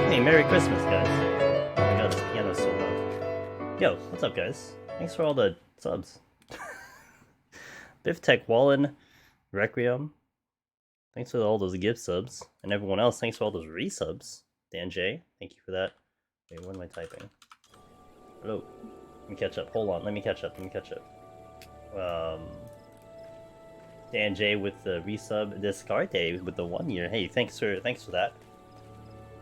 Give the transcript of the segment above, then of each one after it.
Hey, Merry Christmas, guys. Oh my god, the piano's so loud. Yo, what's up, guys? Thanks for all the subs. Biff Tech Wallen, Requiem. Thanks for all those gift subs. And everyone else, thanks for all those resubs. Dan J, thank you for that. Wait, what am I typing? Hello. Let me catch up. Hold on, let me catch up. Dan J with the resub. Descarte with the 1 year. Hey, thanks for that.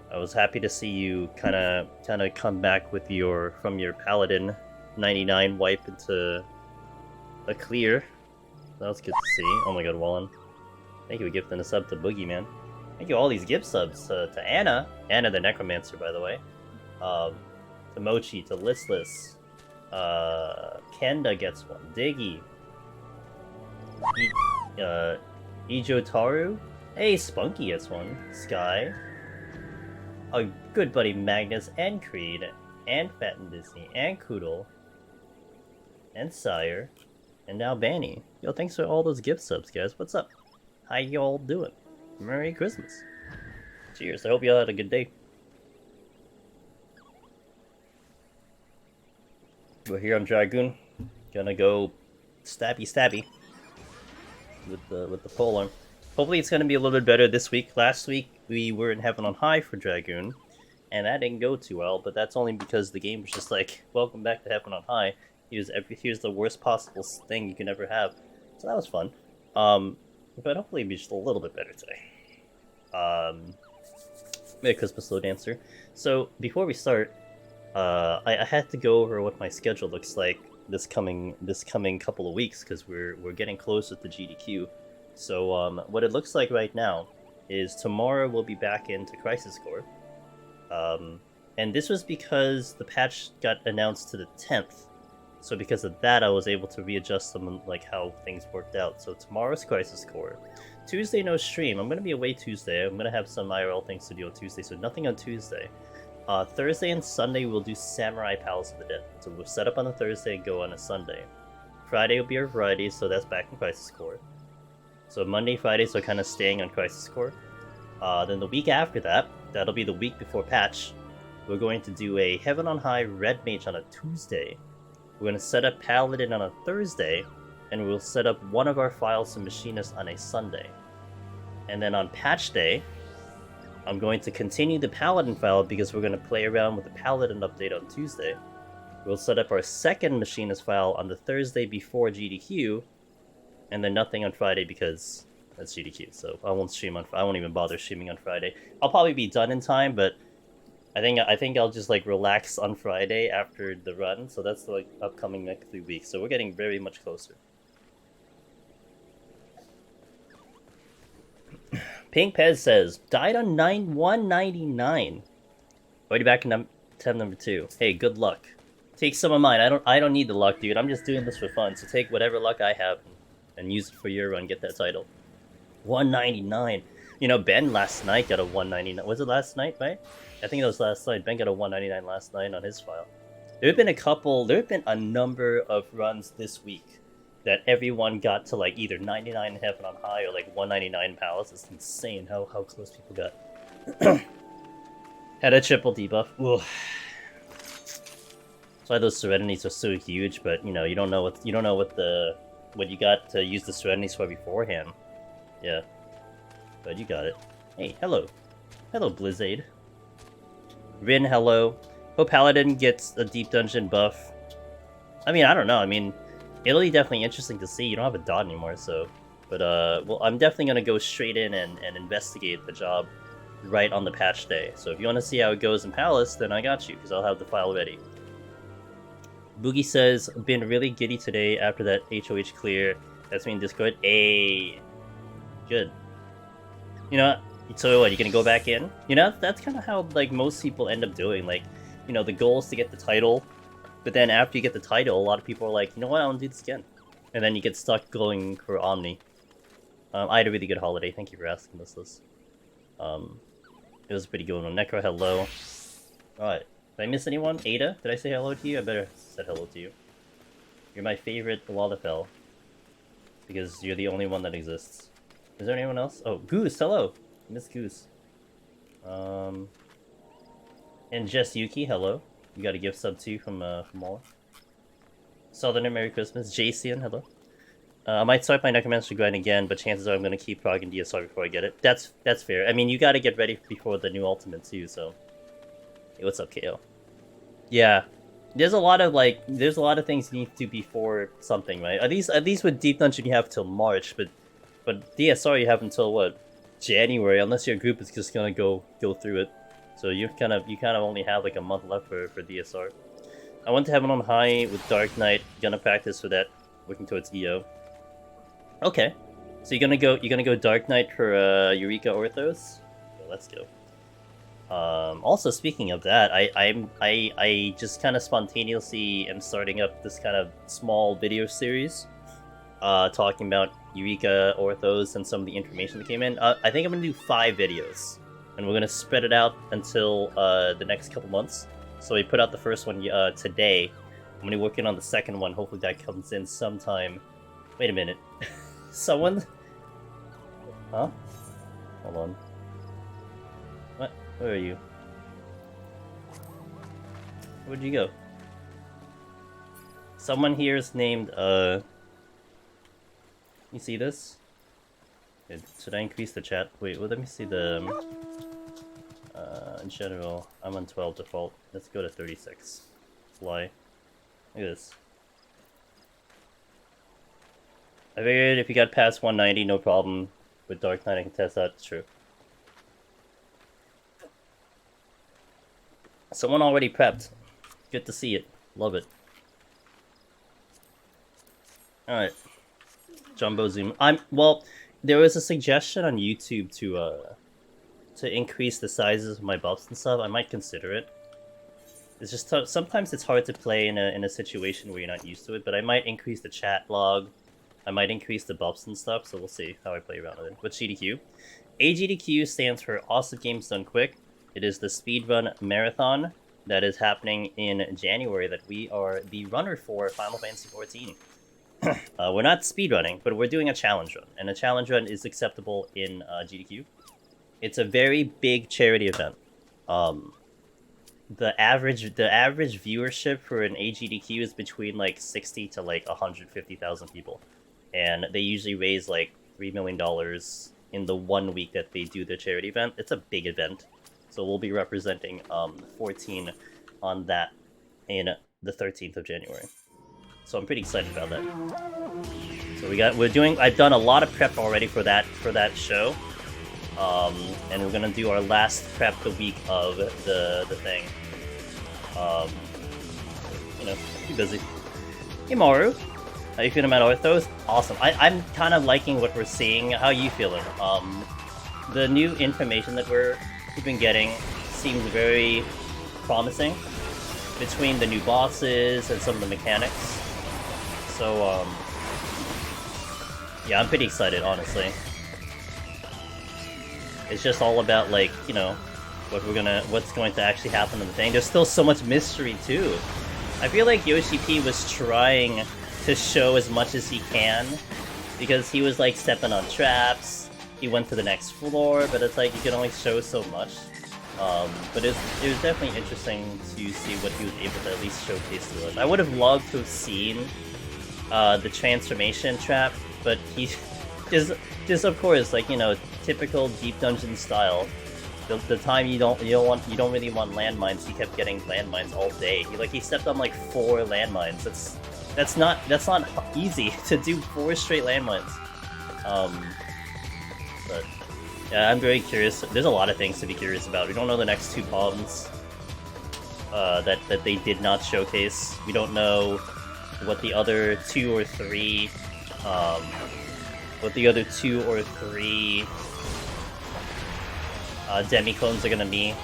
I was happy to see you kind of come back with from your Paladin 99 wipe into a clear. That was good to see. Oh my god, Wallen. Thank you for gifting a sub to Boogeyman. Thank you all these gift subs to Anna. Anna the Necromancer, by the way. To Mochi, to Listless. Kenda gets one. Diggy. Ijotaru. Hey, Spunky gets one. Sky. Oh, good buddy Magnus and Creed, and Fat and Disney, and Koodle, and Sire, and now Banny. Yo, thanks for all those gift subs, guys. What's up? How y'all doing? Merry Christmas. Cheers. I hope y'all had a good day. We're here on Dragoon. Gonna go stabby with the polearm. Hopefully it's gonna be a little bit better this week. Last week we were in Heaven on High for Dragoon, and that didn't go too well, but that's only because the game was just like, welcome back to Heaven on High. Here's the worst possible thing you can ever have. So that was fun. But hopefully it'll be just a little bit better today. Merry Christmas, Slow Dancer. So before we start, I had to go over what my schedule looks like this coming couple of weeks, because we're getting close with the GDQ. So what it looks like right now is tomorrow we'll be back into Crisis Core. And this was because the patch got announced to the 10th. So because of that, I was able to readjust some, like, how things worked out. So tomorrow's Crisis Core. Tuesday, no stream. I'm going to be away Tuesday. I'm going to have some IRL things to do on Tuesday, so nothing on Tuesday. Thursday and Sunday we'll do Samurai Palace of the Dead. So we'll set up on a Thursday and go on a Sunday. Friday will be our variety, so that's back in Crisis Core. So Monday, Friday, so kind of staying on Crisis Core. Then the week after that, that'll be the week before patch, we're going to do a Heaven on High Red Mage on a Tuesday. We're going to set up Paladin on a Thursday, and we'll set up one of our files to Machinist on a Sunday. And then on patch day, I'm going to continue the Paladin file because we're going to play around with the Paladin update on Tuesday. We'll set up our second Machinist file on the Thursday before GDQ, and then nothing on Friday because that's GDQ. So I won't stream I won't even bother streaming on Friday. I'll probably be done in time, but I think I'll just like relax on Friday after the run. So that's the like upcoming next 3 weeks. So we're getting very much closer. Pink Pez says died on 199. Already back in tab number 2. Hey, good luck. Take some of mine. I don't need the luck, dude. I'm just doing this for fun. So take whatever luck I have and use it for your run. Get that title. 199. You know, Ben last night got a 199. Was it last night, right? I think it was last night. Ben got a 199 last night on his file. There have been a number of runs this week that everyone got to like either 99 in Heaven on High or like 199 Palace. It's insane how close people got. Had a triple debuff. Ugh. That's why those Serenities are so huge, but you know, you don't know what you got to use the Serenities for beforehand. Yeah. But you got it. Hey, hello. Hello, Blizzade. Rin, hello. Hope Paladin gets a deep dungeon buff. I mean, I don't know. I mean, it'll be definitely interesting to see. You don't have a dot anymore, so... But, well, I'm definitely gonna go straight in and investigate the job right on the patch day. So if you want to see how it goes in Palace, then I got you, because I'll have the file ready. Boogie says, been really giddy today after that HOH clear. That's me in Discord. Ayy. Good. You know, so what, you gonna go back in? You know, that's kind of how, like, most people end up doing. Like, you know, the goal is to get the title, but then after you get the title, a lot of people are like, you know what, I want to do this again. And then you get stuck going for Omni. I had a really good holiday, thank you for asking this list. It was a pretty good one. Necro, hello. Alright, did I miss anyone? Ada, did I say hello to you? I better have said hello to you. You're my favorite Wallafell, because you're the only one that exists. Is there anyone else? Oh, Goose, hello! Miss Goose. And Jess Yuki, hello. You got a gift sub too from all. Southerner, Merry Christmas. Jason, hello. I might start my Necromancer grind again, but chances are I'm gonna keep progging DSR before I get it. That's fair. I mean, you gotta get ready before the new ultimate too. So, hey, what's up, KO? Yeah, there's a lot of things you need to do before something, right? At least with Deep Dungeon you have till March, but DSR you have until what, January, unless your group is just gonna go through it. So you kind of only have like a month left for DSR. I want to have it on high with Dark Knight. Gonna practice for that, working towards EO. Okay, so you're gonna go Dark Knight for Eureka Orthos. Well, let's go. Also, speaking of that, I just kind of spontaneously am starting up this kind of small video series, talking about Eureka Orthos and some of the information that came in. I think I'm gonna do 5 videos, and we're gonna spread it out until the next couple months. So we put out the first one today. I'm gonna be working on the second one. Hopefully that comes in sometime. Wait a minute. Someone? Huh? Hold on. What? Where are you? Where'd you go? Someone here is named, You see this? Should I increase the chat? Wait, well, let me see the... in general, I'm on 12 default. Let's go to 36. Fly. Look at this. I figured if you got past 190, no problem. With Dark Knight, I can test that. It's true. Someone already prepped. Good to see it. Love it. Alright. Jumbo zoom. Well, there was a suggestion on YouTube to increase the sizes of my buffs and stuff. I might consider it. It's just sometimes it's hard to play in a situation where you're not used to it, but I might increase the chat log. I might increase the buffs and stuff, so we'll see how I play around with it. What's GDQ? AGDQ stands for Awesome Games Done Quick. It is the speedrun marathon that is happening in January that we are the runner for Final Fantasy XIV. We're not speedrunning, but we're doing a challenge run, and a challenge run is acceptable in GDQ. It's a very big charity event. The average viewership for an AGDQ is between like 60 to like 150,000 people. And they usually raise like $3 million in the 1 week that they do the charity event. It's a big event. So we'll be representing 14 on that in the 13th of January. So I'm pretty excited about that. So I've done a lot of prep already for that show. And we're gonna do our last prep the week of the thing. Be busy. Hey Maru. How you feeling about Orthos? Awesome. I'm kind of liking what we're seeing. How are you feeling? The new information that we've been getting seems very promising between the new bosses and some of the mechanics. So, yeah, I'm pretty excited, honestly. It's just all about, like, you know, what's going to actually happen in the thing. There's still so much mystery, too. I feel like Yoshi P was trying to show as much as he can, because he was, like, stepping on traps, he went to the next floor, but it's like, you can only show so much. But it was definitely interesting to see what he was able to at least showcase to us. I would have loved to have seen the transformation trap, but he just of course, like, you know, typical Deep Dungeon style. The time you don't really want landmines, he kept getting landmines all day. He stepped on like 4 landmines. That's not easy to do 4 straight landmines. But yeah, I'm very curious. There's a lot of things to be curious about. We don't know the next 2 problems that they did not showcase. We don't know what the other 2 or 3 demi-clones are gonna be.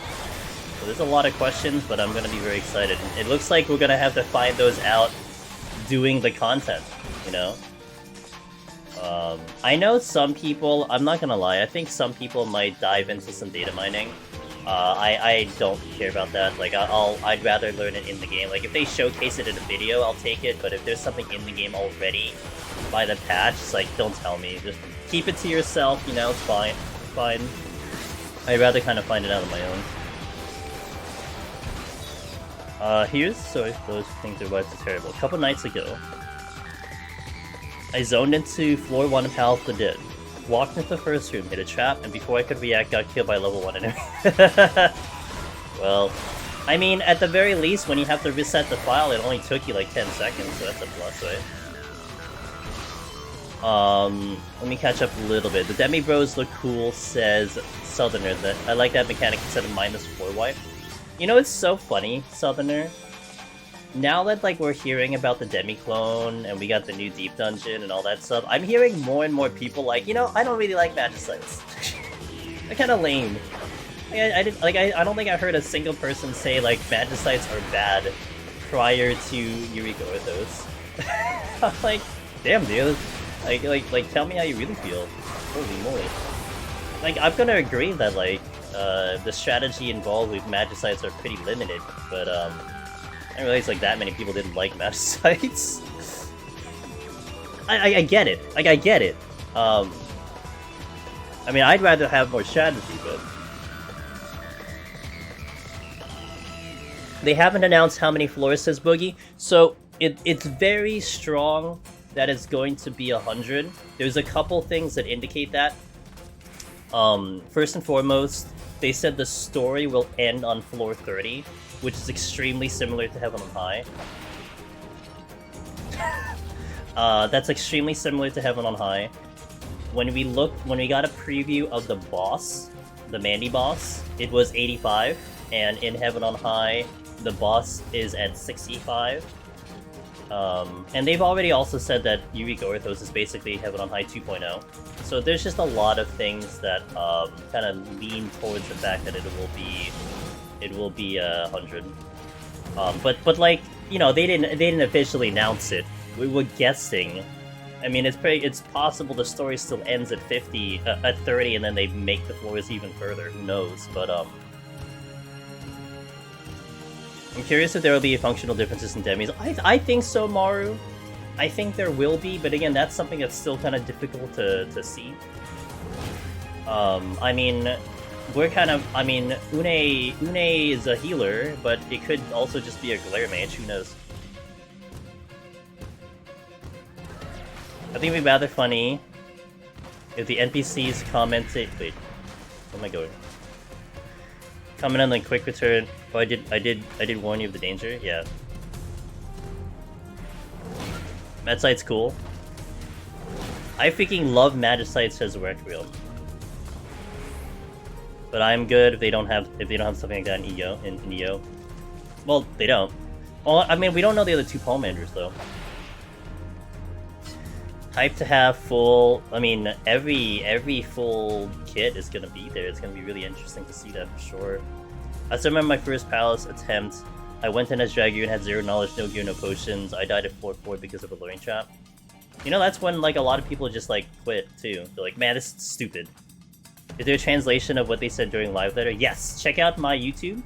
So there's a lot of questions, but I'm gonna be very excited. It looks like we're gonna have to find those out doing the content, you know? I know some people, I'm not gonna lie, I think some people might dive into some data mining. I don't care about that. Like, I'd rather learn it in the game. Like, if they showcase it in a video, I'll take it, but if there's something in the game already by the patch, it's like, don't tell me. Just keep it to yourself, you know, it's fine. I'd rather kind of find it out on my own. Here's so those things are what's terrible. A couple nights ago, I zoned into floor 1 of Palace of the Dead. Walked into the first room, hit a trap, and before I could react, got killed by level 1 enemy. Well, I mean, at the very least, when you have to reset the file, it only took you like 10 seconds, so that's a plus, right? Let me catch up a little bit. The Demi Bros look cool, says Southerner. That I like that mechanic instead of minus 4 wipe. You know, it's so funny, Southerner. Now that like we're hearing about the Demi clone and we got the new Deep Dungeon and all that stuff, I'm hearing more and more people like, you know, I don't really like Magicites. They're kind of lame. Like, I don't think I heard a single person say like Magicites are bad prior to Eureka Orthos. I'm like, damn, dude. Like, tell me how you really feel. Holy moly. Like, I'm gonna agree that like the strategy involved with Magicites are pretty limited, but I didn't realize like that many people didn't like Magicites. I get it. Like, I get it. I mean, I'd rather have more strategy, but they haven't announced how many floors, says Boogie. So it's very strong that it's going to be 100. There's a couple things that indicate that. First and foremost, they said the story will end on floor 30, which is extremely similar to Heaven on High. That's extremely similar to Heaven on High. When we got a preview of the boss, the Mandy boss, it was 85, and in Heaven on High, the boss is at 65. And they've already also said that Eureka Orthos is basically Heaven on High 2.0. So there's just a lot of things that kind of lean towards the fact that it will be 100. But like, you know, they didn't officially announce it. We were guessing. I mean, it's possible the story still ends at 50, at 30, and then they make the floors even further. Who knows? But I'm curious if there will be functional differences in demis. I think so, Maru. I think there will be, but again, that's something that's still kind of difficult to see. I mean, we're kind of... I mean, Une is a healer, but it could also just be a glare mage, who knows? I think it'd be rather funny if the NPCs commented... Wait, where am I going? Comment on the quick return. Oh, I did warn you of the danger. Yeah. Magicite's cool. I freaking love Magicites as Requiem. But I'm good if they don't have something like that in EO. Well, they don't. Well, I mean, we don't know the other two Palmanders though. Hype to have full. I mean, every full kit is gonna be there. It's gonna be really interesting to see that for sure. I still remember my first Palace attempt. I went in as Dragoon, had zero knowledge, no gear, no potions. I died at 4-4 because of a luring trap. You know, that's when like a lot of people just like quit too. They're like, man, this is stupid. Is there a translation of what they said during live letter? Yes. Check out my YouTube.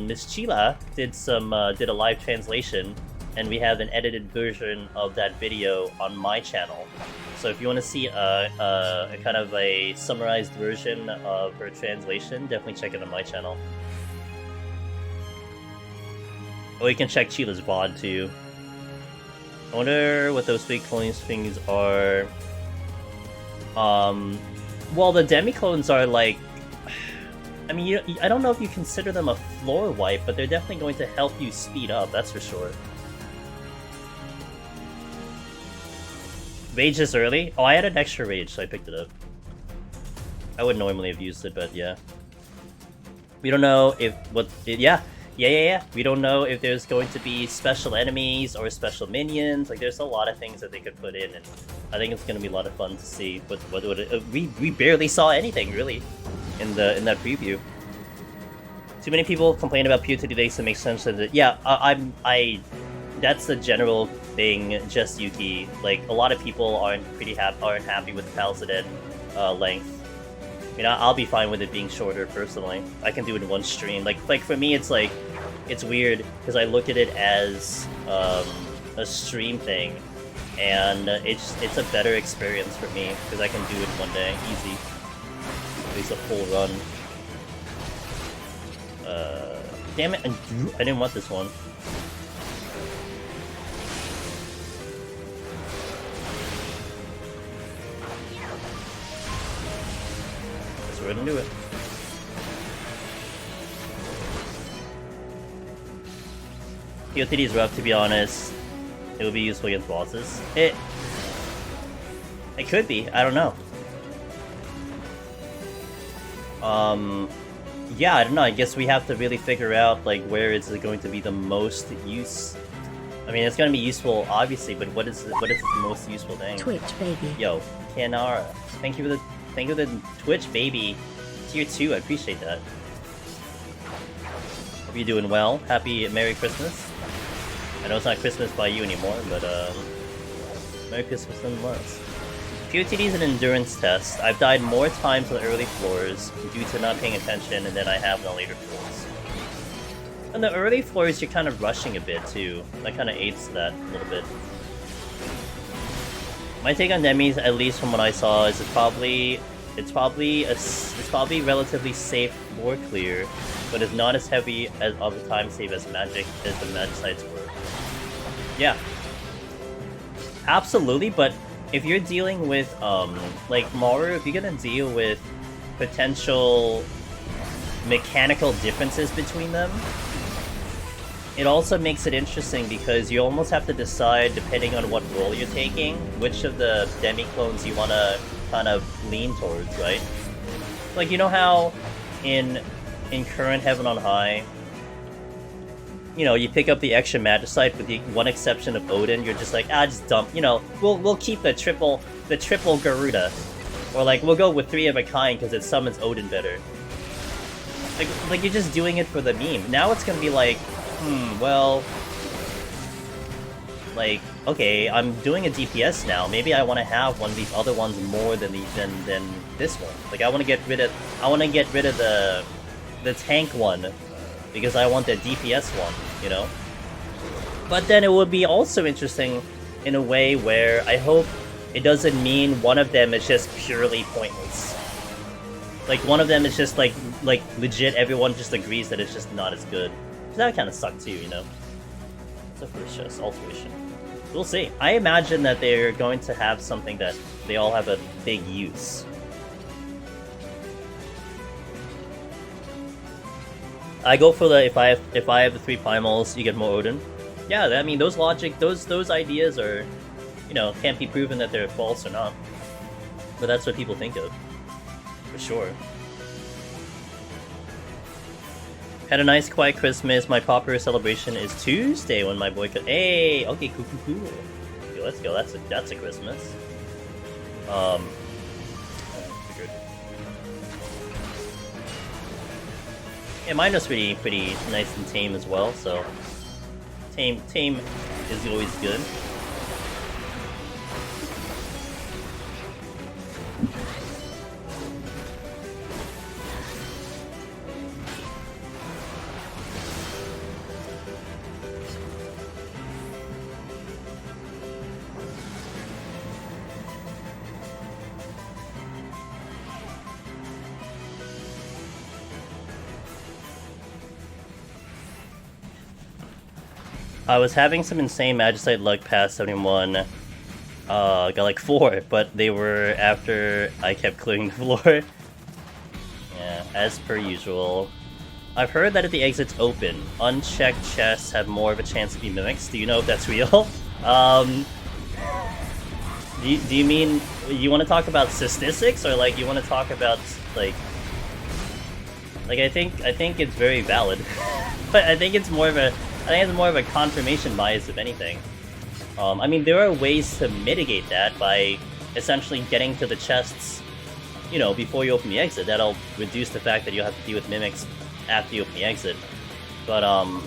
Miss Chila did a live translation, and we have an edited version of that video on my channel. So if you want to see a kind of a summarized version of her translation, definitely check it on my channel. Or you can check Chila's VOD too. I wonder what those fake cloning things are. Well, the demi-clones are like... I mean, I don't know if you consider them a floor wipe, but they're definitely going to help you speed up, that's for sure. Rage is early? Oh, I had an extra rage, so I picked it up. I would normally have used it, but yeah. We don't know if... Yeah. We don't know if there's going to be special enemies or special minions. Like, there's a lot of things that they could put in, and I think it's going to be a lot of fun to see. But we barely saw anything, really, in that preview. Too many people complain about PoTD days to make sense of it. Yeah, that's the general thing, just Yuki. Like, a lot of people aren't happy with the Palace of Dead length. I mean, I'll be fine with it being shorter, personally. I can do it in one stream. Like for me, it's like, it's weird, because I look at it as a stream thing, and it's a better experience for me, because I can do it in one day, easy. At least a full run. Damn it, I didn't want this one. Guess we're gonna do it. PoTD is rough, to be honest. It would be useful against bosses. It could be, I don't know. Yeah, I don't know, I guess we have to really figure out, like, where is it going to be the most use. I mean, it's gonna be useful, obviously, but what is the most useful thing? Twitch, baby. Yo, Kanara, thank you for the Twitch, baby. Tier 2, I appreciate that. Hope you're doing well. Happy Merry Christmas. I know it's not Christmas by you anymore, but, Merry Christmas nonetheless. PoTD is an endurance test. I've died more times on the early floors due to not paying attention than I have on the later floors. On the early floors, you're kind of rushing a bit too. That kind of aids that a little bit. My take on Demis, at least from what I saw, is it's probably relatively safe floor clear, but it's not as heavy as of the time save as the magic sites were. Yeah, absolutely, but. If you're dealing with, like Mario, if you're gonna deal with potential mechanical differences between them, it also makes it interesting because you almost have to decide, depending on what role you're taking, which of the demi-clones you want to kind of lean towards, right? Like, you know how in current Heaven on High, you know, you pick up the extra Magicite with the one exception of Odin, you're just like, just dump, you know, we'll keep the triple Garuda. Or like, we'll go with 3 of a kind because it summons Odin better. Like you're just doing it for the meme. Now it's gonna be like, well, like, okay, I'm doing a DPS now, maybe I want to have one of these other ones more than this one. Like, I want to get rid of the tank one, because I want the DPS one, you know? But then it would be also interesting in a way where I hope it doesn't mean one of them is just purely pointless. Like, one of them is just, like legit, everyone just agrees that it's just not as good. So that kind of sucked too, you know? So first chest, alteration. We'll see. I imagine that they're going to have something that they all have a big use. I go for the if I have the 3 primals, you get more Odin. Yeah, I mean those ideas are, you know, can't be proven that they're false or not. But that's what people think of, for sure. Had a nice quiet Christmas. My proper celebration is Tuesday when my boy could. Hey, okay, cool. Okay, let's go. That's a Christmas. Yeah, mine was pretty nice and tame as well, so tame is always good. I was having some insane Magicite luck past 71. Got like 4, but they were after I kept clearing the floor. Yeah, as per usual. I've heard that if the exit's open, unchecked chests have more of a chance to be mimics. Do you know if that's real? Do you mean you want to talk about statistics, or like you want to talk about like I think it's very valid, but I think it's more of a confirmation bias, if anything. I mean, there are ways to mitigate that by essentially getting to the chests, you know, before you open the exit. That'll reduce the fact that you'll have to deal with mimics after you open the exit. But, I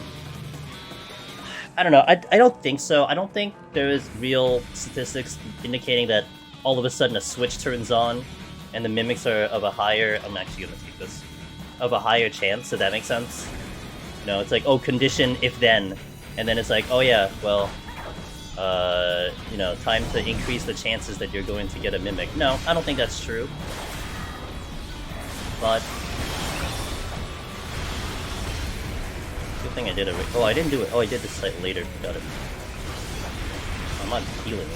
don't know. I don't think so. I don't think there is real statistics indicating that all of a sudden a switch turns on and the mimics are of a higher... I'm actually going to take this. Of a higher chance, if that makes sense. You know, it's like, oh, condition if then. And then it's like, oh yeah, well, you know, time to increase the chances that you're going to get a mimic. No, I don't think that's true. But think I did it. Oh, I didn't do it. Oh, I did this site later. Got it. I'm not healing.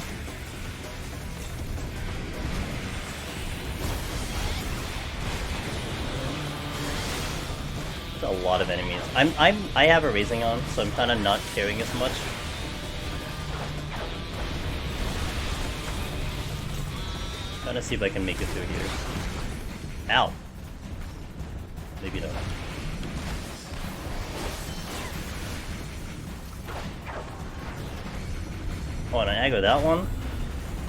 There's a lot of enemies. I have a raising on, so I'm kind of not caring as much. Trying to see if I can make it through here. Ow. Maybe not. Oh, and I aggro that one.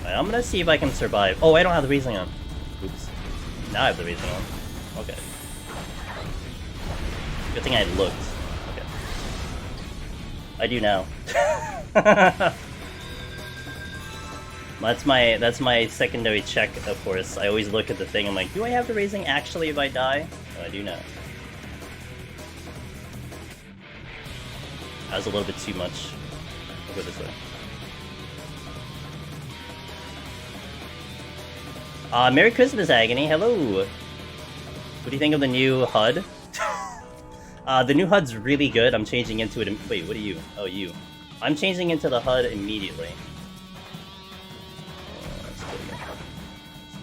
Right, I'm gonna see if I can survive. Oh, I don't have the raising on. Oops. Now I have the raising on. Okay. Good thing I looked. Okay. I do now. That's my secondary check, of course. I always look at the thing, I'm like, do I have the raising actually if I die? Oh, I do now. That was a little bit too much. I'll go this way. Merry Christmas, Agony. Hello. What do you think of the new HUD? The new HUD's really good. I'm changing into it. Wait, what are you? Oh, you. I'm changing into the HUD immediately.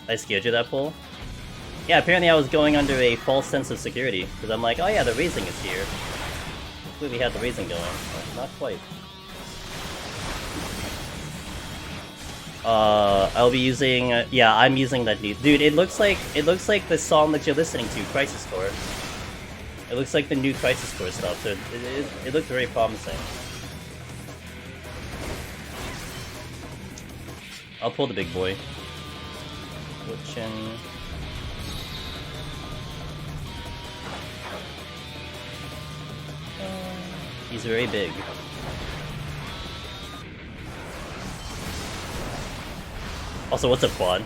I scared you that pull? Yeah, apparently I was going under a false sense of security. Because I'm like, oh yeah, the raising is here. Clearly had the raising going. But not quite. I'll be using... yeah, I'm using that new... Dude, it looks like the song that you're listening to, Crisis Core. It looks like the new Crisis Core stuff, so it looked very promising. I'll pull the big boy. Glitchin'. He's very big. Also, what's a quad?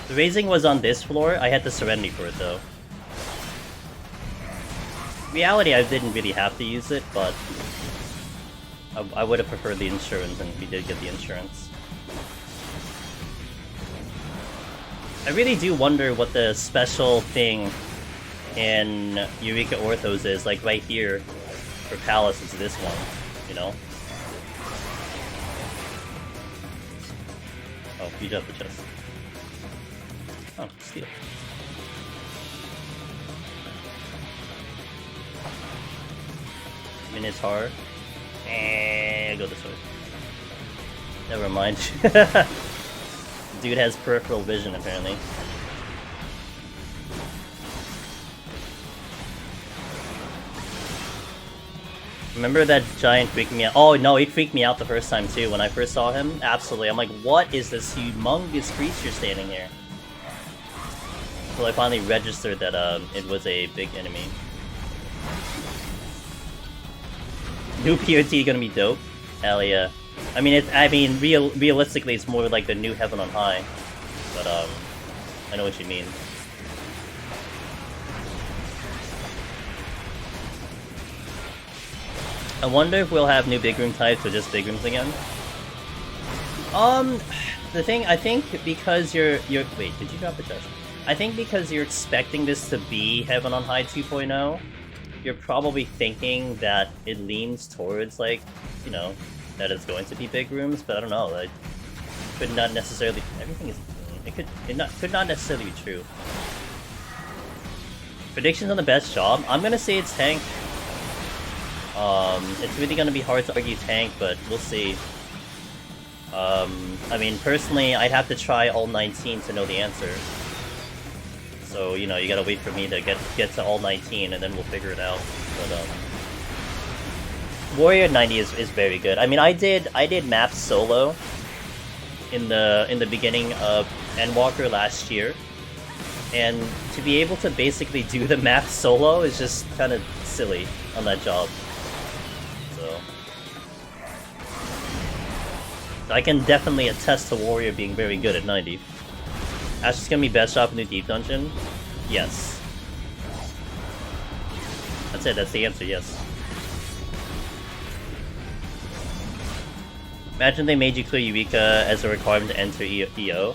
The raising was on this floor. I had the Serenity for it, though. In reality, I didn't really have to use it, but I would have preferred the insurance, and we did get the insurance. I really do wonder what the special thing in Eureka Orthos is, like right here for Palace, it's this one, you know? Oh, you dropped the chest. Oh, steal. Minotaur. And go this way. Never mind. Dude has peripheral vision, apparently. Remember that giant freaking me out? Oh no, he freaked me out the first time too, when I first saw him. Absolutely, I'm like, what is this humongous creature standing here? Until I finally registered that it was a big enemy. New PoT gonna be dope. Hell yeah. I mean, realistically, it's more like the new Heaven on High. But I know what you mean. I wonder if we'll have new big room types or just big rooms again. The thing, I think because you're wait, did you drop the chest? I think because you're expecting this to be Heaven on High 2.0, you're probably thinking that it leans towards, like, you know, that it's going to be big rooms, but I don't know, like, could not necessarily, everything is, could not necessarily be true. Predictions on the best job? I'm gonna say it's tank. It's really gonna be hard to argue tank, but we'll see. I mean, personally, I'd have to try all 19 to know the answer. So, you know, you gotta wait for me to get to all 19, and then we'll figure it out. But, Warrior 90 is very good. I mean, I did maps solo in the beginning of Endwalker last year, and to be able to basically do the map solo is just kind of silly on that job. So I can definitely attest to Warrior being very good at 90. Ash is gonna be best job in the Deep Dungeon? Yes. That's it, that's the answer, yes. Imagine they made you clear Eureka as a requirement to enter EO.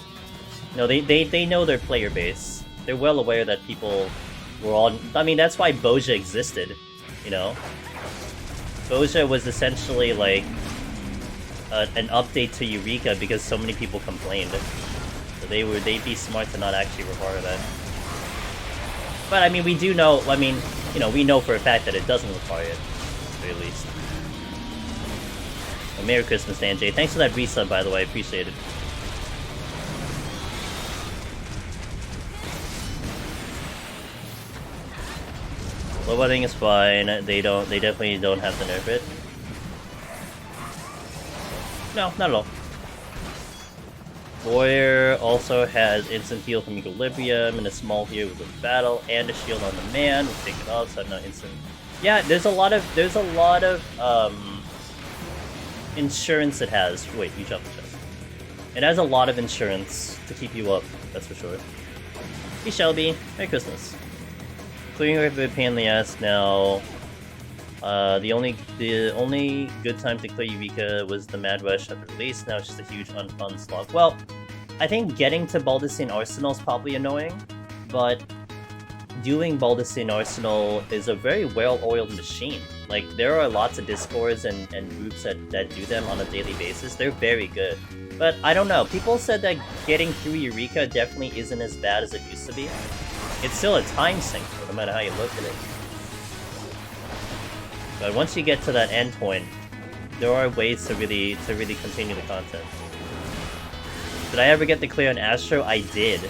No, they know their player base. They're well aware that people were all... I mean, that's why Boja existed. you know? Boja was essentially like an update to Eureka because so many people complained. So they'd be smart to not actually require that. But I mean, we do know, I mean, you know, we know for a fact that it doesn't require it, at the very least. Well, Merry Christmas, Dan J. Thanks for that resub, by the way, I appreciate it. Low wedding is fine. They definitely don't have to nerf it. No, not at all. Warrior also has instant heal from Equilibrium and a small heal with a battle and a shield on the man. We'll take it off, so I'm not instant. Yeah, there's a lot of insurance it has. Wait, you jumped the chest. It has a lot of insurance to keep you up, that's for sure. Hey Shelby, Merry Christmas. Clearing a bit pain in the ass now. The only good time to clear Eureka was the Mad Rush at the release. Now it's just a huge unfun slog. Well, I think getting to Baldurstein Arsenal is probably annoying, but doing Baldurstein Arsenal is a very well-oiled machine. Like, there are lots of discords and groups that do them on a daily basis. They're very good. But I don't know, people said that getting through Eureka definitely isn't as bad as it used to be. It's still a time sink, no matter how you look at it. But once you get to that endpoint, there are ways to really continue the content. Did I ever get the clear on Astro? I did.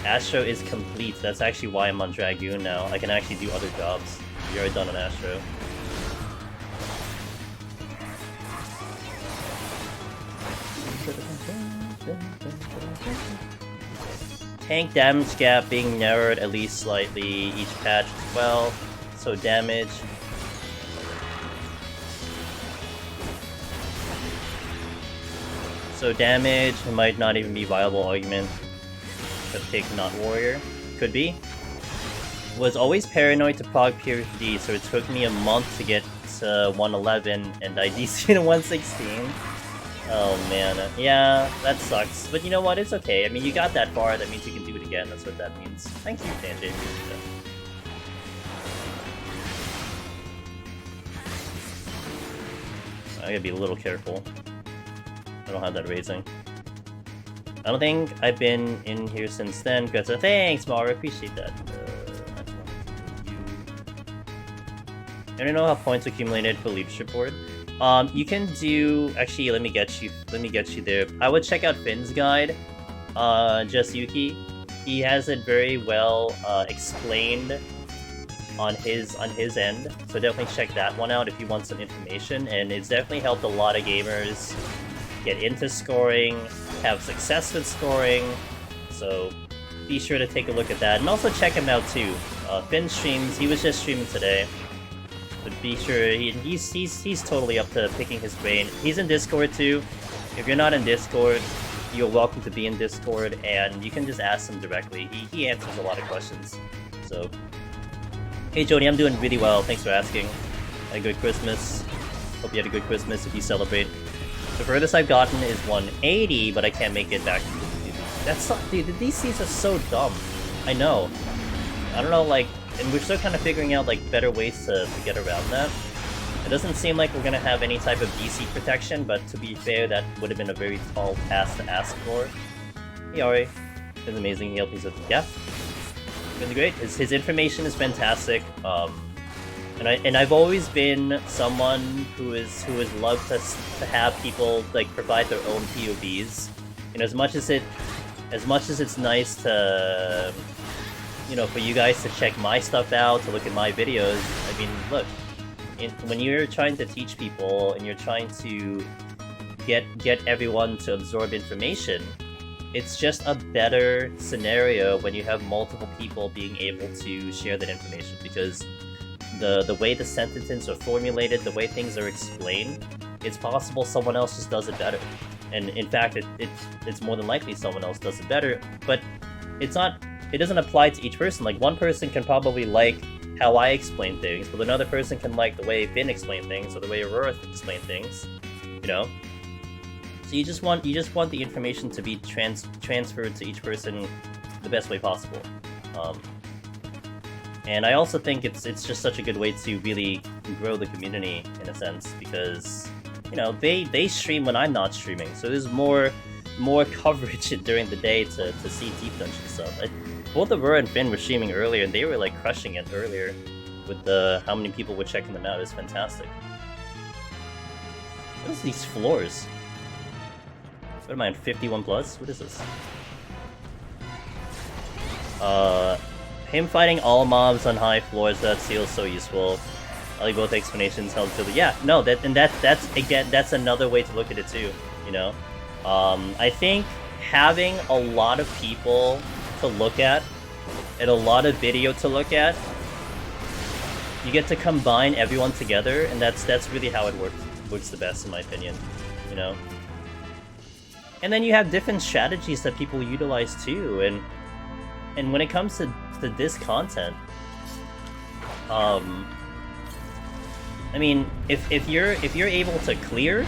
Astro is complete. That's actually why I'm on Dragoon now. I can actually do other jobs. You're already done on Astro. Tank damage gap being narrowed at least slightly each patch as well. So damage. So damage might not even be a viable argument to pick not warrior. Could be. Was always paranoid to prog PIercing, so it took me a month to get to 111 and I DC'd to 116. Oh man, yeah, that sucks. But you know what, it's okay. I mean, you got that far, that means you can do it again, that's what that means. Thank you, Sanjay. I gotta be a little careful. I don't have that raising. I don't think I've been in here since then. Greta, thanks, Mara. Appreciate that. I don't know how points accumulated for leadership board. You can do. Actually, let me get you there. I would check out Finn's guide. Just Yuki. He has it very well explained on his end. So definitely check that one out if you want some information. And it's definitely helped a lot of gamers get into scoring, have success with scoring, so be sure to take a look at that. And also check him out too. Finn streams, he was just streaming today, but be sure, he's totally up to picking his brain. He's in Discord too. If you're not in Discord, you're welcome to be in Discord, and you can just ask him directly. He answers a lot of questions. So, hey Jody, I'm doing really well, thanks for asking. Had a good Christmas. Hope you had a good Christmas if you celebrate. The furthest I've gotten is 180, but I can't make it back to the DCs. That's not, dude, the DCs are so dumb. I know. I don't know, like, and we're still kind of figuring out, like, better ways to get around that. It doesn't seem like we're gonna have any type of DC protection, but to be fair, that would have been a very tall task to ask for. Hey, Ari. It's amazing. He helped me with, yeah. Really great. His information is fantastic. And I've always been someone who has loved to have people like provide their own POVs. You know, as much as it's nice to, you know, for you guys to check my stuff out, to look at my videos. I mean, look, when you're trying to teach people and you're trying to get everyone to absorb information, it's just a better scenario when you have multiple people being able to share that information, because the way the sentences are formulated, the way things are explained, it's possible someone else just does it better. And in fact, it's more than likely someone else does it better, but it doesn't apply to each person. Like, one person can probably like how I explain things, but another person can like the way Finn explained things, or the way Aurora explained things, you know? So you just want the information to be transferred to each person the best way possible. And I also think it's just such a good way to really grow the community in a sense, because you know they stream when I'm not streaming, so there's more coverage during the day to see Deep Dungeon stuff. Both Aurora and Finn were streaming earlier, and they were like crushing it earlier with how many people were checking them out. It's fantastic. What is these floors? What am I on 51 plus? What is this? Him fighting all mobs on high floors, that feels so useful. I like both explanations held to the no, that's another way to look at it too, you know? I think having a lot of people to look at and a lot of video to look at, you get to combine everyone together, and that's really how it works the best in my opinion, you know? And then you have different strategies that people utilize too, and when it comes to this content, I mean, if you're able to clear,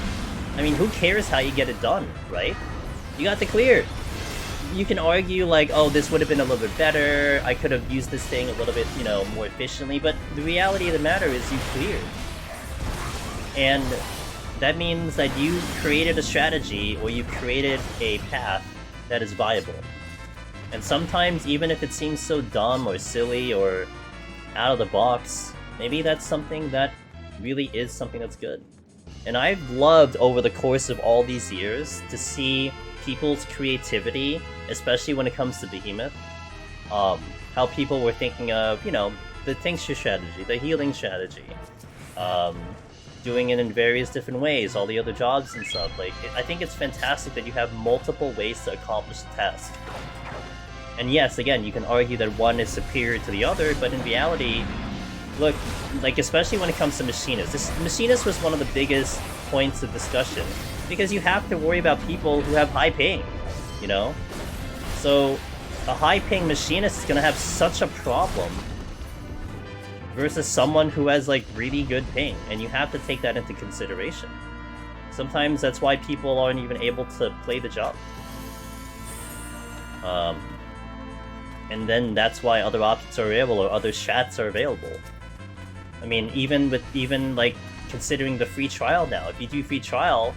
I mean, who cares how you get it done, right? You got to clear. You can argue like, oh, this would have been a little bit better, I could have used this thing a little bit, you know, more efficiently, but the reality of the matter is you cleared. And that means that you created a strategy, or you created a path that is viable. And sometimes, even if it seems so dumb or silly or out of the box, maybe that's something that really is something that's good. And I've loved, over the course of all these years, to see people's creativity, especially when it comes to Behemoth. How people were thinking of, you know, the tincture strategy, the healing strategy, doing it in various different ways, all the other jobs and stuff. Like, I think it's fantastic that you have multiple ways to accomplish the task. And yes, again, you can argue that one is superior to the other, but in reality, look, like, especially when it comes to Machinists. Machinist was one of the biggest points of discussion, because you have to worry about people who have high ping, you know? So, a high ping Machinist is gonna have such a problem versus someone who has, like, really good ping, and you have to take that into consideration. Sometimes that's why people aren't even able to play the job. And then that's why other options are available, or other strats are available. I mean, even like, considering the free trial now, if you do free trial,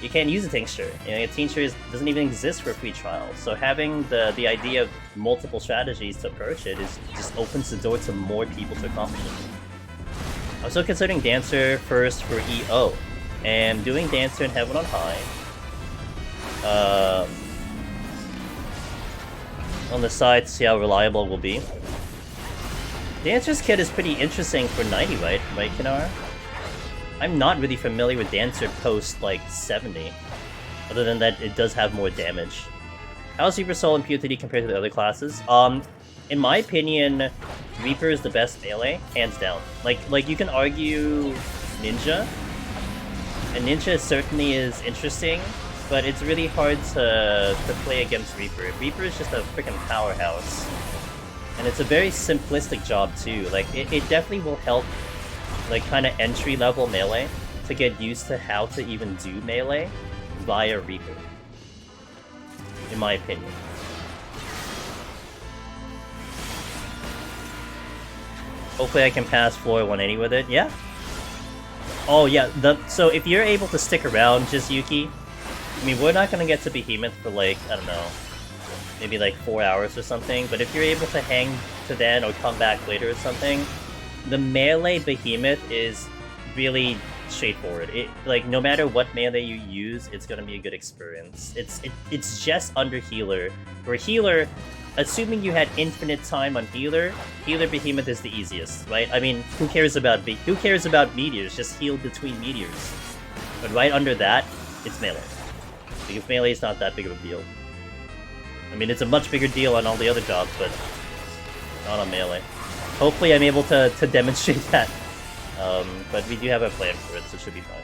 you can't use a tincture. You know, a tincture doesn't even exist for free trial. So having the idea of multiple strategies to approach it just opens the door to more people to accomplish it. I'm still considering Dancer first for EO, and doing Dancer in Heaven on High. On the side to see how reliable it will be. Dancer's kit is pretty interesting for 90, right, Kinara? I'm not really familiar with Dancer post, like, 70. Other than that, it does have more damage. How's Reaper Soul and PoTD compared to the other classes? In my opinion, Reaper is the best melee, hands down. Like you can argue Ninja, and Ninja certainly is interesting, but it's really hard to play against Reaper. Reaper is just a freaking powerhouse. And it's a very simplistic job too. Like, it definitely will help, like, kind of entry-level melee to get used to how to even do melee via Reaper, in my opinion. Hopefully I can pass floor 180 with it, yeah? Oh yeah, so if you're able to stick around, just Yuki, I mean, we're not gonna get to Behemoth for, like, I don't know, maybe like 4 hours or something, but if you're able to hang to then or come back later or something, the melee Behemoth is really straightforward. Like, no matter what melee you use, it's gonna be a good experience. It's just under healer. For healer, assuming you had infinite time on healer Behemoth is the easiest, right? I mean, who cares about meteors? Just heal between meteors. But right under that, it's melee. Because melee is not that big of a deal. I mean, it's a much bigger deal on all the other jobs, but not on melee. Hopefully I'm able to demonstrate that. But we do have a plan for it, so it should be fine.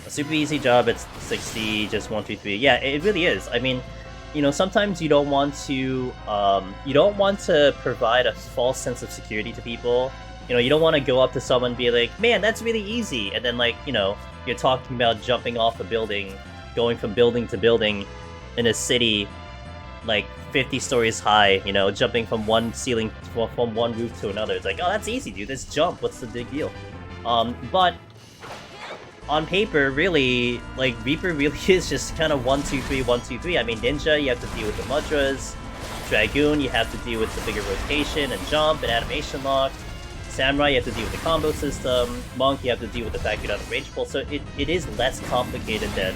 A super easy job at 60, just 1, 2, 3. Yeah, it really is. I mean, you know, sometimes you don't want to provide a false sense of security to people. You know, you don't want to go up to someone and be like, man, that's really easy, and then, like, you know, you're talking about jumping off a building, going from building to building in a city like 50 stories high, you know, jumping from one ceiling, from one roof to another. It's like, oh, that's easy, dude. Just jump. What's the big deal? But on paper, really, like, Reaper really is just kind of 1-2-3, 1-2-3. I mean, Ninja, you have to deal with the Mudras. Dragoon, you have to deal with the bigger rotation and jump and animation lock. Samurai, you have to deal with the combo system. Monk, you have to deal with the fact you're not a rage pull. So it is less complicated than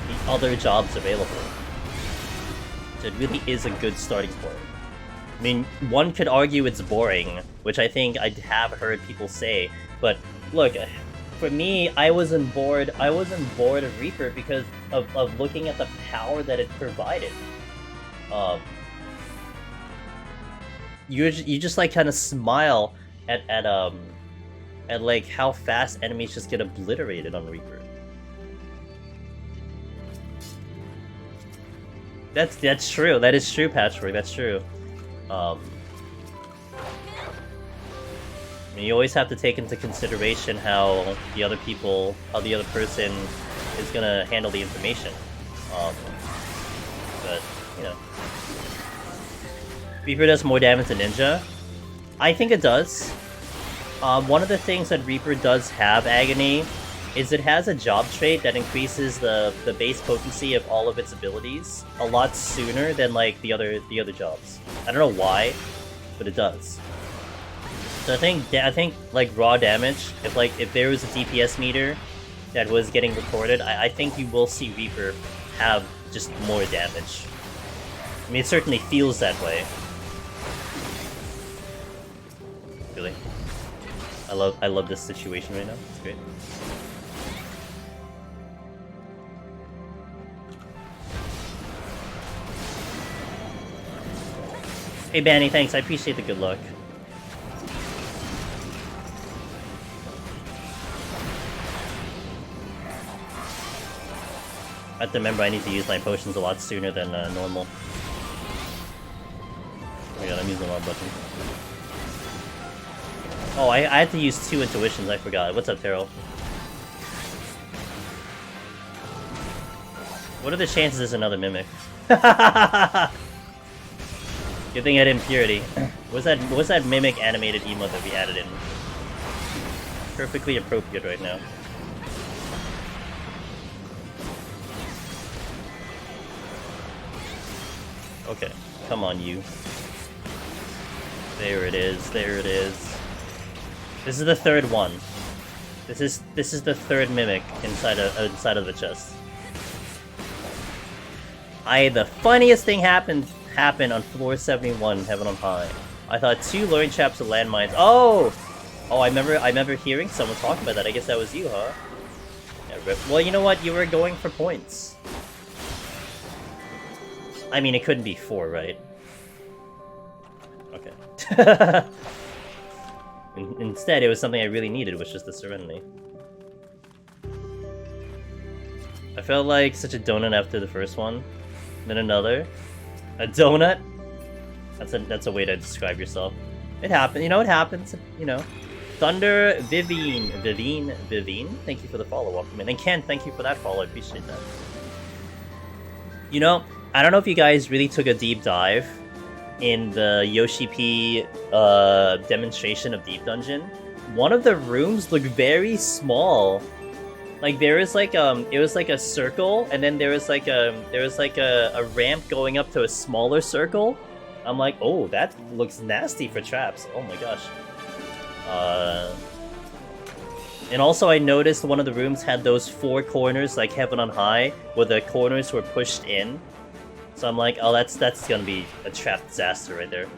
the other jobs available. So it really is a good starting point. I mean, one could argue it's boring, which I think I have heard people say, but look, for me, I wasn't bored of Reaper because of looking at the power that it provided. You just like kind of smile at like how fast enemies just get obliterated on Reaper. That's true. That is true, Patchwork. That's true. I mean, you always have to take into consideration how the other person is gonna handle the information. But you know, Reaper does more damage than Ninja. I think it does. One of the things that Reaper does have, Agony, is it has a job trait that increases the base potency of all of its abilities a lot sooner than like the other jobs. I don't know why, but it does. So I think like raw damage, if there was a DPS meter that was getting recorded, I think you will see Reaper have just more damage. I mean, it certainly feels that way. Really, I love this situation right now. It's great. Hey Banny, thanks. I appreciate the good luck. I have to remember I need to use my potions a lot sooner than normal. Oh my god, I'm using the wrong button. Oh, I had to use 2 intuitions, I forgot. What's up, Terrell? What are the chances there's another Mimic? Good thing I did Impurity. What's that Mimic animated emote that we added in? Perfectly appropriate right now. Okay, come on, you. There it is. There it is. This is the third one. This is the third Mimic inside of the chest. The funniest thing happened on floor 71, Heaven on High. I thought 2 luring traps and landmines. Oh, I remember hearing someone talk about that. I guess that was you, huh? Yeah, rip. Well, you know what? You were going for points. I mean, it couldn't be 4, right? Okay. Instead, it was something I really needed, which was the Serenity. I felt like such a donut after the first one. Then another. A donut? That's a way to describe yourself. It happened. You know, it happens. You know. Thunder, Vivine. Thank you for the follow, welcome in. And Ken, thank you for that follow. I appreciate that. You know, I don't know if you guys really took a deep dive in the Yoshi P demonstration of Deep Dungeon. One of the rooms looked very small. Like there was like it was like a circle, and then there was like a ramp going up to a smaller circle. I'm like, oh, that looks nasty for traps. Oh my gosh. And also I noticed one of the rooms had those 4 corners like Heaven on High, where the corners were pushed in. So I'm like, oh, that's gonna be a trap disaster right there.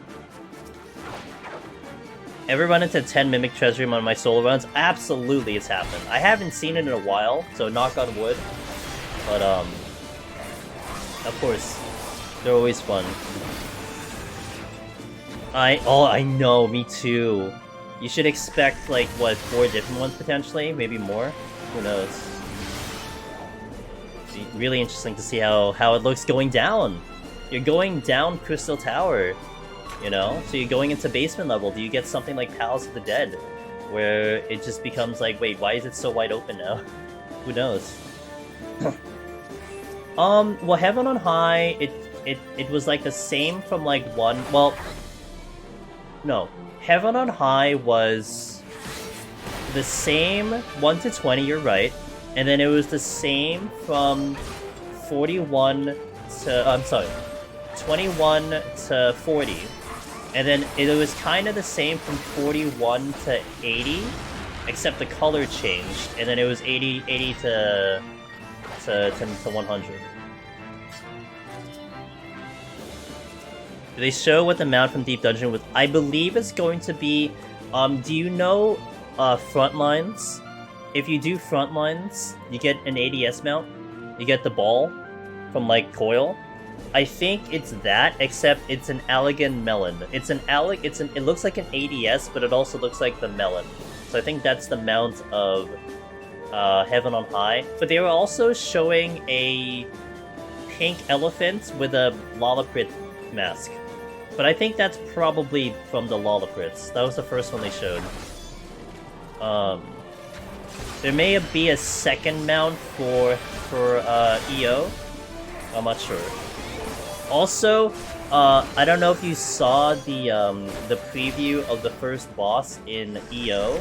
Ever run into 10 Mimic Treasure Room on my solo runs? Absolutely, it's happened. I haven't seen it in a while, so knock on wood. But, of course, they're always fun. I know, me too. You should expect, like, what, 4 different ones potentially? Maybe more? Who knows? It'd be really interesting to see how it looks going down. You're going down Crystal Tower. You know? So you're going into basement level. Do you get something like Palace of the Dead? Where it just becomes like, wait, why is it so wide open now? Who knows? Well, Heaven on High, it was like the same from like one. Well, no, Heaven on High was the same 1 to 20. You're right, and then it was the same from 41 to 21 to 40, and then it was kind of the same from 41 to 80, except the color changed, and then it was 80 to 100. Do they show what the mount from Deep Dungeon was? I believe it's going to be, do you know Frontlines? If you do Frontlines, you get an ADS mount. You get the ball from, like, Coil. I think it's that, except it's an Allegan Melon. It looks like an ADS, but it also looks like the Melon. So I think that's the mount of Heaven on High. But they were also showing a pink elephant with a Lolliprit mask. But I think that's probably from the Lolliprits. That was the first one they showed. There may be a second mount for EO. I'm not sure. Also, I don't know if you saw the preview of the first boss in EO,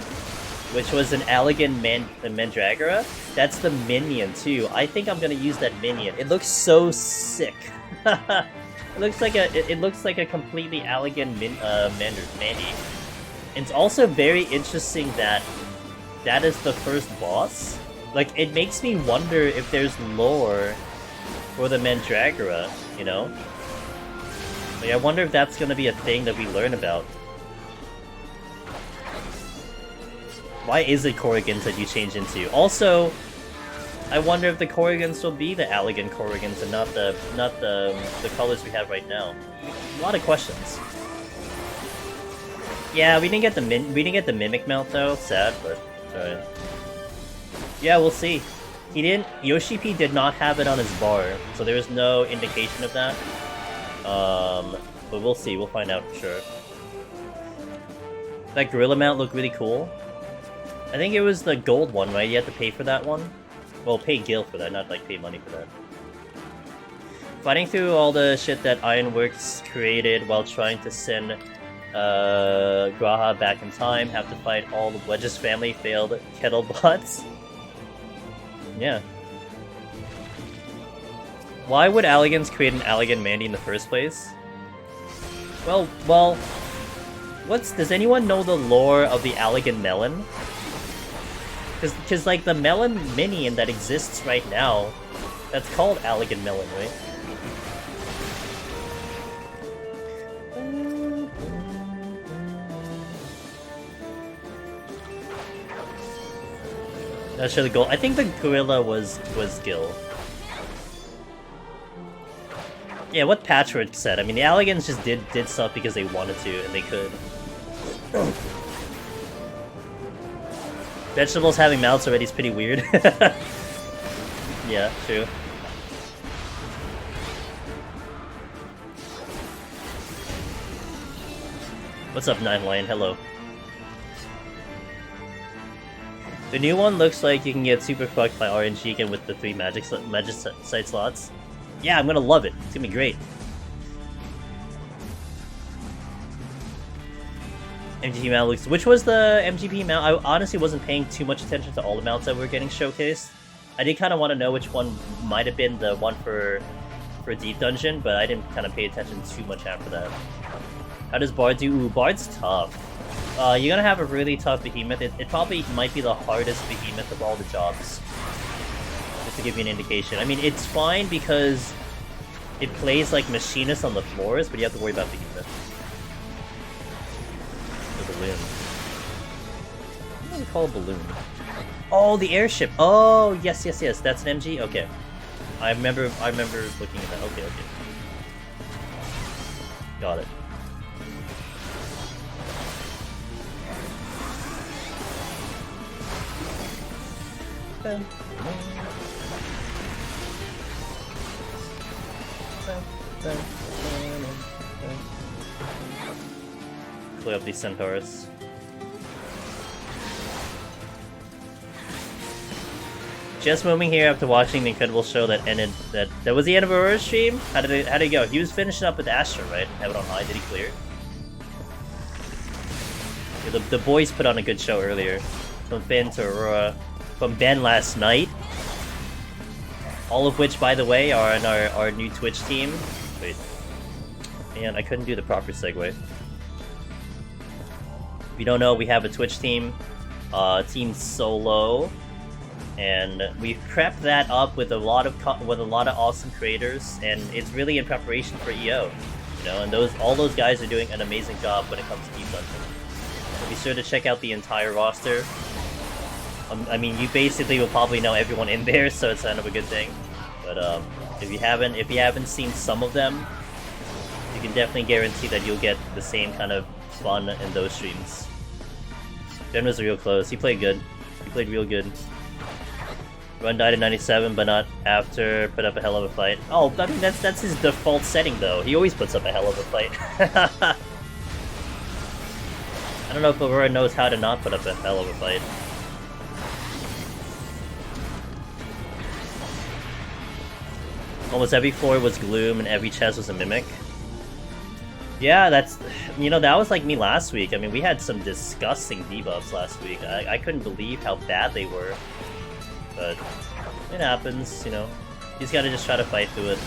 which was an Allegan Mandragora. That's the minion too. I think I'm gonna use that minion. It looks so sick. It looks like a completely Allegan Mandy. It's also very interesting that is the first boss. Like, it makes me wonder if there's lore for the Mandragora, you know? Like, I wonder if that's gonna be a thing that we learn about. Why is it Korrigans that you change into? Also, I wonder if the Korrigans will be the Allegan Korrigans and not the colors we have right now. A lot of questions. Yeah, we didn't get the Mimic mount though. Sad, but it's alright. Yeah, we'll see. Yoshi P did not have it on his bar, so there was no indication of that. But we'll see. We'll find out for sure. That gorilla mount looked really cool. I think it was the gold one, right? You had to pay for that one. Well, pay Gil for that, not like pay money for that. Fighting through all the shit that Ironworks created while trying to send Graha back in time, have to fight all the Wedge's family failed kettle bots. Yeah. Why would Allegans create an Allegan Mandy in the first place? Well, does anyone know the lore of the Allegan Melon? Because like, the Melon minion that exists right now, that's called Allegan Melon, right? That's really cool. I think the gorilla was Gil. Yeah, what Patchwork said. I mean, the Allegans just did stuff because they wanted to, and they could. Vegetables having mouths already is pretty weird. Yeah, true. What's up, Nine Lion? Hello. The new one looks like you can get super fucked by RNG again with the 3 magic site slots. Yeah, I'm gonna love it. It's gonna be great. MGP mount looks... Which was the MGP mount? I honestly wasn't paying too much attention to all the mounts that were getting showcased. I did kind of want to know which one might have been the one for Deep Dungeon, but I didn't kind of pay attention too much after that. How does Bard do? Ooh, Bard's tough. You're gonna have a really tough Behemoth. It probably might be the hardest Behemoth of all the jobs. Just to give you an indication. I mean, it's fine because it plays like Machinist on the floors, but you have to worry about Behemoth. The balloon. What do you call a balloon? Oh, the airship! Oh, yes. That's an MG? Okay. I remember looking at that. Okay. Got it. Clear up these centaurs. Just moving here after watching the incredible show that ended. That was the end of Aurora's stream. How did it go? He was finishing up with Astra, right? Have it on high. Did he clear? Yeah, the boys put on a good show earlier. From Ben to Aurora, from Ben last night. All of which, by the way, are in our new Twitch team. Wait, man, I couldn't do the proper segue. If you don't know, we have a Twitch team, Team Solo. And we've prepped that up with a lot of awesome creators, and it's really in preparation for EO, you know. And all those guys are doing an amazing job when it comes to Deep Dungeon. So be sure to check out the entire roster. I mean, you basically will probably know everyone in there, so it's kind of a good thing. But if you haven't seen some of them, you can definitely guarantee that you'll get the same kind of fun in those streams. Jen was real close. He played good. He played real good. Run died in 97, but not after. Put up a hell of a fight. Oh, I mean, that's his default setting, though. He always puts up a hell of a fight. I don't know if Aurora knows how to not put up a hell of a fight. Almost every floor was Gloom, and every chest was a Mimic. Yeah, that's... You know, that was like me last week. I mean, we had some disgusting debuffs last week. I couldn't believe how bad they were. But it happens, you know. You just gotta just try to fight through it.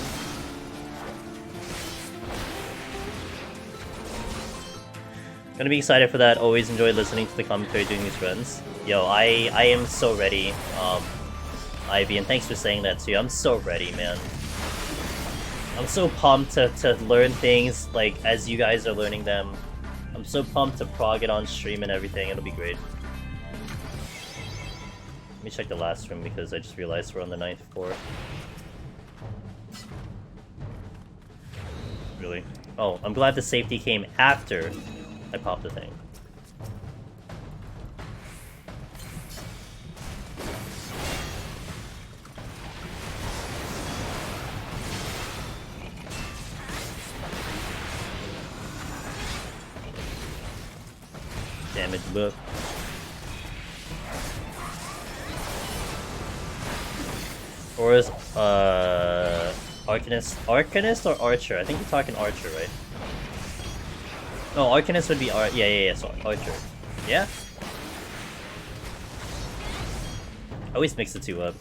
Gonna be excited for that. Always enjoy listening to the commentary during these runs. Yo, I am so ready, Ivy, and thanks for saying that too. I'm so ready, man. I'm so pumped to learn things, like, as you guys are learning them. I'm so pumped to prog it on stream and everything. It'll be great. Let me check the last room because I just realized we're on the 9th floor. Really? Oh, I'm glad the safety came after I popped the thing. Damage book. Or is Arcanist or Archer? I think you're talking Archer, right? No, Arcanist would be yeah, sorry, Archer. Yeah? I always mix the two up.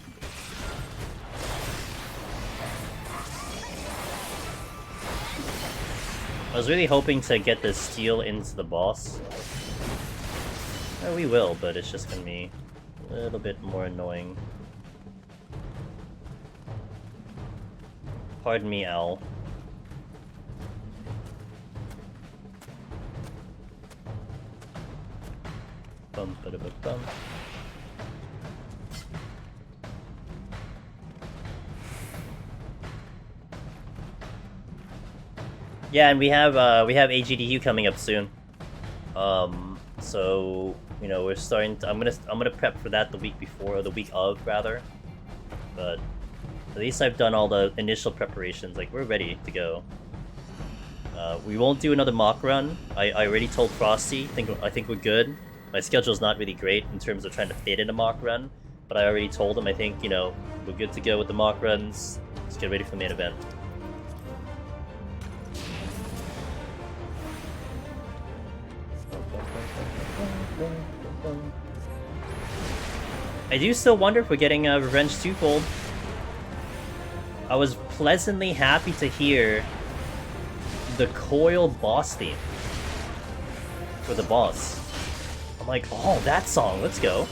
I was really hoping to get the steal into the boss. Oh, we will, but it's just gonna be a little bit more annoying. Pardon me, Owl. Bum, ba-da-ba-bum. Yeah, and we have AGDQ coming up soon. So you know, we're starting to, I'm gonna prep for that the week before, or the week of rather. But at least I've done all the initial preparations. Like, we're ready to go. We won't do another mock run. I already told Frosty. I think we're good. My schedule's not really great in terms of trying to fit in a mock run, but I already told him. I think, you know, we're good to go with the mock runs. Let's get ready for the main event. I do still wonder if we're getting a Revenge Twofold. I was pleasantly happy to hear the Coil boss theme for the boss. I'm like, oh, that song, let's go.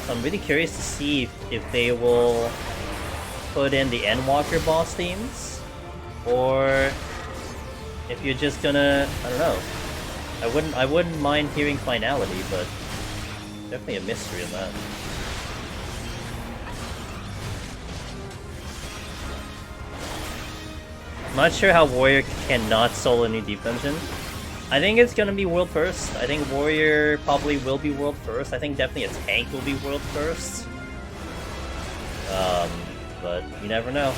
So I'm really curious to see if they will put in the Endwalker boss themes, or if you're just gonna, I don't know. I wouldn't mind hearing Finality, but definitely a mystery in that. I'm not sure how Warrior cannot solo a new Deep Dungeon. I think it's gonna be world first. I think Warrior probably will be world first. I think definitely a tank will be world first. But you never know.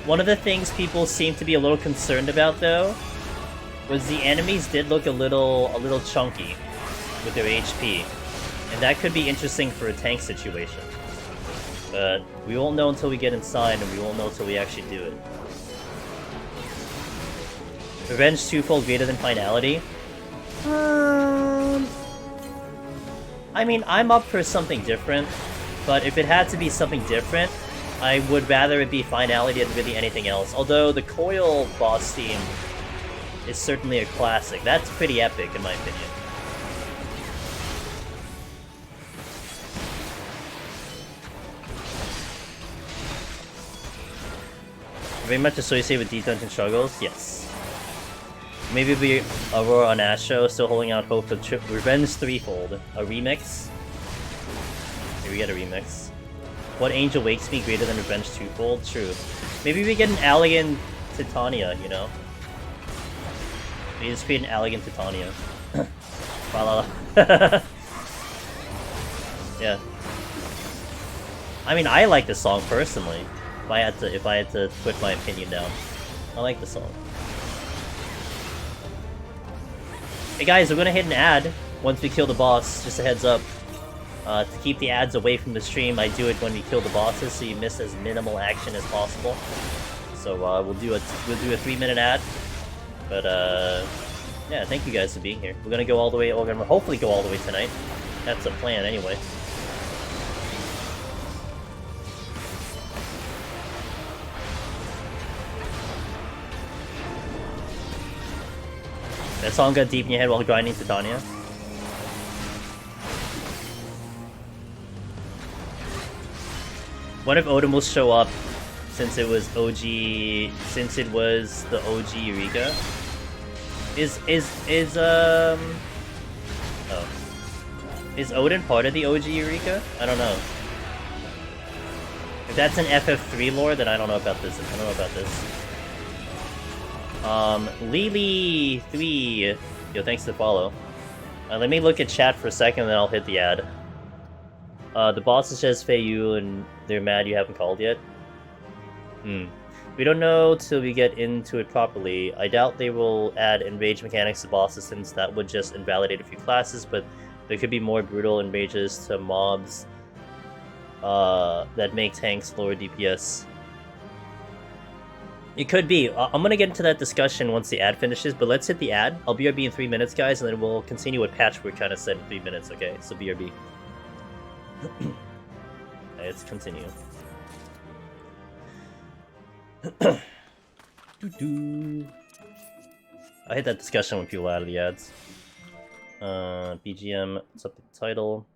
One of the things people seem to be a little concerned about, though, was the enemies did look a little chunky with their HP, and that could be interesting for a tank situation. But we won't know until we get inside, and we won't know until we actually do it. Revenge twofold greater than finality? I mean, I'm up for something different, but if it had to be something different, I would rather it be finality than really anything else. Although the Coil boss theme is certainly a classic. That's pretty epic, in my opinion. Very much associated with Deep Dungeon struggles? Yes. Maybe it'll be Aurora on Astro, still holding out hope for Revenge Threefold. A remix? Here we get a remix. What Angel Wakes Me greater than Revenge Twofold? True. Maybe we get an elegant Titania, you know? We just create an elegant Titania. Yeah. I mean, I like the song personally. If I had to put my opinion down, I like the song. Hey guys, we're gonna hit an ad once we kill the boss. Just a heads up. To keep the ads away from the stream, I do it when we kill the bosses, so you miss as minimal action as possible. So we'll do a 3-minute ad. But yeah, thank you guys for being here. We're gonna go all the way. We're gonna hopefully go all the way tonight. That's the plan, anyway. That song got deep in your head while grinding Titania. What if Odin will show up since it was the OG Eureka? Is Odin part of the OG Eureka? I don't know. If that's an FF3 lore, then I don't know about this. Lily3, yo, thanks to follow. Let me look at chat for a second, and then I'll hit the ad. The boss is just Fei Yu, and they're mad you haven't called yet. We don't know till we get into it properly. I doubt they will add enrage mechanics to bosses, since that would just invalidate a few classes, but there could be more brutal enrages to mobs that make tanks lower DPS. It could be. I'm gonna get into that discussion once the ad finishes, but let's hit the ad. I'll BRB in 3 minutes, guys, and then we'll continue what Patchwork kind of said in 3 minutes, okay? So BRB. Let's continue. I hit that discussion when people add the ads. BGM, something title.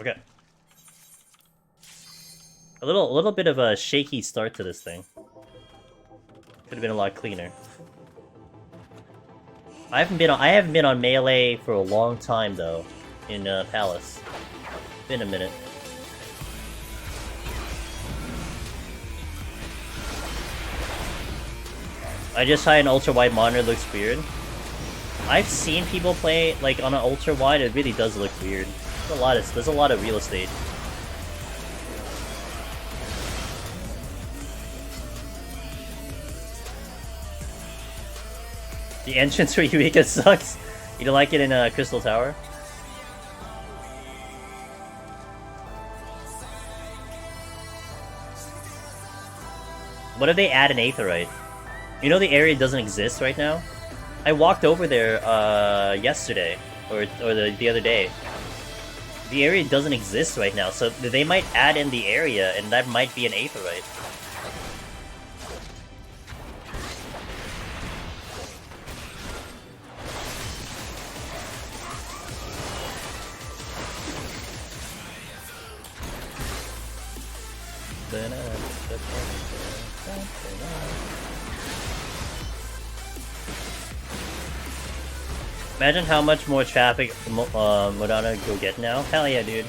Okay. A little bit of a shaky start to this thing. Could have been a lot cleaner. I haven't been on Melee for a long time though, in Palace. Been a minute. I just tried an ultra wide monitor, looks weird. I've seen people play like on an ultra wide, it really does look weird. There's a lot of real estate. The entrance for Eureka sucks. You don't like it in Crystal Tower? What if they add an Aetherite? You know the area doesn't exist right now? I walked over there yesterday, or the other day. The area doesn't exist right now, so they might add in the area, and that might be an Aetherite. Imagine how much more traffic Modana will get now. Hell yeah, dude.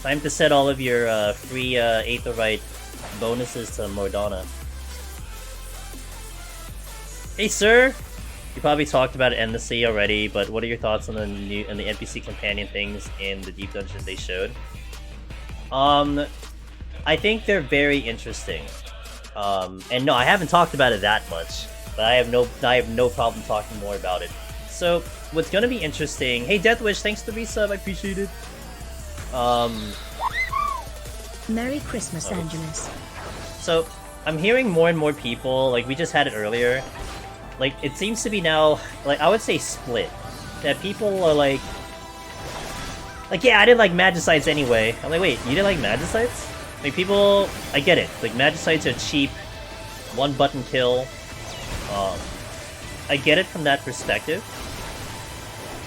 Time to set all of your free Aetherite bonuses to Modana. Hey, sir! You probably talked about it endlessly already, but what are your thoughts on the NPC companion things in the Deep Dungeon they showed? I think they're very interesting. And no, I haven't talked about it that much. But I have no problem talking more about it. So what's gonna be interesting? Hey Deathwish, thanks for the resub, I appreciate it. Merry Christmas, Angelus. So I'm hearing more and more people, like we just had it earlier. Like it seems to be now, like I would say split. That people are like yeah, I didn't like Magicites anyway. I'm like, wait, you didn't like Magicites? Like people, I get it. Like Magicites are cheap, one button kill. I get it from that perspective.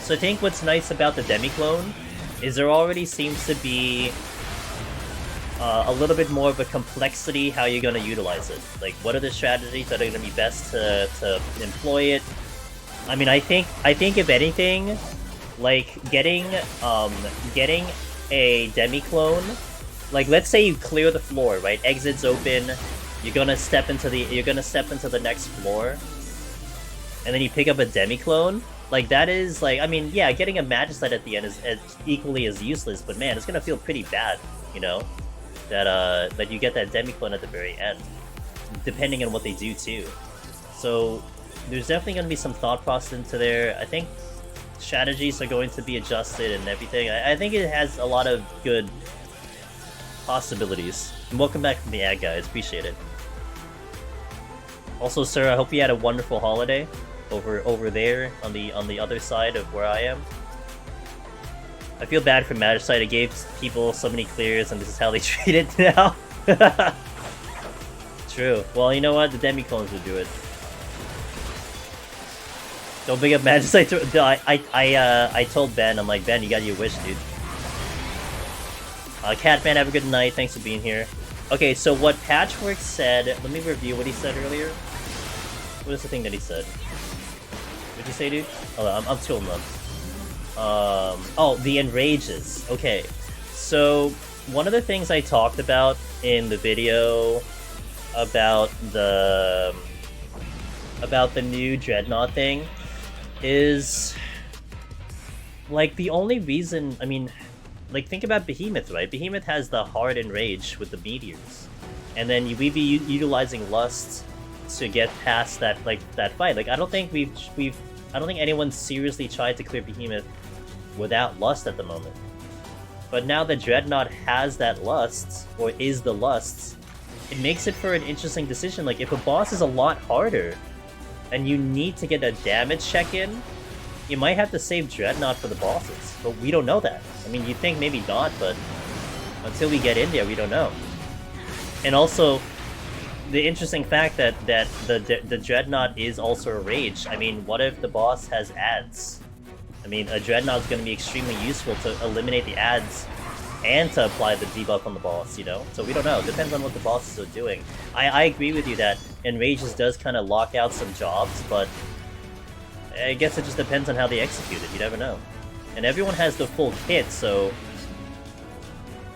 So I think what's nice about the Demi-Clone is there already seems to be a little bit more of a complexity how you're going to utilize it. Like, what are the strategies that are going to be best to employ it? I mean, I think if anything, like getting a Demi-Clone, like let's say you clear the floor, right? Exit's open. You're gonna step into the next floor, and then you pick up a Demi-Clone. Like that is like, I mean, yeah, getting a Magicite at the end is equally as useless, but man, it's gonna feel pretty bad, you know, that you get that Demi-Clone at the very end, depending on what they do too. So there's definitely gonna be some thought process into there. I think strategies are going to be adjusted and everything. I think it has a lot of good possibilities. And welcome back from the ad, guys. Appreciate it. Also, sir, I hope you had a wonderful holiday over there on the other side of where I am. I feel bad for Magicite. It gave people so many clears, and this is how they treat it now. True. Well, you know what? The Demi-Clones will do it. Don't bring up Magicite. I told Ben, I'm like, Ben, you got your wish, dude. Catman, have a good night. Thanks for being here. Okay, so what Patchwork said... Let me review what he said earlier. What is the thing that he said? What did you say, dude? Oh, I'm too old. Oh, the enrages. Okay. So, one of the things I talked about in the video about the new Dreadnought thing is... like, the only reason... I mean... like, think about Behemoth, right? Behemoth has the hard enrage with the meteors. And then we'd be utilizing Lust to get past that, like, that fight. Like, I don't think I don't think anyone's seriously tried to clear Behemoth without Lust at the moment. But now that Dreadnought has that Lust, or is the Lust, it makes it for an interesting decision. Like, if a boss is a lot harder, and you need to get a damage check in, you might have to save Dreadnought for the bosses, but we don't know that. I mean, you'd think maybe not, but until we get in there, we don't know. And also, the interesting fact that the Dreadnought is also a rage. I mean, what if the boss has ads? I mean, a Dreadnought's going to be extremely useful to eliminate the ads and to apply the debuff on the boss, you know? So we don't know. It depends on what the bosses are doing. I agree with you that Enrages does kind of lock out some jobs, but I guess it just depends on how they execute it. You never know. And everyone has the full kit, so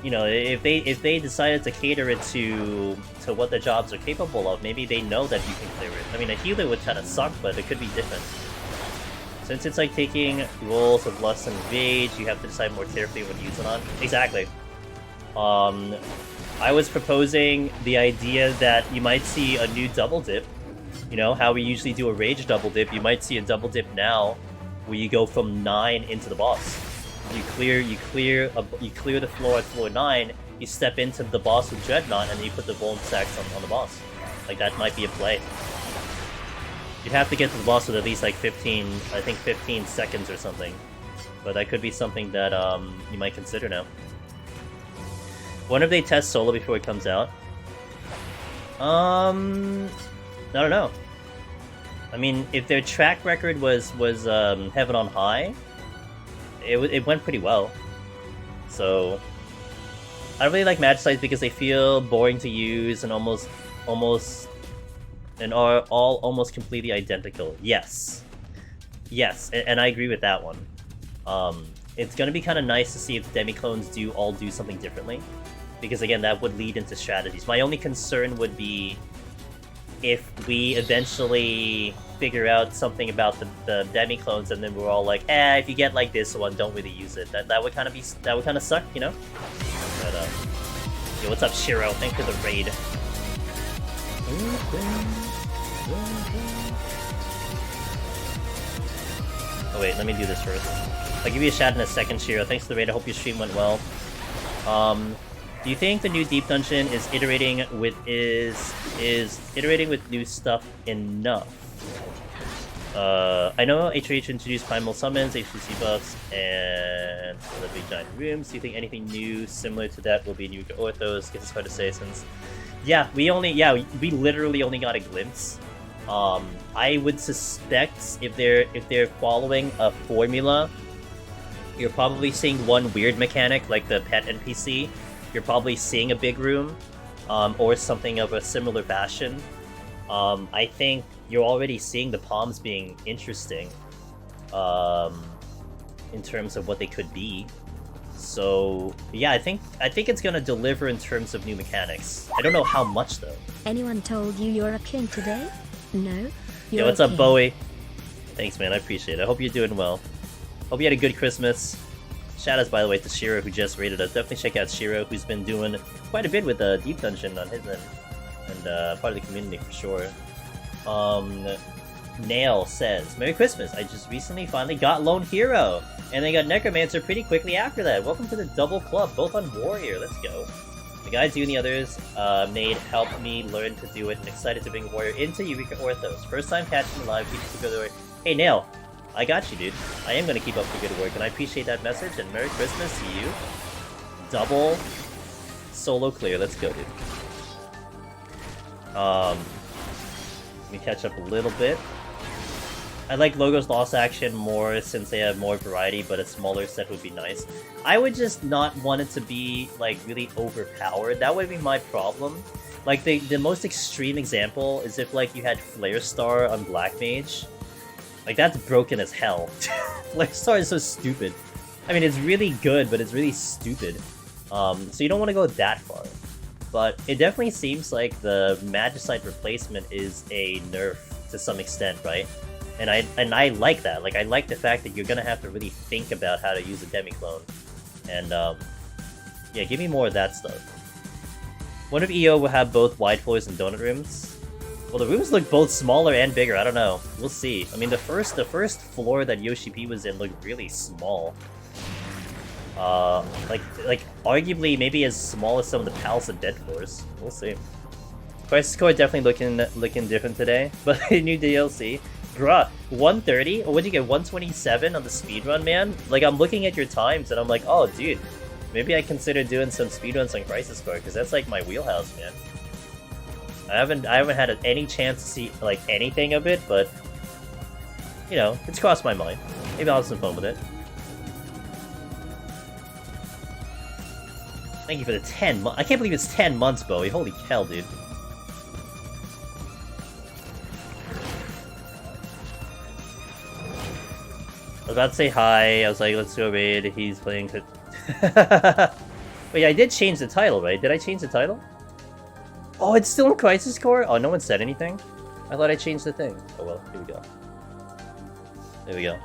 you know, if they decided to cater it to what the jobs are capable of, maybe they know that you can clear it. I mean, a healer would kind of suck, but it could be different. Since it's like taking rolls of Lust and Rage, you have to decide more carefully what to use it on. Exactly. I was proposing the idea that you might see a new double dip. You know, how we usually do a Rage double dip, you might see a double dip now where you go from 9 into the boss. You clear the floor at floor 9, you step into the boss with Dreadnought, and then you put the Vuln stacks on the boss. Like, that might be a play. You'd have to get to the boss with at least like 15 seconds or something. But that could be something that you might consider now. Wonder if they test solo before it comes out? I don't know. I mean, if their track record was Heaven on High, it went pretty well. So I don't really like Magicites because they feel boring to use and almost are all almost completely identical. Yes, and I agree with that one. It's gonna be kind of nice to see if the Demi-Clones all do something differently, because again, that would lead into strategies. My only concern would be if we eventually figure out something about the Demi-Clones, and then we're all like, if you get like this one, don't really use it. That would kind of suck, you know. But yo, what's up, Shiro? Thanks for the raid. Oh wait, let me do this first. I'll give you a shout in a second, Shiro. Thanks for the raid. I hope your stream went well. Do you think the new Deep Dungeon is iterating with new stuff enough? I know HRH introduced primal summons, HCC buffs, and the big giant rooms. Do you think anything new similar to that will be new to Orthos? Guess it's hard to say since we literally only got a glimpse. I would suspect if they're following a formula, you're probably seeing one weird mechanic like the pet NPC. You're probably seeing a big room, or something of a similar fashion. I think you're already seeing the palms being interesting, in terms of what they could be. So yeah, I think it's gonna deliver in terms of new mechanics. I don't know how much though. Anyone told you you're a king today? No? Yo, what's up, Bowie? Thanks, man. I appreciate it. I hope you're doing well. Hope you had a good Christmas. Shoutouts, by the way, to Shiro, who just rated us. Definitely check out Shiro, who's been doing quite a bit with the Deep Dungeon on his end, and part of the community for sure. Nail says, Merry Christmas, I just recently finally got Lone Hero, and then got Necromancer pretty quickly after that. Welcome to the double club, both on Warrior, let's go. The guys you and the others helped me learn to do it, and excited to bring Warrior into Eureka Orthos. First time catching the live, keep up the good work. Hey Nail, I got you, dude. I am gonna keep up the good work, and I appreciate that message, and Merry Christmas to you. Double solo clear, let's go, dude. Let me catch up a little bit. I like Logos Lost Action more since they have more variety, but a smaller set would be nice. I would just not want it to be, like, really overpowered. That would be my problem. Like, the most extreme example is if, like, you had Flare Star on Black Mage. Like, that's broken as hell. Flare Star is so stupid. I mean, it's really good, but it's really stupid. So you don't want to go that far. But it definitely seems like the Magicite replacement is a nerf to some extent, right? And I like that. Like, I like the fact that you're gonna have to really think about how to use a demi-clone. And, yeah, give me more of that stuff. What if EO will have both wide floors and donut rooms? Well, the rooms look both smaller and bigger, I don't know. We'll see. I mean, the first floor that Yoshi P was in looked really small. Like arguably maybe as small as some of the Palace of Dead floors. We'll see. Crisis Core definitely looking different today, but new DLC. Bruh, 130? Or what'd you get, 127 on the speedrun, man? Like, I'm looking at your times and I'm like, oh, dude, maybe I consider doing some speedruns on Crisis Core, because that's like my wheelhouse, man. I haven't had any chance to see, like, anything of it, but, you know, it's crossed my mind. Maybe I'll have some fun with it. Thank you for the 10 months. I can't believe it's 10 months, Bowie. Holy hell, dude. I was about to say hi. I was like, let's go raid. He's playing... Wait, I did change the title, right? Did I change the title? Oh, it's still in Crisis Core? Oh, no one said anything? I thought I changed the thing. Oh well, here we go. There we go.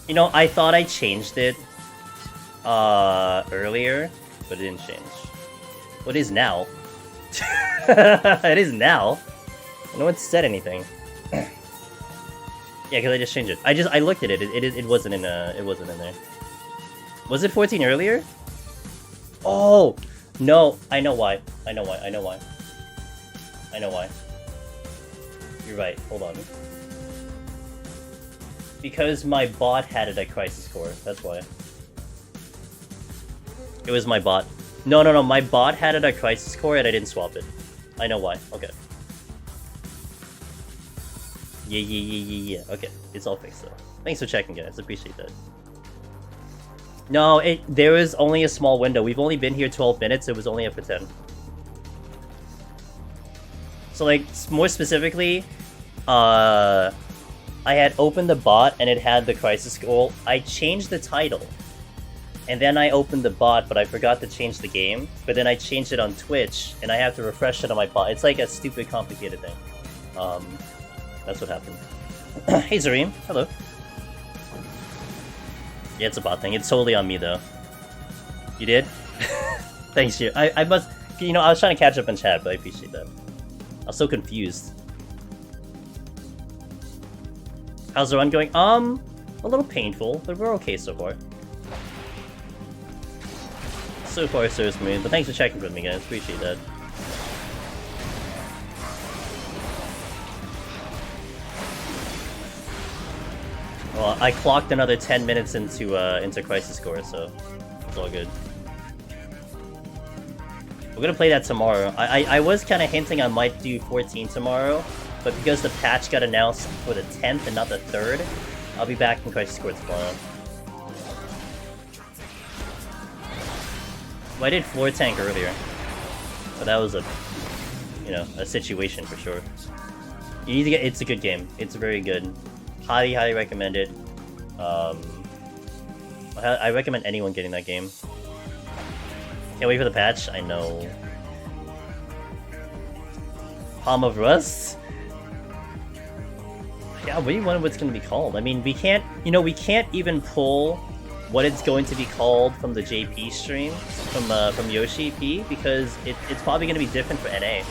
You know, I thought I changed it earlier, but it didn't change. Well, it is now. It is now. No one said anything. Yeah, because I just changed it. I looked at it. It wasn't in there. Was it 14 earlier? Oh no! I know why. You're right. Hold on. Because my bot had it at Crisis Core. That's why. It was my bot. No. My bot had it at Crisis Core and I didn't swap it. I know why. Okay. Yeah. Okay, it's all fixed though. Thanks for checking, guys. Appreciate that. No, there was only a small window. We've only been here 12 minutes. It was only up for 10. So, like, more specifically, I had opened the bot and it had the Crisis Goal. I changed the title. And then I opened the bot, but I forgot to change the game. But then I changed it on Twitch, and I have to refresh it on my bot. It's like a stupid, complicated thing. That's what happened. Hey, Zareem. Hello. Yeah, it's a bot thing. It's totally on me, though. You did? Thanks, you. I must... You know, I was trying to catch up in chat, but I appreciate that. I was so confused. How's the run going? A little painful, but we're okay so far. So far, so smooth. But thanks for checking with me, guys. Appreciate that. Well, I clocked another 10 minutes into Crisis Core, so it's all good. We're gonna play that tomorrow. I was kind of hinting I might do 14 tomorrow, but because the patch got announced for the 10th and not the 3rd, I'll be back in Crisis Core tomorrow. Well, I did floor tank earlier, but that was a situation for sure. You need to get. It's a good game. It's very good. Highly recommend it. I recommend anyone getting that game. Can't wait for the patch. I know. Palm of Rust. Yeah, what do you wonder what's going to be called? I mean, we can't. We can't even pull what it's going to be called from the JP stream from Yoshi P because it's probably going to be different for NA.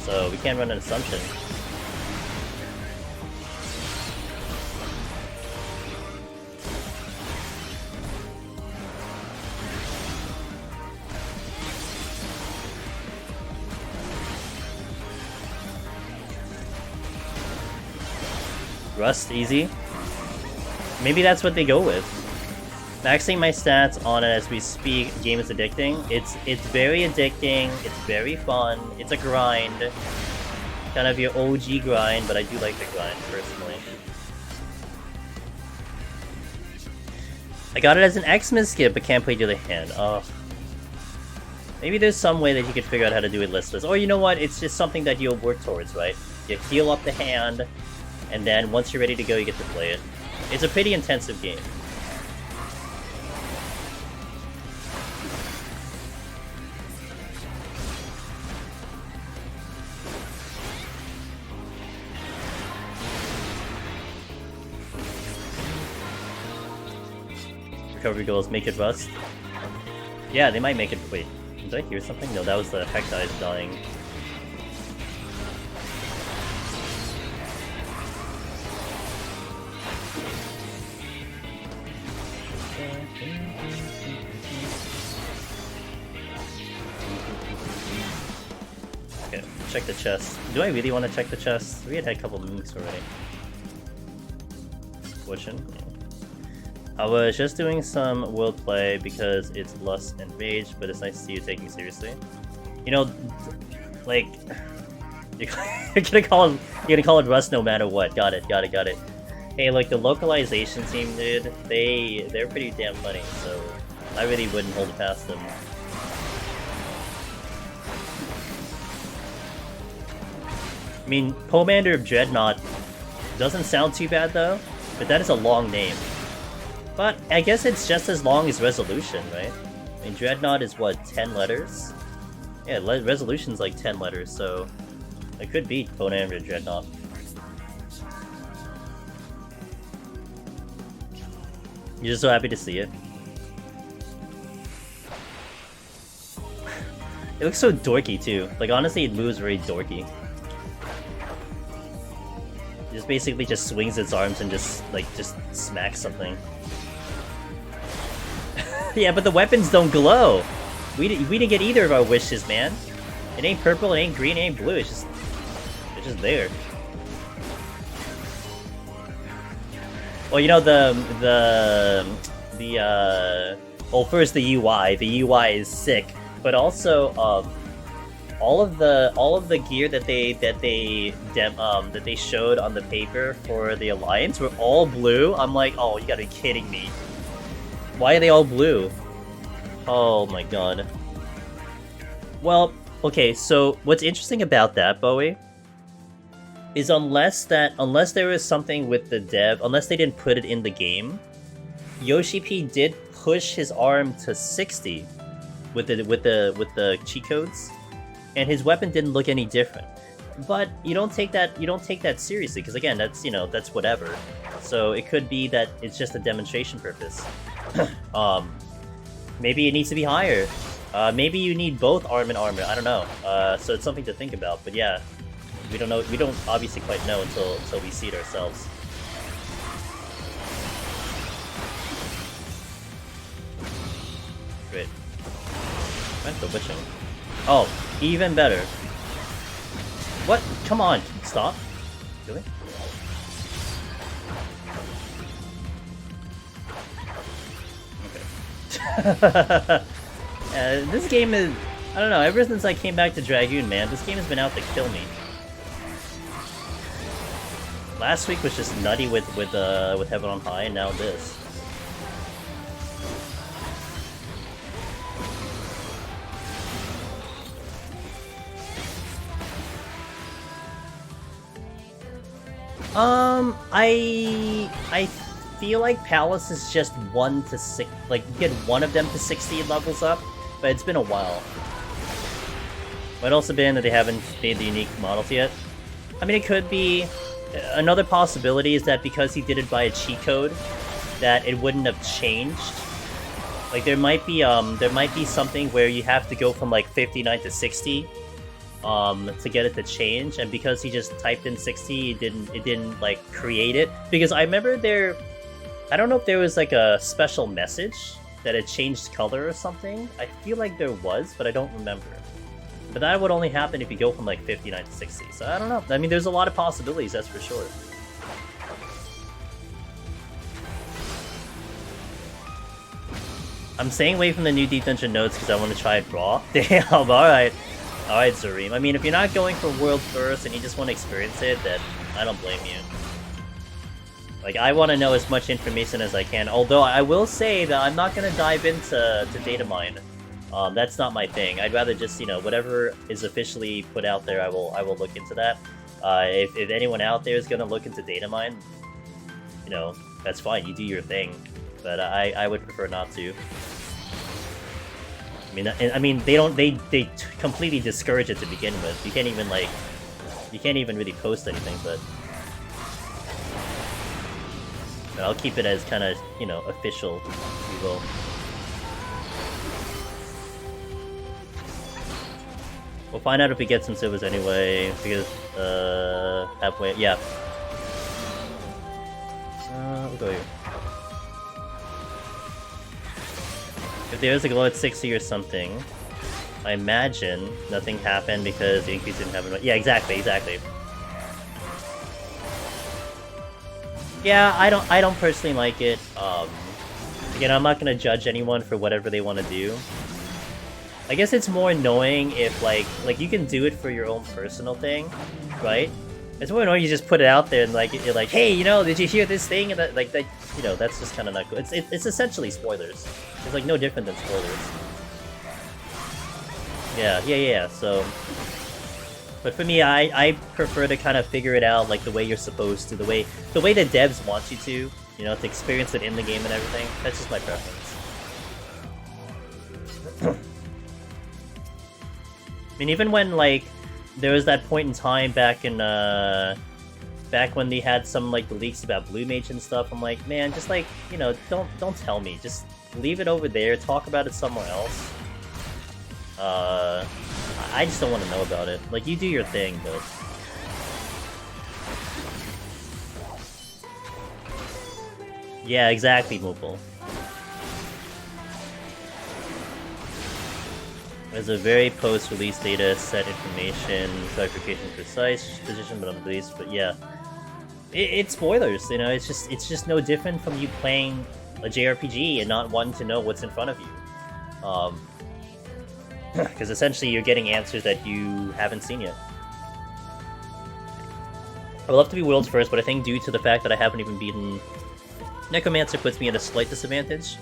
So we can't run an assumption. Rust easy. Maybe that's what they go with. Maxing my stats on it as we speak. Game is addicting. It's very addicting. It's very fun. It's a grind. Kind of your OG grind, but I do like the grind personally. I got it as an Xmas skip, but can't play the other hand. Oh. Maybe there's some way that you could figure out how to do it listless. Or you know what? It's just something that you'll work towards, right? You heal up the hand, and then once you're ready to go, you get to play it. It's a pretty intensive game. Recovery goals, make it rust. Yeah, they might make it. Wait, did I hear something? No, that was the Hectize dying. Okay, check the chest. Do I really want to check the chest? We had a couple mooks already. Fortune. Yeah. I was just doing some world play because it's lust and rage, but it's nice to see you taking seriously. You know, like you're gonna call it rust no matter what. Got it. Hey, like the localization team, dude, they're pretty damn funny, so I really wouldn't hold it past them. I mean, Commander of Dreadnought doesn't sound too bad though, but that is a long name. But I guess it's just as long as Resolution, right? I mean, Dreadnought is what, 10 letters? Yeah, Resolution's like 10 letters, so it could be Commander of Dreadnought. You're just so happy to see it. It looks so dorky too. Like honestly, it moves very dorky. It just basically just swings its arms and just smacks something. Yeah, but the weapons don't glow. We didn't get either of our wishes, man. It ain't purple, it ain't green, it ain't blue. It's just there. Well, you know well, first the UI. The UI is sick, but also all of the gear that they showed on the paper for the Alliance were all blue. I'm like, oh, you gotta be kidding me. Why are they all blue? Oh my god. Well, okay, so what's interesting about that, Bowie, is unless there was something with the dev, unless they didn't put it in the game, Yoshi P did push his arm to 60 with the cheat codes, and his weapon didn't look any different. But you don't take that seriously, because again, that's whatever. So it could be that it's just a demonstration purpose. Maybe it needs to be higher. Maybe you need both arm and armor. I don't know. So it's something to think about. But yeah, we don't know. We don't obviously quite know until we see it ourselves. Great. Where's the witching? Oh, even better. What? Come on! Stop. Really? Okay. This game is... I don't know, ever since I came back to Dragoon, man, this game has been out to kill me. Last week was just nutty with Heaven on High, and now this. I feel like Palace is just 1 to 6, like you get one of them to 60 levels up, but it's been a while. Might also been that they haven't made the unique models yet. I mean, it could be. Another possibility is that because he did it by a cheat code, that it wouldn't have changed. Like there might be something where you have to go from like 59 to 60 to get it to change, and because he just typed in 60, it didn't like create it. Because I remember I don't know if there was like a special message that it changed color or something. I feel like there was, but I don't remember. But that would only happen if you go from like 59 to 60, so I don't know. I mean, there's a lot of possibilities, that's for sure. I'm staying away from the new Deep Dungeon nodes because I want to try it raw. Damn, alright. Alright, Zareem. I mean, if you're not going for World First and you just want to experience it, then I don't blame you. Like, I want to know as much information as I can, although I will say that I'm not going to dive into data mine. That's not my thing. I'd rather just, you know, whatever is officially put out there, I will look into that. If anyone out there is going to look into data mine, you know, that's fine, you do your thing. But I would prefer not to. I mean, they completely discourage it to begin with. You can't even really post anything, but I'll keep it as kind of, you know, official, if you will. We'll find out if we get some silvers anyway, because, halfway, yeah. We'll go here. If there's a glow at 60 or something, I imagine nothing happened because the increase didn't happen. Yeah, exactly. Yeah, I don't personally like it. Again, I'm not gonna judge anyone for whatever they want to do. I guess it's more annoying if like you can do it for your own personal thing, right? It's more annoying you just put it out there and like you're like, hey, you know, did you hear this thing? And that you know, that's just kind of not cool. It's essentially spoilers. It's like no different than spoilers. Yeah. So, but for me, I prefer to kind of figure it out like the way you're supposed to, the way the devs want you to, you know, to experience it in the game and everything. That's just my preference. I mean, even when, like, there was that point in time back in, back when they had some, like, the leaks about Blue Mage and stuff, I'm like, man, just, like, you know, don't tell me. Just leave it over there, talk about it somewhere else. I just don't want to know about it. Like, you do your thing, but... Yeah, exactly, Mopal. There's a very post-release data set information, clarification precise position, but unreleased. But yeah, it's spoilers. You know, it's just no different from you playing a JRPG and not wanting to know what's in front of you. Because essentially you're getting answers that you haven't seen yet. I would love to be world's first, but I think due to the fact that I haven't even beaten Necromancer puts me at a slight disadvantage.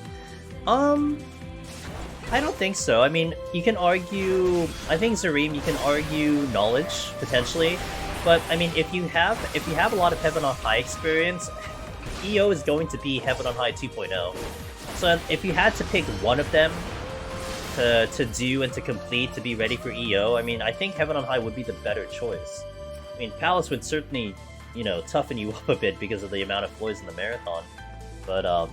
I don't think so. I mean, you can argue... I think, Zareem, you can argue knowledge, potentially. But, I mean, if you have a lot of Heaven on High experience, EO is going to be Heaven on High 2.0. So if you had to pick one of them to do and to complete to be ready for EO, I mean, I think Heaven on High would be the better choice. I mean, Palace would certainly, you know, toughen you up a bit because of the amount of floors in the marathon. But,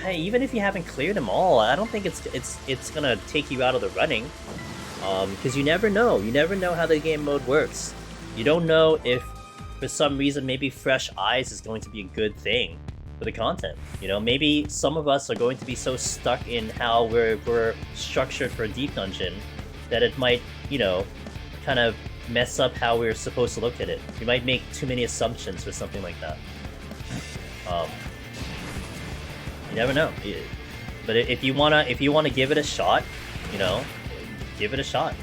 hey, even if you haven't cleared them all, I don't think it's gonna take you out of the running. Because you never know. You never know how the game mode works. You don't know if, for some reason, maybe fresh eyes is going to be a good thing for the content. You know, maybe some of us are going to be so stuck in how we're structured for a deep dungeon that it might, you know, kind of mess up how we're supposed to look at it. We might make too many assumptions or something like that. You never know. But if you wanna give it a shot, you know, give it a shot.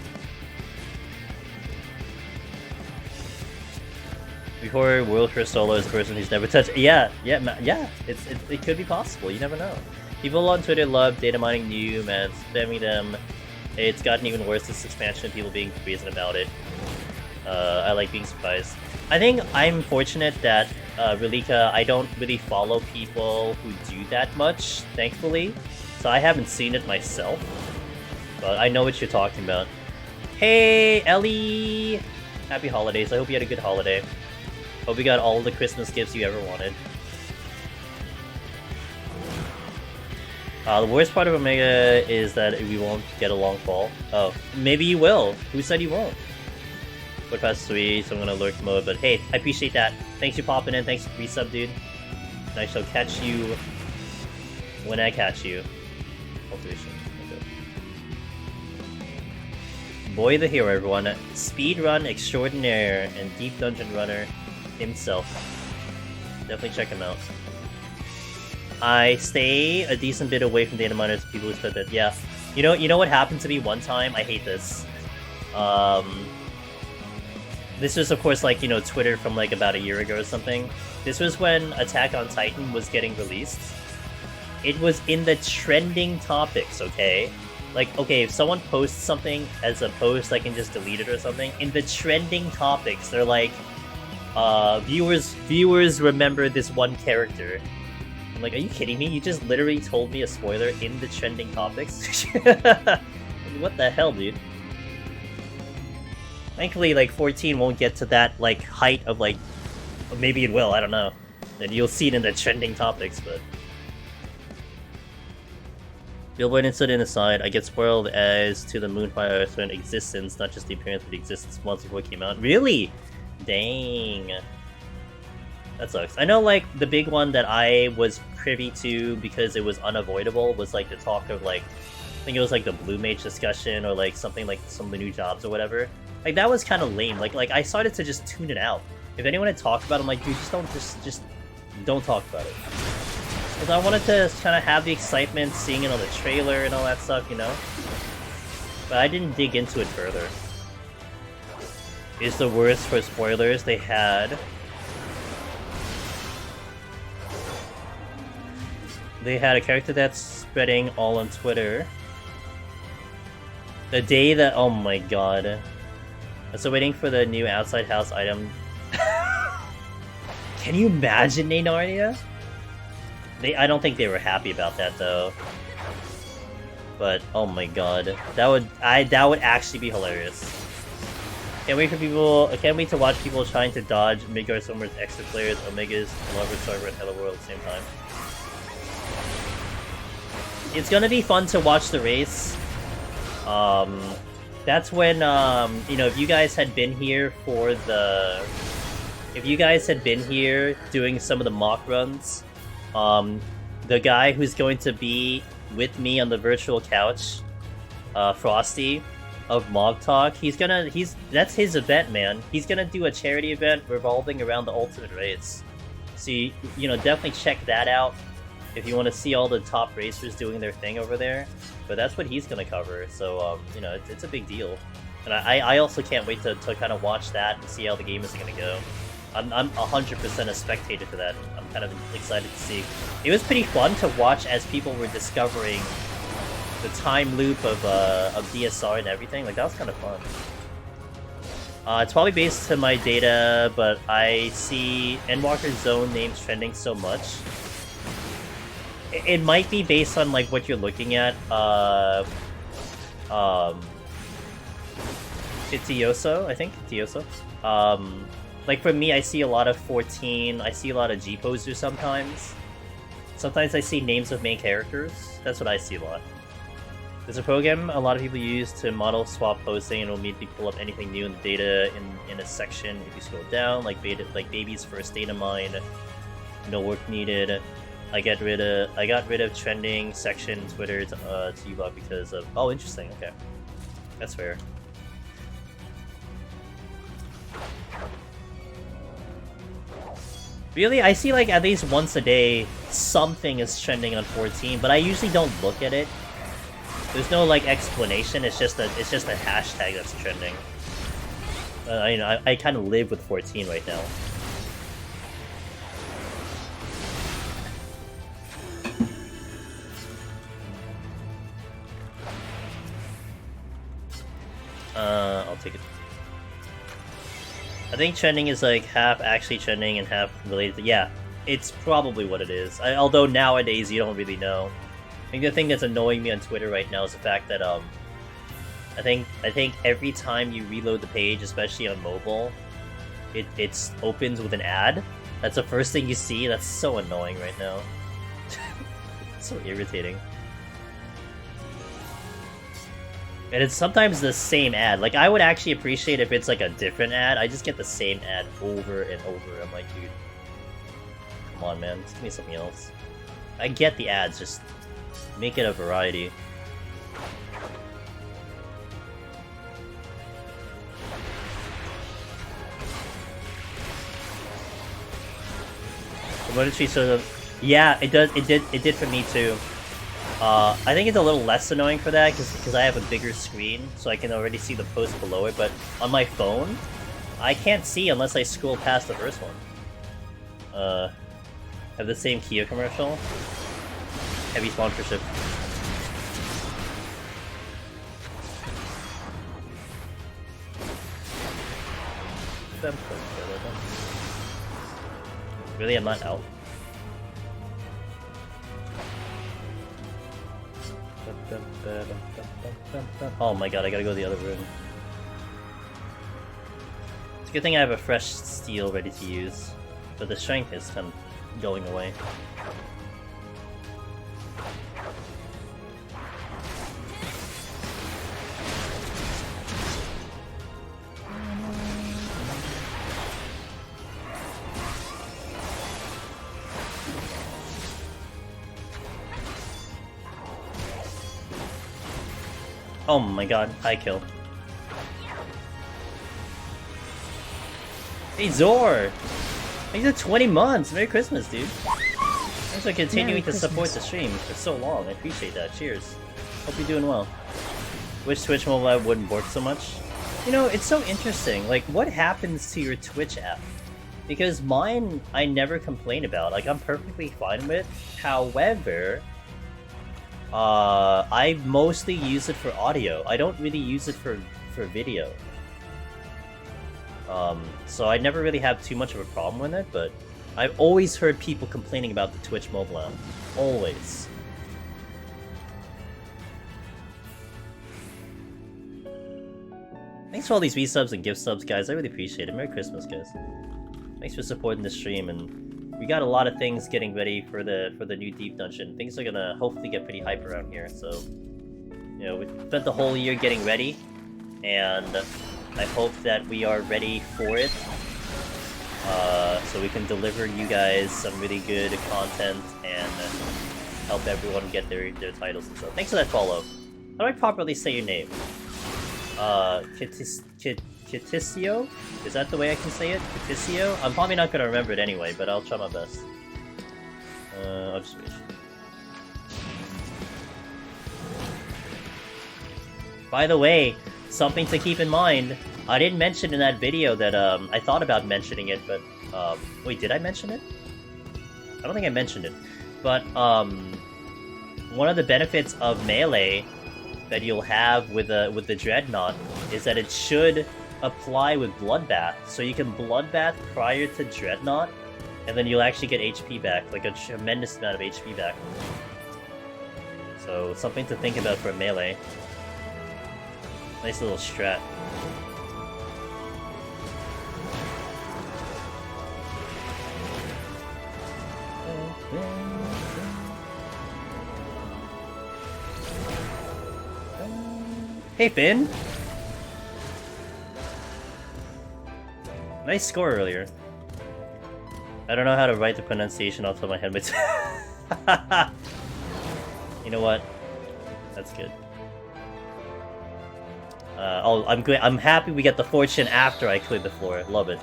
Before World Tour Solo is a person who's never touched. Yeah. It could be possible. You never know. People on Twitter love data mining new man, spamming them. It's gotten even worse this expansion. People being brazen about it. I like being surprised. I think I'm fortunate that Relika, I don't really follow people who do that much, thankfully. So I haven't seen it myself. But I know what you're talking about. Hey, Ellie! Happy holidays. I hope you had a good holiday. Hope you got all the Christmas gifts you ever wanted. The worst part of Omega is that we won't get a long fall. Oh, maybe you will. Who said you won't? We're past 3, so I'm gonna lurk mode, but hey, I appreciate that. Thanks for popping in, thanks for resub, dude. And I shall catch you when I catch you. Cultivation. Okay. Boy the hero, everyone. Speedrun extraordinaire and deep dungeon runner himself. Definitely check him out. I stay a decent bit away from data miners, people who said that. Yeah. You know what happened to me one time? I hate this. This was, of course, like, you know, Twitter from, like, about a year ago or something. This was when Attack on Titan was getting released. It was in the trending topics, okay? Like, okay, if someone posts something as a post, I can just delete it or something. In the trending topics, they're like, viewers remember this one character. I'm like, are you kidding me? You just literally told me a spoiler in the trending topics? What the hell, dude? Thankfully, like, 14 won't get to that, like, height of, like... Maybe it will, I don't know. And you'll see it in the trending topics, but... Billboard incident aside, I get spoiled as to the Moonfire Earthwind existence, not just the appearance, but the existence months before it came out. Really? Dang. That sucks. I know, like, the big one that I was privy to because it was unavoidable was, like, the talk of, like... I think it was, like, the Blue Mage discussion or, like, something like some of the new jobs or whatever. Like, that was kind of lame. Like I started to just tune it out. If anyone had talked about it, I'm like, dude, just don't talk about it. Because I wanted to kind of have the excitement, seeing it on the trailer and all that stuff, you know? But I didn't dig into it further. Is the worst for spoilers they had... They had a character that's spreading all on Twitter. The day that... Oh my god. I'm still waiting for the new outside house item. Can you imagine, Narnia? I don't think they were happy about that though. But oh my god, that would actually be hilarious. Can't wait to watch people trying to dodge Midgard Summer's extra players, Omegas, Lover Server, and Hello World at the same time. It's gonna be fun to watch the race. That's when, you know, if you guys had been here for the... If you guys had been here doing some of the mock runs, the guy who's going to be with me on the virtual couch, Frosty, of Mog Talk, that's his event, man. He's gonna do a charity event revolving around the Ultimate Race. So, you know, definitely check that out if you want to see all the top racers doing their thing over there. But that's what he's going to cover, so, you know, it's a big deal. And I also can't wait to kind of watch that and see how the game is going to go. I'm 100% a spectator to that. I'm kind of excited to see. It was pretty fun to watch as people were discovering the time loop of DSR and everything. Like, that was kind of fun. It's probably based on my data, but I see Endwalker's Zone names trending so much. It might be based on, like, what you're looking at. Tioso, I think? Tioso. Like, for me, I see a lot of 14, I see a lot of G-posers sometimes. Sometimes I see names of main characters. That's what I see a lot. There's a program a lot of people use to model swap posting, and it'll immediately pull up anything new in the data in a section. If you scroll down, like baby's first data mine, no work needed. I got rid of trending section Twitter to Ublock because of interesting. Okay, that's fair. Really, I see like at least once a day something is trending on 14, but I usually don't look at it. There's no like explanation. It's just a hashtag that's trending. I kind of live with 14 right now. I'll take it. I think trending is like half actually trending and half related to... Yeah, it's probably what it is. Although nowadays you don't really know. I think the thing that's annoying me on Twitter right now is the fact that I think every time you reload the page, especially on mobile, it opens with an ad. That's the first thing you see. That's so annoying right now. So irritating. And it's sometimes the same ad. Like, I would actually appreciate if it's like a different ad. I just get the same ad over and over. I'm like, dude, come on, man. Just give me something else. I get the ads, just make it a variety. Community sort of... Yeah, it did for me too. I think it's a little less annoying for that because I have a bigger screen, so I can already see the post below it, but on my phone, I can't see unless I scroll past the first one. Have the same Kia commercial. Heavy sponsorship. Really, I'm not out. Oh my god, I gotta go to the other room. It's a good thing I have a fresh steel ready to use, but the strength is kind of going away. Oh my god, high kill. Hey Zor! Thanks for 20 months! Merry Christmas, dude! Thanks for continuing to support the stream for so long. I appreciate that. Cheers. Hope you're doing well. Wish Twitch Mobile app wouldn't work so much. You know, it's so interesting. Like, what happens to your Twitch app? Because mine, I never complain about. Like, I'm perfectly fine with. However... I mostly use it for audio. I don't really use it for video. So I never really have too much of a problem with it, but I've always heard people complaining about the Twitch mobile app. Always. Thanks for all these resubs and gift subs, guys. I really appreciate it. Merry Christmas, guys. Thanks for supporting the stream, and we got a lot of things getting ready for the new Deep Dungeon. Things are gonna hopefully get pretty hype around here, so... You know, we spent the whole year getting ready, and I hope that we are ready for it. So we can deliver you guys some really good content and help everyone get their titles and stuff. Thanks for that follow. How do I properly say your name? Kitisio? Is that the way I can say it? Kitisio? I'm probably not gonna remember it anyway, but I'll try my best. I'll just wait. By the way, something to keep in mind, I didn't mention in that video that, I thought about mentioning it, but, wait, did I mention it? I don't think I mentioned it. But, one of the benefits of Melee that you'll have with the Dreadnought is that it should apply with Bloodbath. So you can Bloodbath prior to Dreadnought, and then you'll actually get HP back, like a tremendous amount of HP back. So, something to think about for Melee. Nice little strat. Hey, Finn! Nice score earlier. I don't know how to write the pronunciation off the top of my head, but... You know what? That's good. I'm happy we get the fortune after I cleared the floor. Love it.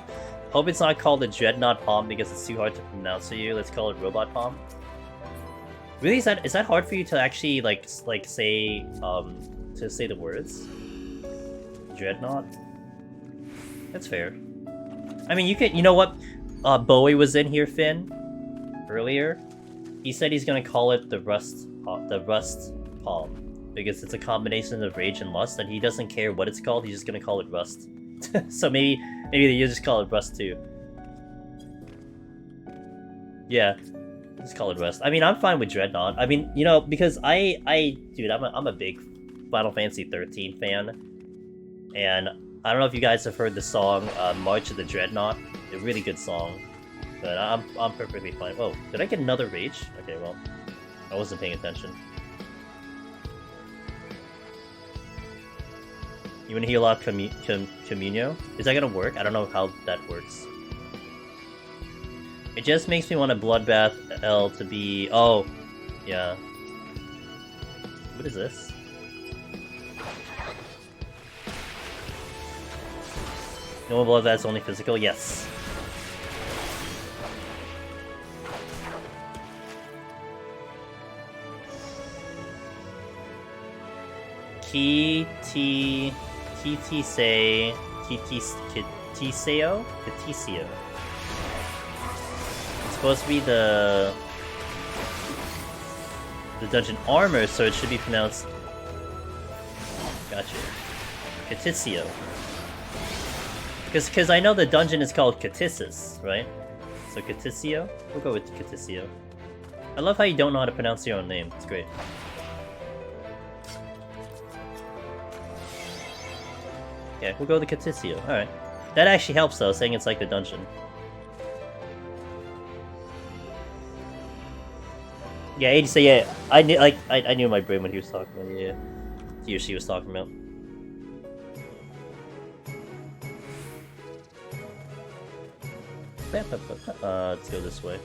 Hope it's not called the Dreadnought Palm because it's too hard to pronounce to you. Let's call it Robot Palm. Really, is that hard for you to actually like say to say the words? Dreadnought? That's fair. I mean, you know what? Bowie was in here, Finn, earlier. He said he's gonna call it the Rust Palm because it's a combination of Rage and Lust, and he doesn't care what it's called. He's just gonna call it Rust. So maybe you just call it Rust too. Yeah, just call it Rust. I mean, I'm fine with Dreadnought. I mean, you know, because dude, I'm a big Final Fantasy 13 fan, and I don't know if you guys have heard the song March of the Dreadnought. A really good song, but I'm perfectly fine. Oh, did I get another rage? Okay, well, I wasn't paying attention. You wanna heal off Communio? Is that gonna work? I don't know how that works. It just makes me want a Bloodbath L to be... Oh, yeah. What is this? No Bloodbath's only physical? Yes. Kitiseo? It's supposed to be the dungeon armor, so it should be pronounced... Gotcha. Kitiseo. Because I know the dungeon is called Katisis, right? So Kitiseo? We'll go with Kitiseo. I love how you don't know how to pronounce your own name. It's great. Okay, we'll go with Kitiseo. Alright. That actually helps though, saying it's like the dungeon. Yeah, 80 say yeah. I knew my brain when he was talking about it, yeah. He or she was talking about. Let's go this way.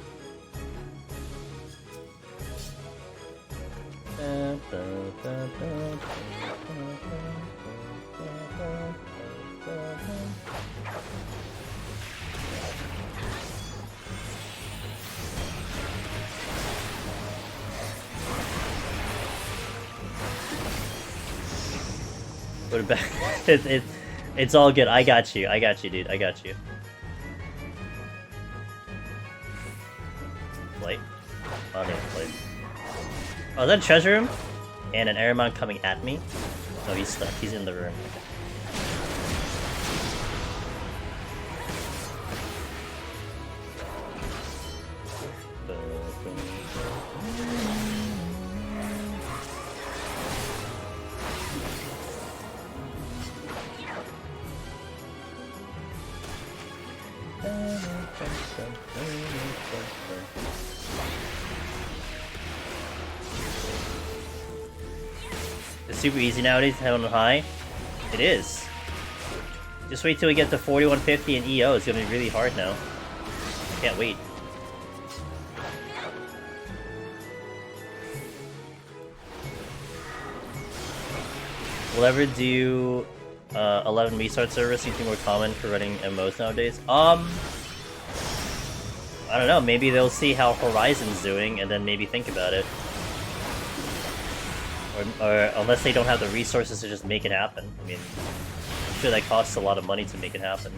What about it's all good. I got you, dude. I got you. Plate? Oh, no, plate. Oh, is that a treasure room? And an Airmount coming at me? No, he's stuck. He's in the room. It's super easy nowadays to have on high. It is. Just wait till we get to 4150 and EO. It's gonna be really hard now. Can't wait. Will ever do 11 restart service seems to be more common for running MMOs nowadays? I don't know, maybe they'll see how Horizon's doing and then maybe think about it. Or unless they don't have the resources to just make it happen. I mean, I'm sure that costs a lot of money to make it happen.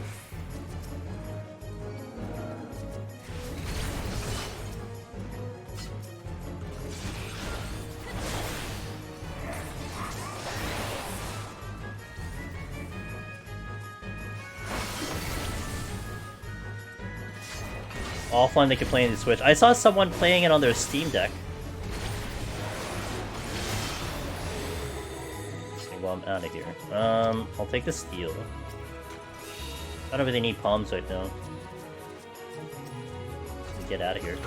Offline they can play in the Switch. I saw someone playing it on their Steam Deck. Okay, well, I'm out of here. I'll take the steel. I don't really need palms right now. Get out of here.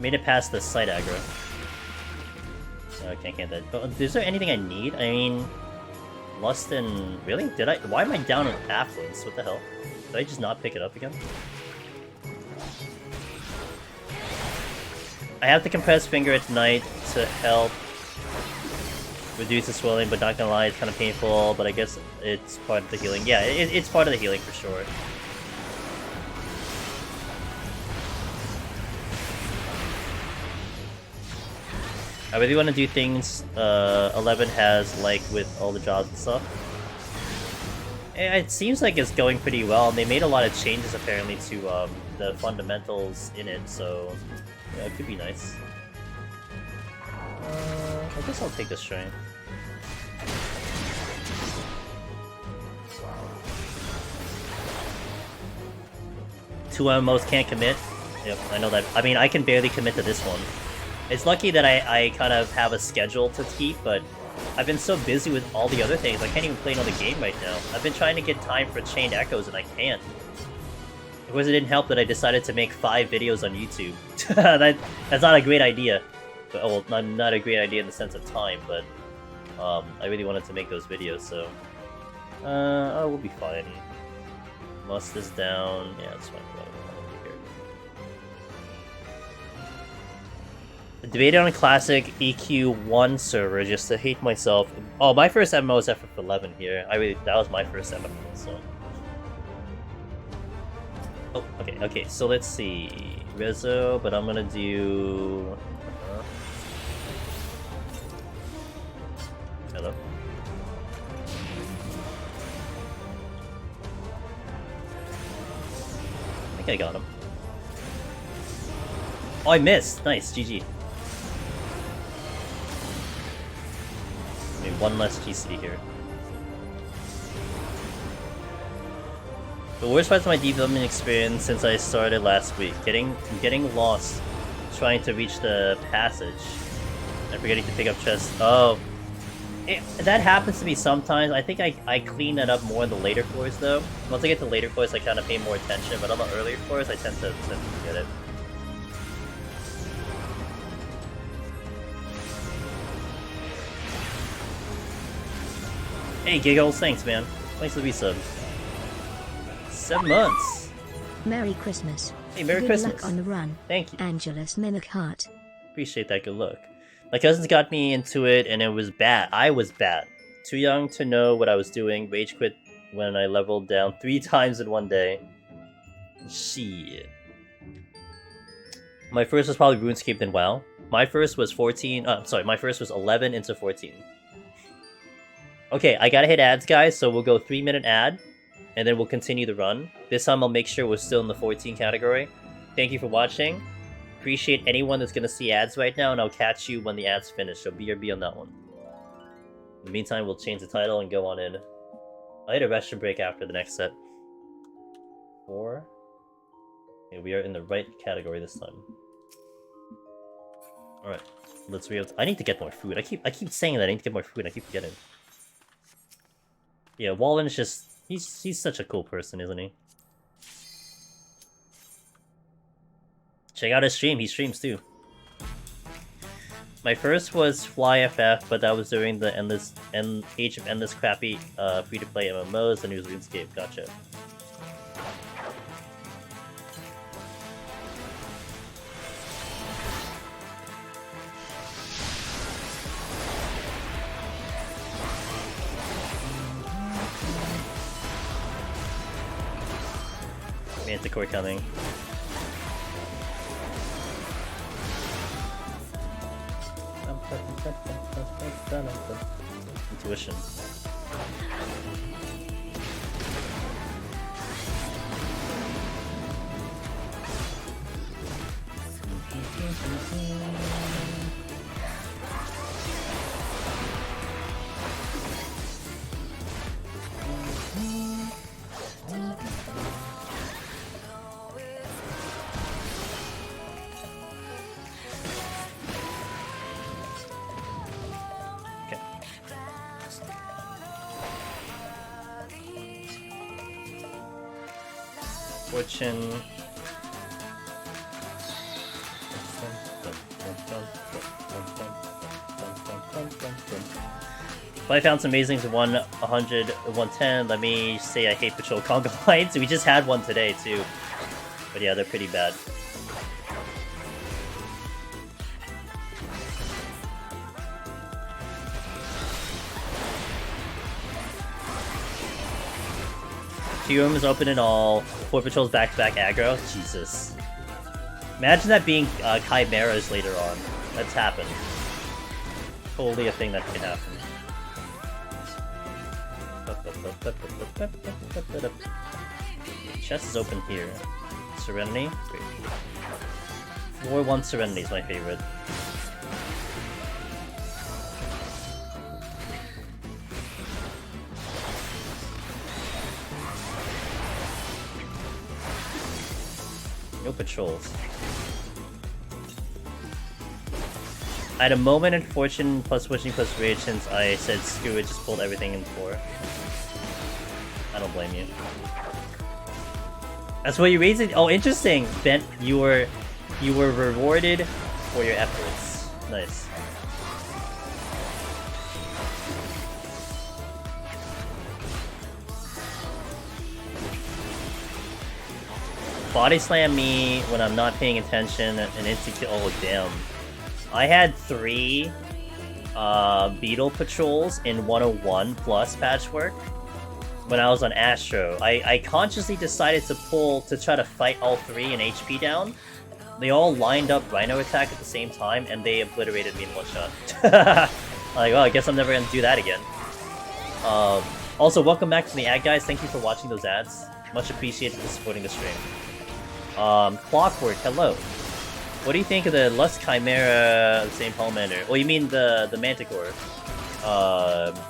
Made it past the side aggro. No, I can't get that. Oh, is there anything I need? I mean, Lust and... Really? Did I... Why am I down on Affluence? What the hell? Did I just not pick it up again? I have to compress finger at night to help reduce the swelling, but not gonna lie, it's kind of painful, but I guess it's part of the healing. Yeah, it's part of the healing for sure. I really want to do things 11 has, like, with all the jobs and stuff. It seems like it's going pretty well, and they made a lot of changes, apparently, to the fundamentals in it, so yeah, it could be nice. I guess I'll take this shrine. Two MMOs can't commit. Yep, I know that. I mean, I can barely commit to this one. It's lucky that I kind of have a schedule to keep, but I've been so busy with all the other things, I can't even play another game right now. I've been trying to get time for Chained Echoes, and I can't. Of course, it didn't help that I decided to make 5 videos on YouTube. That's not a great idea. But, oh, well, not a great idea in the sense of time, but I really wanted to make those videos, so... oh, we'll be fine. Must is down. Yeah, that's fine. Debated on a classic EQ1 server just to hate myself. Oh, my first MMO was FF11 here. That was my first MMO, so... Oh, okay, so let's see. Rezo, but I'm gonna do... Hello? I think I got him. Oh, I missed! Nice, GG. One less GC here. The worst part of my development experience since I started last week, getting lost trying to reach the passage and forgetting to pick up chests. Oh, that happens to me sometimes. I think I clean that up more in the later floors though. Once I get to later floors, I kind of pay more attention, but on the earlier floors, I tend to forget it. Hey, Giggles, thanks, man. Thanks for the resub. 7 months! Merry Christmas. Hey, Merry Good Christmas. luck on the run. Thank you. Angelus Mimic Heart. Appreciate that, good luck. My cousins got me into it, and it was bad. I was bad. Too young to know what I was doing. Rage quit when I leveled down 3 times in one day. Shit. My first was probably RuneScape then WoW. My first was 14... my first was 11 into 14. Okay, I gotta hit ads, guys, so we'll go 3-minute ad, and then we'll continue the run. This time I'll make sure we're still in the 14 category. Thank you for watching. Appreciate anyone that's gonna see ads right now, and I'll catch you when the ads finish, so BRB on that one. In the meantime, we'll change the title and go on in. I'll hit a restroom break after the next set. 4. Okay, we are in the right category this time. Alright, let's re- I need to get more food. I keep saying that I need to get more food, I keep forgetting. Yeah, Wallen's just... He's such a cool person, isn't he? Check out his stream, he streams too. My first was FlyFF, but that was during the age of endless crappy free-to-play MMOs, and it was RuneScape, gotcha. Manticore coming. Intuition. Fortune. But I found some amazing 100, 110. Let me say I hate patrol conga lines. We just had one today too. But yeah, they're pretty bad. Two rooms open and all. 4 patrols back-to-back aggro. Jesus. Imagine that being chimeras later on. That's happened. Totally a thing that can happen. Chest is open here. Serenity? Great. 4-1 Serenity is my favorite. No patrols. I had a moment in fortune plus wishing plus rage since I said screw it, just pulled everything in 4. I don't blame you. That's what you raised it. Oh, interesting. Ben, you were rewarded for your efforts. Nice. Body slam me when I'm not paying attention and instant kill. Oh damn. I had 3 Beetle patrols in 101 plus patchwork when I was on Astro. I consciously decided to pull to try to fight all 3 in HP down. They all lined up Rhino attack at the same time and they obliterated me in one shot. Like, well, I guess I'm never gonna do that again. Also, welcome back to the ad guys. Thank you for watching those ads. Much appreciated for supporting the stream. Clockwork, hello. What do you think of the Lust Chimera Same Salamander? Well, you mean the Manticore.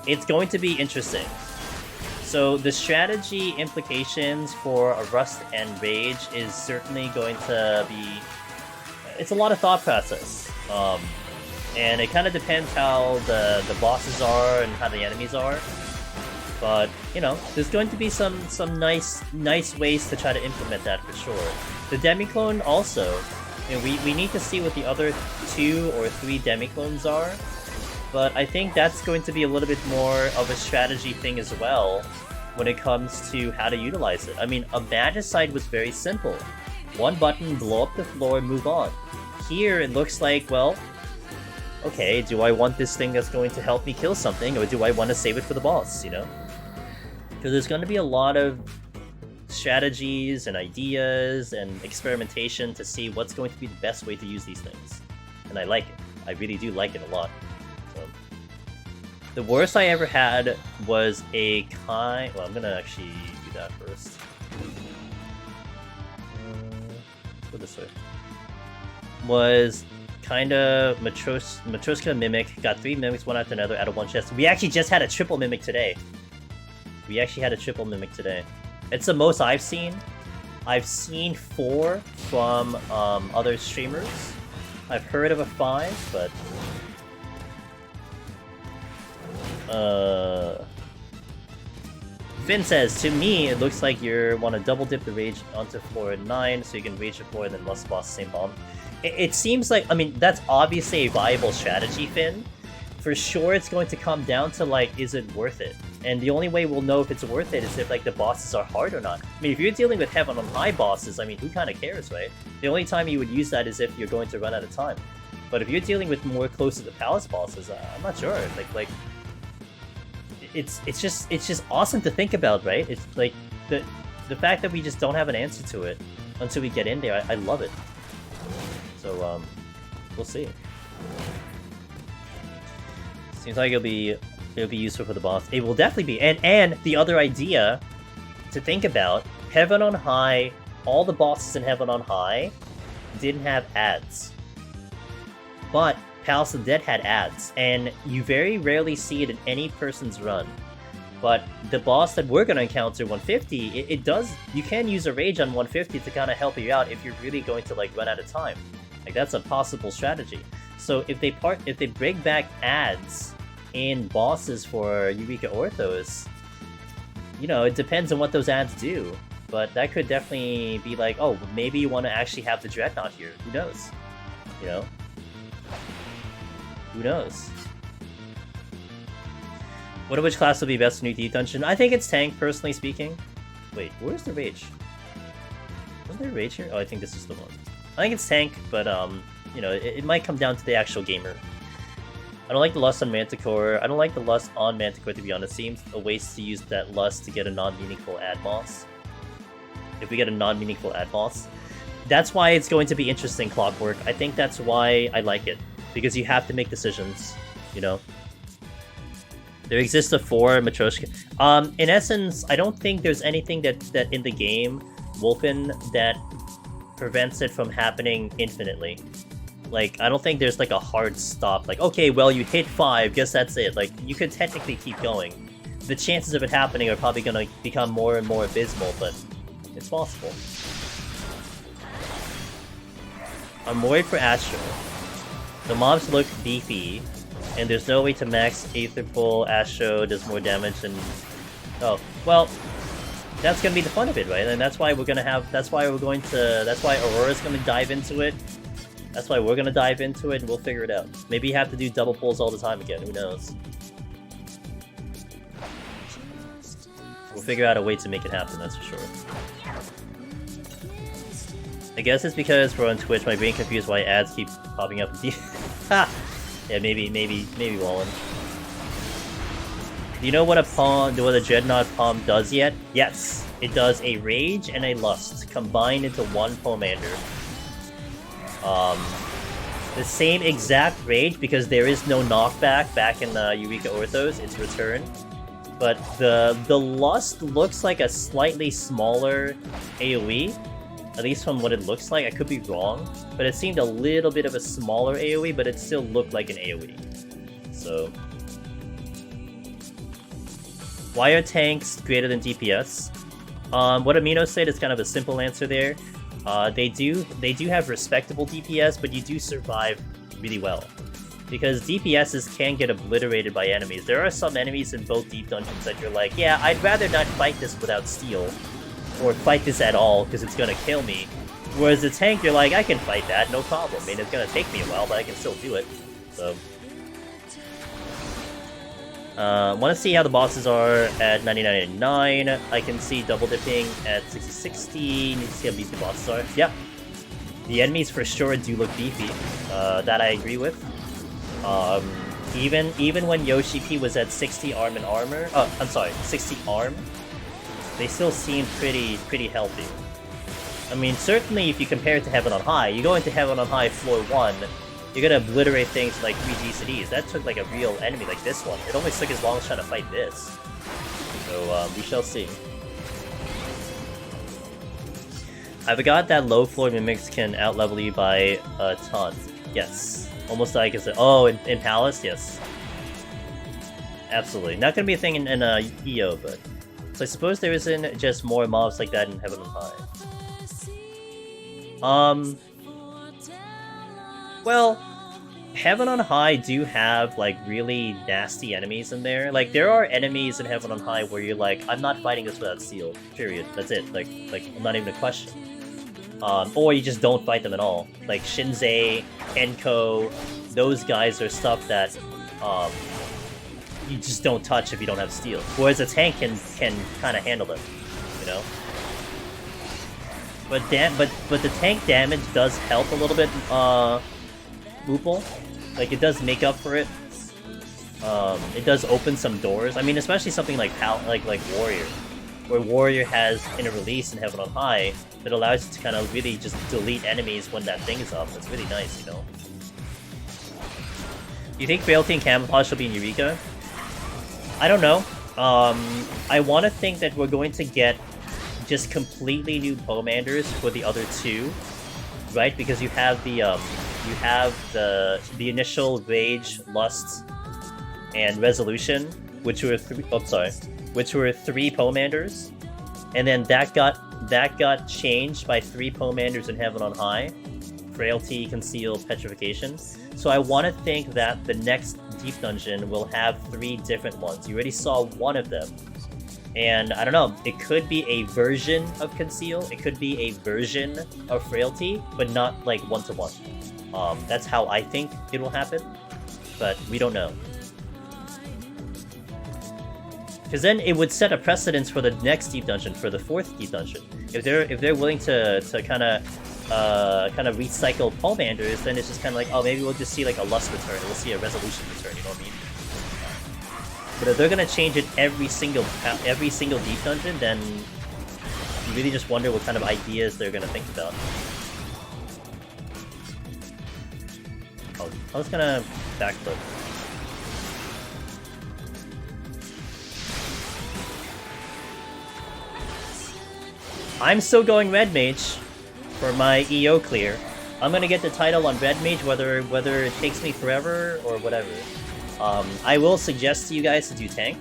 It's going to be interesting. So the strategy implications for a Rust and Rage is certainly going to be... It's a lot of thought process. And it kind of depends how the bosses are and how the enemies are. But, you know, there's going to be some nice ways to try to implement that for sure. The Demi-Clone also... And we need to see what the other 2 or 3 demi-clones are, but I think that's going to be a little bit more of a strategy thing as well when it comes to how to utilize it. I mean, a Magicide was very simple. 1 button, blow up the floor, move on. Here it looks like, well, okay, do I want this thing that's going to help me kill something, or do I want to save it for the boss, you know? Because there's going to be a lot of strategies and ideas and experimentation to see what's going to be the best way to use these things. And I like it. I really do like it a lot. So, the worst I ever had was a well, I'm gonna actually do that first. Let's go this way. Was kind of Matroska Mimic. Got 3 Mimics, one after another, out of 1 chest. We actually just had a triple Mimic today. It's the most I've seen. I've seen 4 from other streamers. I've heard of a 5, but... Finn says, to me, it looks like you want to double dip the rage onto floor 9 so you can rage the floor and then must boss the same bomb. It seems like, I mean, that's obviously a viable strategy, Finn. For sure, it's going to come down to, like, is it worth it? And the only way we'll know if it's worth it is if, like, the bosses are hard or not. I mean, if you're dealing with Heaven on High bosses, I mean, who kind of cares, right? The only time you would use that is if you're going to run out of time. But if you're dealing with more close to the Palace bosses, I'm not sure. Like, it's just awesome to think about, right? It's like the fact that we just don't have an answer to it until we get in there. I love it. So we'll see. Seems like it'll be useful for the boss. It will definitely be. And the other idea to think about, Heaven on High, all the bosses in Heaven on High didn't have ads. But Palace of the Dead had ads, and you very rarely see it in any person's run. But the boss that we're going to encounter, 150, it does, you can use a rage on 150 to kind of help you out if you're really going to, like, run out of time. Like, that's a possible strategy. So if they bring back ads in bosses for Eureka Orthos, you know, it depends on what those ads do. But that could definitely be like, oh, maybe you want to actually have the Dreadnought here. Who knows? You know? Who knows? What of which class will be best in new Deep Dungeon? I think it's tank, personally speaking. Wait, where's the rage? Wasn't there rage here? Oh, I think this is the one. I think it's tank, but you know, it might come down to the actual gamer. I don't like the lust on Manticore. I don't like the lust on Manticore, to be honest. Seems a waste to use that lust to get a non-meaningful ad boss. If we get a non-meaningful ad boss. That's why it's going to be interesting, Clockwork. I think that's why I like it. Because you have to make decisions, you know? There exists a 4 Matryoshka. In essence, I don't think there's anything that in the game, Wolfen, that prevents it from happening infinitely. Like, I don't think there's like a hard stop. Like, okay, well, you hit 5, guess that's it. Like, you could technically keep going. The chances of it happening are probably gonna become more and more abysmal, but it's possible. I'm worried for Astro. The mobs look beefy, and there's no way to max Aether Pull. Astro does more damage than... Oh, well, that's gonna be the fun of it, right? And that's why we're gonna have... That's why Aurora's gonna dive into it. That's why we're gonna dive into it, and we'll figure it out. Maybe you have to do double pulls all the time again, who knows? We'll figure out a way to make it happen, that's for sure. I guess it's because we're on Twitch, my brain confused why ads keep popping up. Ha! Yeah, maybe Wallen. Do you know what what a Dreadnought Palm does yet? Yes! It does a Rage and a Lust, combined into one Pomander. The same exact Rage, because there is no knockback back in the Eureka Orthos, it's Return. But the Lust looks like a slightly smaller AoE, at least from what it looks like. I could be wrong, but it seemed a little bit of a smaller AoE, but it still looked like an AoE. So... Why are tanks greater than DPS? What Amino said is kind of a simple answer there. They do have respectable DPS, but you do survive really well. Because DPSs can get obliterated by enemies. There are some enemies in both deep dungeons that you're like, yeah, I'd rather not fight this without steel. Or fight this at all, because it's gonna kill me. Whereas the tank, you're like, I can fight that, no problem. I mean, it's gonna take me a while, but I can still do it. So... want to see how the bosses are at 99.99. I can see double dipping at 60-60. Need to see how beefy the bosses are. Yeah. The enemies for sure do look beefy. That I agree with. Even when Yoshi P was at 60 arm and armor, I'm sorry, 60 arm, they still seem pretty healthy. I mean, certainly if you compare it to Heaven on High, you go into Heaven on High floor 1, you're gonna obliterate things like 3 GCDs. That took like a real enemy like this one. It almost took as long as trying to fight this. So, we shall see. I forgot that low floor mimics can outlevel you by a ton. Yes. Almost like it's oh, in Palace? Yes. Absolutely. Not gonna be a thing in EO, but... So I suppose there isn't just more mobs like that in Heaven on High. Well, Heaven on High do have, like, really nasty enemies in there. Like, there are enemies in Heaven on High where you're like, I'm not fighting this without steel. Period. That's it. Like not even a question. Or you just don't fight them at all. Like, Shinzei, Enko, those guys are stuff that, you just don't touch if you don't have steel. Whereas a tank can kind of handle them, you know? But the tank damage does help a little bit, Moople. Like, it does make up for it. It does open some doors. I mean, especially something like Warrior, where Warrior has in a release in Heaven on High that allows you to kind of really just delete enemies when that thing is up. It's really nice, you know. You think Frailty and Camouflage will be in Eureka? I don't know. I want to think that we're going to get just completely new Pomanders for the other two, right? Because you have the initial Rage, Lust, and Resolution, which were three Pomanders, and then that got changed by 3 Pomanders in Heaven on High: Frailty, Conceal, Petrification. So I want to think that the next Deep Dungeon will have 3 different ones. You already saw one of them. And I don't know, it could be a version of Conceal, it could be a version of Frailty, but not like one-to-one. That's how I think it will happen, but we don't know. Because then it would set a precedence for the next deep dungeon, for the 4th deep dungeon. If they're willing to kind of recycle Palmanders, then it's just kind of like, oh, maybe we'll just see like a Lust return, we'll see a Resolution return, you know what I mean? But if they're gonna change it every single deep dungeon, then you really just wonder what kind of ideas they're gonna think about. Oh, I was gonna backflip. I'm still going Red Mage for my EO clear. I'm gonna get the title on Red Mage whether it takes me forever or whatever. I will suggest to you guys to do tank,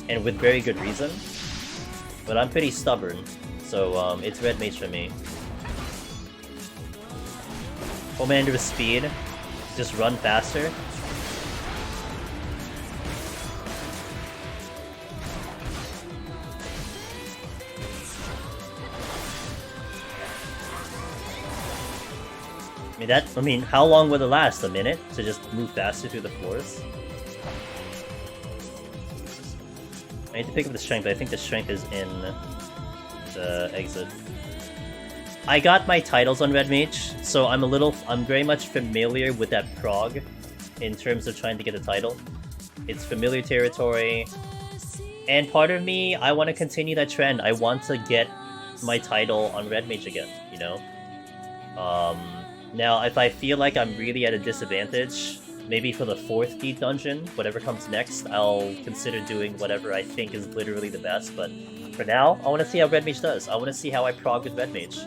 and with very good reason. But I'm pretty stubborn, so it's Red Mage for me. Commander with speed, just run faster. I mean, how long would it last? A minute? To just move faster through the floors? I need to pick up the strength, but I think the strength is in the exit. I got my titles on Red Mage, so I'm very much familiar with that prog in terms of trying to get a title. It's familiar territory, and part of me, I want to continue that trend. I want to get my title on Red Mage again, you know? Now, if I feel like I'm really at a disadvantage, maybe for the 4th deep dungeon, whatever comes next, I'll consider doing whatever I think is literally the best, but for now, I want to see how Red Mage does. I want to see how I prog with Red Mage,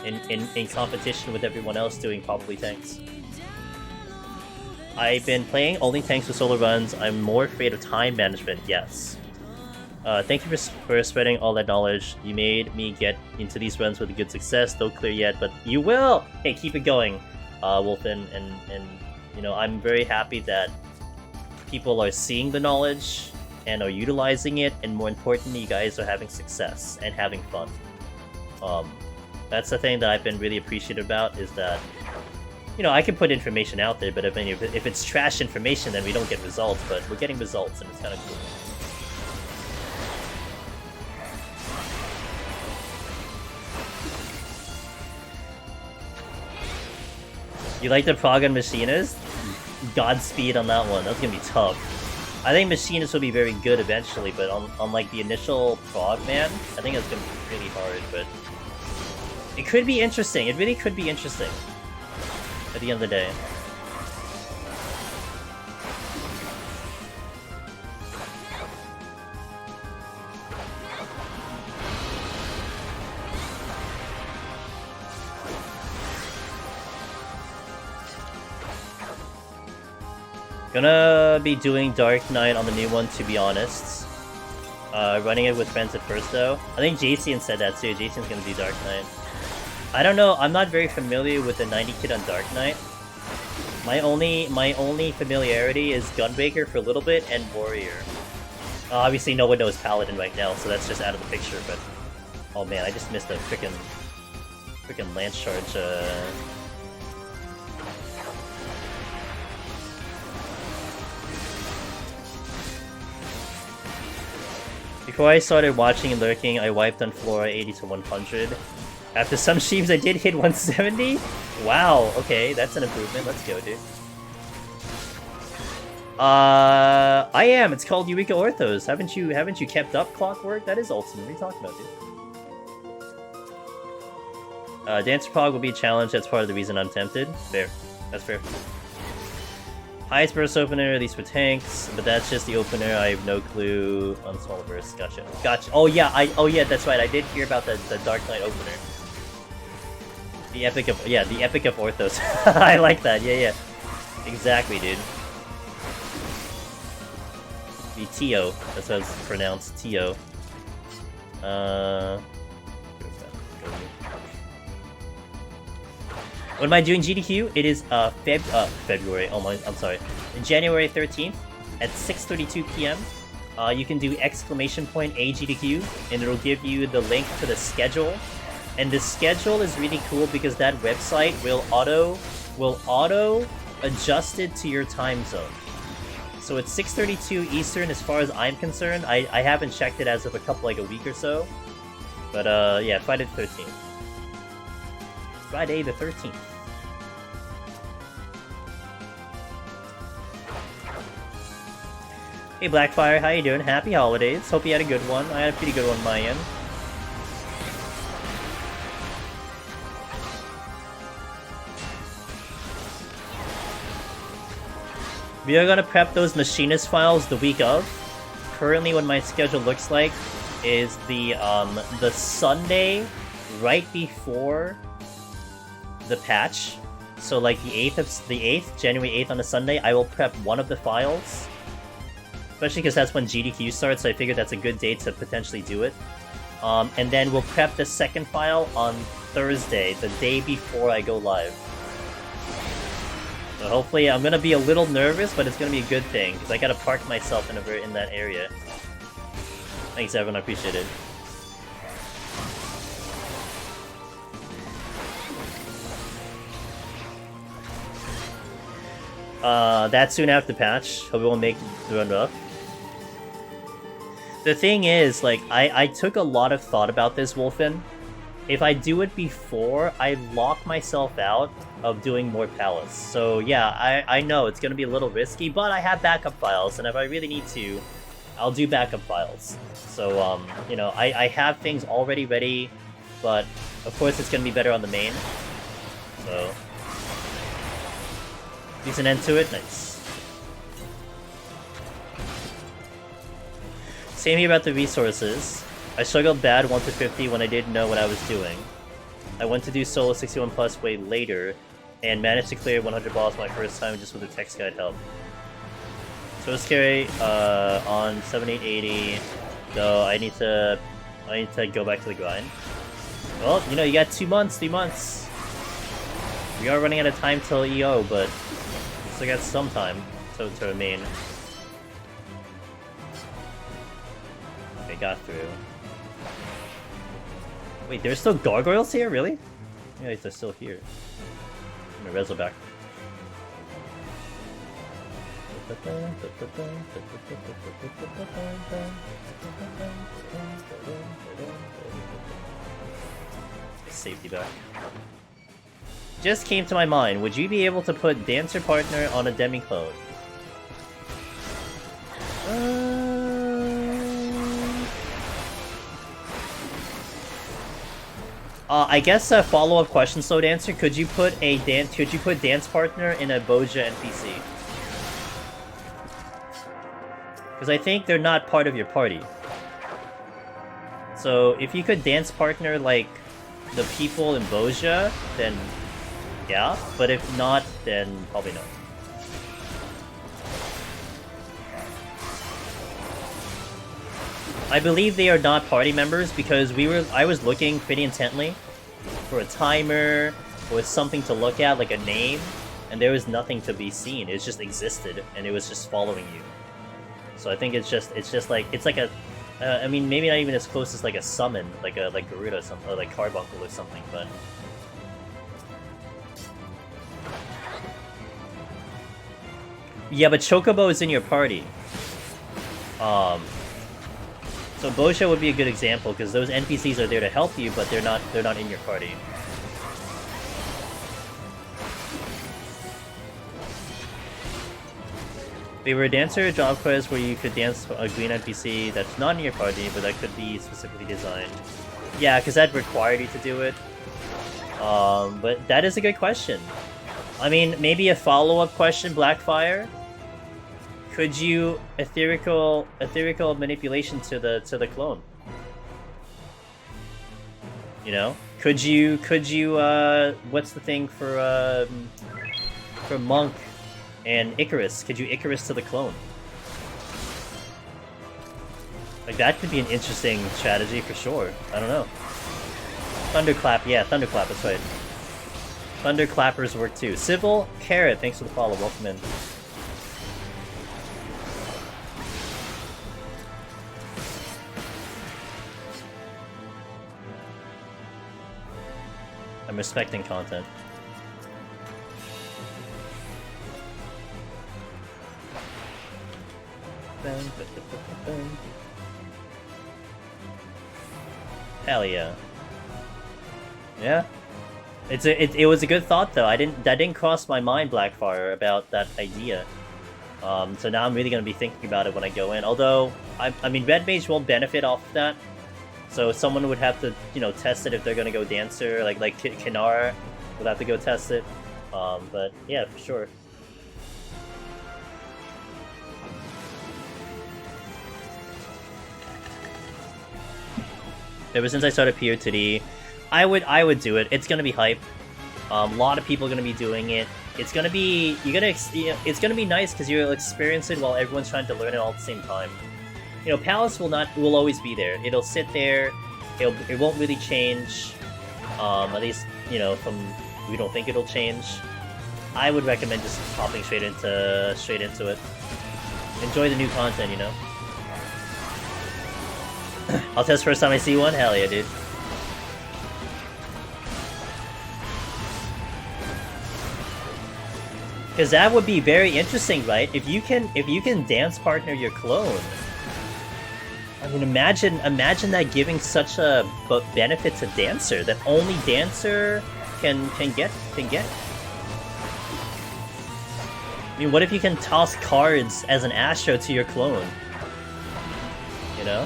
in competition with everyone else doing probably tanks. I've been playing only tanks with solo runs. I'm more afraid of time management, yes. Thank you for spreading all that knowledge. You made me get into these runs with a good success. Don't clear yet, but you will! Hey, keep it going, Wolfen, and you know, I'm very happy that people are seeing the knowledge and are utilizing it, and more importantly, you guys are having success and having fun. That's the thing that I've been really appreciative about, is that, you know, I can put information out there, but if it's trash information, then we don't get results, but we're getting results, and it's kind of cool. You like the prog on Machinist? Godspeed on that one. That's gonna be tough. I think Machinist will be very good eventually, but on like the initial prog, man, I think that's gonna be really hard, but it could be interesting. It really could be interesting at the end of the day. Gonna be doing Dark Knight on the new one, to be honest. Running it with friends at first, though. I think Jason said that too. Jason's gonna do Dark Knight. I don't know. I'm not very familiar with the 90 kit on Dark Knight. My only familiarity is Gunbreaker for a little bit and Warrior. Obviously, no one knows Paladin right now, so that's just out of the picture. But oh man, I just missed a freaking Lance Charge. Before I started watching and lurking, I wiped on Flora 80 to 100. After some streams, I did hit 170? Wow, okay, that's an improvement. Let's go, dude. I am. It's called Eureka Orthos. Haven't you kept up, Clockwork? That is ultimate. What are you talking about, dude? Dancer Prog will be a challenge. That's part of the reason I'm tempted. Fair. That's fair. Highest burst opener, at least for tanks, but that's just the opener. I have no clue on small burst. Gotcha. Gotcha. Oh yeah, that's right. I did hear about the Dark Knight opener. The epic of Orthos. I like that. Yeah. Exactly, dude. The Tio. That's how it's pronounced. Tio. When am I doing GDQ? It is February. Oh my, I'm sorry. January 13th at 6:32 p.m. You can do !AGDQ, and it'll give you the link to the schedule. And the schedule is really cool because that website will auto adjust it to your time zone. So it's 6:32 Eastern as far as I'm concerned. I haven't checked it as of like a week or so. But yeah, Friday the 13th. Friday the 13th. Hey Blackfire, how you doing? Happy holidays. Hope you had a good one. I had a pretty good one on my end. We are gonna prep those machinist files the week of. Currently, what my schedule looks like is the Sunday right before the patch. So like the 8th, January 8th on a Sunday, I will prep one of the files. Especially because that's when GDQ starts, so I figured that's a good day to potentially do it. And then we'll prep the second file on Thursday, the day before I go live. So hopefully, I'm gonna be a little nervous, but it's gonna be a good thing because I gotta park myself in that area. Thanks, everyone. I appreciate it. That soon after patch, hope it won't make the run rough. The thing is, like, I took a lot of thought about this, Wolfen. If I do it before, I lock myself out of doing more palace. So yeah, I know it's gonna be a little risky, but I have backup files, and if I really need to, I'll do backup files. So, you know, I have things already ready, but of course it's gonna be better on the main. So, decent end to it, nice. Same here about the resources. I struggled bad 1 to 50 when I didn't know what I was doing. I went to do solo 61 plus way later, and managed to clear 100 balls my first time just with the text guide help. So it's scary on 7880, though I need to go back to the grind. Well, you know, you got 2 months, 3 months. We are running out of time till EO, but still got some time to remain. Okay, got through. Wait, there's still gargoyles here? Really? Yeah, they're still here. I'm gonna rezo back. Safety back. Just came to my mind, would you be able to put Dancer Partner on a demi-clone? I guess a follow-up question, Slow Dancer. Could you put Dance Partner in a Boja NPC? Because I think they're not part of your party. So if you could Dance Partner like the people in Boja, then yeah. But if not, then probably not. I believe they are not party members because I was looking pretty intently for a timer or something to look at, like a name, and there was nothing to be seen. It just existed, and it was just following you. So I think it's just like a, I mean, maybe not even as close as like a summon, like Garuda or something, or like Carbuncle or something, but. Yeah, but Chocobo is in your party. So Boja would be a good example because those NPCs are there to help you, but they're not in your party. We were a dancer job quest where you could dance a green NPC that's not in your party, but that could be specifically designed. Yeah, because that required you to do it. But that is a good question. I mean, maybe a follow-up question, Blackfire. Could you ethereal manipulation to the clone? You know, could you what's the thing for Monk and Icarus? Could you Icarus to the clone? Like that could be an interesting strategy for sure. I don't know. Thunderclap, yeah, Thunderclap, that's right. Thunderclappers work too. Civil Carrot, thanks for the follow. Welcome in. I'm respecting content. Hell yeah. Yeah. It was a good thought though. That didn't cross my mind, Blackfire, about that idea. So now I'm really gonna be thinking about it when I go in. Although I mean Red Mage won't benefit off of that. So someone would have to, you know, test it if they're gonna go Dancer, like Kinara would have to go test it. But yeah, for sure. Ever since I started PoTD, I would do it. It's gonna be hype. A lot of people are gonna be doing it. It's gonna be it's gonna be nice because you'll experience it while everyone's trying to learn it all at the same time. You know, Palace will always be there. It'll sit there. It won't really change. At least, you know, we don't think it'll change. I would recommend just hopping straight into it. Enjoy the new content, you know. I'll test first time I see one. Hell yeah, dude. Because that would be very interesting, right? If you can dance partner your clone. I mean, imagine that giving such a benefit to Dancer that only Dancer can get. I mean, what if you can toss cards as an Astro to your clone? You know?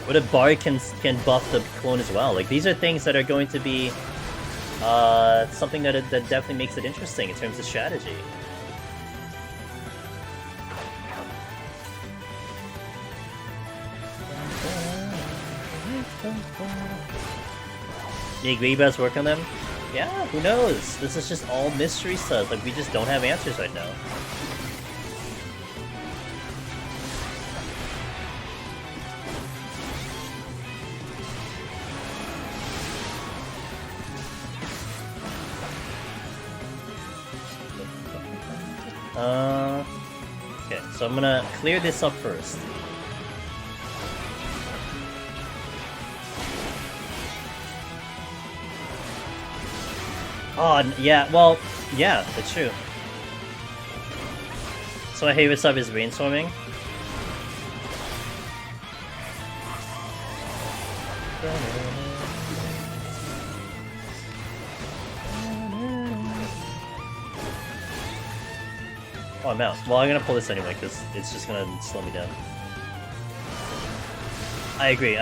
What if Bard can buff the clone as well? Like, these are things that are going to be something that definitely makes it interesting in terms of strategy. You agree about us work on them? Yeah, who knows? This is just all mystery stuff. Like, we just don't have answers right now. Okay, so I'm gonna clear this up first. Oh, yeah, well, yeah, that's true. So my favorite stuff is brainstorming. Oh, I'm out. Well, I'm gonna pull this anyway, because it's just gonna slow me down. I agree.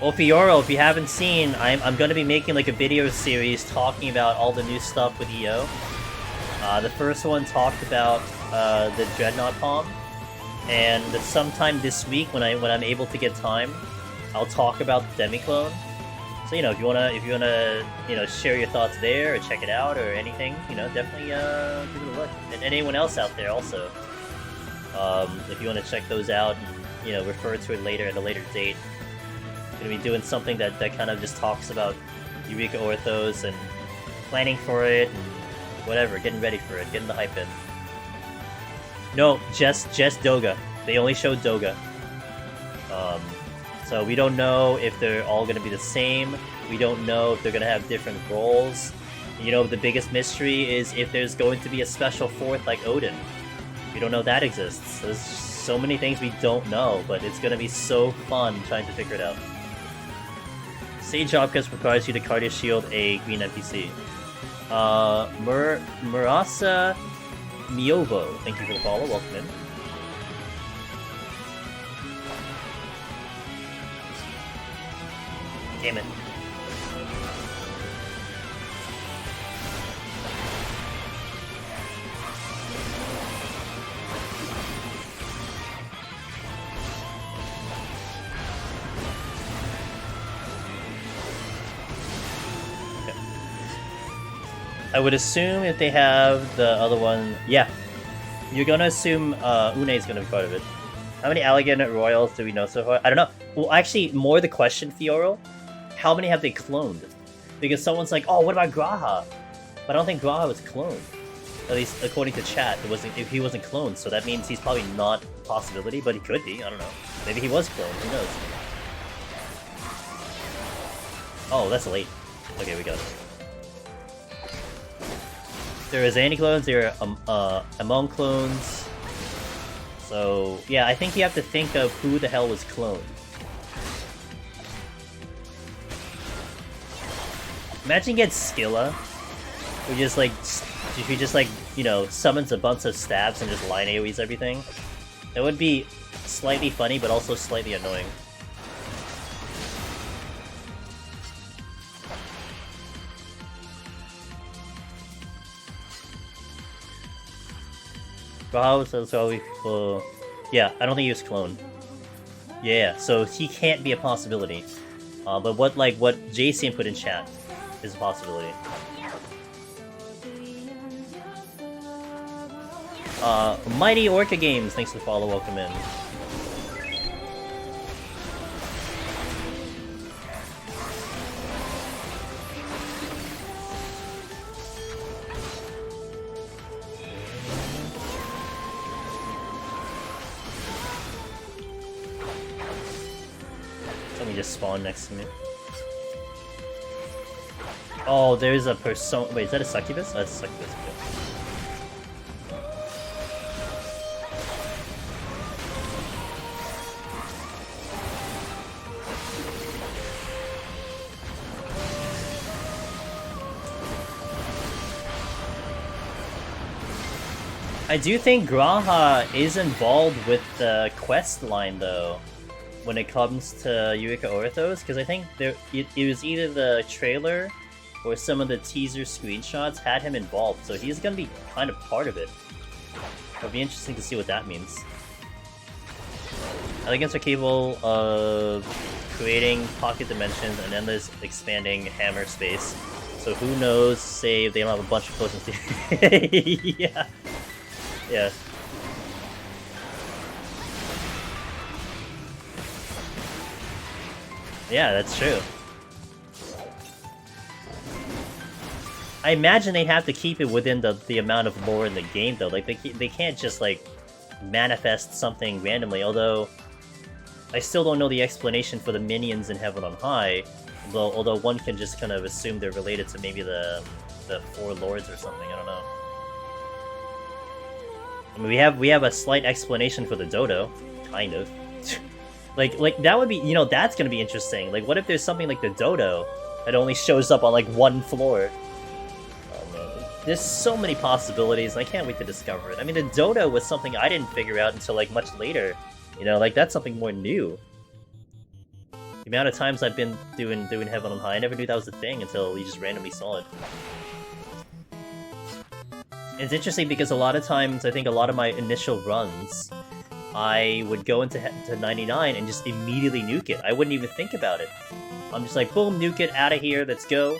Well, Fioro, if you haven't seen, I'm gonna be making like a video series talking about all the new stuff with EO. The first one talked about the Dreadnought Palm, and sometime this week when I'm able to get time, I'll talk about the Demiclone. So if you wanna share your thoughts there or check it out or anything, definitely give it a look. And anyone else out there also, if you want to check those out and refer to it later at a later date. Gonna be doing something that kind of just talks about Eureka Orthos and planning for it and whatever, getting ready for it, getting the hype in. No, just Doga. They only showed Doga. So we don't know if they're all gonna be the same. We don't know if they're gonna have different roles. The biggest mystery is if there's going to be a special fourth like Odin. We don't know that exists. There's so many things we don't know, but it's gonna be so fun trying to figure it out. Sage Opcast requires you to card your shield a green NPC. Murasa Miovo, thank you for the follow, welcome in. Damn it. I would assume if they have the other one, yeah. You're gonna assume Une is gonna be part of it. How many Alligator Royals do we know so far? I don't know. Well, actually, more the question, Fioro, how many have they cloned? Because someone's like, oh, what about Graha? But I don't think Graha was cloned. At least according to chat, it wasn't. If he wasn't cloned, so that means he's probably not possibility, but he could be. I don't know. Maybe he was cloned. Who knows? Oh, that's late. Okay, we got it. There is anti-clones. There are among clones. So yeah, I think you have to think of who the hell was cloned. Imagine you get Skilla, who just like you know, summons a bunch of stabs and just line AoEs everything. That would be slightly funny, but also slightly annoying. Rahul says all people. Yeah, I don't think he was cloned. Yeah, so he can't be a possibility. But what JCN put in chat is a possibility. Mighty Orca Games, thanks for the follow, welcome in. Let me just spawn next to me. Oh, there's a persona. Wait, is that a succubus? That's a succubus. Okay. I do think Graha is involved with the quest line, though, when it comes to Eureka Orthos, because I think it was either the trailer or some of the teaser screenshots had him involved, so he's gonna be kind of part of it. It'll be interesting to see what that means. Elegants are capable of creating pocket dimensions and endless expanding hammer space, so who knows, say they don't have a bunch of potency. Yeah. Yeah. Yeah, that's true. I imagine they have to keep it within the amount of lore in the game, though. Like, they can't just, like, manifest something randomly, although I still don't know the explanation for the minions in Heaven on High, although one can just kind of assume they're related to maybe the Four Lords or something, I don't know. I mean, we have a slight explanation for the dodo, kind of. like that would be, you know, that's gonna be interesting. Like, what if there's something like the dodo that only shows up on like one floor? Oh man, there's so many possibilities. I can't wait to discover it. I mean, the dodo was something I didn't figure out until like much later. You know, like that's something more new. The amount of times I've been doing Heaven on High, I never knew that was a thing until you just randomly saw it. It's interesting because a lot of times, I think a lot of my initial runs, I would go into 99 and just immediately nuke it. I wouldn't even think about it. I'm just like, boom, nuke it, out of here, let's go.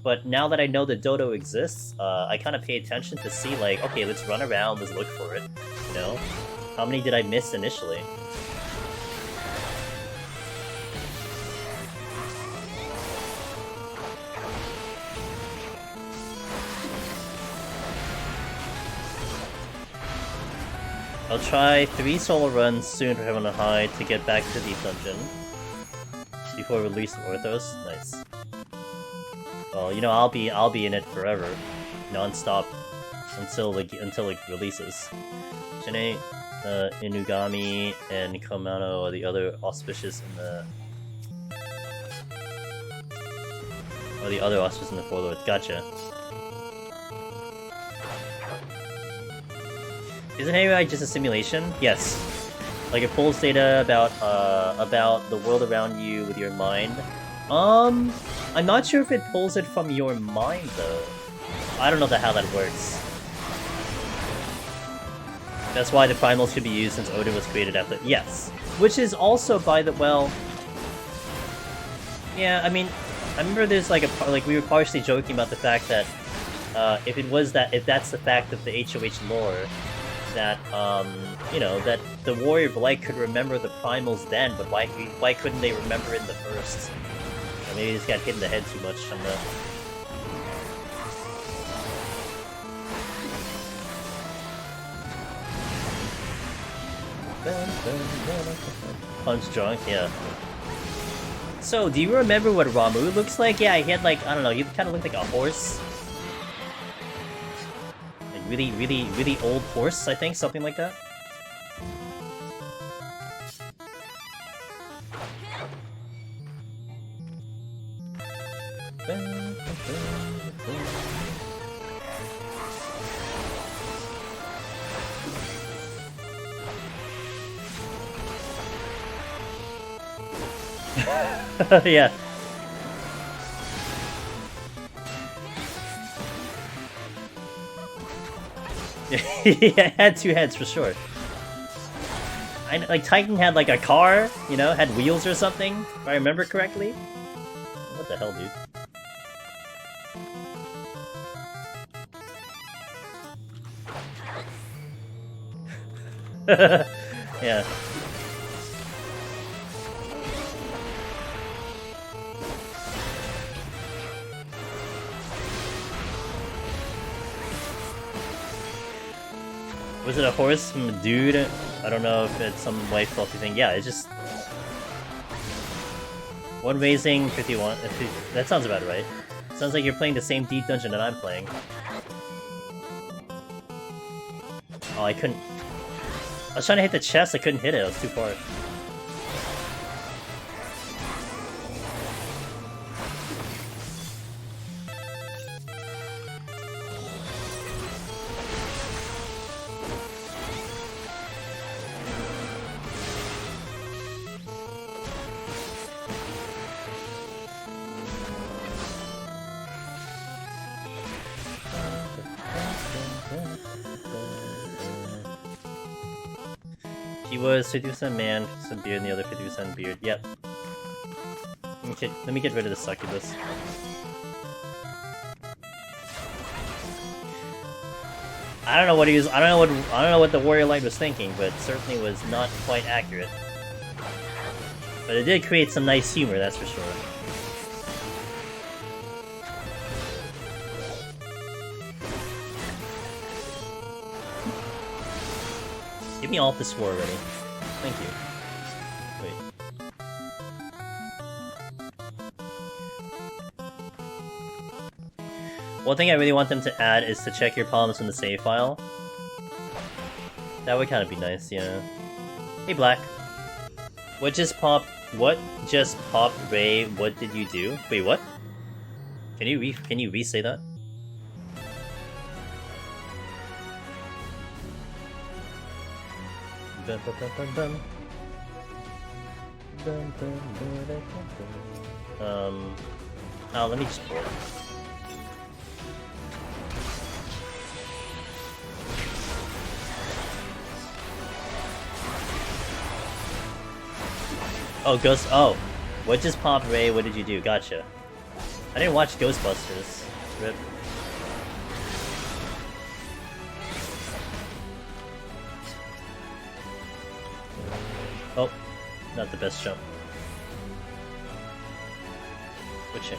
But now that I know the dodo exists, I kind of pay attention to see, like, okay, let's run around, let's look for it, you know? How many did I miss initially? I'll try 3 solo runs soon for Heaven on High to get back to the dungeon before release of Orthos. Nice. Well, you know, I'll be in it forever, non-stop until it releases. Shine, Inugami, and Komano are the other auspicious in the Four Lords. Gotcha. Isn't AI just a simulation? Yes. Like, it pulls data about the world around you with your mind. I'm not sure if it pulls it from your mind, though. I don't know how that works. That's why the primals could be used since Odin was created after... Yes. Which is also by the... well... Yeah, I mean, I remember there's like we were partially joking about the fact that if that's the fact of the HOH lore, that you know, that the Warrior of Light could remember the primals then, but why couldn't they remember it in the first? Or maybe they just got hit in the head too much on the... Punch drunk, yeah. So, do you remember what Ramu looks like? Yeah, he had like, I don't know, he kind of looked like a horse. Like really old horse, I think, something like that. Yeah. Yeah, it had two heads for sure. Like Titan had like a car, you know, had wheels or something, if I remember correctly. What the hell, dude? Yeah. Was it a horse from a dude? I don't know if it's some white fluffy thing. Yeah, it's just... One raising, 51. That sounds about right. Sounds like you're playing the same deep dungeon that I'm playing. Oh, I couldn't... I was trying to hit the chest, I couldn't hit it, I was too far. He was 50% man, some beard, and the other 50% beard. Yep. Okay, let me get rid of the succubus. I don't know what he was. I don't know what the warrior light was thinking, but it certainly was not quite accurate. But it did create some nice humor, that's for sure. Give me all this war already. Thank you. Wait. One thing I really want them to add is to check your problems in the save file. That would kind of be nice, yeah. Hey, Black. What just popped, Ray? What did you do? Wait, what? Can you re-say that? Oh, let me just pull it. Oh, oh. What just popped, Ray? What did you do? Gotcha. I didn't watch Ghostbusters. Rip. Oh, not the best jump. Switching.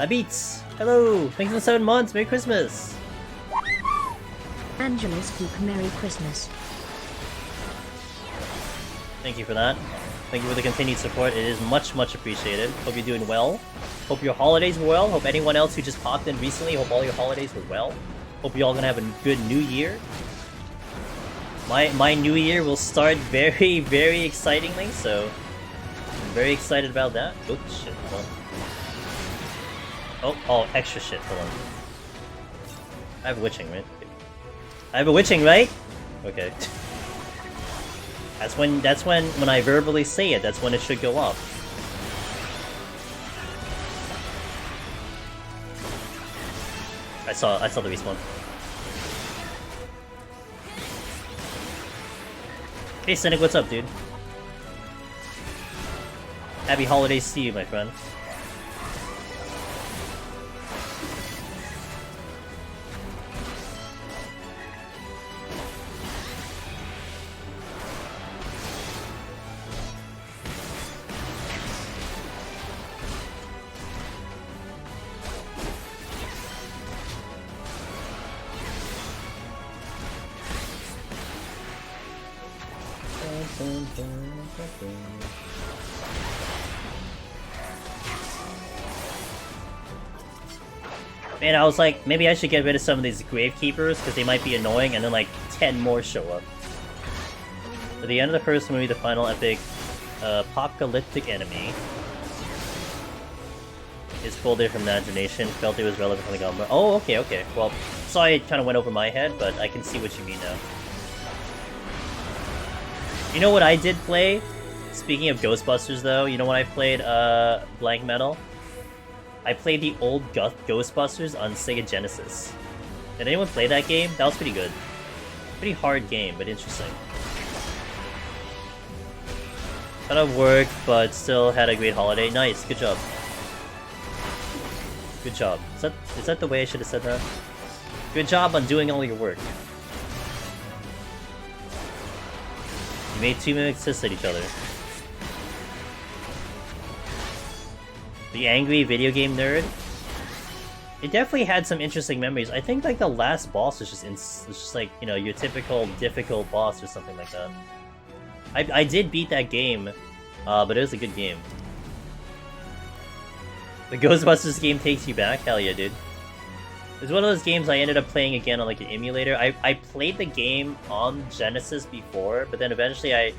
Beats! Hello! Thanks for 7 months! Merry Christmas! Angela Spook, Merry Christmas. Thank you for that. Thank you for the continued support. It is much, much appreciated. Hope you're doing well. Hope your holidays were well. Hope anyone else who just popped in recently, hope all your holidays were well. Hope you're all gonna have a good new year. My new year will start very, very excitingly, so I'm very excited about that. Oh shit, hold on. Oh, extra shit, hold on. I have witching, right? I have a witching, right? Okay. That's when I verbally say it, that's when it should go off. I saw the respawn. Hey Cynic, what's up, dude? Happy holidays to you, my friend. Man, I was like, maybe I should get rid of some of these Gravekeepers because they might be annoying, and then like 10 more show up. At the end of the first movie, the final epic apocalyptic enemy is pulled there from imagination, felt it was relevant for the Godfather. Oh, okay, okay. Well, sorry it kind of went over my head, but I can see what you mean now. You know what I did play? Speaking of Ghostbusters, though, you know when I played Blank Metal? I played the old Ghostbusters on Sega Genesis. Did anyone play that game? That was pretty good. Pretty hard game, but interesting. Kind of worked, but still had a great holiday. Nice, good job. Good job. Is that the way I should have said that? Good job on doing all your work. You made 2 mimics hiss at each other. The angry video game nerd? It definitely had some interesting memories. I think like the last boss was just like, you know, your typical difficult boss or something like that. I did beat that game, but it was a good game. The Ghostbusters game takes you back? Hell yeah, dude. It's one of those games I ended up playing again on like an emulator. I played the game on Genesis before, but then eventually I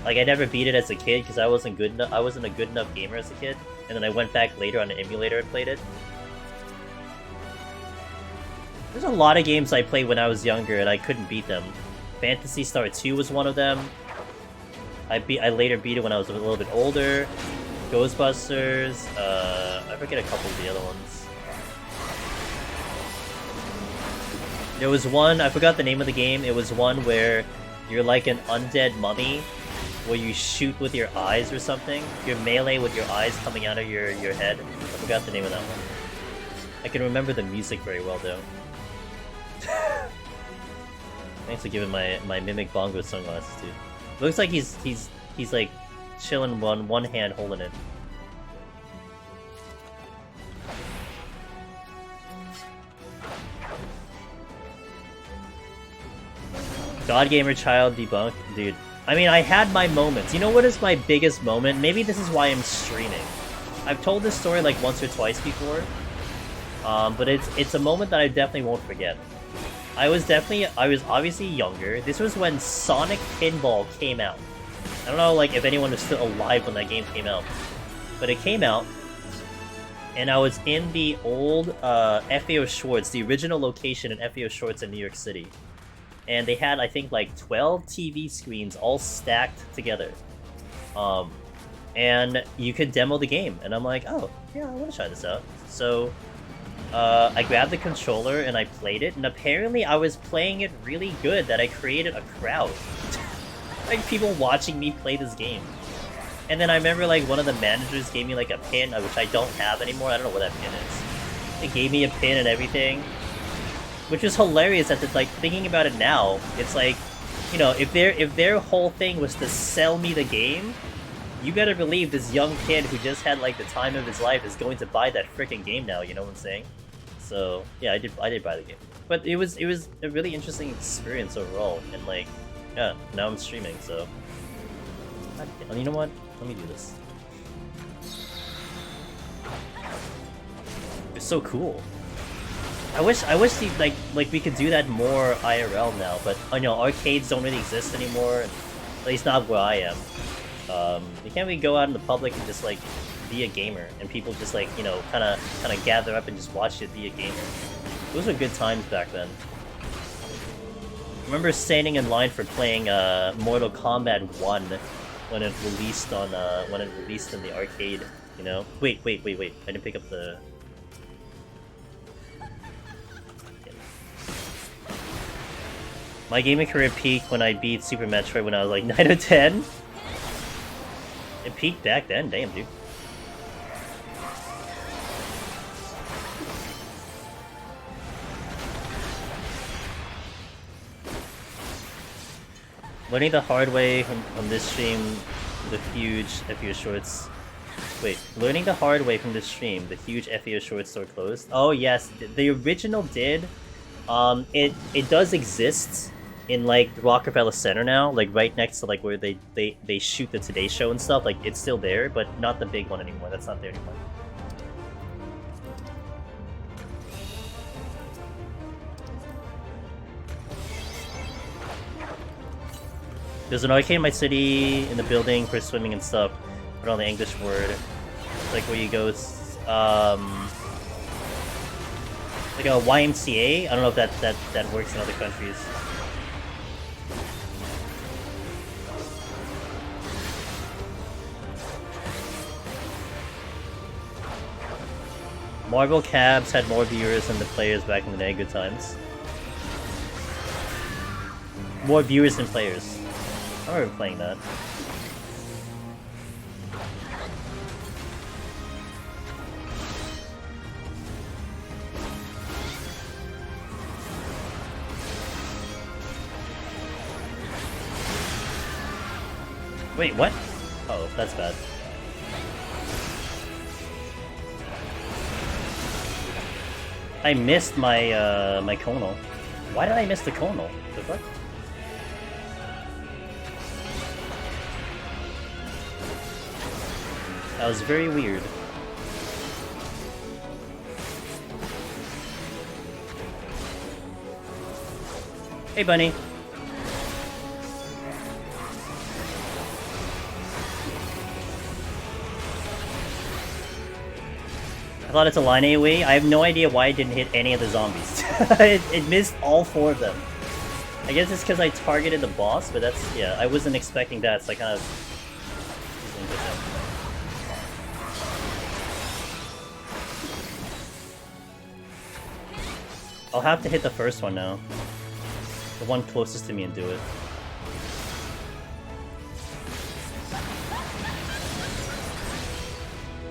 never beat it as a kid because I wasn't good enough. I wasn't a good enough gamer as a kid, and then I went back later on an emulator and played it. There's a lot of games I played when I was younger and I couldn't beat them. Phantasy Star 2 was one of them. I later beat it when I was a little bit older. Ghostbusters. I forget a couple of the other ones. There was one, I forgot the name of the game. It was one where you're like an undead mummy, where you shoot with your eyes or something. You're melee with your eyes coming out of your head. I forgot the name of that one. I can remember the music very well though. Thanks for giving my Mimic Bongo sunglasses too. Looks like he's like chilling one hand holding it. God Gamer Child debunked, dude. I mean, I had my moments. You know what is my biggest moment? Maybe this is why I'm streaming. I've told this story like once or twice before, but it's a moment that I definitely won't forget. I was obviously younger. This was when Sonic Pinball came out. I don't know like if anyone was still alive when that game came out, but it came out, and I was in the old FAO Schwartz, the original location in FAO Schwartz in New York City. And they had, I think, like 12 TV screens all stacked together. And you could demo the game. And I'm like, oh, yeah, I want to try this out. So I grabbed the controller and I played it. And apparently I was playing it really good that I created a crowd. Like people watching me play this game. And then I remember like one of the managers gave me like a pin, which I don't have anymore. I don't know what that pin is. They gave me a pin and everything. Which is hilarious that, like, thinking about it now, it's like, you know, if their whole thing was to sell me the game, you better believe this young kid who just had, like, the time of his life is going to buy that freaking game now, you know what I'm saying? So, yeah, I did buy the game. But it was a really interesting experience overall, and, like, yeah, now I'm streaming, so... And you know what? Let me do this. It's so cool. I wish like we could do that more IRL now, but you know, arcades don't really exist anymore, at least not where I am. You can't really go out in the public and just like be a gamer, and people just like, you know, kind of gather up and just watch you be a gamer. Those were good times back then. I remember standing in line for playing Mortal Kombat 1 when it released in the arcade. You know, wait, I didn't pick up the. My gaming career peaked when I beat Super Metroid when I was like 9 or 10. It peaked back then, damn dude. Learning the hard way from this stream, the huge FAO Shorts. Wait, learning the hard way from this stream, the huge FAO Shorts store closed. Oh yes, the original did. It does exist. in like the Rockefeller Center now, like right next to like where they shoot the Today Show and stuff. Like it's still there, but not the big one anymore. That's not there anymore. There's an arcade in my city in the building for swimming and stuff. Put on the English word. It's like where you go, like a YMCA. I don't know if that works in other countries. Marvel Cabs had more viewers than the players back in the day. Good times. More viewers than players. I remember playing that. Wait, what? Oh, that's bad. I missed my my Conal. Why did I miss the Conal? The fuck? That was very weird. Hey, bunny. I thought it's a line AoE. I have no idea why it didn't hit any of the zombies. it missed all 4 of them. I guess it's because I targeted the boss, but that's... yeah, I wasn't expecting that, so I kind of... I'll have to hit the first one now. The one closest to me and do it.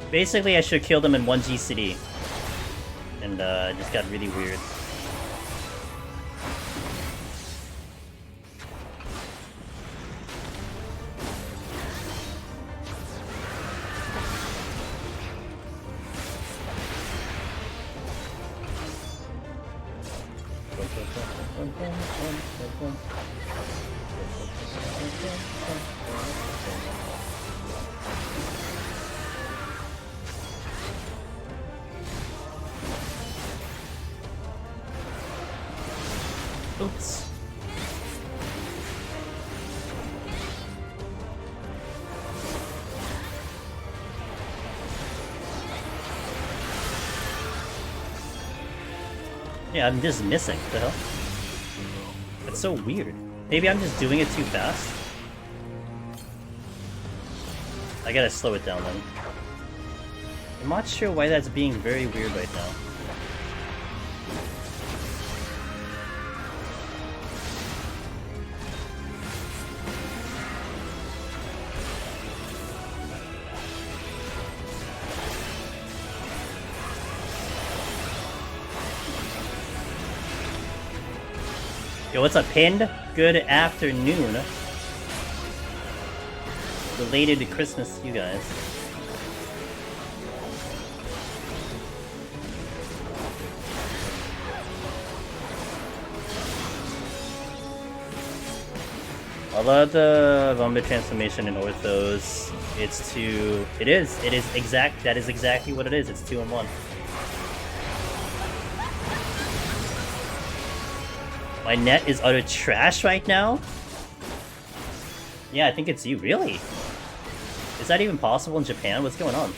Basically, I should kill them in 1 GCD. And it just got really weird. Oops. Yeah, I'm just missing. What the hell? That's so weird. Maybe I'm just doing it too fast? I gotta slow it down then. I'm not sure why that's being very weird right now. Yo, what's up, Pinned? Good afternoon. Related to Christmas to you guys. I love the Vomit transformation in Orthos. It's to... It is exact... That is exactly what it is. It's 2 in 1. My net is utter trash right now? Yeah, I think it's you. Really? Is that even possible in Japan? What's going on?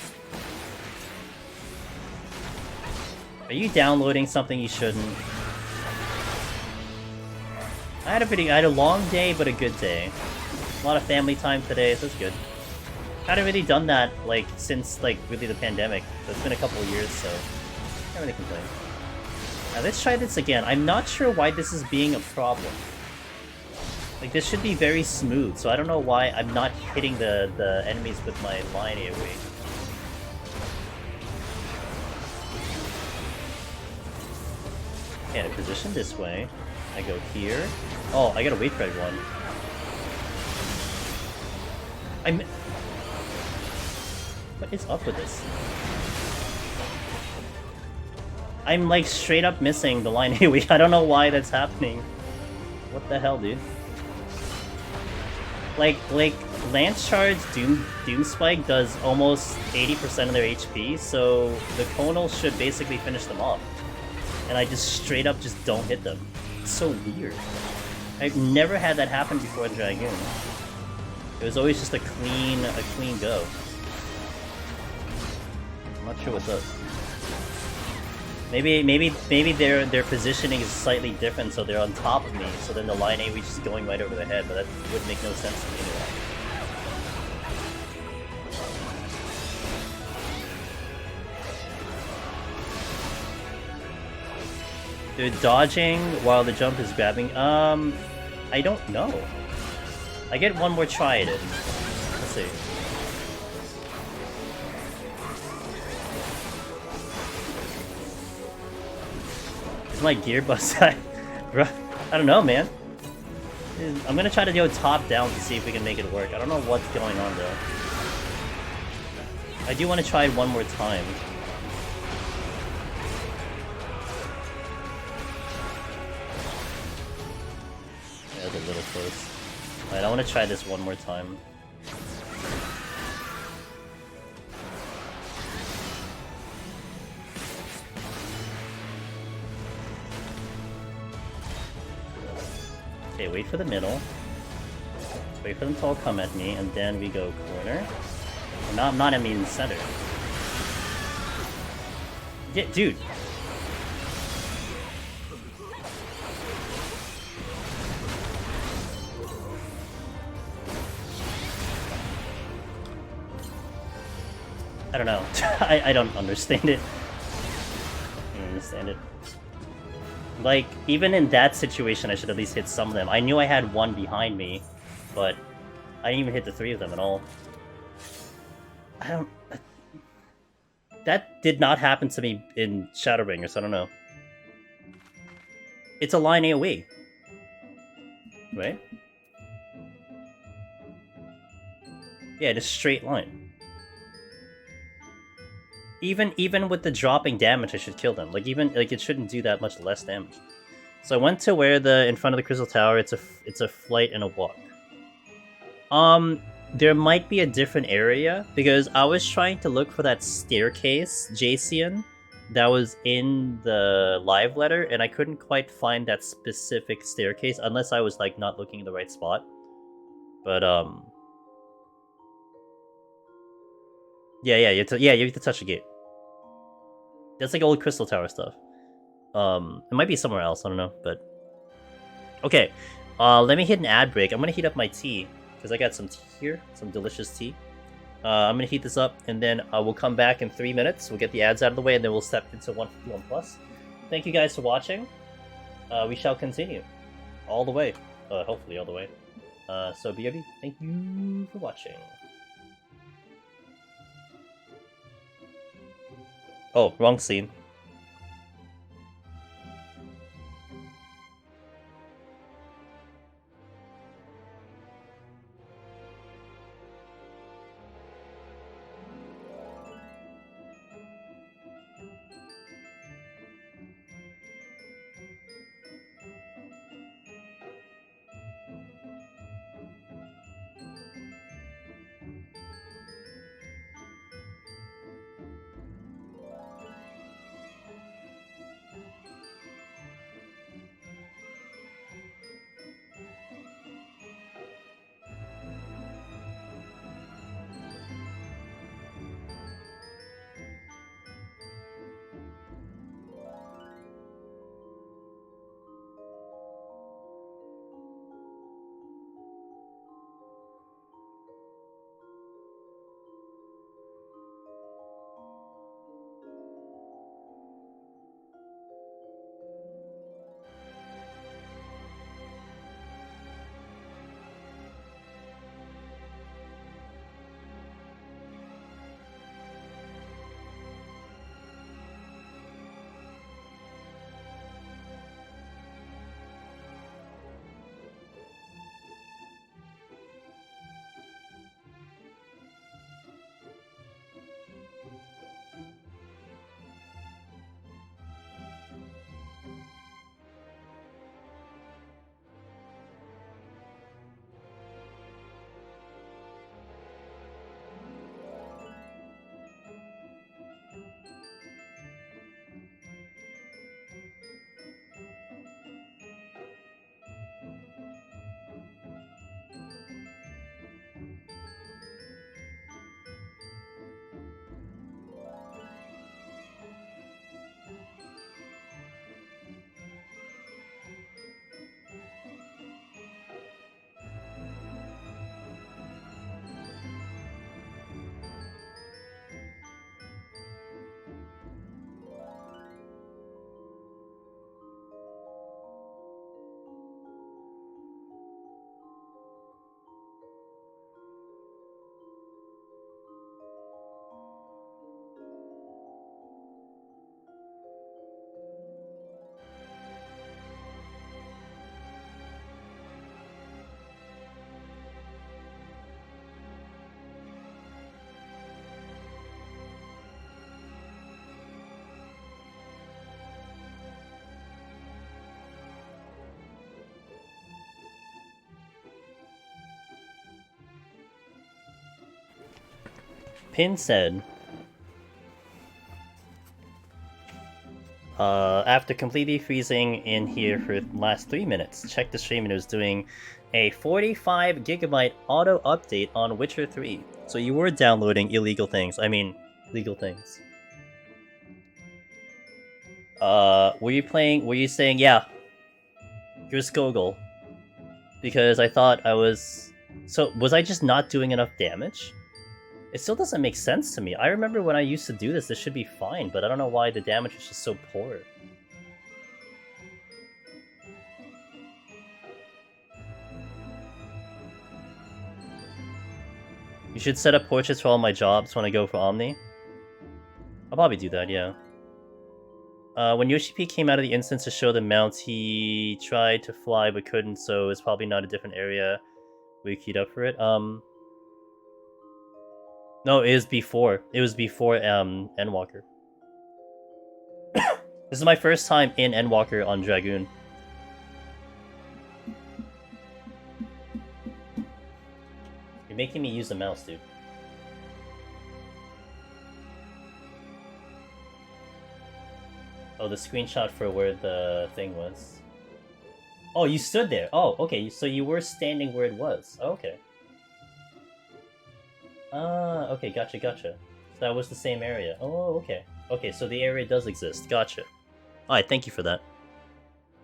Are you downloading something you shouldn't? I had a long day, but a good day. A lot of family time today, so it's good. I hadn't really done that, like, since, like, really the pandemic. So it's been a couple of years, so can't really complain. Now let's try this again. I'm not sure why this is being a problem. Like, this should be very smooth, so I don't know why I'm not hitting the enemies with my line AoE. Okay, I position this way. I go here. Oh, I gotta wait for everyone. What is up with this? I'm like straight up missing the line AoE. I don't know why that's happening. What the hell, dude? Like Lance Charge Doom Spike does almost 80% of their HP, so the Conal should basically finish them off. And I just straight up just don't hit them. It's so weird. I've never had that happen before in Dragoon. It was always just a clean go. I'm not sure what's up. Maybe their positioning is slightly different, so they're on top of me. So then the line A reach is going right over their head, but that would make no sense to me anyway. They're dodging while the jump is grabbing. I don't know. I get one more try at it. Let's see. Is my gear bust? I don't know, man. I'm gonna try to go top down to see if we can make it work. I don't know what's going on though. I do want to try it one more time. Yeah, that's a little close. Alright, I want to try this one more time. Okay, wait for the middle. Wait for them to all come at me, and then we go corner. I'm not at me in the center. Yeah, dude. I don't know. I don't understand it. I don't understand it. Like, even in that situation, I should at least hit some of them. I knew I had one behind me, but I didn't even hit the three of them at all. I don't... That did not happen to me in Shadowbringers, I don't know. It's a line AoE. Right? Yeah, it's a straight line. Even with the dropping damage, I should kill them. Like it shouldn't do that much less damage. So I went to where in front of the Crystal Tower. It's a flight and a walk. There might be a different area because I was trying to look for that staircase, Jacian, that was in the live letter, and I couldn't quite find that specific staircase unless I was like not looking in the right spot. But yeah, you have to touch the gate. That's like old Crystal Tower stuff. It might be somewhere else, I don't know, but... Okay, let me hit an ad break. I'm gonna heat up my tea, because I got some tea here, some delicious tea. I'm gonna heat this up, and then we'll come back in 3 minutes. We'll get the ads out of the way, and then we'll step into 151+. Thank you guys for watching. We shall continue. All the way. Hopefully all the way. So BRB, thank you for watching. Oh, wrong scene. Pin said, after completely freezing in here for the last 3 minutes, checked the stream and it was doing a 45 gigabyte auto update on Witcher 3. So you were downloading illegal things. I mean, legal things. Were you saying, yeah, you're Skogul? Because I thought I was... So, was I just not doing enough damage? It still doesn't make sense to me. I remember when I used to do this should be fine, but I don't know why the damage was just so poor. You should set up portraits for all my jobs when I go for Omni. I'll probably do that, yeah. When Yoshi P came out of the instance to show the mounts, he tried to fly but couldn't, so it's probably not a different area we keyed up for it. No, it was before. It was before Endwalker. This is my first time in Endwalker on Dragoon. You're making me use the mouse, dude. Oh, the screenshot for where the thing was. Oh, you stood there. Oh, okay. So you were standing where it was. Oh, okay. Ah, okay. Gotcha, gotcha. So that was the same area. Oh, okay. Okay, so the area does exist. Gotcha. Alright, thank you for that.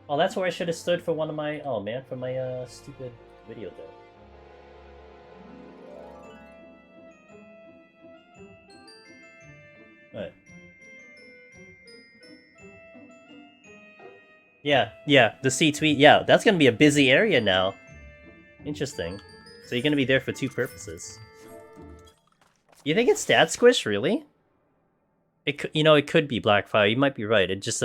Oh, that's where I should have stood for one of my... Oh, man, for my, stupid video there. Alright. Yeah, the C-Tweet, yeah, that's gonna be a busy area now. Interesting. So you're gonna be there for two purposes. You think it's stat squish, really? It could be Blackfire, you might be right. It's just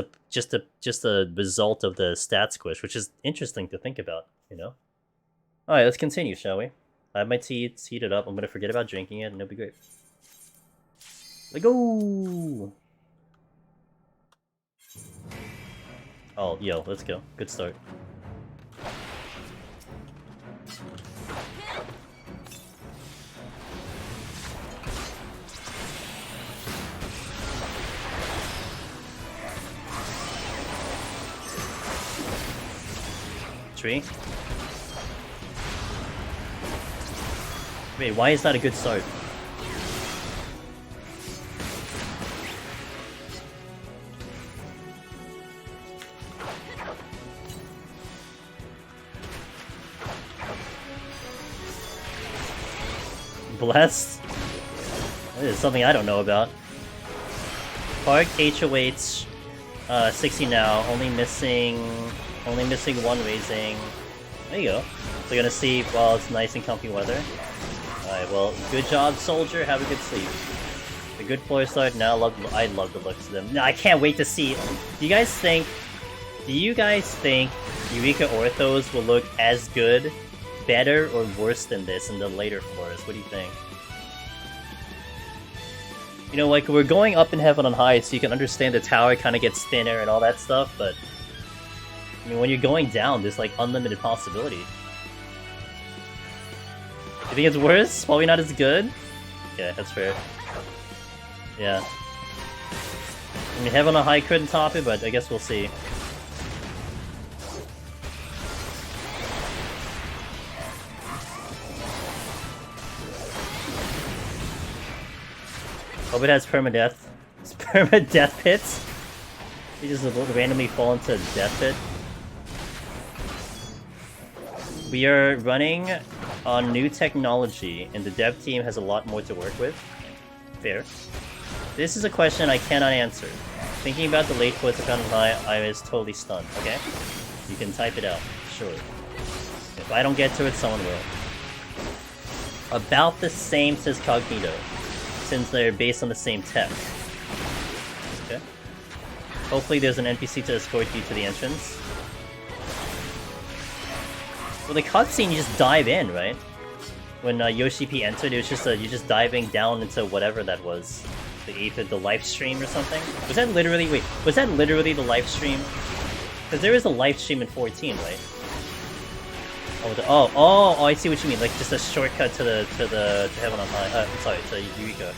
a result of the stat squish, which is interesting to think about, you know? Alright, let's continue, shall we? I have my tea, it's heated up, I'm gonna forget about drinking it, and it'll be great. Let's go! Oh, yo, let's go. Good start. Tree? Wait, why is that a good start? Blessed? This is something I don't know about. Park HOH 60 now, only missing one raising. There you go. So you're gonna sleep while it's nice and comfy weather. Alright, well, good job, soldier. Have a good sleep. A good floor start. Now I love the looks of them. No, I can't wait to see. Do you guys think Eureka Orthos will look as good, better, or worse than this in the later floors? What do you think? You know, like, we're going up in Heaven on High, so you can understand the tower kind of gets thinner and all that stuff, but I mean, when you're going down, there's like unlimited possibility. You think it's worse? Probably not as good? Yeah, that's fair. Yeah. I mean, Heaven on High couldn't top it, but I guess we'll see. Hope it has permadeath. It's permadeath pits. You just randomly fall into a death pit. We are running on new technology, and the dev team has a lot more to work with. Fair. This is a question I cannot answer. Thinking about the late quotes I found I was totally stunned, okay? You can type it out, sure. If I don't get to it, someone will. About the same, says Cognito, since they're based on the same tech. Okay. Hopefully there's an NPC to escort you to the entrance. Well, the cutscene, you just dive in, right? When Yoshi P entered, it was just you're just diving down into whatever that was. The live stream or something? Was that literally, wait, was that literally the live stream? Because there is a live stream in 14, right? Oh, I see what you mean. Like just a shortcut to heaven on high. I'm sorry, to Eureka.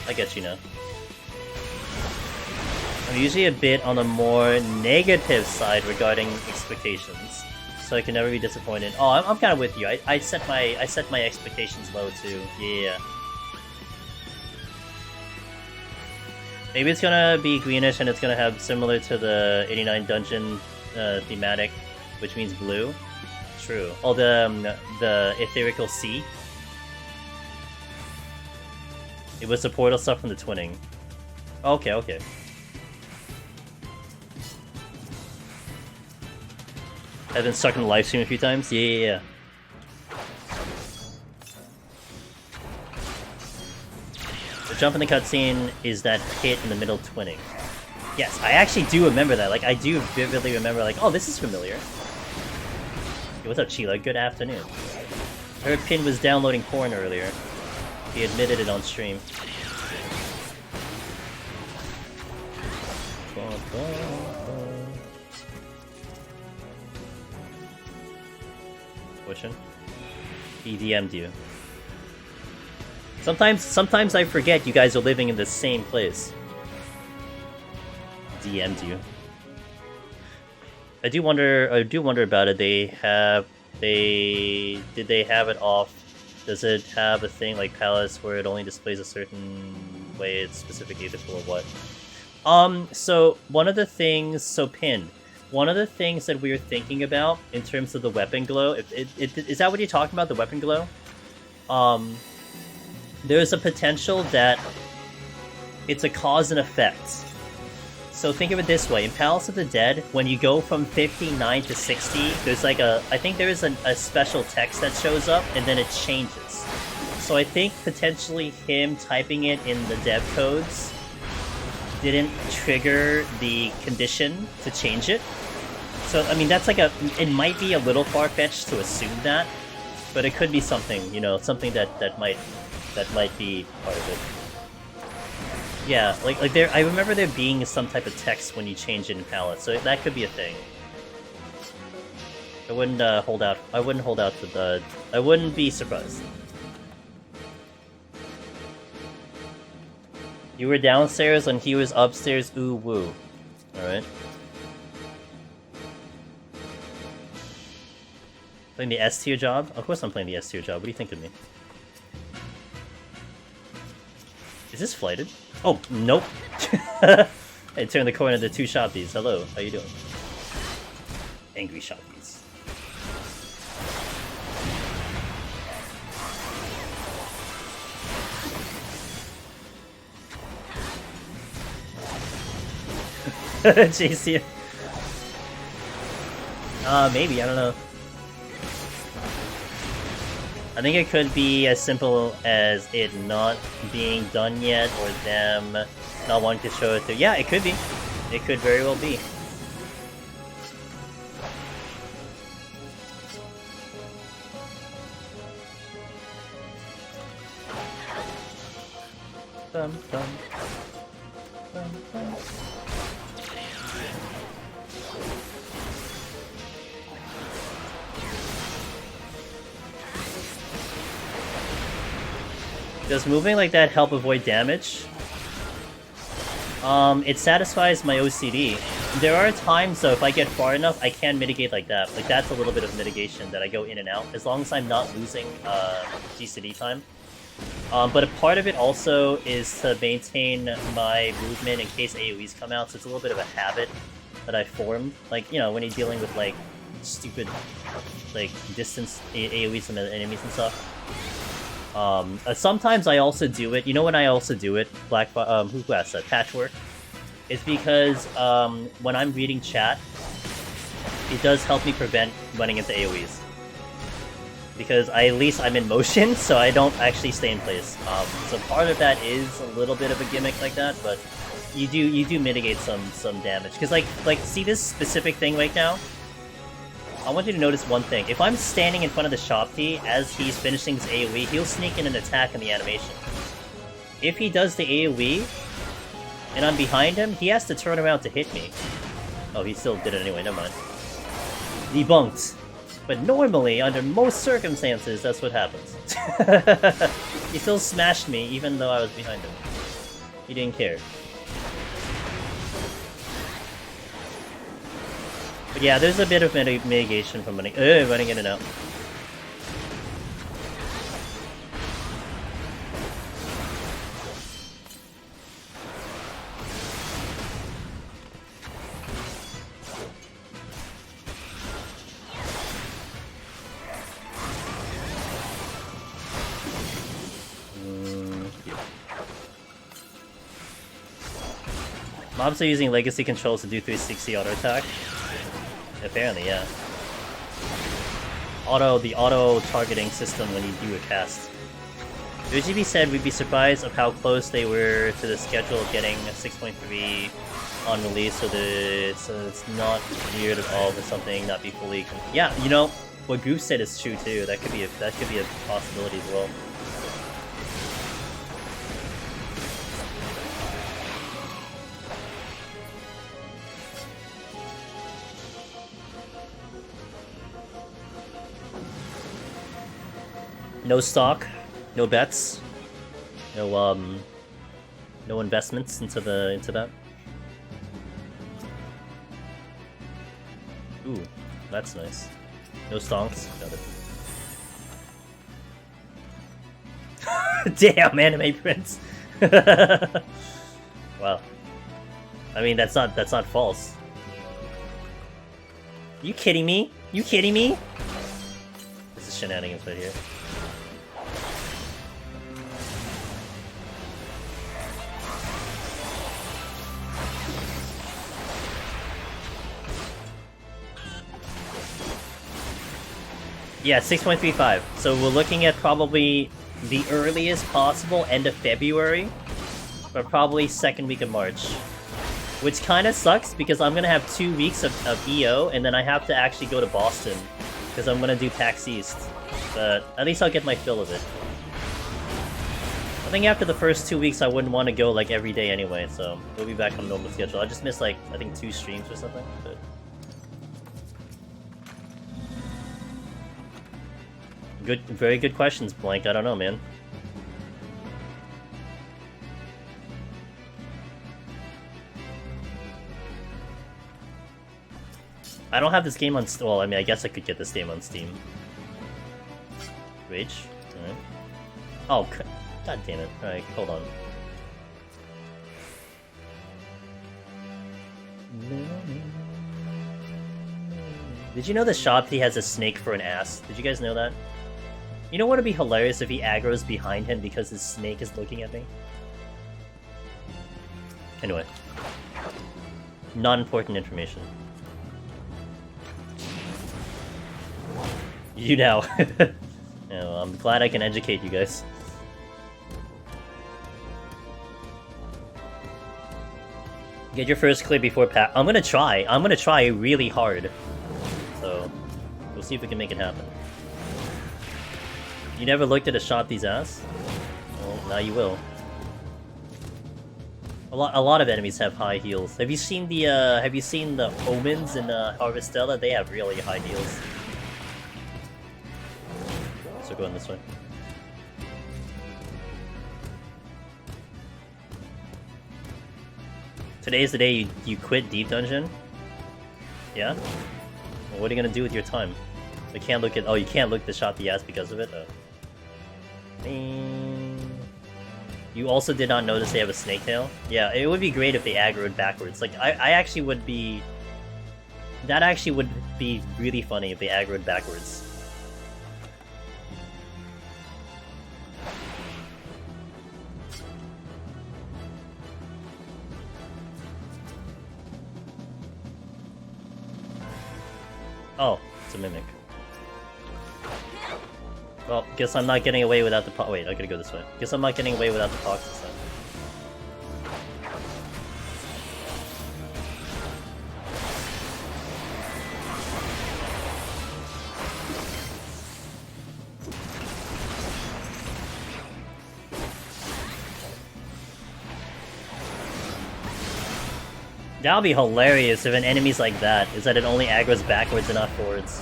I get you now. I'm usually a bit on the more negative side regarding expectations, so I can never be disappointed. Oh, I'm kind of with you. I set my expectations low too. Yeah. Maybe it's gonna be greenish and it's gonna have similar to the 89 dungeon thematic, which means blue. True. Oh, the ethereal sea. It was the portal stuff from the twinning. Okay, okay. I've been stuck in the live stream a few times. Yeah. The jump in the cutscene is that hit in the middle twinning. Yes, I actually do remember that. Like, I do vividly remember, like, oh, this is familiar. Hey, what's up, Sheila? Good afternoon. I heard Pin was downloading porn earlier. He admitted it on stream. Question? He DM'd you. Sometimes I forget you guys are living in the same place. DM'd you. I do wonder about it. Did they have it off? Does it have a thing like Palace where it only displays a certain way, it's specific either or what? So one of the things, Pin, one of the things that we were thinking about in terms of the weapon glow, is that what you're talking about, the weapon glow? There's a potential that it's a cause and effect. So think of it this way, in Palace of the Dead, when you go from 59 to 60, there's like I think there is a special text that shows up, and then it changes. So I think potentially him typing it in the dev codes didn't trigger the condition to change it. So, I mean, that's like it might be a little far-fetched to assume that, but it could be something, you know, something that might be part of it. Yeah, like there, I remember there being some type of text when you change it in Palace, so that could be a thing. I wouldn't hold out. I wouldn't hold out to the. I wouldn't be surprised. You were downstairs and he was upstairs. Ooh woo. All right. Playing the S tier job? Of course I'm playing the S tier job. What do you think of me? Is this flighted? Oh, nope. I turned the corner to two shoppies. Hello, how you doing? Angry shoppies. JC. Maybe, I don't know. I think it could be as simple as it not being done yet, or them not wanting to show it through. Yeah, it could be. It could very well be. Dum, dum. Dum, dum. Does moving like that help avoid damage? It satisfies my OCD. There are times, though, if I get far enough, I can mitigate like that. Like, that's a little bit of mitigation that I go in and out, as long as I'm not losing GCD time. But a part of it also is to maintain my movement in case AoEs come out, so it's a little bit of a habit that I formed. Like, you know, when you're dealing with, like, stupid, like, distance AoEs from enemies and stuff. Sometimes I also do it. You know when I also do it? Who asked that? Patchwork. It's because when I'm reading chat, it does help me prevent running into AoEs. Because at least I'm in motion, so I don't actually stay in place. So part of that is a little bit of a gimmick like that, but you do mitigate some damage. Because like see this specific thing right now? I want you to notice one thing. If I'm standing in front of the Shopti as he's finishing his AoE, he'll sneak in an attack in the animation. If he does the AoE, and I'm behind him, he has to turn around to hit me. Oh, he still did it anyway, never mind. Debunked. But normally, under most circumstances, that's what happens. He still smashed me, even though I was behind him. He didn't care. But yeah, there's a bit of mitigation from running in and out. Mobs are using legacy controls to do 360 auto attack. Apparently, yeah. The auto targeting system when you do a cast. UGB said we'd be surprised of how close they were to the schedule of getting 6.3 on release, so that it's not weird at all for something not be fully. Yeah, you know what Goof said is true too. That could be a possibility as well. No stock, no bets, no investments into that. Ooh, that's nice. No stonks. Got it. Damn, anime prince. Wow. I mean, that's not false. You kidding me? You kidding me? This is shenanigans right here. Yeah, 6.35. So we're looking at probably the earliest possible end of February, but probably second week of March. Which kind of sucks because I'm gonna have 2 weeks of EO, and then I have to actually go to Boston because I'm gonna do PAX East. But at least I'll get my fill of it. I think after the first 2 weeks, I wouldn't want to go like every day anyway, so we'll be back on normal schedule. I just missed like I think 2 streams or something. But... very good questions, Blank. I don't know, man. I don't have this game on well, I mean, I guess I could get this game on Steam. Rage? Alright. Oh, god damn it. Alright, hold on. Did you know the Shabti has a snake for an ass? Did you guys know that? You know what would be hilarious if he aggro's behind him because his snake is looking at me? Anyway. Non-important information. You now. Yeah, well, I'm glad I can educate you guys. Get your first clear before PAX. I'm gonna try really hard. So, we'll see if we can make it happen. You never looked at a Shabti's ass? Well, now you will. A lot of enemies have high heals. Have you seen the omens in Harvestella? They have really high heals. So going this way. Today is the day you quit Deep Dungeon? Yeah? Well, what are you gonna do with your time? You can't look at- oh, you can't look the Shabti ass because of it? Oh. You also did not notice they have a snake tail? Yeah, it would be great if they aggroed backwards. Like, I actually would be... That actually would be really funny if they aggroed backwards. Oh, it's a mimic. Well, guess I'm not getting away without the po- wait, I gotta go this way. Guess I'm not getting away without the pox this time. That would be hilarious if an enemy's like that, is that it only aggro's backwards and not forwards.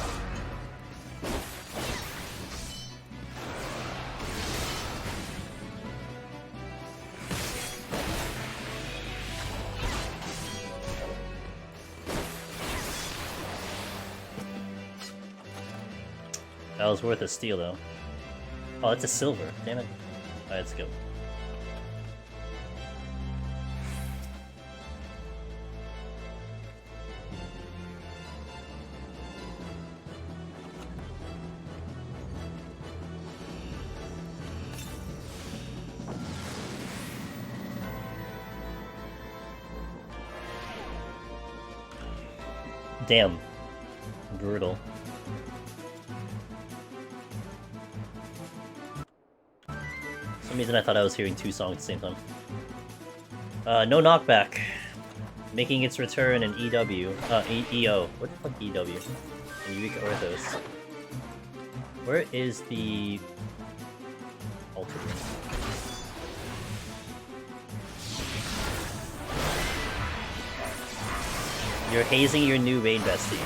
That was worth a steal though. Oh, it's a silver. Damn it. Alright, let's go. Damn. Brutal. For some reason I thought I was hearing two songs at the same time. No knockback. Making its return in EW. EO. What the fuck EW? And Eureka Orthos. Where is the... altar room? You're hazing your new raid bestie.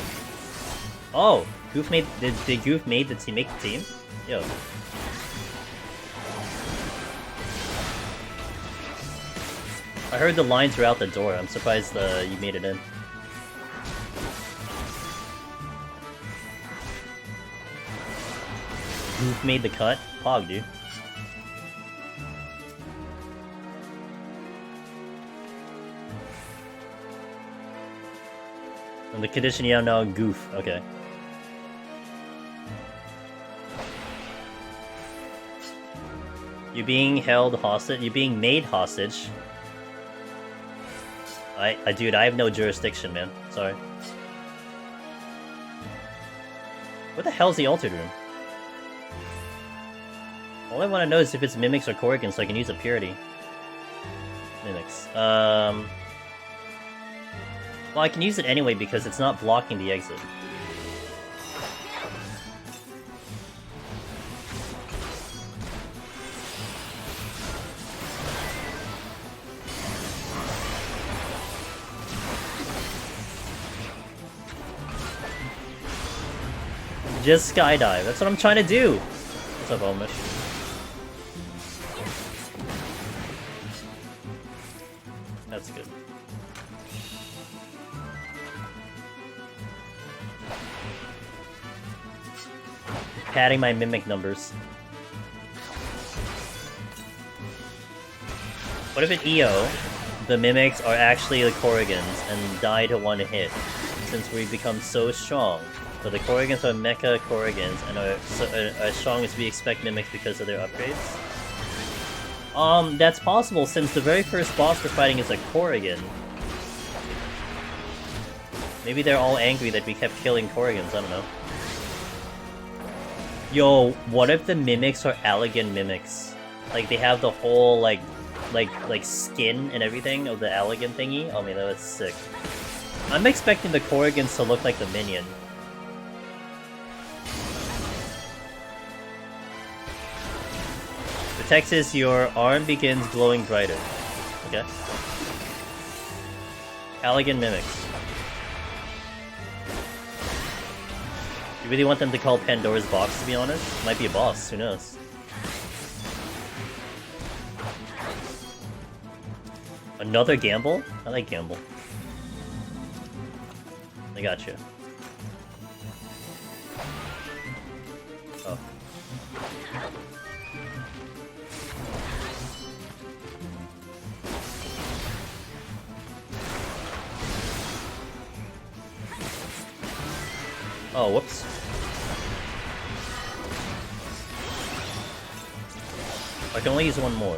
Oh! Goof made... Did Goof make the team? Yo. I heard the lines were out the door. I'm surprised you made it in. Goof made the cut? Pog, dude. And the condition you know, Goof. Okay. You're being held hostage. You're being made hostage. Dude, I have no jurisdiction, man. Sorry. What the hell's the altered room? All I want to know is if it's mimics or Corrigan, so I can use a purity. Mimics. Well, I can use it anyway because it's not blocking the exit. Just skydive. That's what I'm trying to do. What's up, Omish? That's good. Padding my mimic numbers. What if at EO, the mimics are actually the Corrigans and die to one hit, since we've become so strong? So the Corrigans are mecha Corrigans and are as strong as we expect mimics because of their upgrades? That's possible since the very first boss we're fighting is a Corrigan. Maybe they're all angry that we kept killing Corrigans, I don't know. Yo, what if the mimics are Allegan mimics? Like they have the whole like skin and everything of the Allegan thingy? Oh man, that's sick. I'm expecting the Corrigans to look like the minion. The text is your arm begins glowing brighter. Okay. Allegan mimics. You really want them to call Pandora's box, to be honest? Might be a boss, who knows? Another gamble? I like gamble. I gotcha. Oh. Oh, whoops. I can only use one more.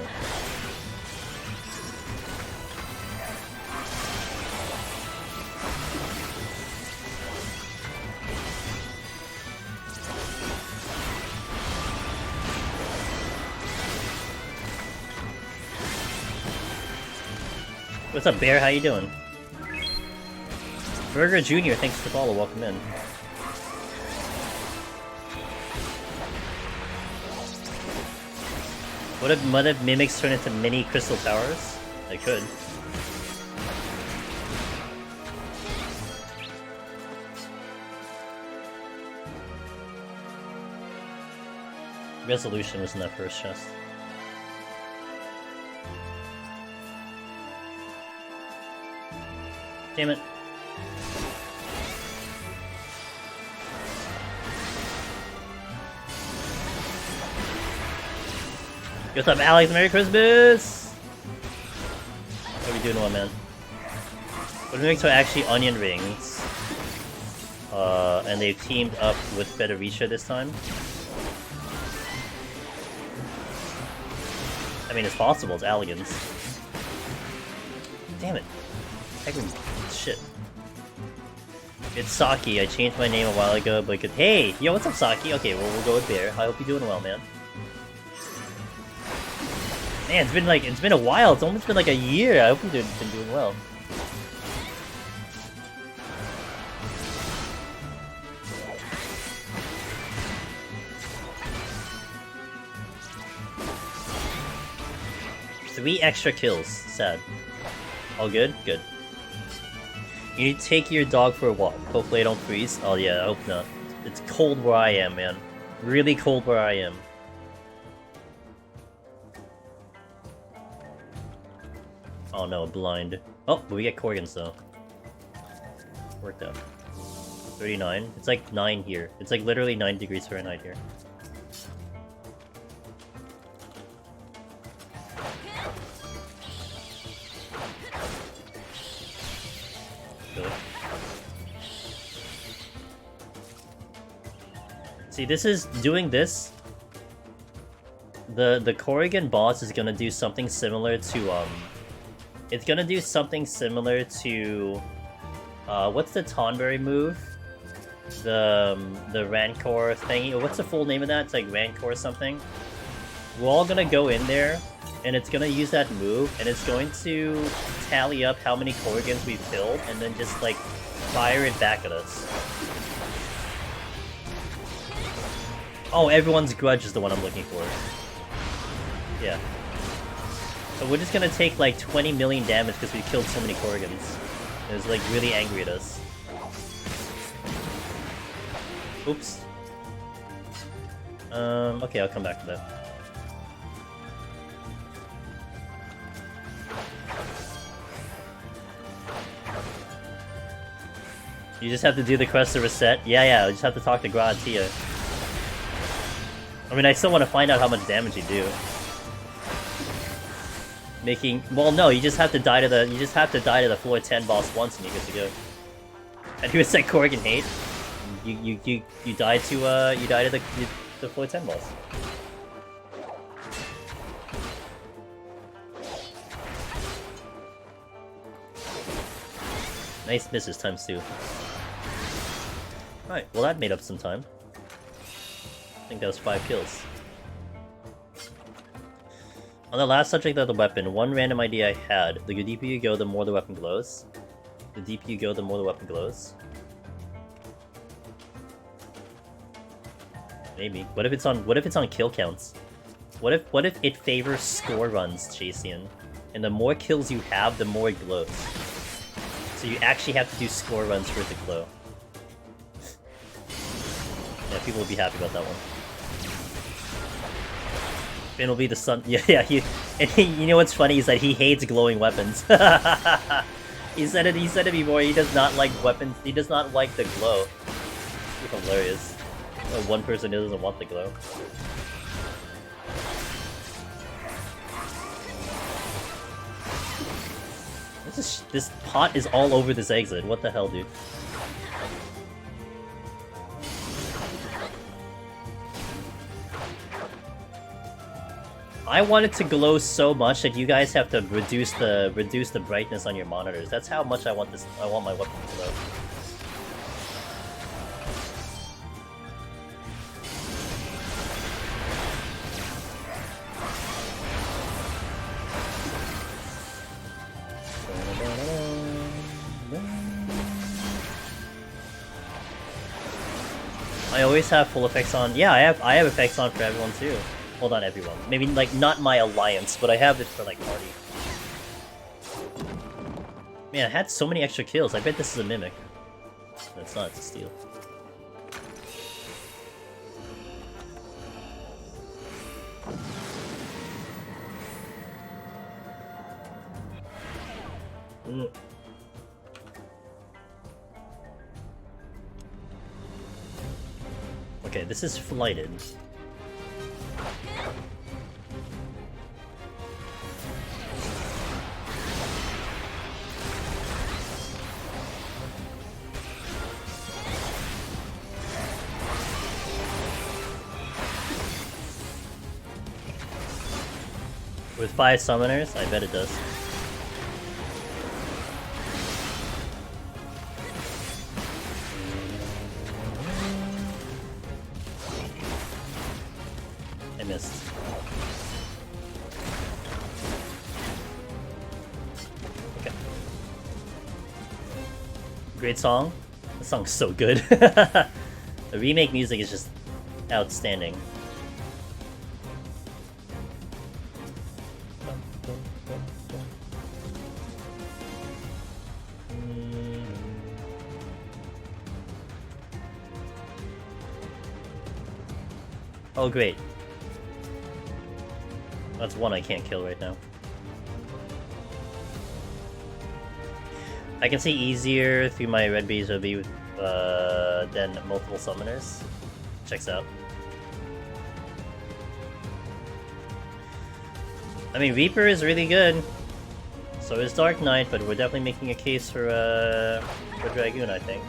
What's up, Bear? How you doing? Burger Jr., thanks for the follow. Welcome in. What if mimics turn into mini crystal towers? They could. Resolution was in that first chest. Damn it. What's up, Alex? Merry Christmas! What are we doing, man? What mimics are actually onion rings. And they've teamed up with Federica this time. I mean, it's possible, it's Alligans. Damn it. Shit. It's Saki. I changed my name a while ago, but good. Hey! Yo, what's up, Saki? Okay, well, we'll go with Bear. I hope you're doing well, man. Man, it's been a while. It's almost been like a year. I hope you've been doing well. Three extra kills. Sad. All good? Good. You need to take your dog for a walk. Hopefully I don't freeze. Oh yeah, I hope not. It's cold where I am, man. Really cold where I am. Oh no, blind. Oh, but we get Corgans though. Worked out. 39. It's like 9 here. It's like literally 9 degrees Fahrenheit here. See, this is doing this. The Corrigan boss is gonna do something similar to it's gonna do something similar to what's the Tonberry move? The Rancor thingy. What's the full name of that? It's like Rancor something. We're all gonna go in there, and it's gonna use that move, and it's going to tally up how many Corrigans we've killed, and then just like fire it back at us. Oh, everyone's grudge is the one I'm looking for. Yeah. So we're just gonna take like 20 million damage because we killed so many Corrigans. It was like really angry at us. Oops. Okay, I'll come back to that. You just have to do the quest to reset? Yeah, I just have to talk to Gratia. I mean, I still want to find out how much damage you do. Well, no, you just have to die to the floor 10 boss once and you're good to go. And he was like Corrigan hate. You died to the floor 10 boss. Nice misses times 2. Alright, well that made up some time. I think that was 5 kills. On the last subject of the weapon, one random idea I had. The deeper you go, the more the weapon glows. The deeper you go, the more the weapon glows. Maybe. What if it's on kill counts? What if it favors score runs, Chasian? And the more kills you have, the more it glows. So you actually have to do score runs for it to glow. Yeah, people will be happy about that one. Finn will be the sun. Yeah. You know what's funny is that he hates glowing weapons. He said it before. He does not like weapons. He does not like the glow. It's hilarious. One person doesn't want the glow. This pot is all over this exit. What the hell, dude? I want it to glow so much that you guys have to reduce the brightness on your monitors. That's how much I want this. I want my weapon to glow. I always have full effects on. Yeah, I have effects on for everyone too. Well, not everyone. Maybe like not my alliance, but I have it for like party. Man, I had so many extra kills. I bet this is a mimic. No, it's not. It's a steal. Okay, this is flighted. With 5 summoners? I bet it does. I missed. Okay. Great song. The song's so good. The remake music is just outstanding. Oh great. That's one I can't kill right now. I can see easier through my red bees would be than multiple summoners. Checks out. I mean, Reaper is really good. So is Dark Knight, but we're definitely making a case for Dragoon, I think.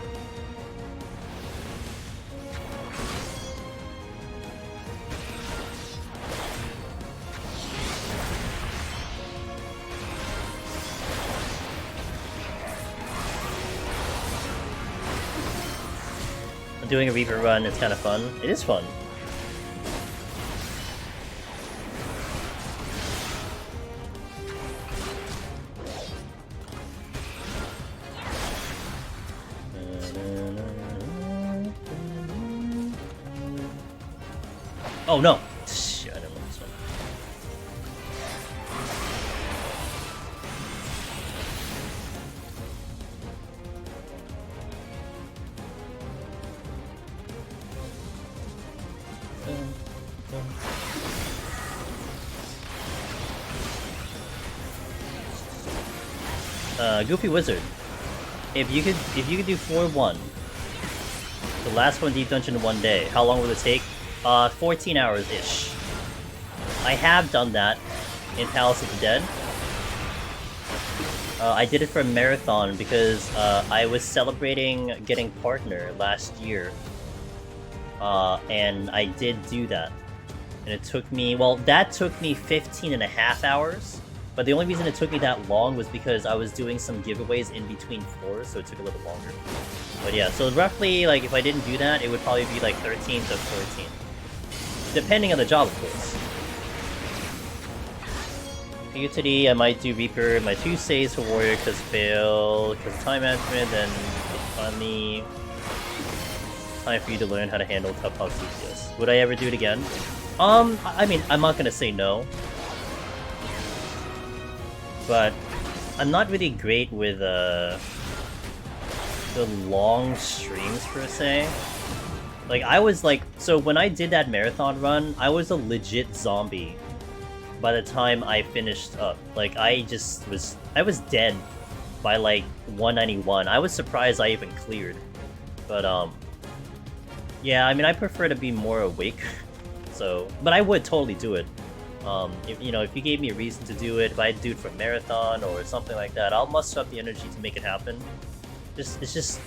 Doing a Reaper run, it's kind of fun. It is fun. Oh no! Shit, I didn't want this one. Goofy Wizard. If you could do 4-1, the last one deep dungeon in 1 day, how long will it take? 14 hours-ish. I have done that in Palace of the Dead. I did it for a marathon because I was celebrating getting partner last year. And I did do that. And it took me, well, that took me 15.5 hours. But the only reason it took me that long was because I was doing some giveaways in between floors, so it took a little longer. But yeah, so roughly, like, if I didn't do that, it would probably be like 13 to 14. Depending on the job, of course. PoTD, I might do Reaper. My 2 saves for Warrior because fail, because of time management, then it's funny. Time for you to learn how to handle tough hog CPS. Would I ever do it again? I mean, I'm not gonna say no. But I'm not really great with the long streams per se. Like I was like, so when I did that marathon run, I was a legit zombie by the time I finished up. Like I was dead by like 191. I was surprised I even cleared. But yeah, I mean I prefer to be more awake. So, but I would totally do it. If you gave me a reason to do it, if I'd do it for a marathon or something like that, I'll muster up the energy to make it happen. It's just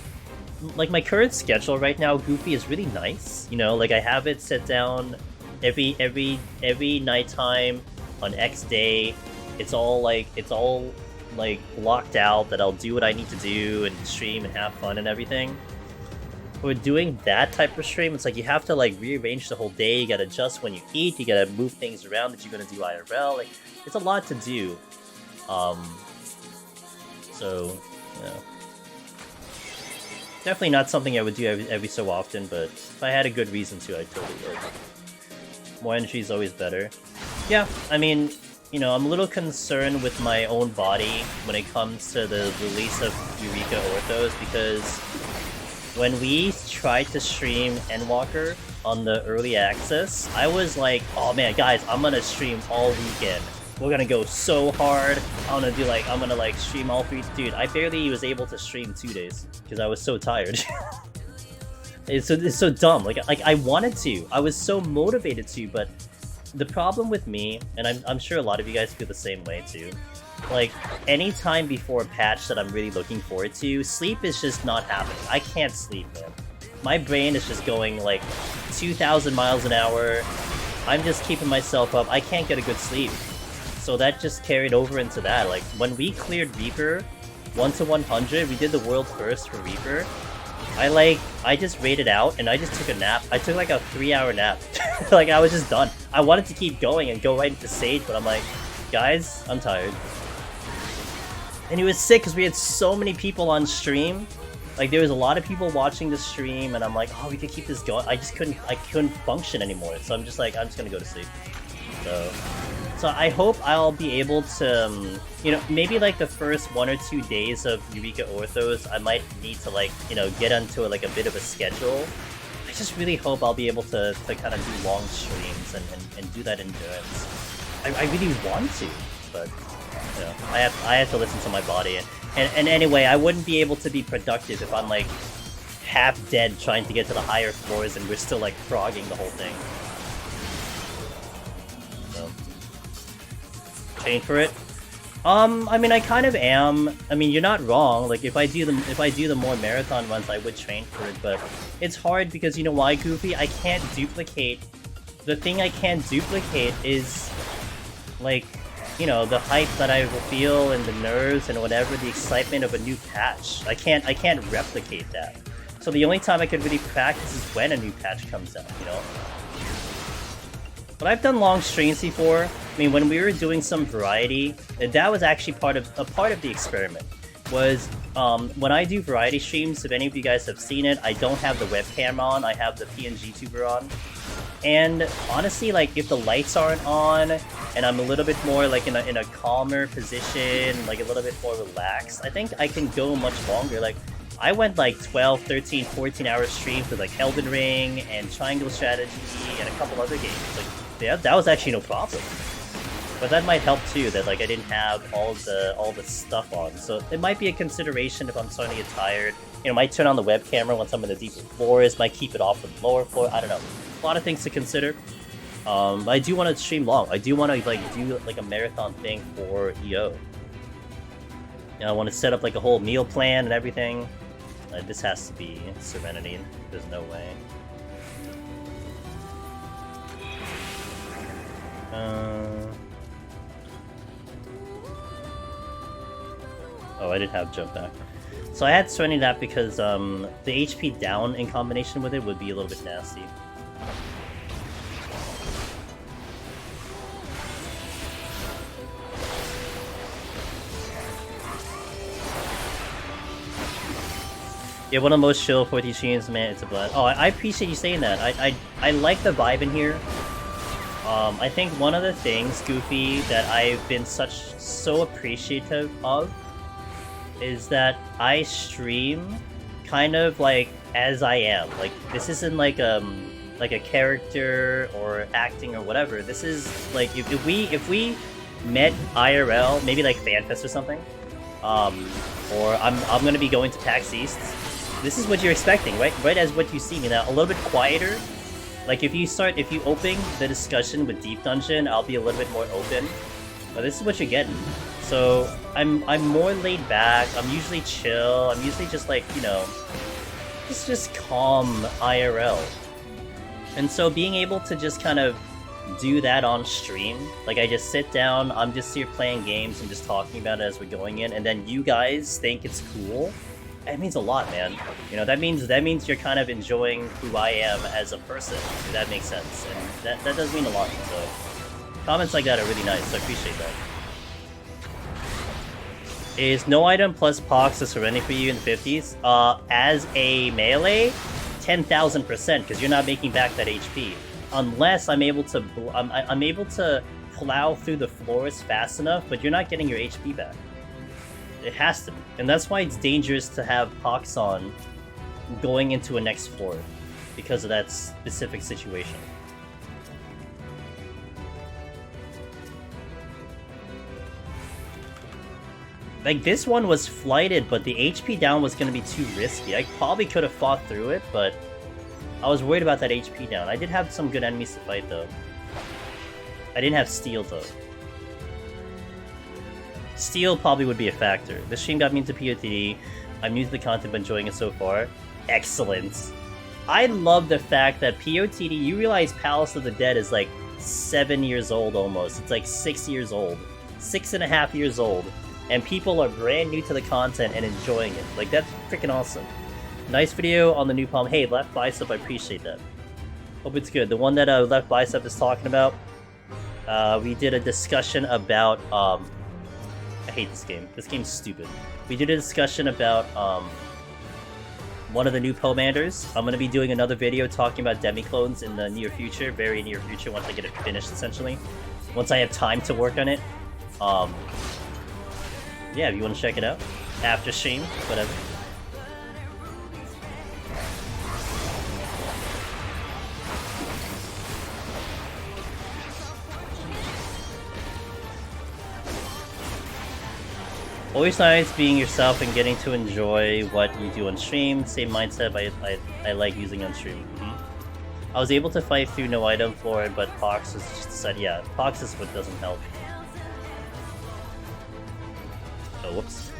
like my current schedule right now. Goofy is really nice. You know, like I have it set down every nighttime on X day. It's all like blocked out that I'll do what I need to do and stream and have fun and everything. For doing that type of stream, it's like you have to like rearrange the whole day. You gotta adjust when you eat. You gotta move things around that you're gonna do IRL. Like it's a lot to do. So yeah, definitely not something I would do every so often. But if I had a good reason to, I totally would. More energy is always better. Yeah, I mean, I'm a little concerned with my own body when it comes to the release of Eureka Orthos because when we tried to stream Endwalker on the early access, I was like, oh man, guys, I'm gonna stream all weekend. We're gonna go so hard. I'm gonna stream all 3. Dude, I barely was able to stream 2 days because I was so tired. It's so dumb. Like I wanted to. I was so motivated to, but the problem with me, and I'm sure a lot of you guys feel the same way too, like, any time before a patch that I'm really looking forward to, sleep is just not happening. I can't sleep, man. My brain is just going, like, 2,000 miles an hour. I'm just keeping myself up. I can't get a good sleep. So that just carried over into that. Like, when we cleared Reaper 1 to 100, we did the world first for Reaper. I just raided out and I just took a nap. I took like a 3-hour nap. Like, I was just done. I wanted to keep going and go right into Sage, but I'm like, guys, I'm tired. And it was sick because we had so many people on stream. Like, there was a lot of people watching the stream, and I'm like, oh, we could keep this going. I couldn't function anymore. So I'm just like, I'm just gonna go to sleep. So I hope I'll be able to, you know, maybe like the first 1 or 2 days of Eureka Orthos, I might need to, like, you know, get onto like a bit of a schedule. I just really hope I'll be able to kind of do long streams and do that endurance. I really want to, but you know, I have to listen to my body. And anyway, I wouldn't be able to be productive if I'm like half dead trying to get to the higher floors and we're still like frogging the whole thing. Train for it. I mean, I kind of am. I mean, you're not wrong. Like, if I do the more marathon runs, I would train for it. But it's hard because, you know why, Goofy? I can't duplicate. The thing I can't duplicate is, like, you know, the hype that I will feel and the nerves and whatever, the excitement of a new patch. I can't replicate that. So the only time I could really practice is when a new patch comes out, you know? But I've done long streams before. I mean, when we were doing some variety, that was actually part of the experiment. Was when I do variety streams, if any of you guys have seen it, I don't have the webcam on. I have the PNG tuber on. And honestly, like, if the lights aren't on and I'm a little bit more like in a calmer position, like a little bit more relaxed, I think I can go much longer. Like, I went like 12, 13, 14 hour streams with like Elden Ring and Triangle Strategy and a couple other games. Like, yeah, that was actually no problem. But that might help too, that like I didn't have all the stuff on. So it might be a consideration if I'm starting to get tired. You know, might turn on the web camera once I'm in the deeper floors, might keep it off for the lower floor, I don't know. A lot of things to consider. I do want to stream long. I do want to like do like a marathon thing for EO. You know, I want to set up like a whole meal plan and everything. This has to be Serenity. There's no way. Oh, I didn't have jump back. So I had Serenity that because the HP down in combination with it would be a little bit nasty. Yeah, one of the most chill 4T streams, man, it's a blast. Oh, I appreciate you saying that. I like the vibe in here. I think one of the things, Goofy, that I've been so appreciative of is that I stream kind of like as I am. Like, this isn't like a character or acting or whatever. This is like if we met IRL, maybe like FanFest or something, or I'm gonna be going to PAX East. This is what you're expecting, right? Right as what you see me now, a little bit quieter. Like, if you open the discussion with Deep Dungeon, I'll be a little bit more open. But this is what you're getting. So I'm more laid back. I'm usually chill. I'm usually just like, you know, just calm IRL. And so being able to just kind of do that on stream, like I just sit down, I'm just here playing games and just talking about it as we're going in, and then you guys think it's cool. That means a lot, man. You know, that means you're kind of enjoying who I am as a person, if that makes sense. And that does mean a lot. So comments like that are really nice, so I appreciate that. Is no item plus Pox a Serenity for you in the 50s? As a melee, 10,000%, because you're not making back that HP. Unless I'm able to plow through the floors fast enough, but you're not getting your HP back. It has to be. And that's why it's dangerous to have Pox on going into a next floor, because of that specific situation. Like, this one was flighted, but the HP down was going to be too risky. I probably could have fought through it, but I was worried about that HP down. I did have some good enemies to fight, though. I didn't have Steel, though. Steel probably would be a factor. This stream got me into PoTD. I'm new to the content, but enjoying it so far. Excellent. I love the fact that PoTD, you realize Palace of the Dead is like 7 years old almost. It's like 6 years old. 6.5 years old, and people are brand new to the content and enjoying it. Like, that's freaking awesome. Nice video on the new palm. Hey, Left Bicep, I appreciate that. Hope it's good. The one that Left Bicep is talking about, we did a discussion about, I hate this game. This game's stupid. We did a discussion about, one of the new Pomanders. I'm going to be doing another video talking about demi-clones in the near future, very near future, once I get it finished, essentially. Once I have time to work on it. Yeah, if you want to check it out. After stream, whatever. Always nice being yourself and getting to enjoy what you do on stream. Same mindset I like using on stream. I was able to fight through no item for it, but Pox was just said, yeah, Pox is what doesn't help. Oh, whoops.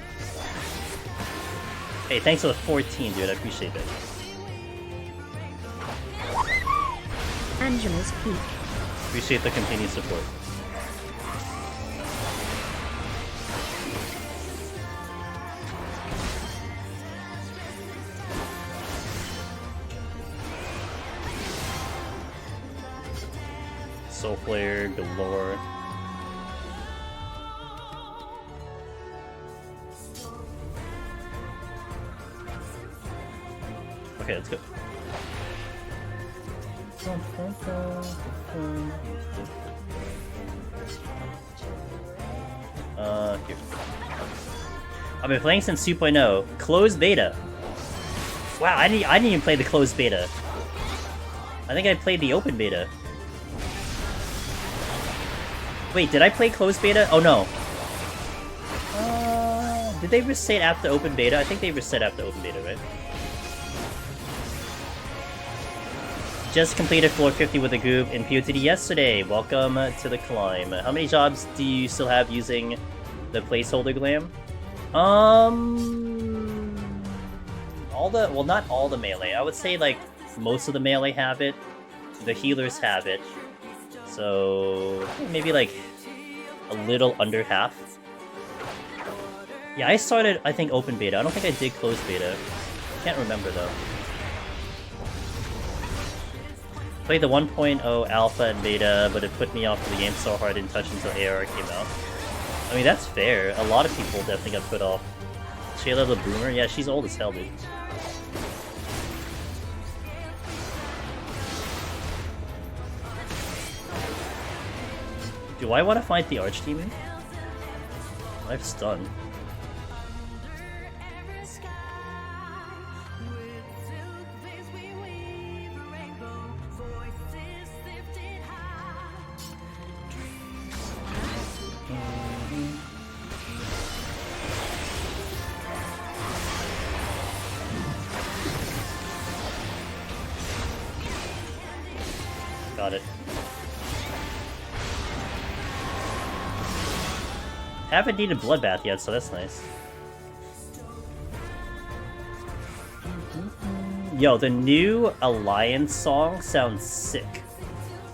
Hey, thanks for the 14, dude. I appreciate that. Angela's Peak. Appreciate the continued support. Soul Flare galore. Okay, let's go. Here. I've been playing since 2.0. Closed beta. Wow, I didn't even play the closed beta. I think I played the open beta. Wait, did I play closed beta? Oh no. Did they reset after open beta? I think they reset after open beta, right? Just completed floor 50 with a group in PoTD yesterday. Welcome to the climb. How many jobs do you still have using the placeholder glam? Well, not all the melee. I would say like most of the melee have it. The healers have it. So maybe like a little under half. Yeah, I started, I think, open beta. I don't think I did closed beta. Can't remember though. Played the 1.0 alpha and beta, but it put me off the game so hard I didn't touch until AR came out. I mean, that's fair. A lot of people definitely got put off. Shayla the Boomer? Yeah, she's old as hell, dude. Do I want to fight the Archdemon? I have stun. Got it. Haven't needed Bloodbath yet, so that's nice. Yo, the new Alliance song sounds sick.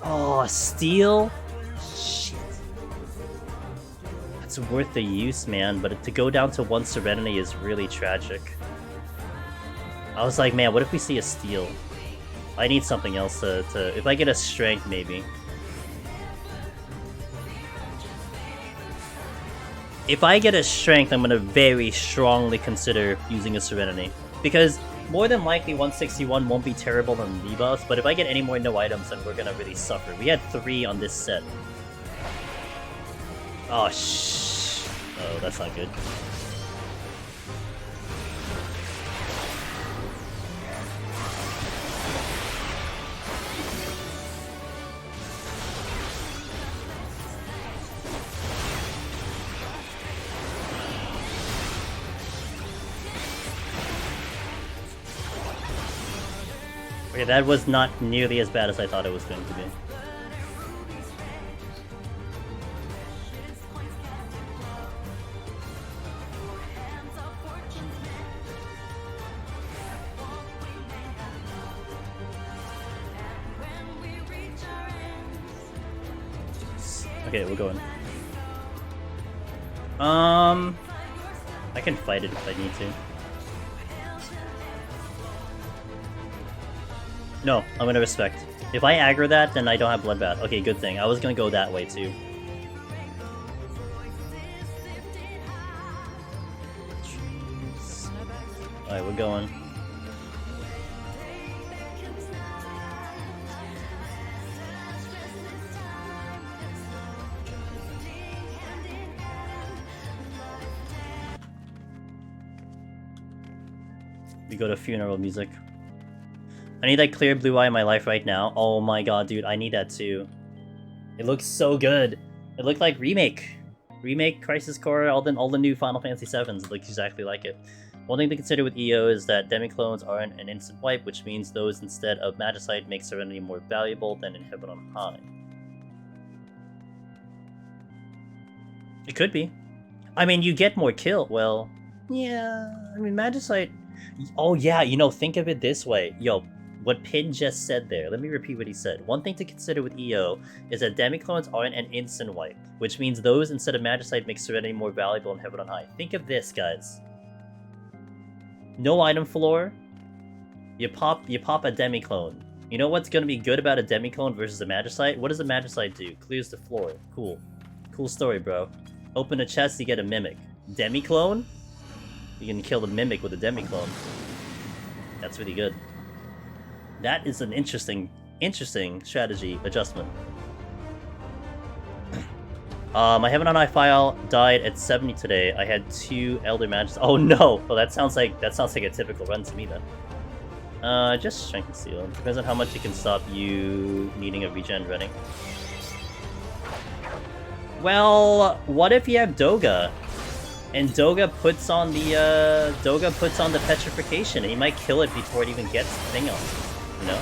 Oh, Steel? Shit. That's worth the use, man, but to go down to 1 Serenity is really tragic. I was like, man, what if we see a Steel? I need something else to if I get a Strength, maybe. If I get a Strength, I'm gonna very strongly consider using a Serenity. Because more than likely 161 won't be terrible on debuffs, but if I get any more no items, then we're gonna really suffer. We had 3 on this set. Oh, oh, that's not good. Okay, that was not nearly as bad as I thought it was going to be. Okay, we're going. I can fight it if I need to. No, I'm gonna respect. If I aggro that, then I don't have Bloodbath. Okay, good thing. I was gonna go that way too. Alright, we're going. We go to funeral music. I need that clear blue eye in my life right now. Oh my god, dude, I need that too. It looks so good. It looked like Remake. Remake, Crisis Core, all the new Final Fantasy VIIs. It looks exactly like it. One thing to consider with EO is that demi-clones aren't an instant wipe, which means those instead of Magicite make Serenity more valuable than in Heaven on High. It could be. I mean, you get more kill. Well, yeah. I mean, Magicite... Oh yeah, you know, think of it this way. Yo, what Pin just said there. Let me repeat what he said. One thing to consider with EO is that demi-clones aren't an instant wipe, which means those instead of Magicite make Serenity more valuable in Heaven on High. Think of this, guys. No item floor. You pop a demi-clone. You know what's gonna be good about a demi-clone versus a Magicite? What does a Magicite do? Clears the floor. Cool. Cool story, bro. Open a chest, you get a Mimic. Demi-clone? You can kill the Mimic with a demi-clone. That's really good. That is an interesting strategy adjustment. My Heaven on High file died at 70 today. I had 2 Elder Magics. Oh no! Well, that sounds like a typical run to me then. Just Strength and Seal. Depends on how much it can stop you needing a regen running. Well, what if you have Doga? And Doga puts on the petrification, and he might kill it before it even gets the thing on, you know?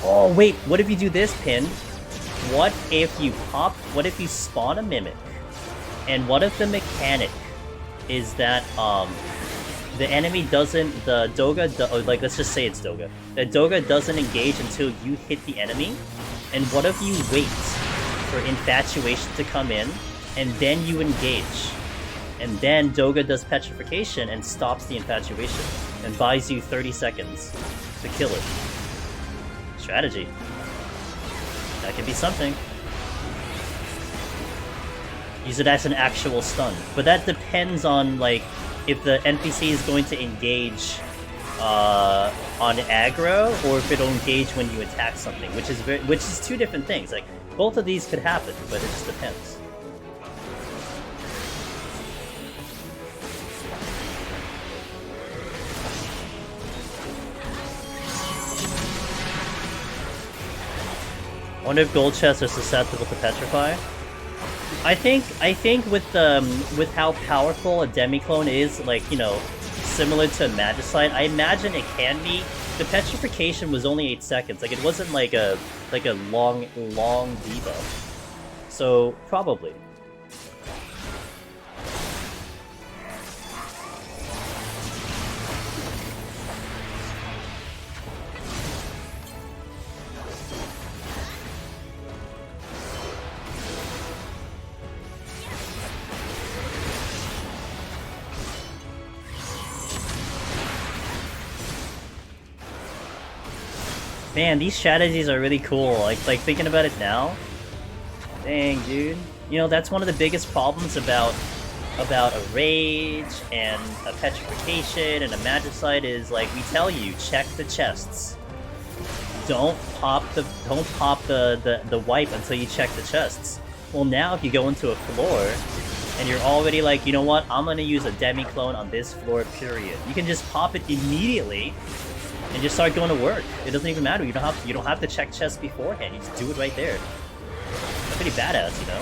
Oh wait, what if you do this, Pin? What if you spawn a Mimic? And what if the mechanic is that the enemy doesn't, like let's just say it's Doga. The Doga doesn't engage until you hit the enemy, and what if you wait for Infatuation to come in, and then you engage? And then Doga does Petrification and stops the Infatuation, and buys you 30 seconds to kill it. Strategy. That could be something. Use it as an actual stun. But that depends on, like, if the NPC is going to engage on aggro, or if it'll engage when you attack something, which is 2 different things. Like, both of these could happen, but it just depends. I wonder if gold chests are susceptible to petrify. I think with how powerful a demi-clone is, like, you know, similar to a Magicite, I imagine it can be. The petrification was only 8 seconds. Like, it wasn't like a long debuff. So probably. Man, these strategies are really cool. Like thinking about it now. Dang, dude. You know, that's one of the biggest problems about a Rage and a Petrification and a Magicite is, like, we tell you, check the chests. Don't pop the wipe until you check the chests. Well, now if you go into a floor and you're already like, you know what, I'm gonna use a demi-clone on this floor, period. You can just pop it immediately and just start going to work. It doesn't even matter. You don't have to check chests beforehand. You just do it right there. That's pretty badass, you know?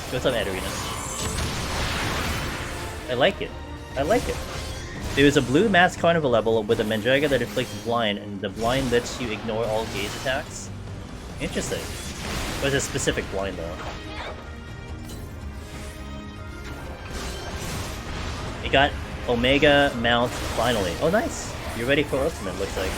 What's up, Adarina? I like it. I like it. There is a blue mass carnival level with a Mandraga that inflicts blind, and the blind lets you ignore all gaze attacks. Interesting. There's a specific blind though. You got Omega Mount finally. Oh, nice. You're ready for Ultimate, looks like.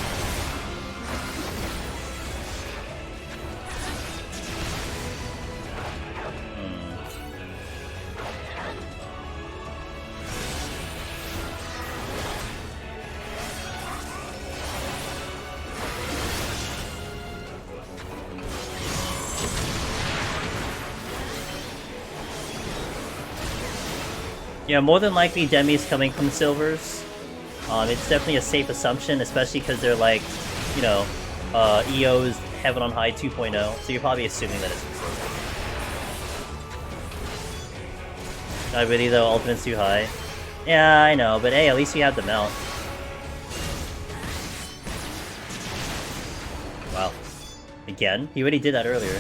Yeah, more than likely Demi's coming from silvers. It's definitely a safe assumption, especially because they're like, you know, EO's Heaven on High 2.0, so you're probably assuming that it's from silver. Not really though, Ultimate's too high. Yeah, I know, but hey, at least you have the mount. Wow. Again? He already did that earlier.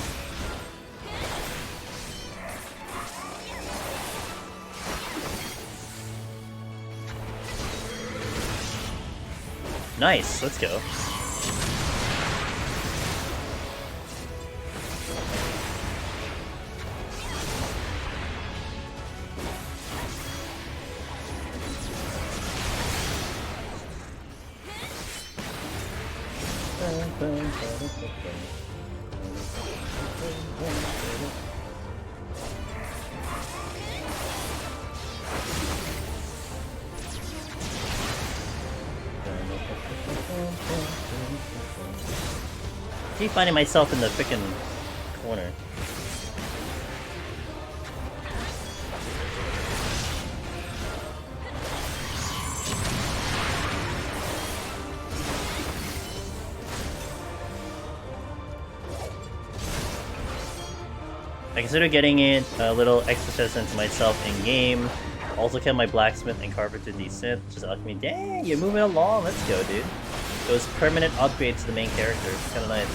Nice, let's go. I keep finding myself in the frickin' corner. I consider getting it a little extra sense to myself in game. Also kept my blacksmith and carpenter decent. Just alchemy. Dang, you're moving along. Let's go, dude. Those permanent upgrades to the main character. It's kind of nice.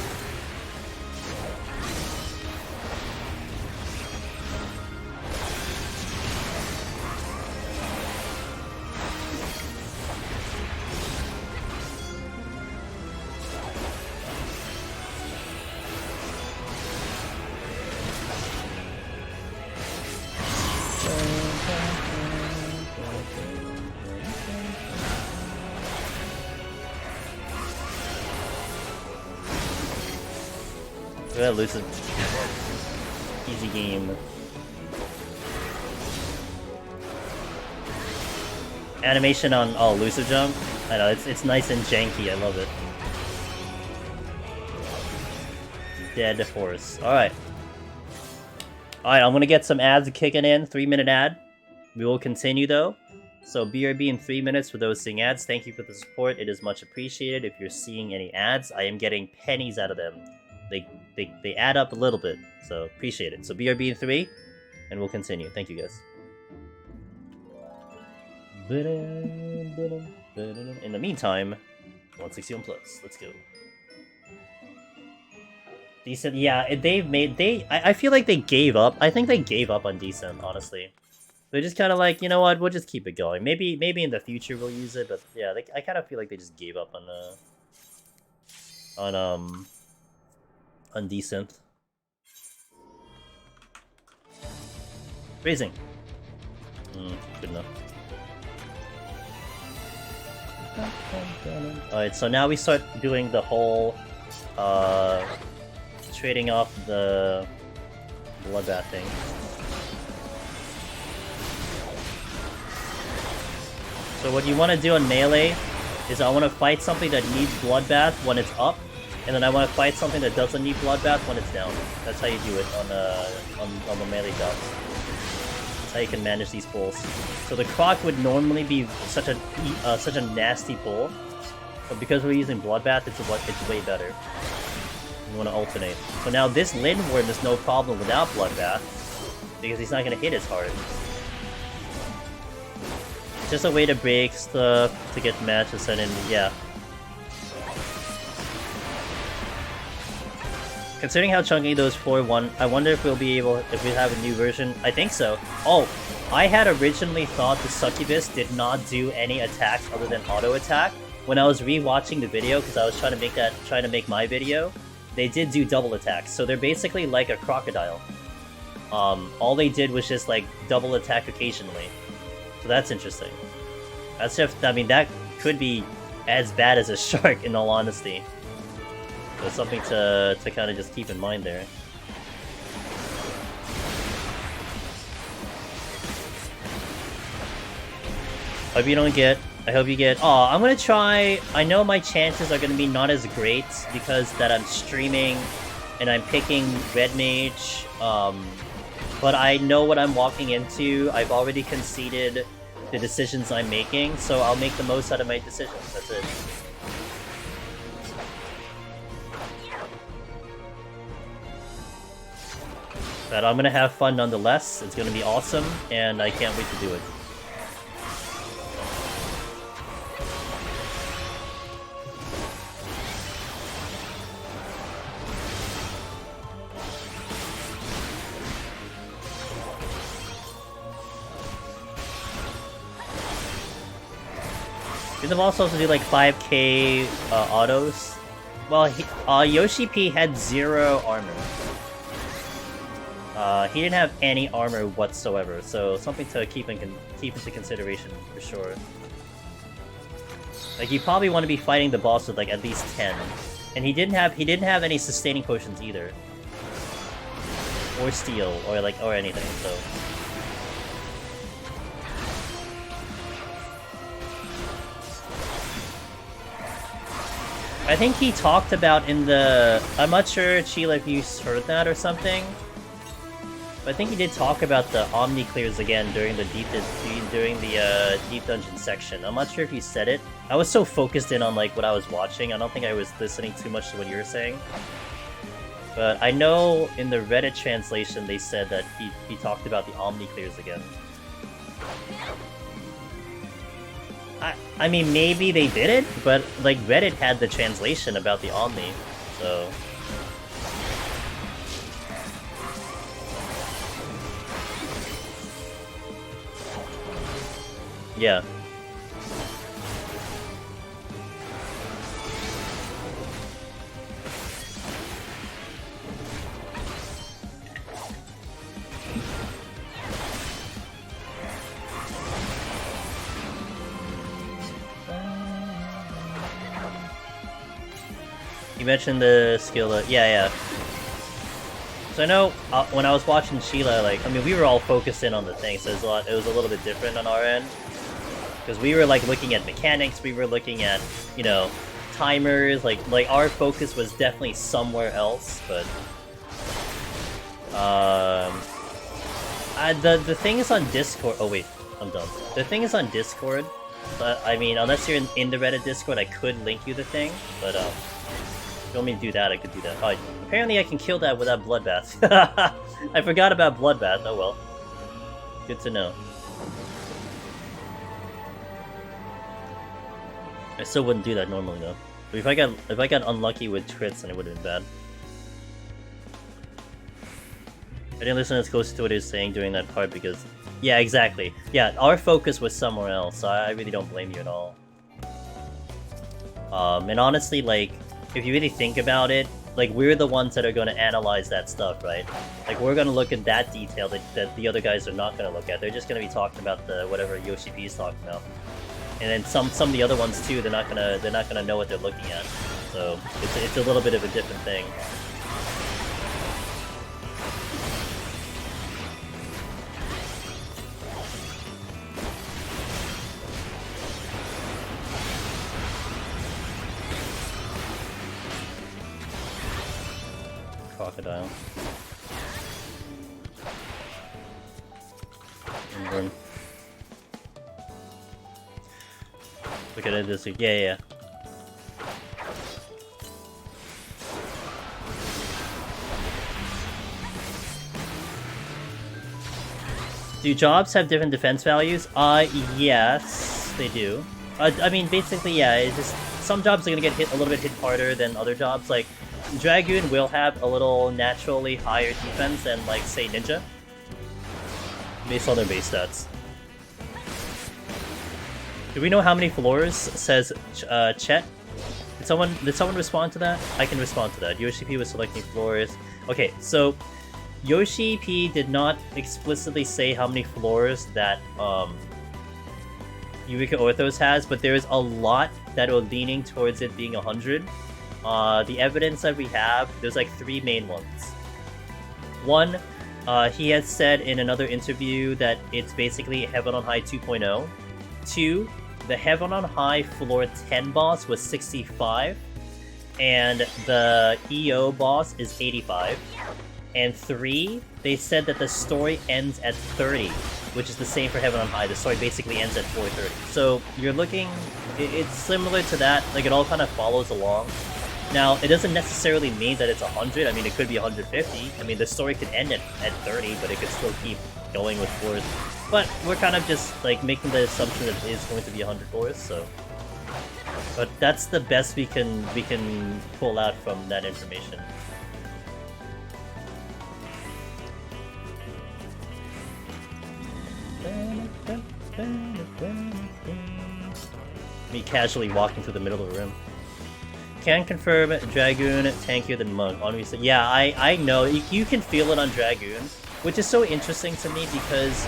Lose it. Easy game. Animation on Lucid Jump. I know it's nice and janky. I love it. Dead horse. All right. I'm gonna get some ads kicking in. 3-minute ad. We will continue though. So BRB in 3 minutes for those seeing ads. Thank you for the support. It is much appreciated. If you're seeing any ads, I am getting pennies out of them. They add up a little bit, so appreciate it. So BRB in 3, and we'll continue. Thank you, guys. In the meantime, 161 plus. Let's go. Decent, yeah. I feel like they gave up. I think they gave up on Decent, honestly. They're just kind of like, you know what? We'll just keep it going. Maybe in the future we'll use it, but yeah, I kind of feel like they just gave up on Decent. Raising. Good enough. Alright, so now we start doing the whole trading off the bloodbath thing. So what you want to do on melee is I want to fight something that needs bloodbath when it's up, and then I want to fight something that doesn't need bloodbath when it's down. That's how you do it on the melee jobs. That's how you can manage these pulls. So the Croc would normally be such a nasty pull, but because we're using bloodbath, it's way better. You want to alternate. So now this Lindworm is no problem without bloodbath, because he's not going to hit as hard. It's just a way to break stuff, to get matches, and then, yeah. Considering how chunky those 4-1, I wonder if we'll be able, if we have a new version. I think so. Oh, I had originally thought the Succubus did not do any attacks other than auto attack. When I was rewatching the video, because I was trying to make my video, they did do double attacks. So they're basically like a crocodile. All they did was just like double attack occasionally. So that's interesting. That's just, I mean, that could be as bad as a shark in all honesty. So something to kind of just keep in mind there. Hope you don't get... I hope you get... Oh, I'm gonna try... I know my chances are gonna be not as great because that I'm streaming and I'm picking Red Mage, but I know what I'm walking into. I've already conceded the decisions I'm making, so I'll make the most out of my decisions. That's it. But I'm gonna have fun nonetheless. It's gonna be awesome, and I can't wait to do it. You can also do like 5k autos. Well, Yoshi P had 0 armor. He didn't have any armor whatsoever, so something to keep into consideration for sure. Like, you probably want to be fighting the boss with like at least 10, and he didn't have any sustaining potions either, or steel, or anything. So. I think he talked about in the... I'm not sure, Sheila, if you heard that or something. But I think he did talk about the Omni clears again during the deep dungeon section. I'm not sure if you said it. I was so focused in on like what I was watching, I don't think I was listening too much to what you were saying. But I know in the Reddit translation they said that he talked about the Omni clears again. I mean, maybe they did it, but like Reddit had the translation about the Omni, so... Yeah. You mentioned the skill, yeah. So I know when I was watching Sheila, like, I mean, we were all focused in on the thing, so it was a little bit different on our end. Because we were, like, looking at mechanics, we were looking at, you know, timers, like our focus was definitely somewhere else, but... the thing is on Discord... Oh, wait, I'm done. The thing is on Discord, but, I mean, unless you're in the Reddit Discord, I could link you the thing, but, if you want me to do that, I could do that. Oh, apparently I can kill that without Bloodbath. I forgot about Bloodbath, oh well. Good to know. I still wouldn't do that normally though. But if I got unlucky with crits, then it would have been bad. I didn't listen as close to what he was saying during that part because... Yeah, exactly. Yeah, our focus was somewhere else, so I really don't blame you at all. And honestly, like, if you really think about it, like, we're the ones that are going to analyze that stuff, right? Like, we're going to look at that detail that the other guys are not going to look at. They're just going to be talking about the whatever Yoshi P is talking about. And then some of the other ones too, they're not gonna know what they're looking at. So it's a little bit of a different thing. Crocodile. And look at it, this yeah. Do jobs have different defense values? Yes, they do. I mean, basically, yeah, it's just some jobs are gonna get hit a little bit harder than other jobs. Like, Dragoon will have a little naturally higher defense than, like, say, Ninja, based on their base stats. Do we know how many floors, says Chet? Did someone respond to that? I can respond to that. Yoshi P was selecting floors. Okay, so Yoshi P did not explicitly say how many floors that Eureka Orthos has, but there's a lot that are leaning towards it being 100. The evidence that we have, there's like 3 main ones. One, he had said in another interview that it's basically Heaven on High 2.0. 2, the Heaven on High floor 10 boss was 65, and the EO boss is 85. And 3, they said that the story ends at 30, which is the same for Heaven on High. The story basically ends at 4:30. So you're looking, it's similar to that. Like, it all kind of follows along. Now, it doesn't necessarily mean that it's 100. I mean, it could be 150. I mean, the story could end at 30, but it could still keep going with floors. But we're kind of just like making the assumption that it is going to be 100 floors. So, but that's the best we can pull out from that information. Me casually walking through the middle of the room. Can confirm Dragoon tankier than Monk. Honestly, yeah, I know. You can feel it on Dragoon, which is so interesting to me because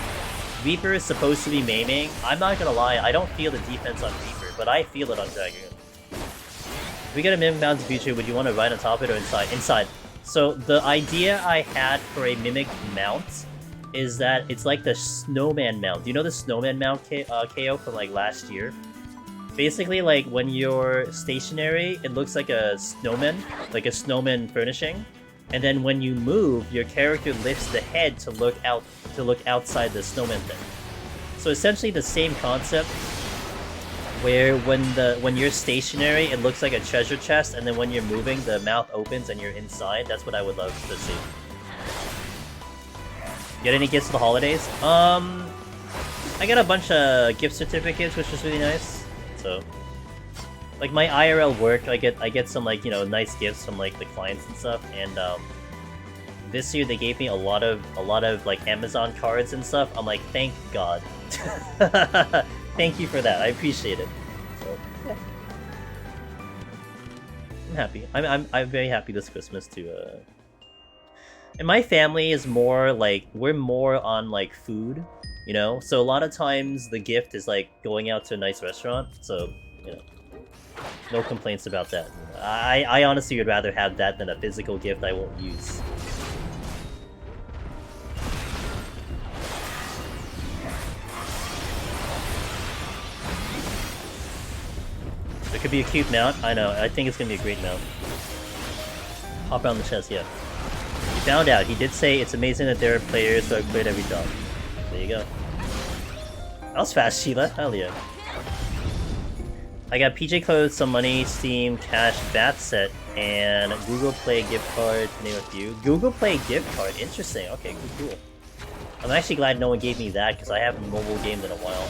Reaper is supposed to be maiming. I'm not gonna lie, I don't feel the defense on Reaper, but I feel it on Dragoon. If we get a Mimic mount in the future, would you want to ride on top of it or inside? Inside. So the idea I had for a Mimic mount is that it's like the Snowman mount. Do you know the Snowman mount KO from like last year? Basically, like when you're stationary, it looks like a snowman furnishing, and then when you move, your character lifts the head to look outside the snowman thing. So essentially the same concept, where when you're stationary, it looks like a treasure chest, and then when you're moving, the mouth opens and you're inside. That's what I would love to see. Get any gifts for the holidays? I got a bunch of gift certificates, which was really nice. So, like my IRL work, I get some like, you know, nice gifts from like the clients and stuff. And this year they gave me a lot of like Amazon cards and stuff. I'm like, thank God. Thank you for that. I appreciate it. So, yeah. I'm happy. I'm very happy this Christmas to. And my family is more like, we're more on like food. You know, so a lot of times the gift is like going out to a nice restaurant, so, you know, no complaints about that. I honestly would rather have that than a physical gift I won't use. It could be a cute mount, I know, I think it's gonna be a great mount. Hop around the chest, yeah. He found out, he did say it's amazing that there are players who have played every dog. There you go. That was fast, Sheila. Hell yeah. I got PJ clothes, some money, Steam, cash, bat set, and Google Play gift card, to name a few. Google Play gift card, interesting. Okay, cool. I'm actually glad no one gave me that because I haven't mobile gamed in a while.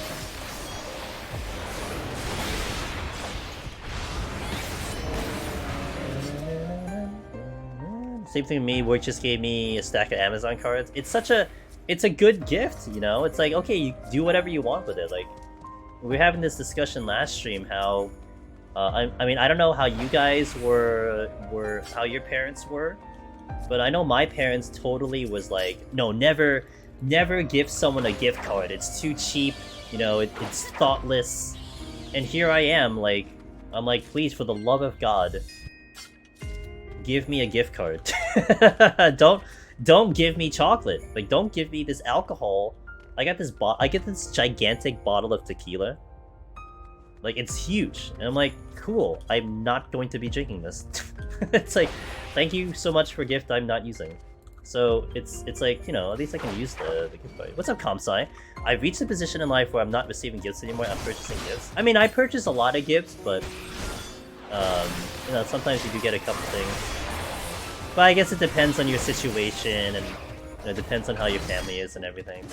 Same thing with me, work just gave me a stack of Amazon cards. It's a good gift, you know? It's like, okay, you do whatever you want with it. Like, we were having this discussion last stream how, I mean, I don't know how you guys were how your parents were, but I know my parents totally was like, no, never give someone a gift card. It's too cheap, you know, it's thoughtless. And here I am, like, I'm like, please, for the love of God, give me a gift card. Don't give me chocolate. Like, don't give me this alcohol. I get this gigantic bottle of tequila. Like, it's huge. And I'm like, cool. I'm not going to be drinking this. It's like, thank you so much for a gift I'm not using. So it's like, you know, at least I can use the gift card. What's up, Comsci? I've reached a position in life where I'm not receiving gifts anymore. I'm purchasing gifts. I mean, I purchase a lot of gifts, but you know, sometimes you do get a couple things. But I guess it depends on your situation, and you know, it depends on how your family is and everything.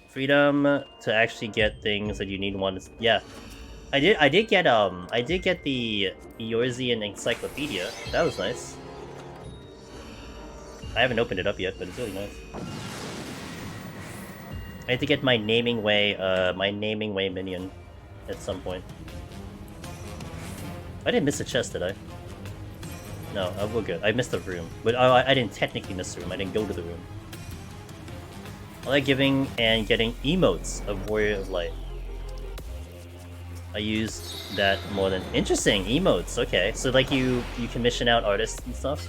Freedom to actually get things that you need. Yeah, I did get the Eorzean Encyclopedia. That was nice. I haven't opened it up yet, but it's really nice. I had to get my naming way minion at some point. I didn't miss a chest, did I? No, we're good. I missed the room, but I didn't technically miss the room. I didn't go to the room. I like giving and getting emotes of Warrior of Light. I use that more than interesting emotes. Okay, so like you commission out artists and stuff.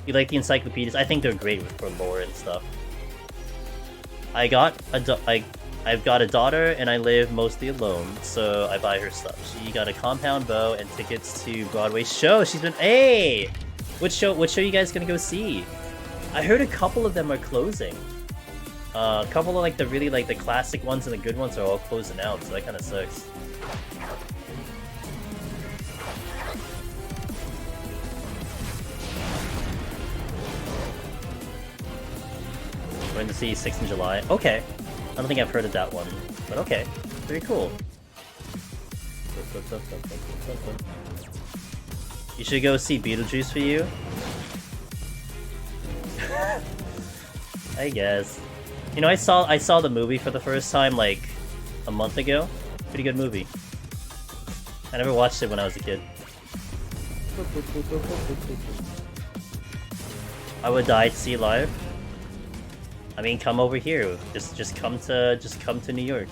You like the encyclopedias? I think they're great for lore and stuff. I got I've got a daughter and I live mostly alone, so I buy her stuff. She got a compound bow and tickets to Broadway show. She's been hey! What show are you guys gonna go see? I heard a couple of them are closing. A couple of like the really like the classic ones and the good ones are all closing out, so that kinda sucks. Going to see 6th in July. Okay. I don't think I've heard of that one, but okay. Very cool. You should go see Beetlejuice for you. I guess. You know, I saw the movie for the first time like a month ago. Pretty good movie. I never watched it when I was a kid. I would die to see it live. I mean, come over here. Just come to New York.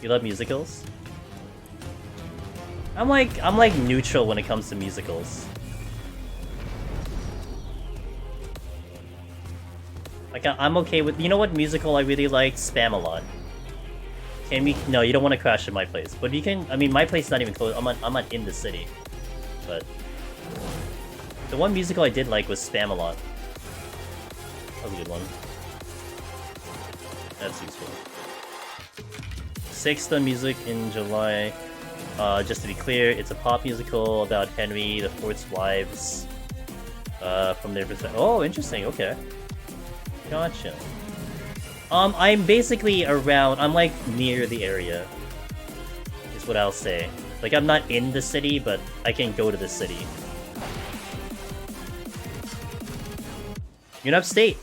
You love musicals? I'm like neutral when it comes to musicals. Like I'm okay with, you know what musical I really like? Spamalot. Can we? No, you don't want to crash at my place, but you can. I mean, my place is not even close. I'm not in the city, but the one musical I did like was Spamalot. That was a good one. That's useful. 6th music in July. Just to be clear, it's a pop musical about Henry IV's wives. From their perspective. Oh, interesting. Okay. Gotcha. I'm basically around. I'm like near the area. Is what I'll say. Like I'm not in the city, but I can go to the city. You're in upstate.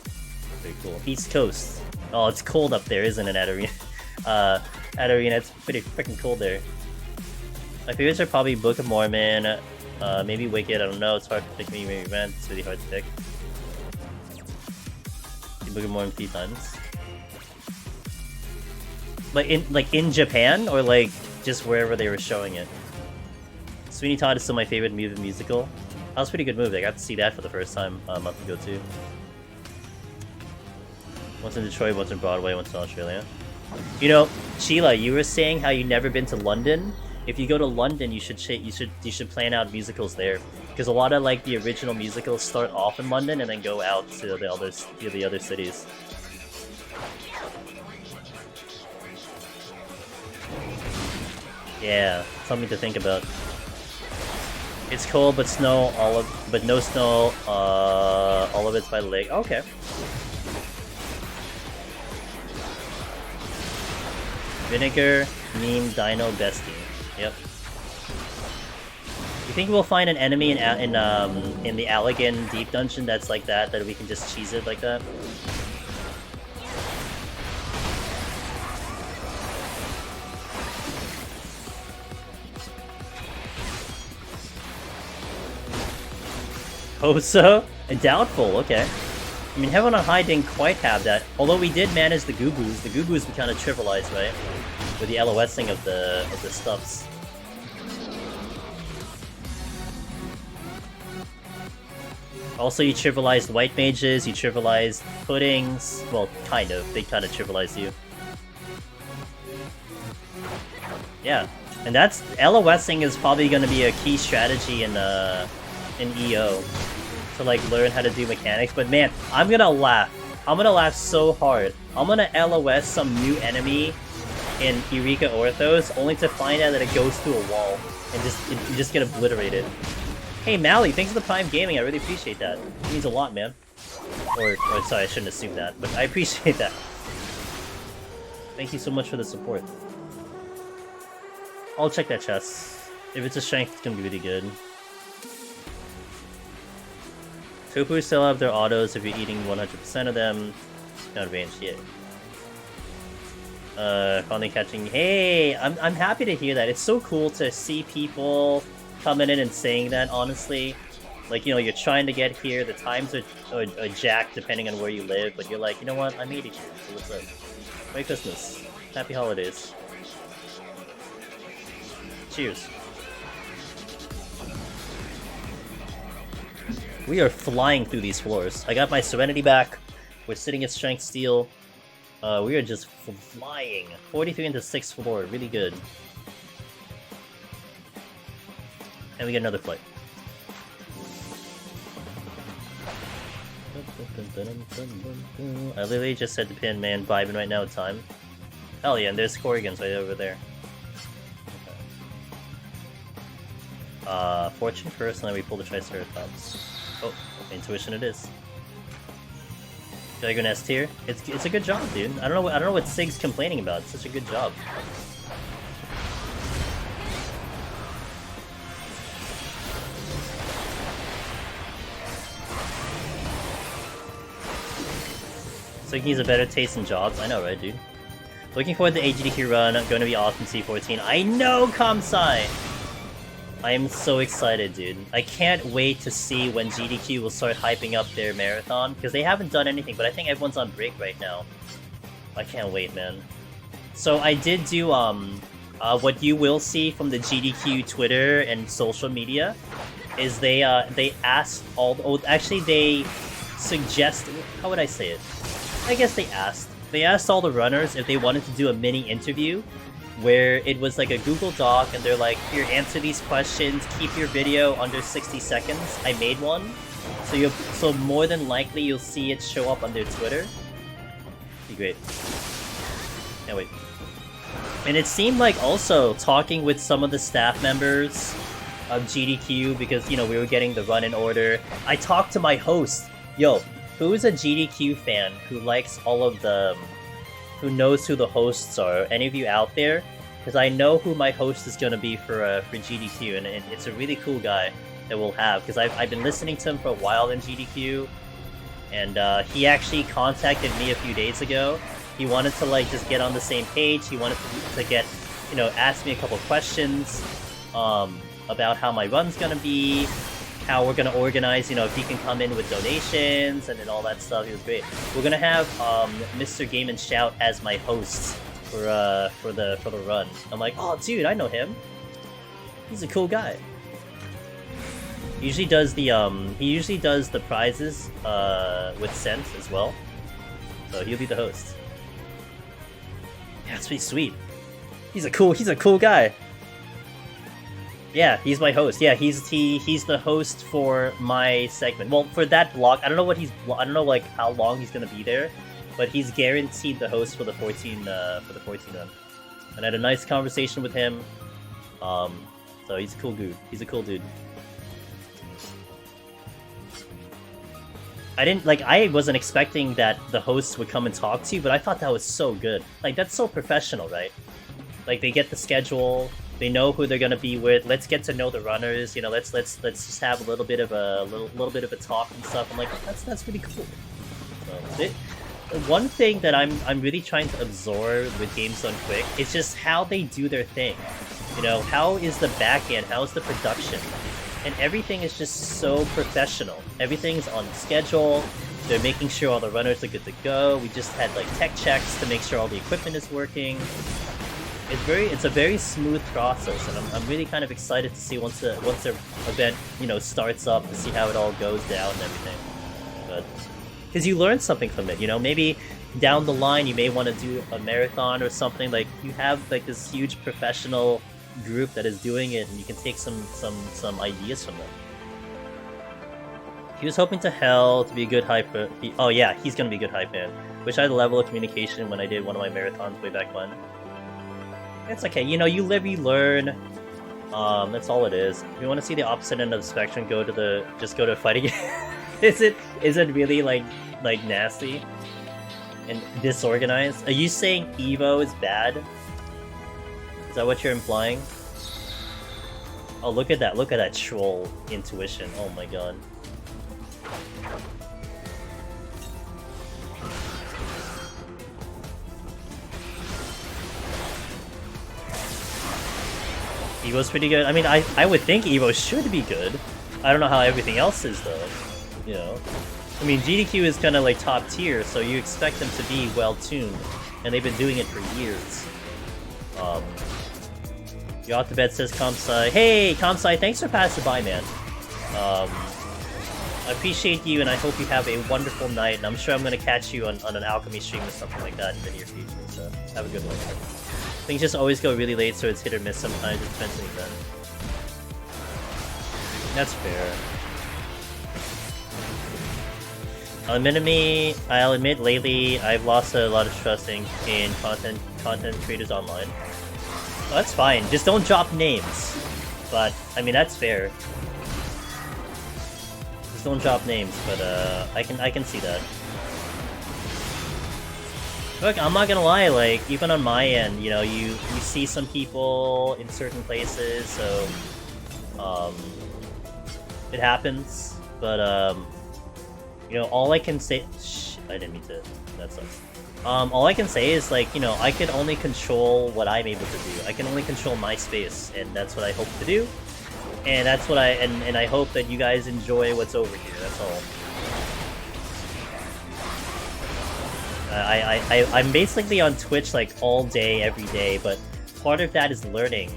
Very cool. East Coast. Oh, it's cold up there, isn't it, at Arena? At Arena, it's pretty freaking cold there. My favorites are probably Book of Mormon, maybe Wicked. I don't know. It's hard to pick. Maybe Event. It's really hard to pick. Book of Mormon 3 times. Like in Japan, or like just wherever they were showing it. Sweeney Todd is still my favorite musical. That was a pretty good movie. I got to see that for the first time a month ago too. Once in Detroit, once in Broadway, once in Australia. You know, Sheila, you were saying how you've never been to London. If you go to London, you should plan out musicals there, because a lot of like the original musicals start off in London and then go out to the other cities. Yeah, something to think about. It's cold, but no snow. All of it's by the lake. Okay. Vinegar, meme, dino, bestie. Yep. You think we'll find an enemy in the Allegan Deep Dungeon that's like that we can just cheese it like that? Hope so? Doubtful, okay. I mean, Heaven on High didn't quite have that, although we did manage the Goo-Goos. The Goo-Goos we kind of trivialized, right? With the LOSing of the stuffs. Also, you trivialized white mages, you trivialized puddings. Well, kind of. They kind of trivialized you. Yeah, and that's LOSing is probably going to be a key strategy in EO to like learn how to do mechanics. But man, I'm gonna laugh. I'm gonna laugh so hard. I'm gonna LOS some new enemy in Eureka Orthos, only to find out that it goes through a wall and you just get obliterated. Hey Mally, thanks for the Prime Gaming. I really appreciate that. It means a lot, man. Or sorry, I shouldn't assume that, but I appreciate that. Thank you so much for the support. I'll check that chest. If it's a strength, it's gonna be really good. Tofu still have their autos if you're eating 100% of them. Not ranged yet. Finally catching. Hey, I'm happy to hear that. It's so cool to see people coming in and saying that. Honestly, like, you know, you're trying to get here. The times are jacked depending on where you live, but you're like, you know what? I made it here. So what's up? Merry Christmas. Happy holidays. Cheers. We are flying through these floors. I got my Serenity back. We're sitting at Strength Steel. We are just flying. 43 into 6th floor, really good. And we get another flight. I literally just said to Pin, man, vibing right now with time. Hell yeah, and there's Corrigan's right over there. Okay. Fortune first, and then we pull the Triceratops. Oh, intuition it is. Should I go S tier? It's a good job, dude. I don't know what Sig's complaining about. It's such a good job. Sig needs a better taste in jobs. I know, right, dude? Looking forward to the AGDQ run. Going to be awesome. C14. I know, Kamsai. I am so excited, dude. I can't wait to see when GDQ will start hyping up their marathon, because they haven't done anything, but I think everyone's on break right now. I can't wait, man. So I did do, what you will see from the GDQ Twitter and social media is they asked actually they suggested, how would I say it? I guess they asked all the runners if they wanted to do a mini interview where it was like a Google Doc and they're like, here, answer these questions, keep your video under 60 seconds. I made one. So more than likely you'll see it show up on their Twitter. Be great. Can't wait. And it seemed like also talking with some of the staff members of GDQ, because, you know, we were getting the run in order. I talked to my host. Yo, who's a GDQ fan who likes all of the... who knows who the hosts are? Any of you out there? Because I know who my host is going to be for GDQ, and it's a really cool guy that we'll have, because I've been listening to him for a while in GDQ, and he actually contacted me a few days ago. He wanted to like just get on the same page. He wanted to get, you know, ask me a couple questions about how my run's going to be, how we're going to organize, you know, if he can come in with donations and all that stuff. He was great. We're going to have Mr. Game and Shout as my host for the run. I'm like, oh dude, I know him. He's a cool guy. He usually does the prizes with Sense as well. So he'll be the host. Yeah, it's pretty sweet. He's a cool guy. Yeah, he's my host. Yeah, he's the host for my segment. Well, for that block, I don't know like how long he's gonna be there, but he's guaranteed the host for the 14 run. And I had a nice conversation with him. So he's a cool dude. I wasn't expecting that the hosts would come and talk to you, but I thought that was so good. Like, that's so professional, right? Like, they get the schedule. They know who they're gonna be with. Let's get to know the runners. You know, let's just have a little bit of a talk and stuff. I'm like, that's really cool. So, one thing that I'm really trying to absorb with Games Done Quick is just how they do their thing. You know, how is the back end? How is the production? And everything is just so professional. Everything's on schedule. They're making sure all the runners are good to go. We just had like tech checks to make sure all the equipment is working. It's a very smooth process, and I'm really kind of excited to see once the event, you know, starts up, to see how it all goes down and everything. But because you learn something from it, you know, maybe down the line you may want to do a marathon or something. Like, you have like this huge professional group that is doing it, and you can take some ideas from them. He was hoping to hell to be a good hype. Oh yeah, he's gonna be a good hype man. Wish I had a level of communication when I did one of my marathons way back when. It's okay, you know, you live, you learn. That's all it is. If you want to see the opposite end of the spectrum, just go to fighting. Is it really like nasty and disorganized? Are you saying Evo is bad? Is that what you're implying? Oh, look at that troll intuition. Oh my god. Evo's pretty good. I mean, I would think Evo should be good. I don't know how everything else is, though. You know? I mean, GDQ is kind of like top tier, so you expect them to be well-tuned. And they've been doing it for years. Yacht the Bed says Kamsai. Hey, Kamsai, thanks for passing by, man. I appreciate you, and I hope you have a wonderful night, and I'm sure I'm gonna catch you on an alchemy stream or something like that in the near future, so have a good one. Things just always go really late, so it's hit or miss sometimes, it depends on the event. That's fair. I'll admit lately I've lost a lot of trust in content creators online. Oh, that's fine, just don't drop names. But, I mean, that's fair. Just don't drop names, but I can see that. Look, I'm not gonna lie, like, even on my end, you know, you see some people in certain places, so it happens, but you know, all I can say, I didn't mean to, that sucks. All I can say is, like, you know, I can only control what I'm able to do. I can only control my space, and that's what I hope to do. And that's what and I hope that you guys enjoy what's over here, that's all. I'm basically on Twitch, like, all day, every day, but part of that is learning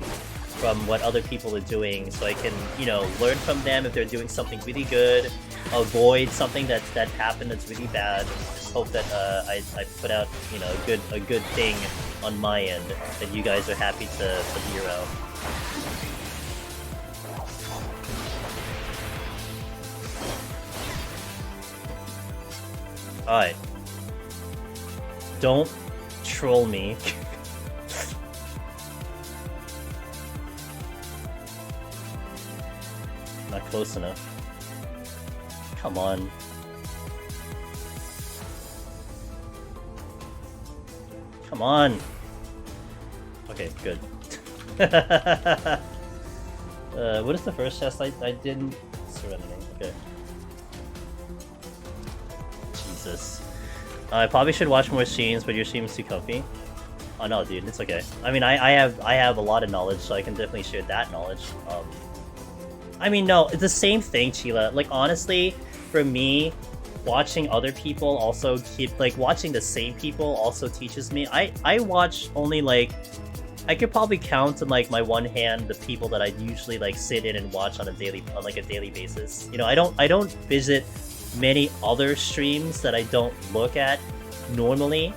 from what other people are doing, so I can, you know, learn from them if they're doing something really good, avoid something that happened that's really bad. Just hope that I put out, you know, a good thing on my end that you guys are happy to be around. Alright. Don't troll me. Not close enough. Come on. Come on! Okay, good. What is the first test I didn't... Serenity, okay. Jesus. I probably should watch more streams, but your stream's too comfy. Oh no, dude, it's okay. I mean, I have a lot of knowledge, so I can definitely share that knowledge. I mean, no, it's the same thing, Chila. Like, honestly, for me, watching other people also watching the same people also teaches me. I watch only, like, I could probably count on, like, my one hand the people that I usually, like, sit in and watch on a daily basis. You know, I don't visit many other streams that I don't look at normally,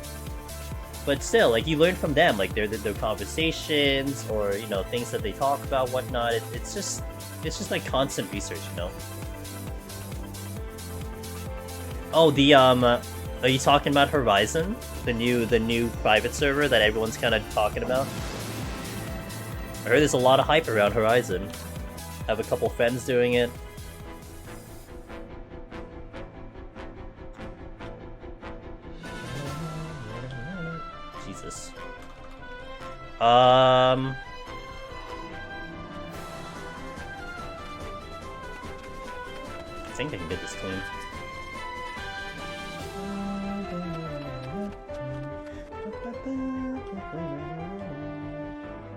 but still, like, you learn from them, like, their conversations, or, you know, things that they talk about, whatnot. It's just like constant research, you know. Oh, are you talking about Horizon, the new private server that everyone's kind of talking about? I heard there's a lot of hype around Horizon. I have a couple friends doing it. Jesus. I think I can get this clean.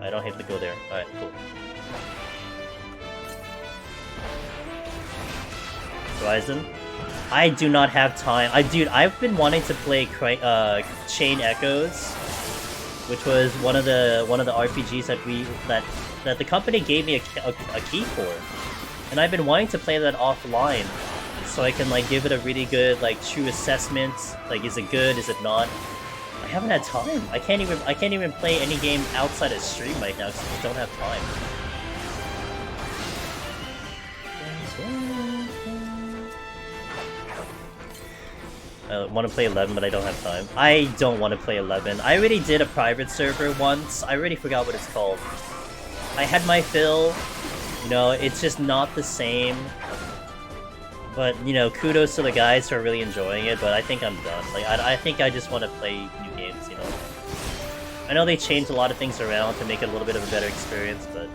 I don't have to go there. Alright, cool. Horizon? I do not have time. Dude, I've been wanting to play Chain Echoes, which was one of the RPGs that the company gave me a key for. And I've been wanting to play that offline, so I can, like, give it a really good, like, true assessment. Like, is it good? Is it not? I haven't had time. I can't even play any game outside of stream right now because I just don't have time. I want to play 11, but I don't have time. I don't want to play 11. I already did a private server once. I already forgot what it's called. I had my fill. You know, it's just not the same. But, you know, kudos to the guys who are really enjoying it, but I think I'm done. Like, I think I just want to play new games, you know? I know they changed a lot of things around to make it a little bit of a better experience, but...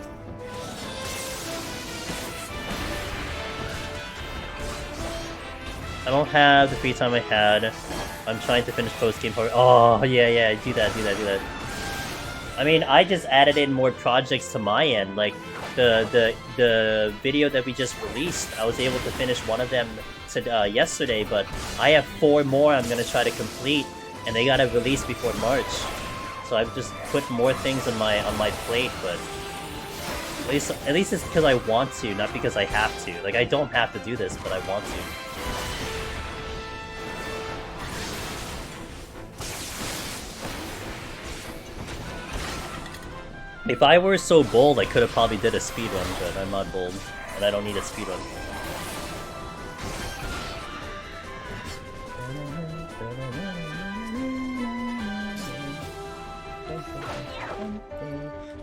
I don't have the free time I had. I'm trying to finish post-game part. Oh, yeah, do that. I mean, I just added in more projects to my end, like... The video that we just released, I was able to finish one of them yesterday, but I have 4 more I'm gonna try to complete, and they gotta release before March. So I've just put more things on my plate, but At least it's because I want to, not because I have to. Like, I don't have to do this, but I want to. If I were so bold, I could have probably did a speedrun, but I'm not bold, and I don't need a speedrun.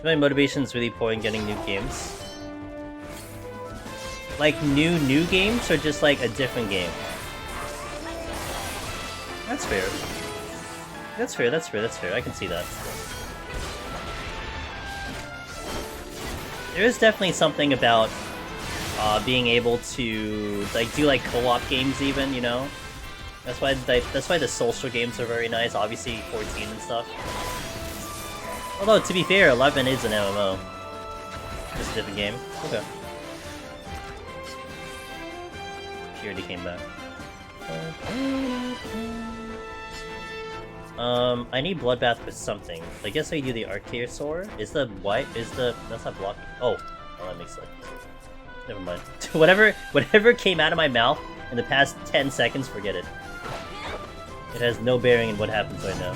My motivation is really poor in getting new games. Like new games, or just like a different game? That's fair. That's fair, that's fair, that's fair. I can see that. There is definitely something about being able to like do like co-op games, even, you know. That's why the social games are very nice. Obviously, 14 and stuff. Although to be fair, 11 is an MMO. Just a different game. Okay. She already came back. I need Bloodbath with something. I guess I do the Archaeosaur. Is the white? Is the that's not blocking? Oh, that makes sense. Never mind. whatever came out of my mouth in the past 10 seconds, forget it. It has no bearing in what happens right now.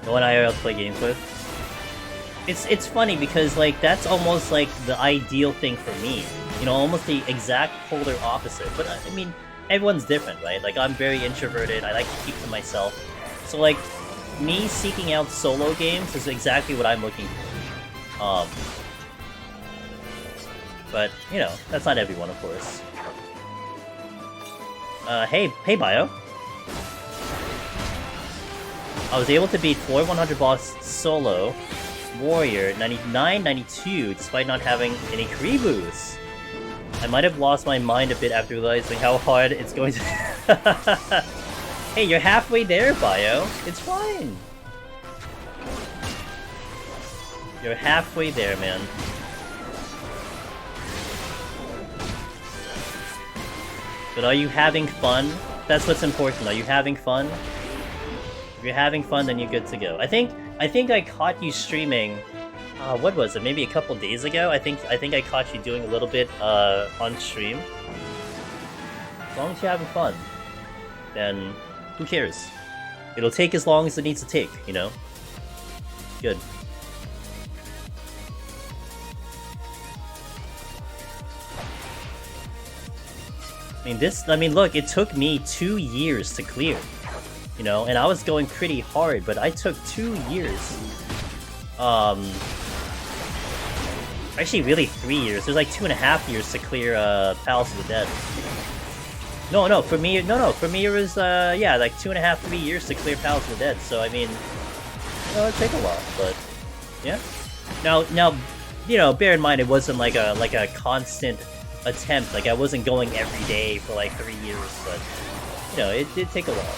No one IRL to play games with. It's funny because like that's almost like the ideal thing for me. You know, almost the exact polar opposite. But I mean, everyone's different, right? Like I'm very introverted. I like to keep to myself. So like me seeking out solo games is exactly what I'm looking for. But you know, that's not everyone, of course. Hey, Bio. I was able to beat 4-100 boss solo warrior 99-92 despite not having any Karibus. I might have lost my mind a bit after realizing how hard it's going to. Hey, you're halfway there, Bio. It's fine. You're halfway there, man. But are you having fun? That's what's important. Are you having fun? If you're having fun, then you're good to go. I think I caught you streaming. What was it? Maybe a couple days ago. I think I caught you doing a little bit on stream. As long as you're having fun, then who cares? It'll take as long as it needs to take. You know. Good. I mean, look. It took me 2 years to clear. You know, and I was going pretty hard, but I took 2 years. Actually, really 3 years. There's like 2.5 years to clear Palace of the Dead. No, for me, for me it was yeah, like 2.5, 3 years to clear Palace of the Dead. So I mean, you know, it'd take a while, but yeah. Now, you know, bear in mind it wasn't like a constant attempt. Like I wasn't going every day for like 3 years, but you know, it did take a while.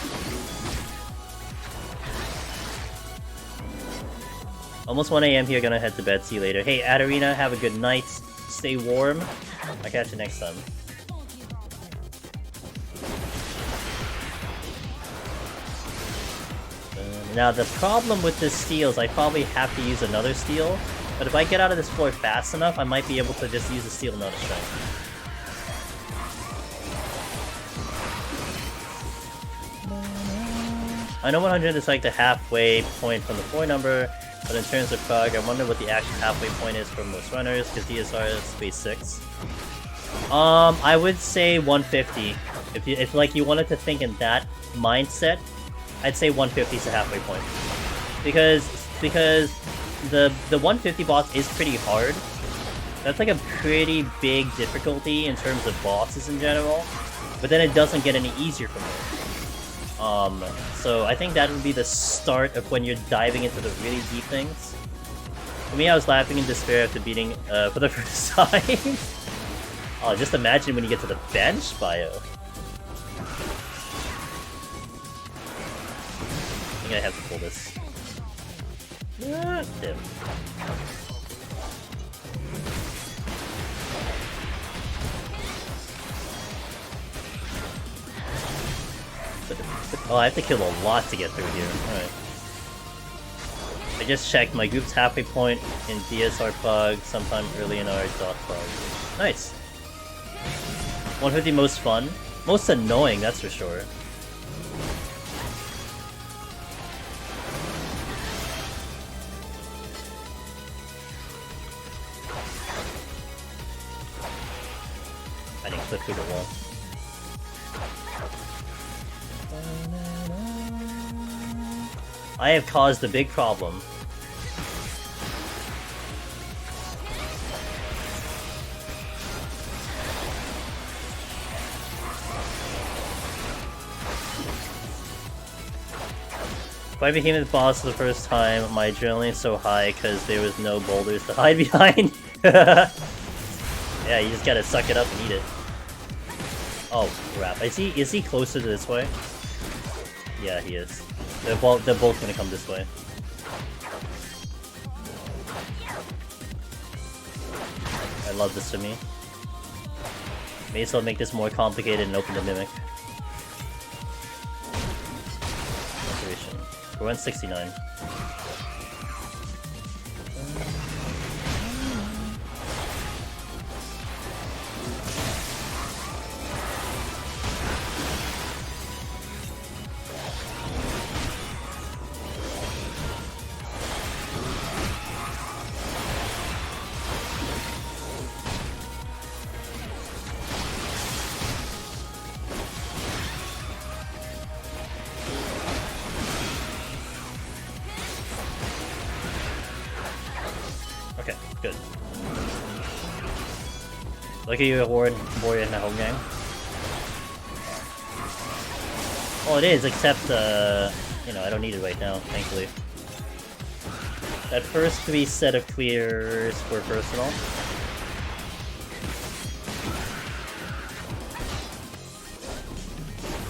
Almost 1 AM here, gonna head to bed, see you later. Hey, Adarina, have a good night. Stay warm. I'll catch you next time. Now, the problem with this steel is I probably have to use another steel, but if I get out of this floor fast enough, I might be able to just use a steel and not a strength. I know 100 is like the halfway point from the floor number, but in terms of prog, I wonder what the actual halfway point is for most runners, because DSR is space 6. I would say 150. If like you wanted to think in that mindset, I'd say 150 is the halfway point. Because the 150 boss is pretty hard. That's like a pretty big difficulty in terms of bosses in general, but then it doesn't get any easier from there. So I think that would be the start of when you're diving into the really deep things. For me, I was laughing in despair after beating for the first time. Oh, just imagine when you get to the bench, Bio. I think I have to pull this. Damn. Oh, I have to kill a lot to get through here. Alright. I just checked my group's halfway point in DSR Pug, sometime early in our dot Pug. Nice! 150 most fun. Most annoying, that's for sure. I didn't clip through the wall. I have caused a big problem. If I became the boss for the first time, my adrenaline is so high because there was no boulders to hide behind. Yeah, you just gotta suck it up and eat it. Oh crap! Is he closer to this way? Yeah, he is. They're both gonna come this way. I love this to me. May as well make this more complicated and open the mimic. Restoration. We're 169. Okay, good. Look at you, warrior in the home game. Well, it is, except, you know, I don't need it right now, thankfully. That first 3 set of clears were personal.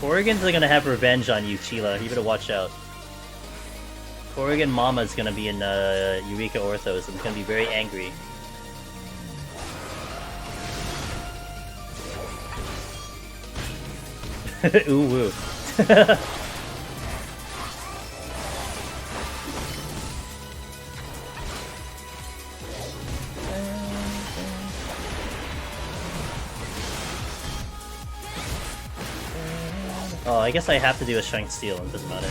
Corrigan's gonna have revenge on you, Chila. You better watch out. Corrigan Mama's gonna be in Eureka Orthos and gonna be very angry. Ooh woo. Oh, I guess I have to do a Strength Steel, it doesn't matter.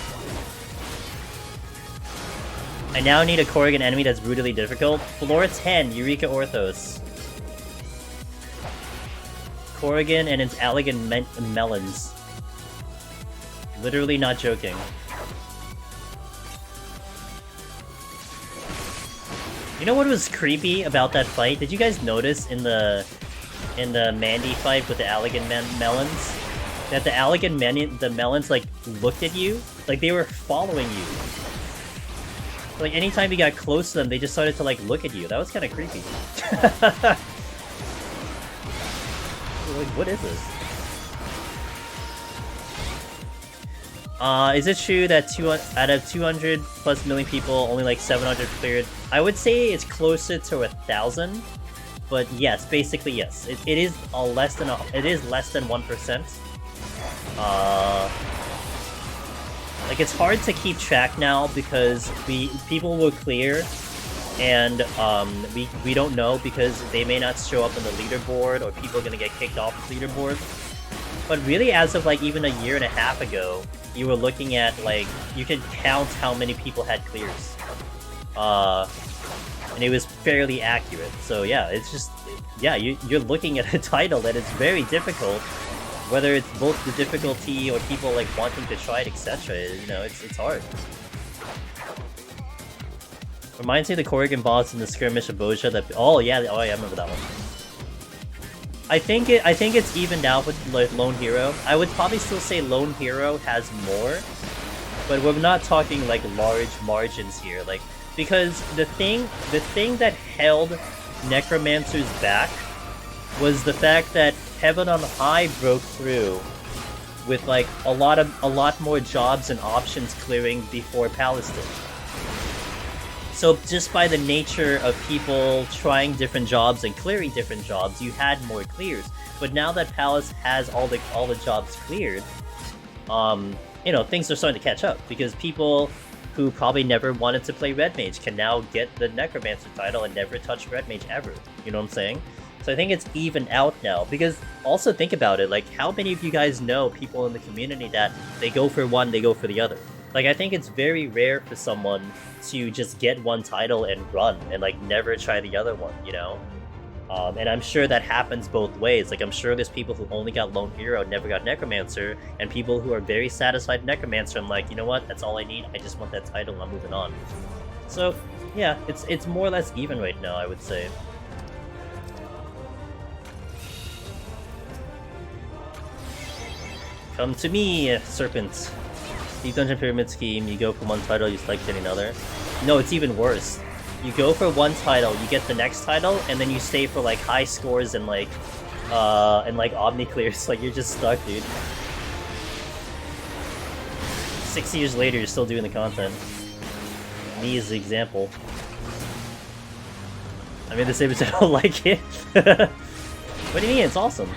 I now need a Corrigan enemy that's brutally difficult. Floor 10, Eureka Orthos. Corrigan and its elegant melons. Literally not joking. You know what was creepy about that fight? Did you guys notice in the Mandy fight with the elegant melons? That the elegant melons like looked at you? Like they were following you. Like, anytime you got close to them, they just started to, like, look at you. That was kind of creepy. Like, what is this? Is it true that out of 200 plus million people, only, like, 700 cleared? I would say it's closer to 1,000. But, yes, basically, yes. It is less than 1%. Like, it's hard to keep track now because people will clear and we don't know because they may not show up on the leaderboard or people are gonna get kicked off the leaderboard. But really, as of like even a year and a half ago, you were looking at like you could count how many people had clears, and it was fairly accurate. So yeah, it's just you're looking at a title that is very difficult. Whether it's both the difficulty or people like wanting to try it, etc. You know, it's hard. Reminds me of the Corrigan boss in the skirmish of Boja that I remember that one. I think it's evened out with like Lone Hero. I would probably still say Lone Hero has more, but we're not talking like large margins here. Like because the thing that held Necromancers back was the fact that Heaven on High broke through with like a lot more jobs and options clearing before Palace did. So just by the nature of people trying different jobs and clearing different jobs, you had more clears. But now that Palace has all the jobs cleared, you know, things are starting to catch up because people who probably never wanted to play Red Mage can now get the Necromancer title and never touch Red Mage ever. You know what I'm saying? So I think it's even out now, because also think about it, like how many of you guys know people in the community that they go for one, they go for the other? Like I think it's very rare for someone to just get one title and run and like never try the other one, you know? And I'm sure that happens both ways. Like I'm sure there's people who only got Lone Hero, never got Necromancer, and people who are very satisfied Necromancer. I'm like, you know what? That's all I need. I just want that title. I'm moving on. So yeah, it's more or less even right now, I would say. Come to me, Serpent. Deep Dungeon Pyramid Scheme. You go for one title, you select another. No, it's even worse. You go for one title, you get the next title, and then you stay for like high scores and like Omni clears. Like you're just stuck, dude. 6 years later, you're still doing the content. Me is the example. I mean, the same as I don't like it. What do you mean? It's awesome.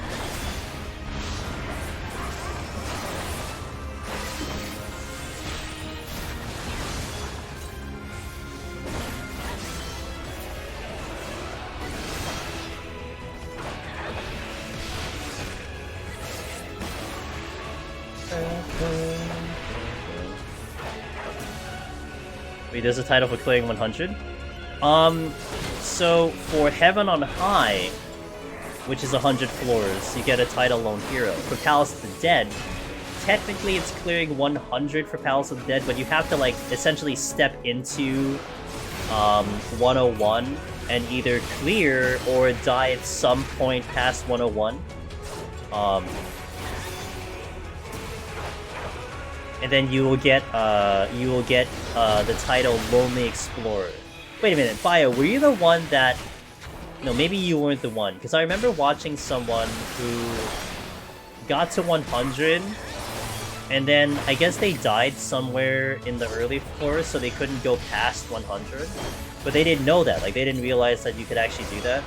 Wait, there's a title for clearing 100? So for Heaven on High, which is 100 floors, you get a title Lone Hero. For Palace of the Dead, technically it's clearing 100 for Palace of the Dead, but you have to like essentially step into 101 and either clear or die at some point past 101. And then you will get the title Lonely Explorer. Wait a minute, Bio, were you the one that... No, maybe you weren't the one, because I remember watching someone who got to 100, and then I guess they died somewhere in the early floors, so they couldn't go past 100. But they didn't know that, like they didn't realize that you could actually do that.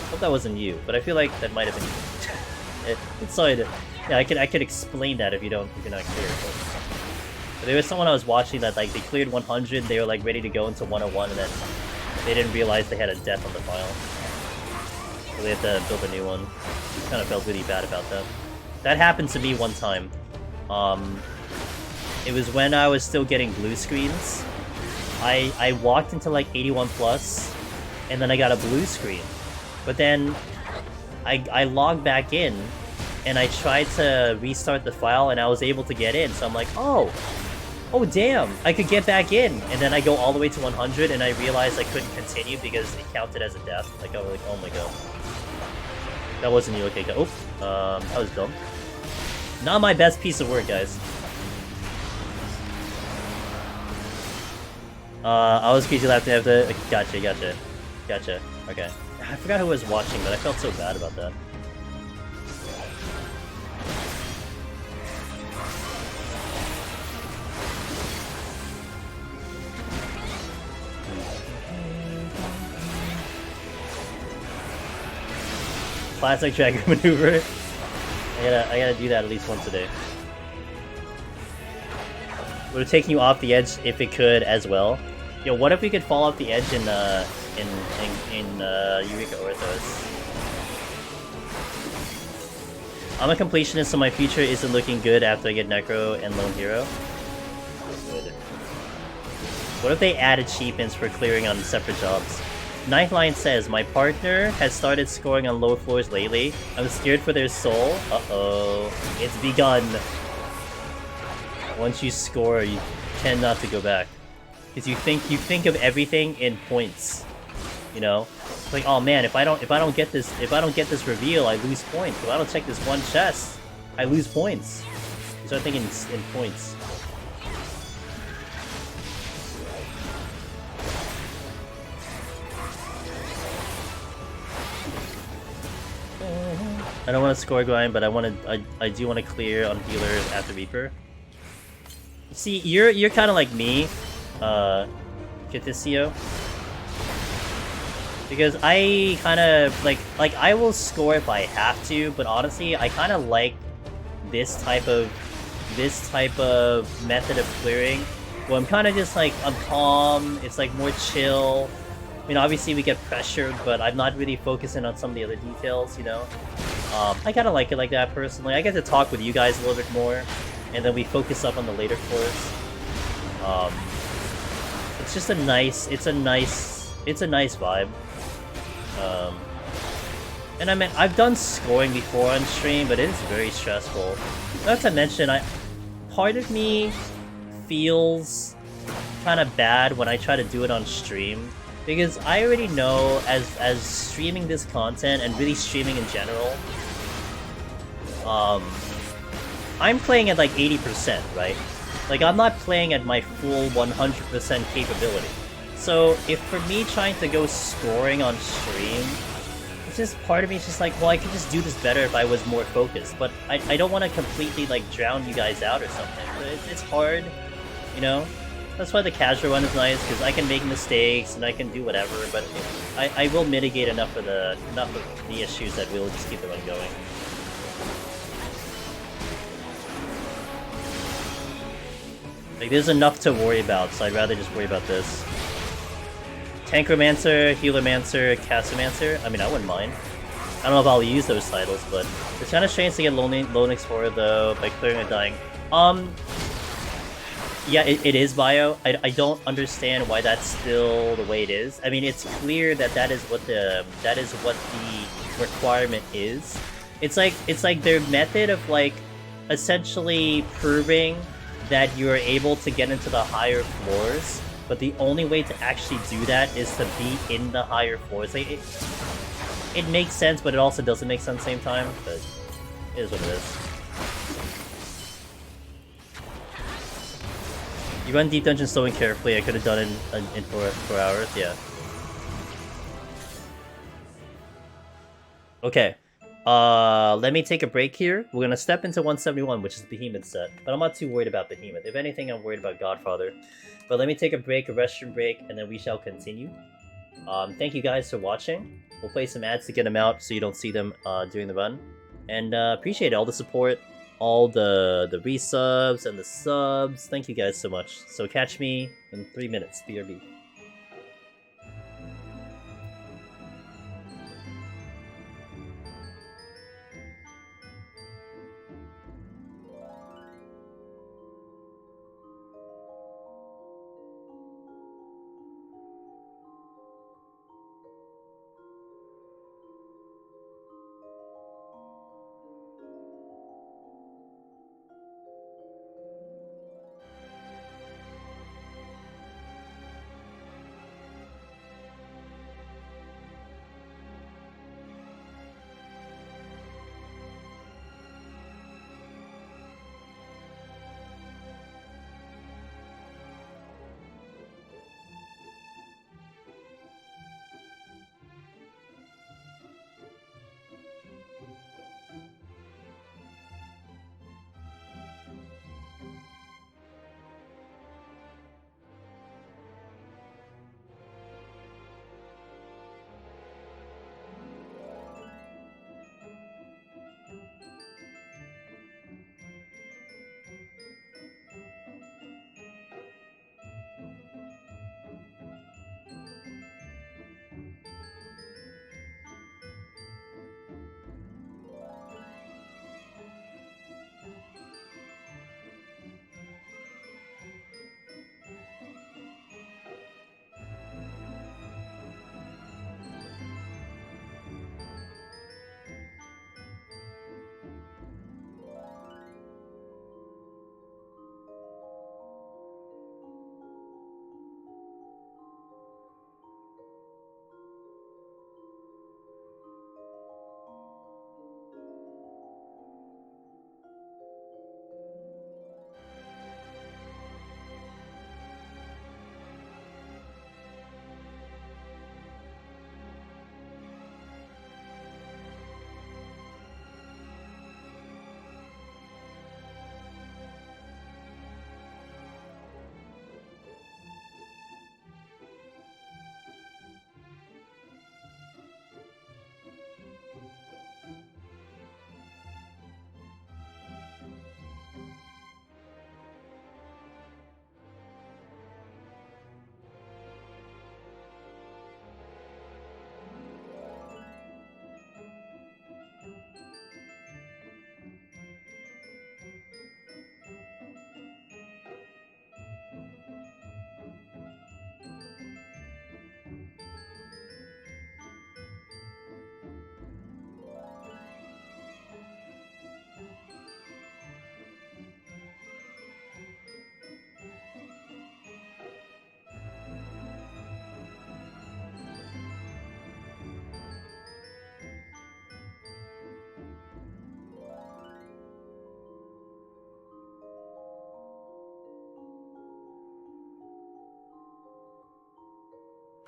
Hope that wasn't you, but I feel like that might have been you. It's sorry to... Yeah, I could explain that if you're not clear. But there was someone I was watching that like they cleared 100, they were like ready to go into 101, and then they didn't realize they had a death on the file, so they had to build a new one. Kind of felt really bad about that. That happened to me one time. It was when I was still getting blue screens. I walked into like 81 plus, and then I got a blue screen. But then I logged back in, and I tried to restart the file, and I was able to get in. So I'm like, oh damn, I could get back in. And then I go all the way to 100, and I realized I couldn't continue because it counted as a death. Like I was like, oh my god, that wasn't you. Okay, go. Oh, that was dumb. Not my best piece of work, guys. I was crazy left to have to. Gotcha. Okay. I forgot who was watching, but I felt so bad about that. Classic tracker maneuver. I gotta do that at least once a day. Would have taken you off the edge if it could as well. Yo, what if we could fall off the edge in Eureka Orthos? I'm a completionist, so my future isn't looking good after I get Necro and Lone Hero. Good. What if they added achievements for clearing on separate jobs? Ninth Line says, my partner has started scoring on low floors lately. I'm scared for their soul. Uh-oh. It's begun. Once you score, you tend not to go back. Because you think of everything in points. You know? It's like, oh man, if I don't get this reveal, I lose points. If I don't check this one chest, I lose points. You start thinking in points. I don't want to score grind, but I do want to clear on healers after Reaper. See, you're kind of like me, Kiticio. Because I kind of like I will score if I have to, but honestly, I kind of like this type of this type of method of clearing, where I'm kind of just like, I'm calm, it's like more chill. I mean, obviously we get pressured, but I'm not really focusing on some of the other details, you know? I kind of like it like that, personally. I get to talk with you guys a little bit more, and then we focus up on the later floors. It's just a nice vibe. And I mean, I've done scoring before on stream, but it is very stressful. Not to mention, part of me feels kind of bad when I try to do it on stream, because I already know, as streaming this content and really streaming in general, I'm playing at like 80%, right? Like, I'm not playing at my full 100% capability. So if for me trying to go scoring on stream, it's just, part of me is just like, well, I could just do this better if I was more focused, but I don't want to completely like drown you guys out or something. But it's hard, you know? That's why the casual run is nice, because I can make mistakes and I can do whatever, but I will mitigate enough of the issues that we'll just keep the run going. Like, there's enough to worry about, so I'd rather just worry about this. Tankomancer, Healermancer, Castomancer. I mean, I wouldn't mind. I don't know if I'll use those titles, but it's kind of strange to get Lone Explorer, though, by clearing a dying. Yeah, it is bio. I don't understand why that's still the way it is. I mean, it's clear that that is what the requirement is. It's like their method of, like, essentially proving that you're able to get into the higher floors, but the only way to actually do that is to be in the higher floors. Like, it makes sense, but it also doesn't make sense at the same time, but it is what it is. You run Deep Dungeon slowly and carefully. I could have done it in 4 hours, yeah. Okay. Let me take a break here. We're gonna step into 171, which is Behemoth set. But I'm not too worried about Behemoth. If anything, I'm worried about Godfather. But let me take a break, a restroom break, and then we shall continue. Thank you guys for watching. We'll play some ads to get them out so you don't see them during the run. And appreciate all the support, all the resubs and the subs. Thank you guys so much. So catch me in 3 minutes, BRB.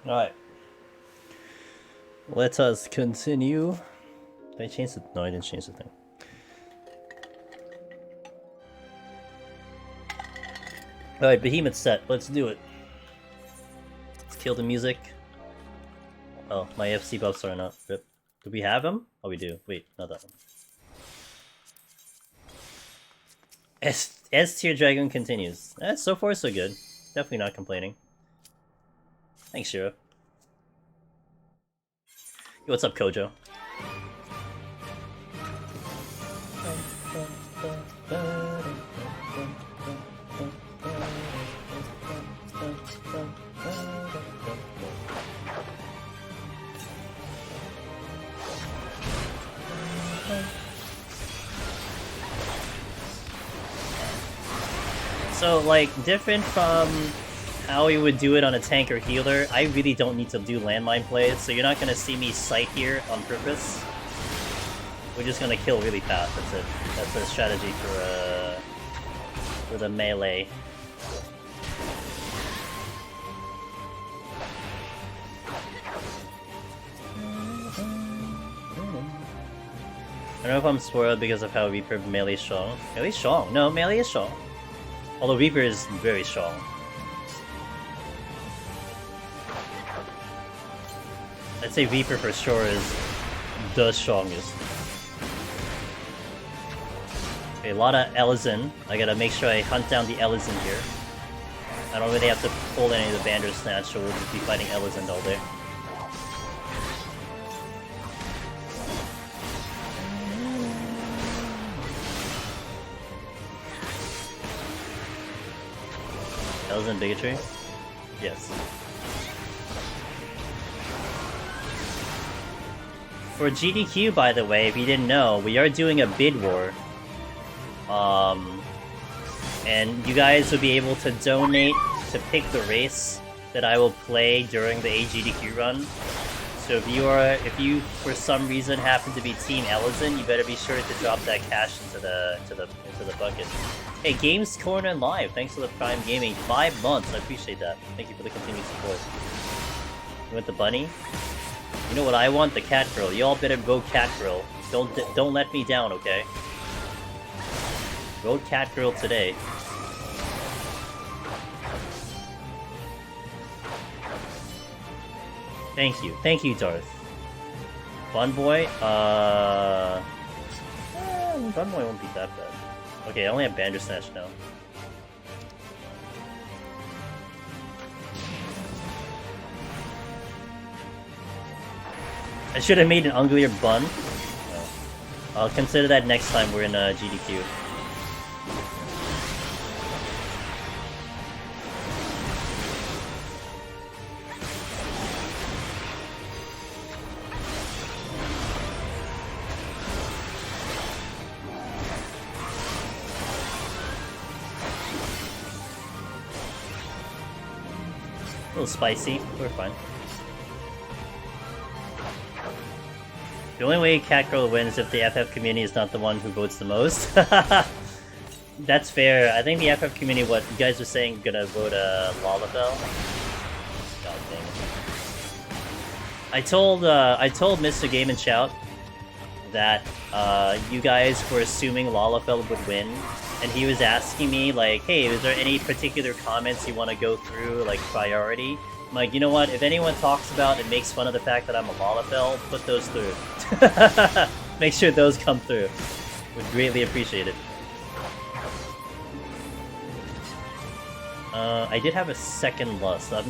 Alright. Let us continue. Did I change the... No, I didn't change the thing. Alright, Behemoth set. Let's do it. Let's kill the music. Oh, my FC buffs are not. Rip. Do we have them? Oh, we do. Wait, not that one. S tier dragon continues. So far so good. Definitely not complaining. Thanks, Shiro. Yo, what's up, Kojo? So, like, different from how we would do it on a tank or healer, I really don't need to do landmine plays, so you're not gonna see me sight here on purpose. We're just gonna kill really fast, that's it. That's the strategy for the melee. I don't know if I'm spoiled because of how Reaper melee is strong. Melee is strong? No, melee is strong. Although Reaper is very strong. I'd say Reaper for sure is the strongest. Okay, a lot of Ellison. I gotta make sure I hunt down the Ellison here. I don't really have to pull any of the Bandersnatch, so we'll just be fighting Ellison all day. Ellison bigotry? Yes. For GDQ, by the way, if you didn't know, we are doing a bid war. And you guys will be able to donate to pick the race that I will play during the AGDQ run. So if you for some reason happen to be Team Ellison, you better be sure to drop that cash into the bucket. Hey, Games Corner Live, thanks for the Prime Gaming. 5 months, I appreciate that. Thank you for the continued support. You want the bunny? You know what I want? The cat girl. Y'all better vote cat girl. Don't let me down, okay? Vote cat girl today. Thank you, Darth. Bun Boy, Bun Boy won't be that bad. Okay, I only have Bandersnatch now. I should have made an uglier bun. No. I'll consider that next time we're in GDQ. A little spicy, we're fine. The only way Catgirl wins is if the FF community is not the one who votes the most. That's fair. I think the FF community, what you guys were saying, gonna vote Lalafell. God dang it. I told Mr. Game and Shout that you guys were assuming Lalafell would win, and he was asking me like, hey, is there any particular comments you want to go through, like priority? I'm like, you know what, if anyone talks about and makes fun of the fact that I'm a Lalafell, put those through. Make sure those come through. Would greatly appreciate it. I did have a second lust. Where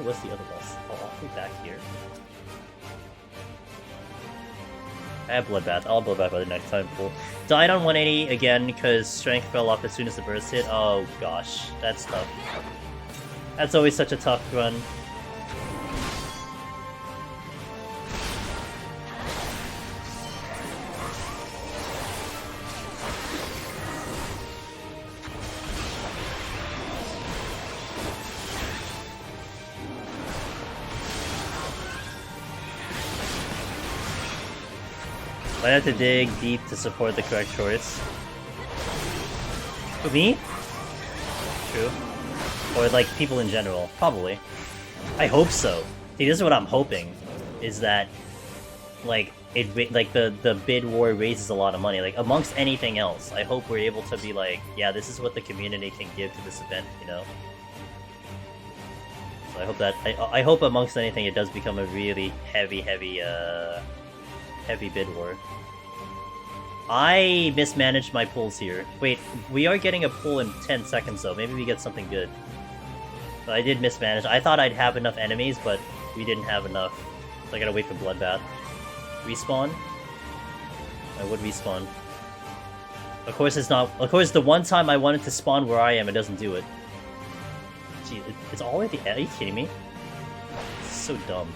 was the other lust? Oh, I'll be back here. I have Bloodbath. I'll Bloodbath by the next time. Cool. Died on 180 again because strength fell off as soon as the burst hit. Oh gosh, that's tough. That's always such a tough run. Might have to dig deep to support the correct choice. For me? True. Or like people in general. Probably. I hope so. See, this is what I'm hoping, is that, like, the bid war raises a lot of money. Like, amongst anything else, I hope we're able to be like, yeah, this is what the community can give to this event, you know? So I hope that, I hope amongst anything it does become a really heavy bid war. I mismanaged my pulls here. Wait, we are getting a pull in 10 seconds though. Maybe we get something good. But I did mismanage. I thought I'd have enough enemies, but we didn't have enough. So I gotta wait for Bloodbath. Respawn? I would respawn. Of course it's not... Of course, the one time I wanted to spawn where I am, it doesn't do it. Gee, it's all at the end? Are you kidding me? It's so dumb.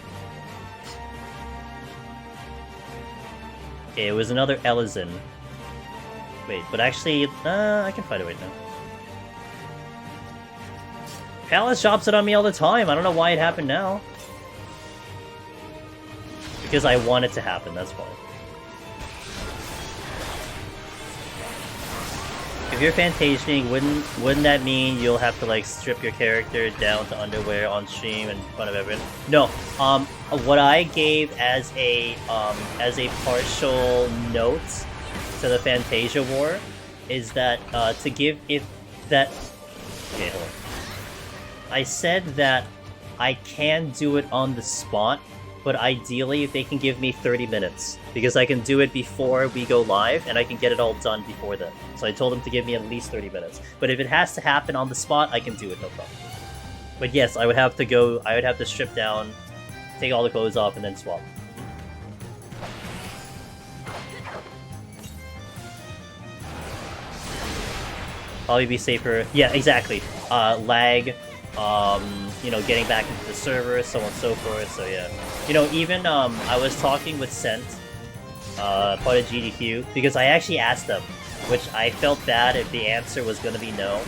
Okay, it was another Elysin. Wait, but actually... I can find it right now. Palace drops it on me all the time. I don't know why it happened now. Because I want it to happen, that's why. If you're Fantasiaing, wouldn't that mean you'll have to like strip your character down to underwear on stream in front of everyone? No. What I gave as a partial note to the Fantasia War is that to give if that. Okay, hold on. I said that I can do it on the spot, but ideally if they can give me 30 minutes, because I can do it before we go live, and I can get it all done before then. So I told them to give me at least 30 minutes. But if it has to happen on the spot, I can do it, no problem. But yes, I would have to strip down, take all the clothes off, and then swap. Probably be safer. Yeah, exactly. Lag. You know, getting back into the server, so on and so forth, so yeah. You know, even, I was talking with Sent, part of GDQ, because I actually asked them, which I felt bad if the answer was gonna be no.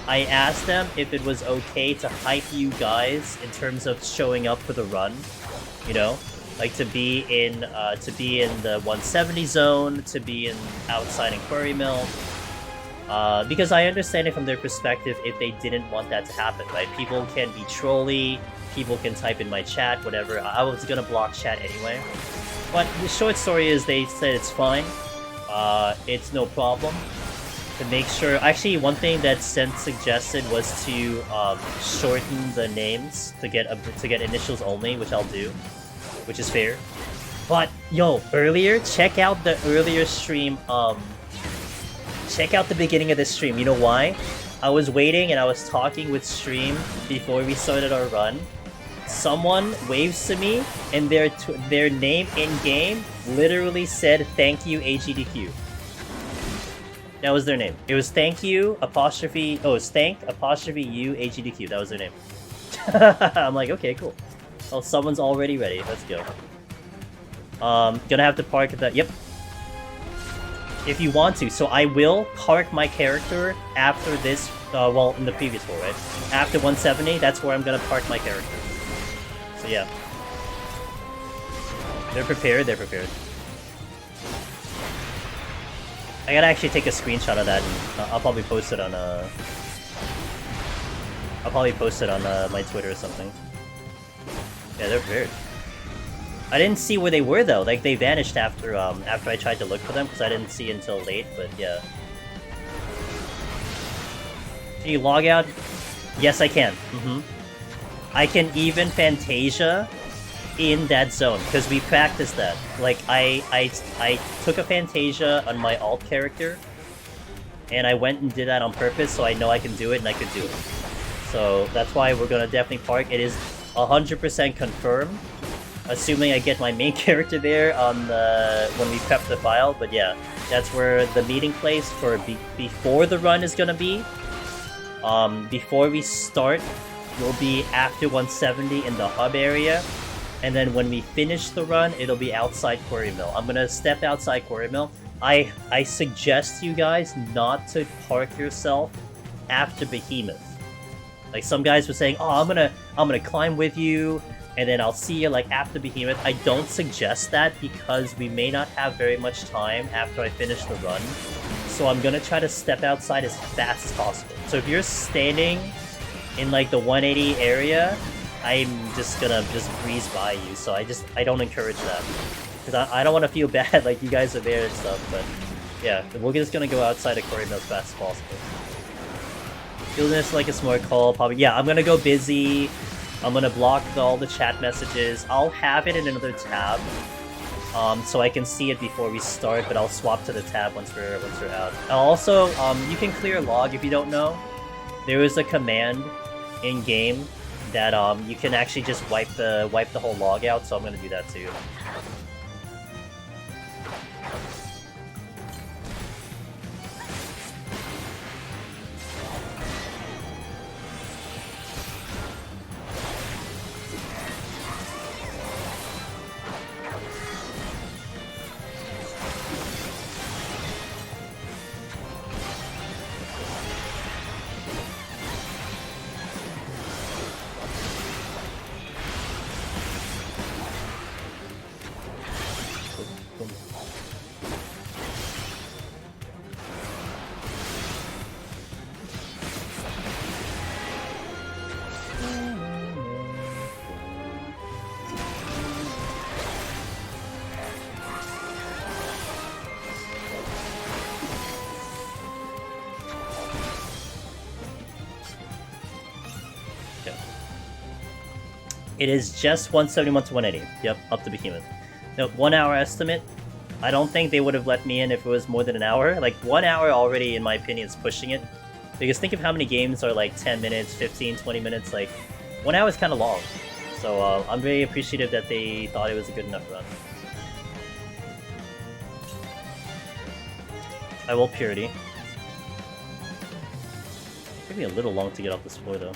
I asked them if it was okay to hype you guys in terms of showing up for the run, you know? Like, to be in the 170 zone, to be in outside in Quarry Mill. Because I understand it from their perspective if they didn't want that to happen, right? People can be trolly, people can type in my chat, whatever. I was gonna block chat anyway. But the short story is they said it's fine. It's no problem. To make sure... Actually, one thing that Sent suggested was to shorten the names to get initials only, which I'll do. Which is fair. But, yo, earlier, check out the earlier stream, check out the beginning of this stream. You know why? I was waiting and I was talking with stream before we started our run. Someone waves to me and their name in-game literally said, "Thank you, AGDQ." That was their name. It was thank you, apostrophe... Oh, it's thank, apostrophe you, AGDQ. That was their name. I'm like, okay, cool. Well, someone's already ready. Let's go. Gonna have to park at that... Yep. If you want to. So I will park my character after this, well, in the previous one, right? After 170, that's where I'm gonna park my character. So yeah. They're prepared, they're prepared. I gotta actually take a screenshot of that, and I'll probably post it on, my Twitter or something. Yeah, they're prepared. I didn't see where they were though. Like they vanished after after I tried to look for them because I didn't see until late. But yeah. Can you log out? Yes, I can. I can even Fantasia in that zone because we practiced that. Like I took a Fantasia on my alt character, and I went and did that on purpose so I know I can do it and I could do it. So that's why we're gonna definitely park. It is 100% confirmed. Assuming I get my main character there on the when we prep the file, but yeah, that's where the meeting place for before the run is gonna be. Before we start, will be after 170 in the hub area, and then when we finish the run, it'll be outside Quarry Mill. I'm gonna step outside Quarry Mill. I suggest you guys not to park yourself after Behemoth. Like some guys were saying, oh, I'm gonna climb with you. And then I'll see you like after Behemoth. I don't suggest that because we may not have very much time after I finish the run. So I'm gonna try to step outside as fast as possible. So if you're standing in like the 180 area, I'm just gonna breeze by you. So I don't encourage that because I don't want to feel bad like you guys are there and stuff. But yeah, we're just gonna go outside of Korean as fast as possible. Feel this like a smart call, probably. Yeah, I'm gonna go busy. I'm gonna block all the chat messages. I'll have it in another tab, so I can see it before we start. But I'll swap to the tab once we're out. Also, you can clear log if you don't know. There is a command in game that you can actually just wipe the whole log out. So I'm gonna do that too. It is just 171 to 180. Yep, up to Behemoth. The 1 hour estimate, I don't think they would have let me in if it was more than an hour. Like, 1 hour already, in my opinion, is pushing it. Because think of how many games are like 10 minutes, 15, 20 minutes. Like, 1 hour is kind of long. So I'm very appreciative that they thought it was a good enough run. I will Purity. Took me a little long to get off this floor, though.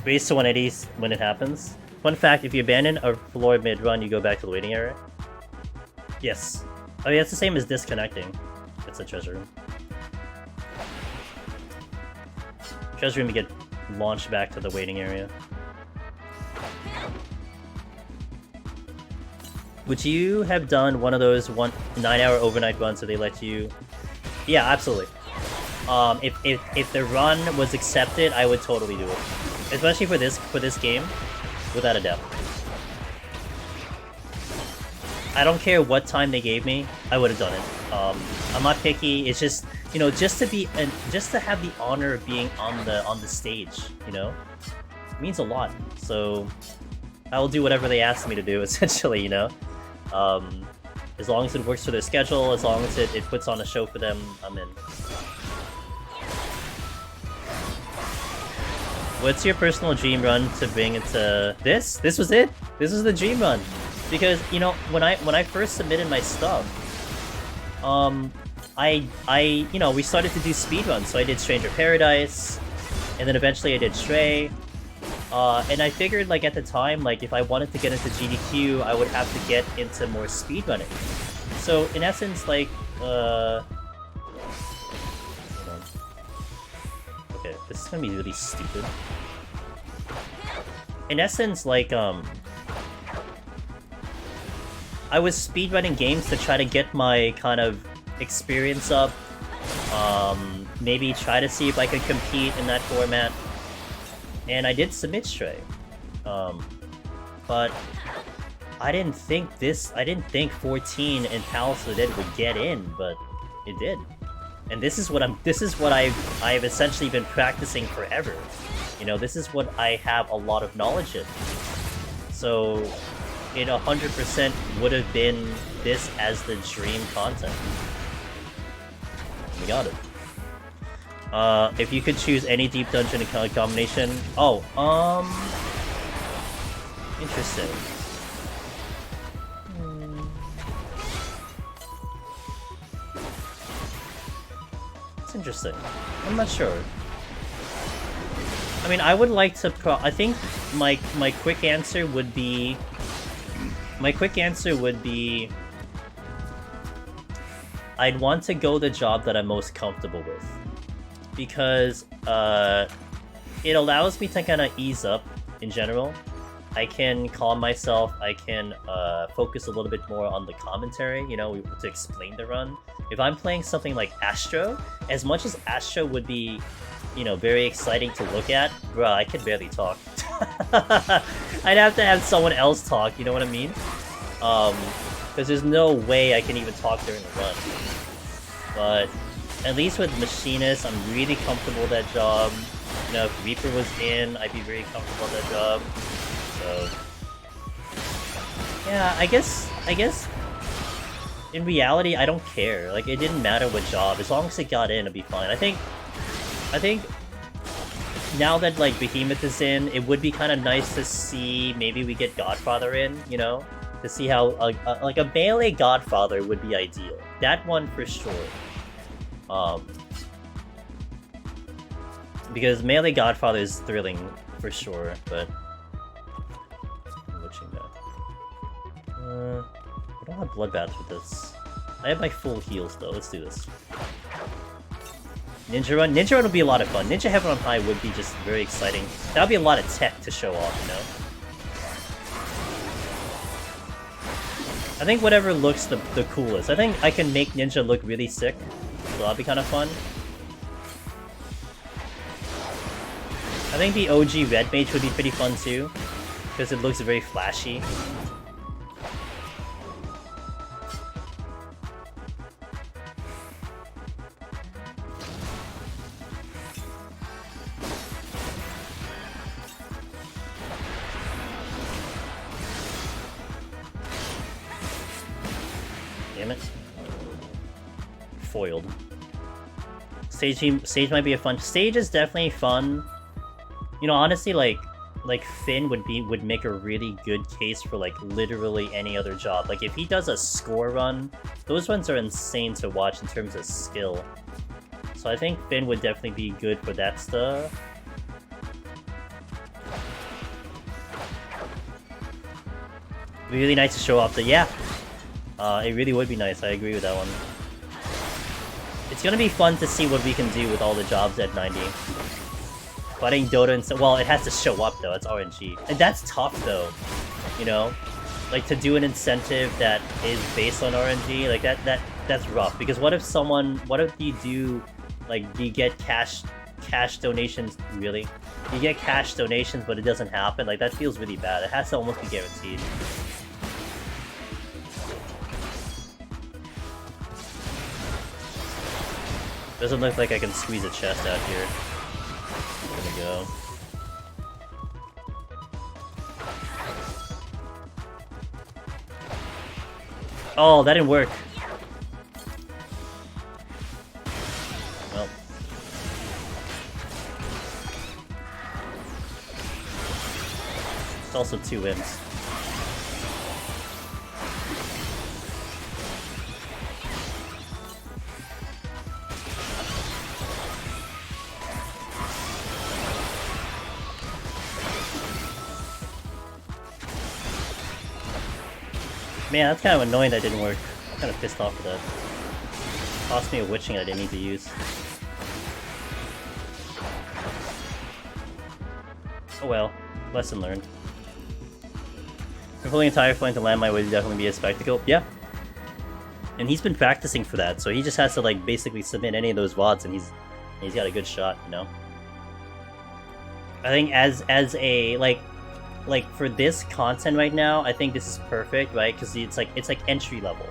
Raise to 180 when it happens. Fun fact, if you abandon a floor mid-run, you go back to the waiting area. Yes. I mean, it's the same as disconnecting. It's a treasure room. Treasure room, you get launched back to the waiting area. Would you have done one of those 9-hour overnight runs that they let you... Yeah, absolutely. If the run was accepted, I would totally do it. Especially for this game, without a doubt. I don't care what time they gave me, I would have done it. I'm not picky. It's just, you know, just to have the honor of being on the stage, you know, it means a lot. So I will do whatever they ask me to do, essentially, you know. As long as it works for their schedule, as long as it puts on a show for them, I'm in. What's your personal dream run to bring into this? This was it. This was the dream run, because you know when I first submitted my stuff, you know, we started to do speedruns. So I did Stranger Paradise, and then eventually I did Stray, and I figured like at the time, like if I wanted to get into GDQ, I would have to get into more speedrunning. So in essence, like okay, this is gonna be really stupid. In essence, like, I was speedrunning games to try to get my kind of experience up. Maybe try to see if I could compete in that format. And I did submit Stray. But I didn't think 14 and Palace of the Dead would get in, but it did. And this is what I've essentially been practicing forever. You know, this is what I have a lot of knowledge in. So it 100% would have been this as the dream content. We got it. If you could choose any deep dungeon combination, interesting. It's interesting. I'm not sure. I mean, I would like to I think my quick answer would be... I'd want to go the job that I'm most comfortable with. Because, it allows me to kind of ease up, in general. I can calm myself. I can focus a little bit more on the commentary, you know, to explain the run. If I'm playing something like Astro, as much as Astro would be, you know, very exciting to look at, bruh, I can barely talk. I'd have to have someone else talk, you know what I mean? Because there's no way I can even talk during the run. But at least with Machinist, I'm really comfortable with that job. You know, if Reaper was in, I'd be very comfortable with that job. So yeah, I guess in reality, I don't care. Like, it didn't matter what job. As long as it got in, it'd be fine. I think now that, like, Behemoth is in, it would be kind of nice to see maybe we get Godfather in, you know? To see how, like, a melee Godfather would be ideal. That one for sure. Because melee Godfather is thrilling for sure, but... I don't have bloodbaths with this. I have my full heals though, let's do this. Ninja Run? Ninja Run would be a lot of fun. Ninja Heaven on High would be just very exciting. That would be a lot of tech to show off, you know? I think whatever looks the coolest. I think I can make Ninja look really sick, so that'll be kind of fun. I think the OG Red Mage would be pretty fun too, because it looks very flashy. Damn it. Foiled. Stage might be a fun... Stage is definitely fun. You know, honestly, like Finn would make a really good case for, like, literally any other job. Like, if he does a score run, those runs are insane to watch in terms of skill. So I think Finn would definitely be good for that stuff. Really nice to show off the... Yeah! It really would be nice, I agree with that one. It's gonna be fun to see what we can do with all the jobs at 90. Fighting Dota and well, it has to show up though, it's RNG. And that's tough though, you know? Like, to do an incentive that is based on RNG, like that's rough. Because what if you do, like, you get cash donations, really? You get cash donations but it doesn't happen, like, that feels really bad. It has to almost be guaranteed. Doesn't look like I can squeeze a chest out here. There we go. Oh, that didn't work. Well. It's also 2 wins. Man, that's kind of annoying that didn't work. I'm kind of pissed off with that. Cost me a witching I didn't need to use. Oh well, lesson learned. Pulling a tire flank to land my way would definitely be a spectacle. Yeah. And he's been practicing for that, so he just has to, like, basically submit any of those VODs and he's got a good shot, you know? I think as a, like for this content right now, I think this is perfect, right? Because it's like entry level.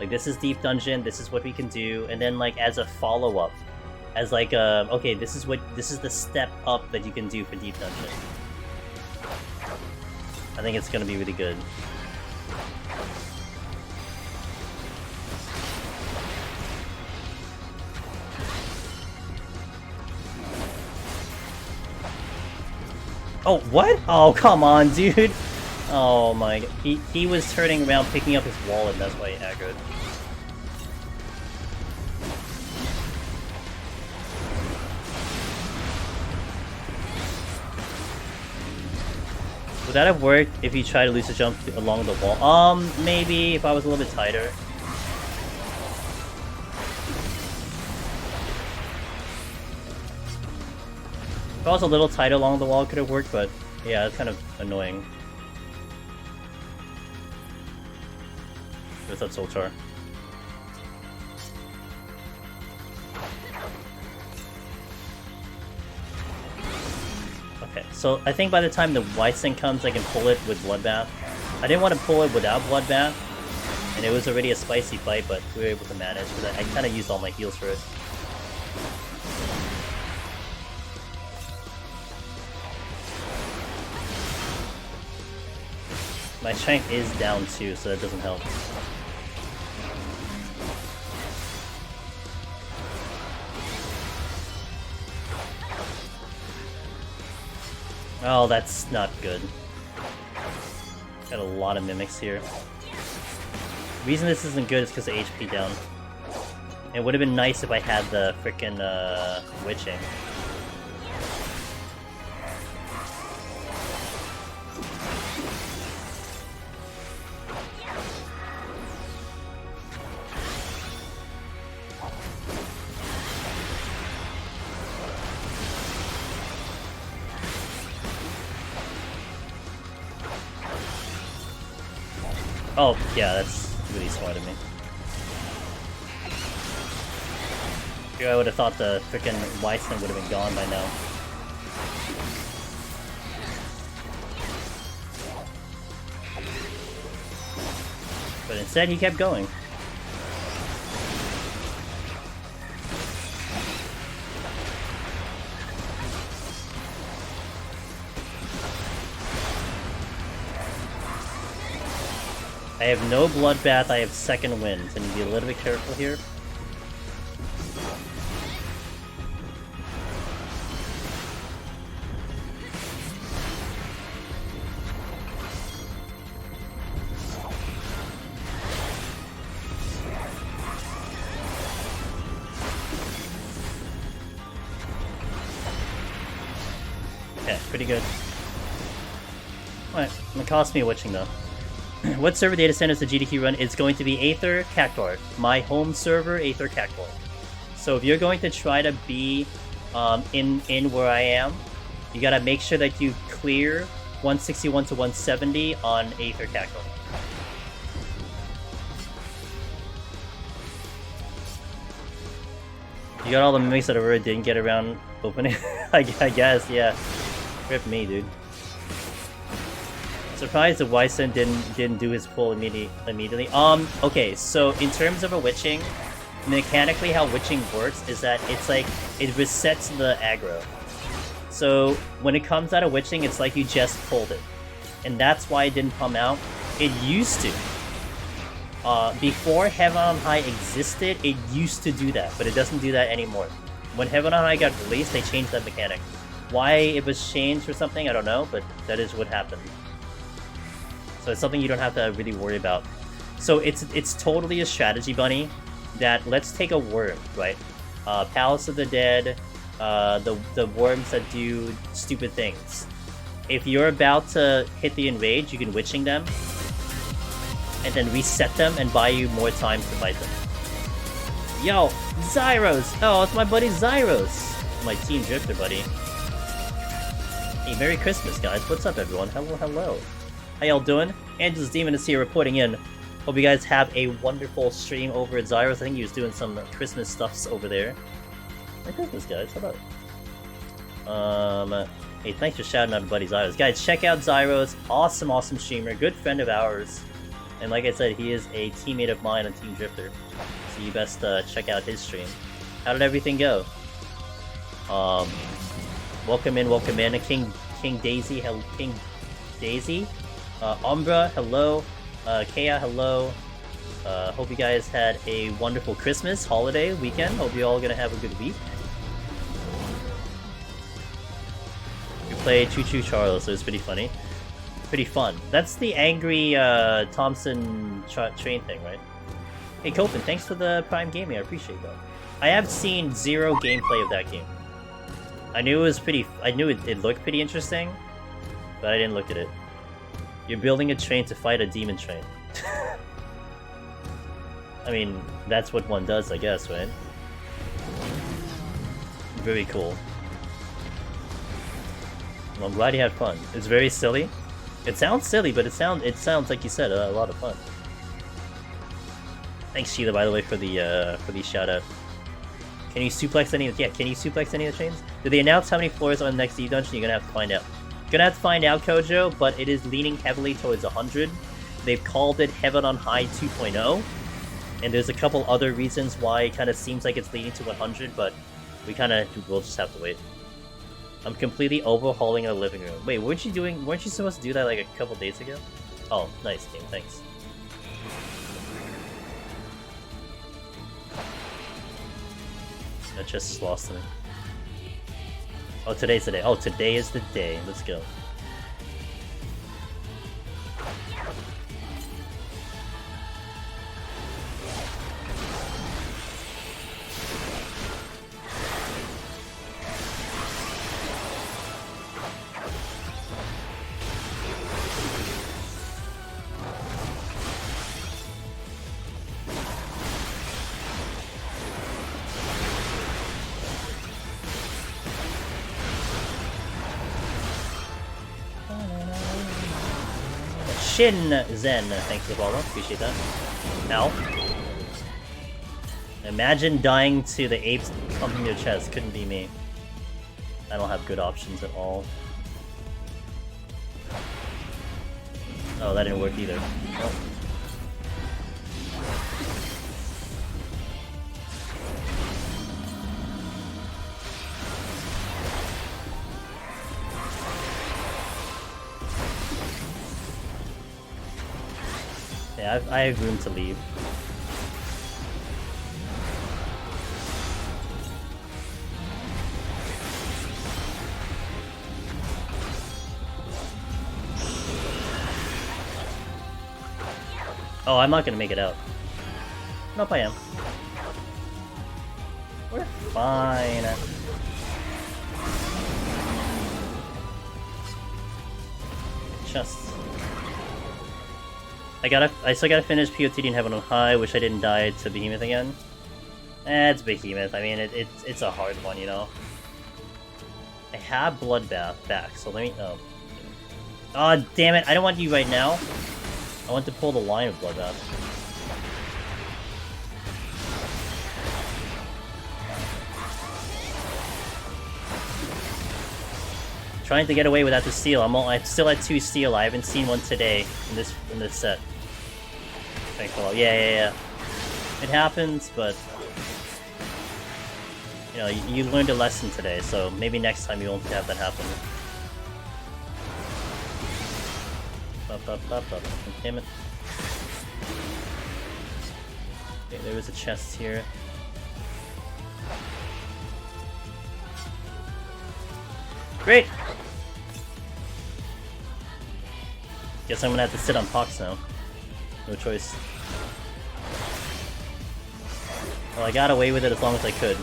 Like, this is Deep Dungeon, this is what we can do, and then, like, as a follow-up, as like okay, this is the step up that you can do for Deep Dungeon. I think it's gonna be really good. Oh, what? Oh, come on, dude! Oh my god. He was turning around, picking up his wallet, and that's why he aggroed. Would that have worked if you tried to lose a jump along the wall? Maybe, if I was a little bit tighter. If I was a little tighter along the wall, it could have worked, but yeah, it's kind of annoying. What's up, Solchar? Okay, so I think by the time the White Sin comes, I can pull it with Bloodbath. I didn't want to pull it without Bloodbath, and it was already a spicy fight, but we were able to manage, because I kind of used all my heals for it. My strength is down too, so that doesn't help. Oh, that's not good. Got a lot of mimics here. The reason this isn't good is because of HP down. It would have been nice if I had the frickin' witching. Oh, yeah, that's really smart of me. Here, I would have thought the frickin' Weissman would have been gone by now. But instead, he kept going. I have no Bloodbath, I have Second Wind. I need to be a little bit careful here. Okay, pretty good. Alright, gonna cost me a witching though. What server data center is the GDQ run? It's going to be Aether Cactuar. My home server, Aether Cactuar. So if you're going to try to be in where I am, you gotta make sure that you clear 161 to 170 on Aether Cactuar. You got all the mimics that I already didn't get around opening? I guess, yeah. Rip me, dude. Surprised the Wyson didn't do his pull immediately. Okay, so in terms of a witching, mechanically how witching works is that it's like it resets the aggro. So when it comes out of witching, it's like you just pulled it, and that's why it didn't come out. It used to. Before Heaven on High existed, it used to do that, but it doesn't do that anymore. When Heaven on High got released, they changed that mechanic. Why it was changed or something, I don't know, but that is what happened. So it's something you don't have to really worry about. So it's totally a strategy, bunny. That let's take a worm, right? Palace of the Dead, the worms that do stupid things. If you're about to hit the enrage, you can witching them, and then reset them and buy you more time to fight them. Yo, Zyros! Oh, it's my buddy Zyros! My Team Drifter buddy. Hey, Merry Christmas, guys. What's up, everyone? Hello, hello. How y'all doing? Angela's Demon is here reporting in. Hope you guys have a wonderful stream over at Zyros. I think he was doing some Christmas stuffs over there. Merry Christmas, guys. How about it? Hey, thanks for shouting out to buddy Zyros. Guys, check out Zyros. Awesome, awesome streamer. Good friend of ours. And like I said, he is a teammate of mine on Team Drifter. So you best check out his stream. How did everything go? Welcome in. King Daisy. King Daisy. Umbra, hello. Kea, hello. Hope you guys had a wonderful Christmas, holiday, weekend. Hope you all gonna have a good week. We played Choo Choo Charles, so it's pretty funny. Pretty fun. That's the angry Thompson train thing, right? Hey Copen, thanks for the Prime Gaming, I appreciate that. I have seen zero gameplay of that game. I knew it looked pretty interesting, but I didn't look at it. You're building a train to fight a demon train. I mean, that's what one does, I guess, right? Very cool. Well, I'm glad you had fun. It's very silly. It sounds silly, but it sounds like you said a lot of fun. Thanks, Sheila, by the way, for the shout out. Can you suplex any? Yeah, can you suplex any of the chains? Did they announce how many floors on the next E dungeon? You're gonna have to find out. Gonna have to find out, Kojo, but it is leaning heavily towards 100. They've called it Heaven on High 2.0, and there's a couple other reasons why it kind of seems like it's leading to 100, but we'll just have to wait. I'm completely overhauling our living room. Wait, weren't you supposed to do that like a couple days ago? Oh, nice, game, thanks. That just lost to me. Oh, today's the day. Oh, today is the day. Let's go. Shin Zen, thanks for the follow. Appreciate that. Ow. Imagine dying to the apes pumping your chest. Couldn't be me. I don't have good options at all. Oh, that didn't work either. Oh. Yeah, I have room to leave. Oh, I'm not gonna make it out. Nope, I am. We're fine. Just. I still gotta finish PoTD and Heaven on High. Wish I didn't die to Behemoth again. It's Behemoth. I mean, it's a hard one, you know. I have Bloodbath back, so let me. Oh. Oh, damn it! I don't want you right now. I want to pull the line of Bloodbath. Trying to get away without the steal. I'm still at 2 steal. I haven't seen one today in this set. Thankfully, yeah. It happens, but you know, you learned a lesson today, so maybe next time you won't have that happen. Damn it. Okay, there was a chest here. Great! Guess I'm gonna have to sit on Pox now. No choice. Well, I got away with it as long as I could.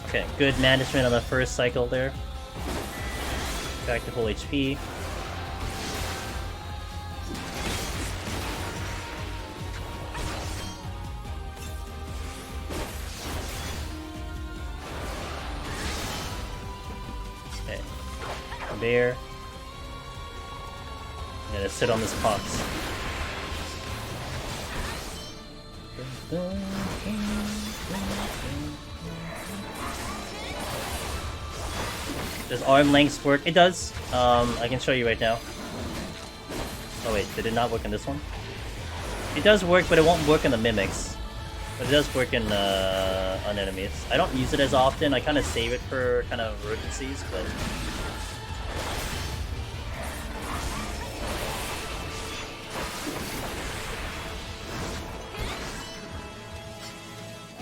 Okay, good management on the first cycle there. Back to full HP. Okay. Bear. I'm gonna sit on this Pox. Does arm lengths work? It does. I can show you right now. Oh wait, did it not work in this one? It does work, but it won't work in the mimics. But it does work in on enemies. I don't use it as often. I kind of save it for kind of emergencies, but.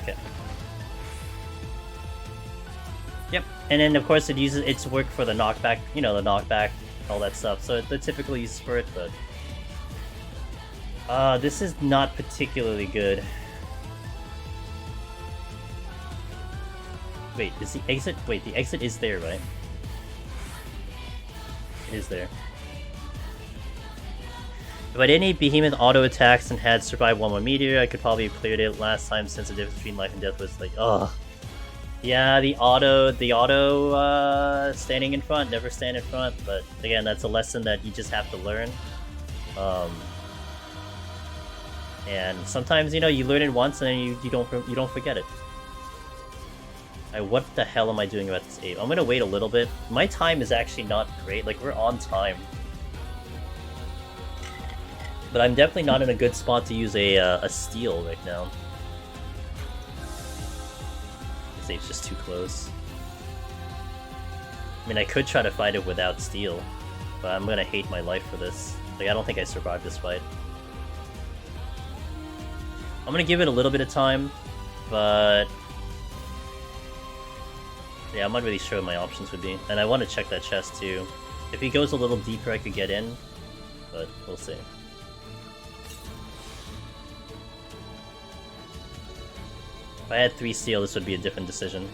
Okay. Yep, and then of course it uses its work for the knockback, you know, the knockback, all that stuff. So the typical use for it, but this is not particularly good. Wait, is the exit? Wait, the exit is there, right? It is there. If I didn't need Behemoth auto attacks and had survived 1 more meteor, I could probably have cleared it last time since the difference between life and death was like, ugh. Yeah, the auto, standing in front, never stand in front, but again, that's a lesson that you just have to learn. And sometimes, you know, you learn it once and then you don't forget it. What the hell am I doing about this 8? I'm gonna wait a little bit. My time is actually not great, like, we're on time. But I'm definitely not in a good spot to use a steal right now. This 8's just too close. I mean, I could try to fight it without steal, but I'm gonna hate my life for this. Like, I don't think I survived this fight. I'm gonna give it a little bit of time, but... yeah, I'm not really sure what my options would be. And I want to check that chest too. If he goes a little deeper, I could get in, but we'll see. If I had 3 steal, this would be a different decision.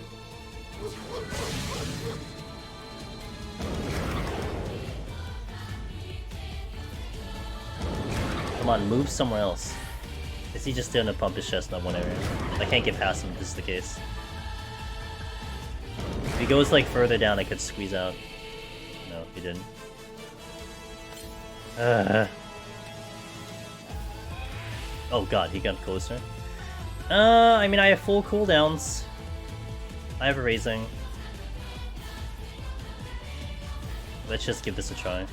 Come on, move somewhere else. Is he just gonna pump his chest in that one area? I can't get past him if this is the case. If he goes like further down, I could squeeze out. No, he didn't. Oh god, he got closer. I mean, I have full cooldowns. I have a raising. Let's just give this a try.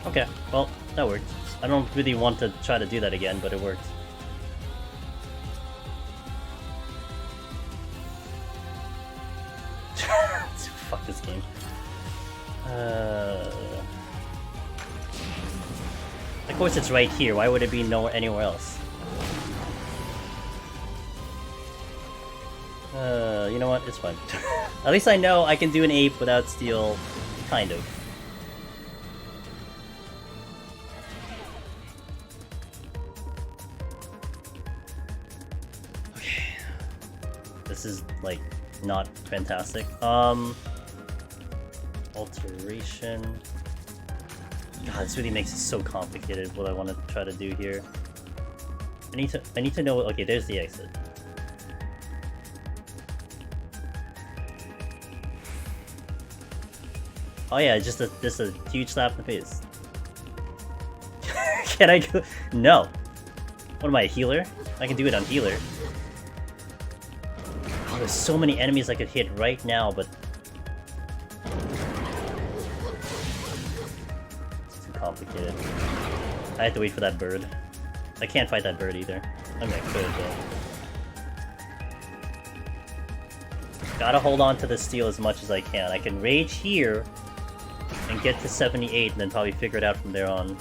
Okay, well, that worked. I don't really want to try to do that again, but it worked. Fuck this game. Of course it's right here, why would it be anywhere else? You know what, it's fine. At least I know I can do an ape without steal, kind of. This is, like, not fantastic. Alteration. God, this really makes it so complicated, what I want to try to do here. I need to know... Okay, there's the exit. Oh yeah, just a huge slap in the face. Can I go... No. What am I, a healer? I can do it on healer. Oh, there's so many enemies I could hit right now, but... it's too complicated. I have to wait for that bird. I can't fight that bird either. I mean, I could, but... gotta hold on to the steal as much as I can. I can rage here and get to 78 and then probably figure it out from there on.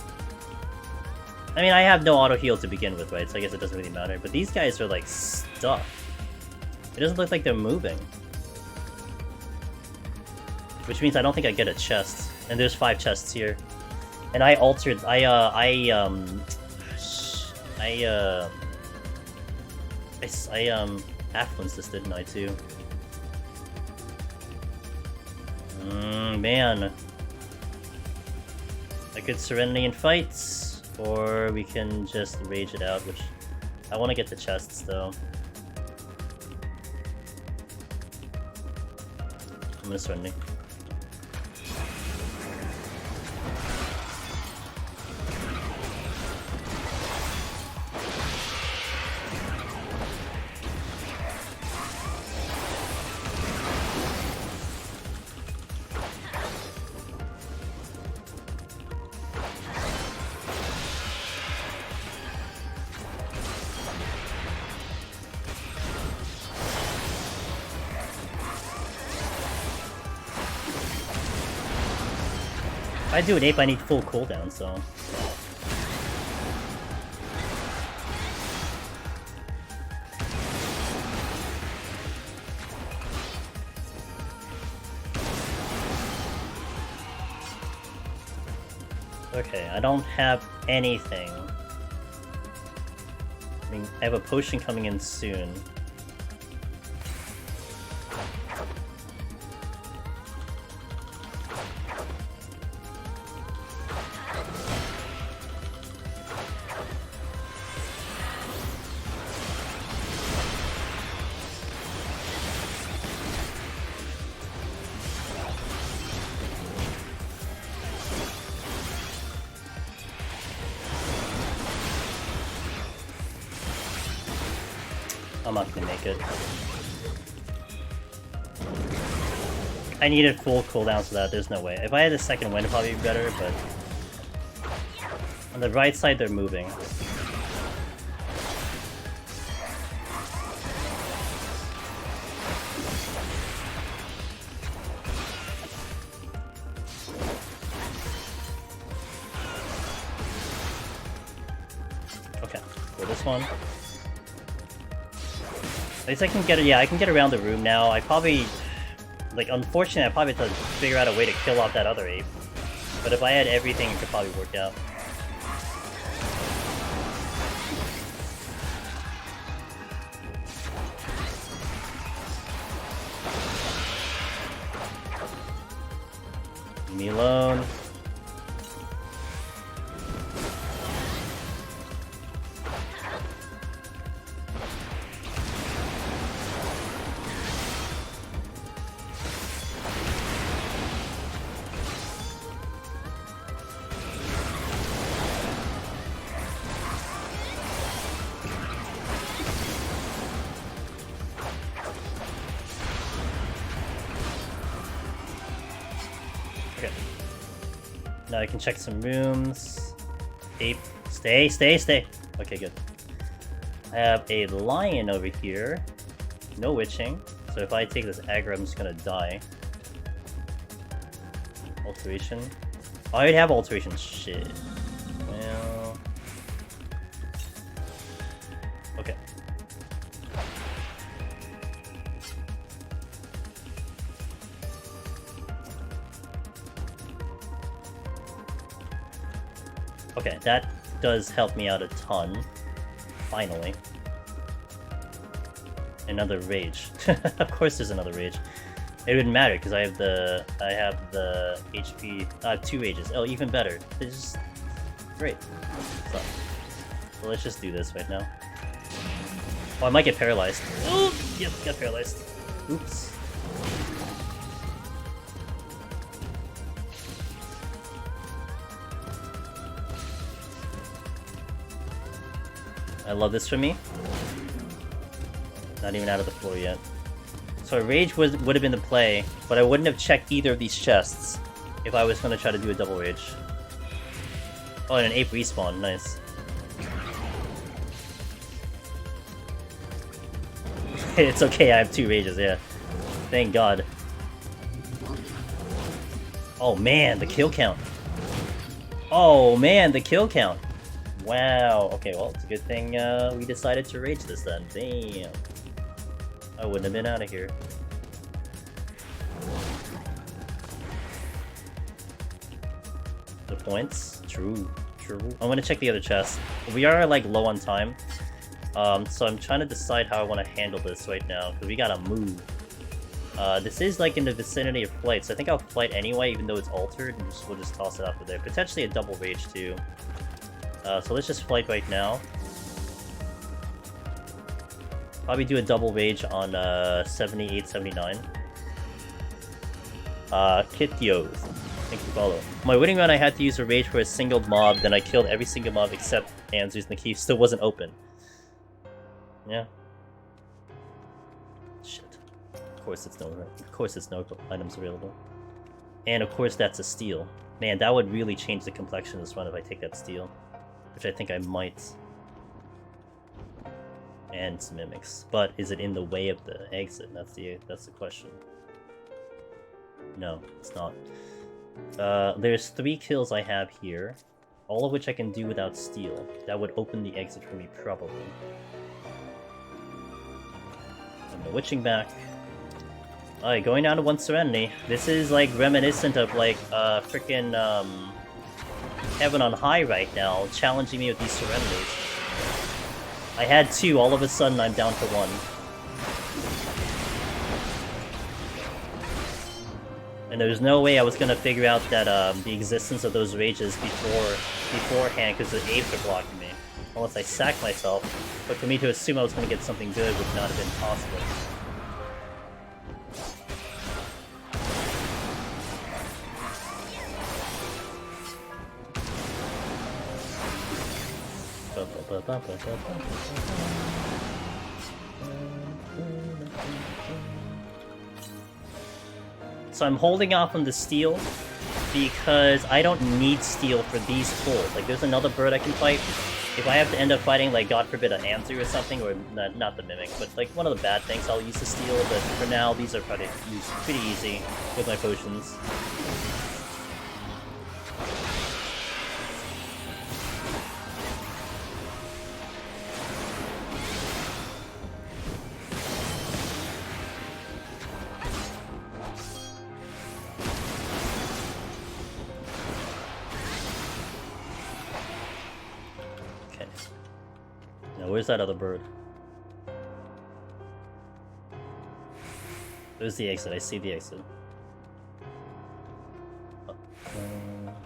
I mean, I have no auto heal to begin with, right? So I guess it doesn't really matter. But these guys are, like, stuck. It doesn't look like they're moving. Which means I don't think I get a chest. And there's 5 chests here. And I altered... affluenced this, didn't I, too? Man. I could Serenity and fight, or we can just rage it out, which... I want to get the chests, though. I'm gonna Serenity. If I do an ape, I need full cooldown, so... Okay, I don't have anything. I mean, I have a potion coming in soon. I'm not gonna make it. I needed full cooldown for that, there's no way. If I had a second wind, it'd probably be better, but... On the right side, they're moving. Okay, for this one. At least I can get it. Yeah, I can get around the room now. I probably, like, unfortunately, I probably have to figure out a way to kill off that other ape. But if I had everything, it could probably work out. Leave me alone. Now I can check some rooms. Ape, stay. Okay, good. I have a lion over here. No witching. So if I take this aggro, I'm just gonna die. Alteration. Oh, I already have alteration. Shit. Well... Okay. Okay, that does help me out a ton. Finally. Another rage. Of course there's another rage. It wouldn't matter because I have the HP. Two rages. Oh, even better. It's just great. So let's just do this right now. Oh, I might get paralyzed. Oh, yep, got paralyzed. Oops. I love this for me. Not even out of the floor yet. So a rage would have been the play, but I wouldn't have checked either of these chests if I was going to try to do a double rage. Oh, and an ape respawn. Nice. It's okay, I have two rages, yeah. Thank God. Oh man, the kill count. Oh man, the kill count. Wow. Okay, well, it's a good thing we decided to rage this then. Damn. I wouldn't have been out of here. The points? True. I'm gonna check the other chest. We are, like, low on time. So I'm trying to decide how I want to handle this right now, because we gotta move. This is, like, in the vicinity of flight, so I think I'll flight anyway, even though it's altered, and we'll just toss it out there. Potentially a double rage, too. So let's just flight right now. Probably do a double rage on 78, 79. Kitio, thank you, follow. My winning round, I had to use a rage for a single mob, then I killed every single mob except Anzus, and the key still wasn't open. Yeah. Shit. Of course it's no items available. And of course that's a steal. Man, that would really change the complexion of this run if I take that steal. Which I think I might. And some mimics. But is it in the way of the exit? That's the question. No, it's not. There's 3 kills I have here, all of which I can do without steel. That would open the exit for me, probably. And the witching back. Alright, going down to 1 Serenity. This is like reminiscent of like frickin' Heaven on High right now, challenging me with these Serenities. I had 2, all of a sudden I'm down to 1. And there's no way I was gonna figure out that the existence of those rages beforehand because the Aves are blocking me. Unless I sack myself. But for me to assume I was gonna get something good would not have been possible. So I'm holding off on the steel because I don't need steel for these pulls. Like, there's another bird I can fight. If I have to end up fighting, like, God forbid, a Anzu or something, or not the Mimic, but like one of the bad things, I'll use the steel. But for now, these are pretty easy with my potions. Where's that other bird? There's the exit. I see the exit.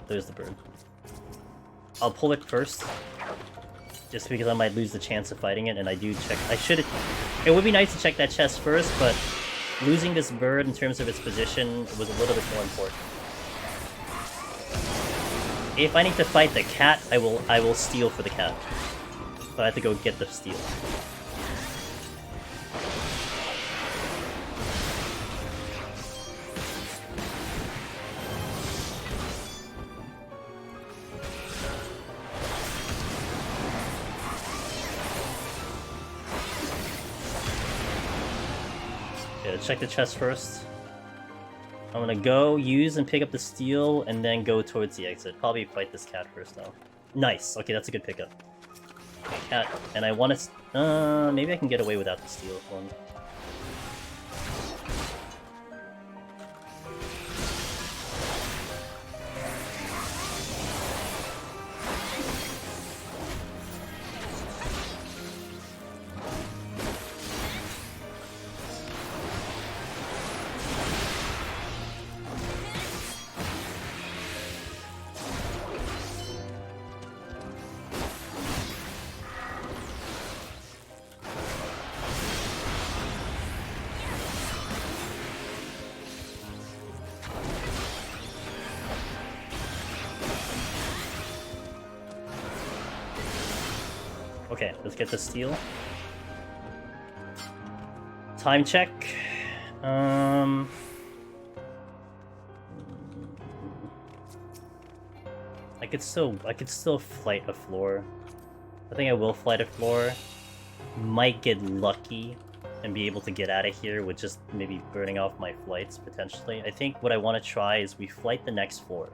There's the bird. I'll pull it first, just because I might lose the chance of fighting it, and I do check. It would be nice to check that chest first, but losing this bird in terms of its position was a little bit more important. If I need to fight the cat, I will steal for the cat. So I have to go get the steel. Okay, check the chest first. I'm gonna go, use, and pick up the steel, and then go towards the exit. Probably fight this cat first, though. Nice! Okay, that's a good pickup. Okay, cat. And I want to... maybe I can get away without the steel one. Okay, let's get the steel. Time check. I could still flight a floor. I think I will flight a floor. Might get lucky and be able to get out of here with just maybe burning off my flights potentially. I think what I want to try is we flight the next floor.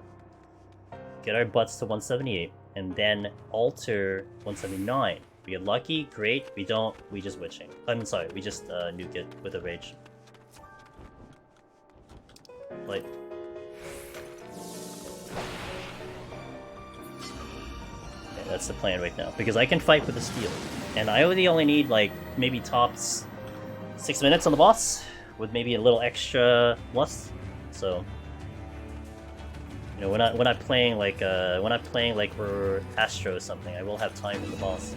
Get our butts to 178 and then alter 179. We get lucky, great. We don't, we just witching. I'm sorry, we just nuke it with a rage. Like... Okay, that's the plan right now. Because I can fight with the steel. And I only need, like, maybe tops 6 minutes on the boss, with maybe a little extra lust. So... You know, when I'm playing like we're Astro or something, I will have time with the boss.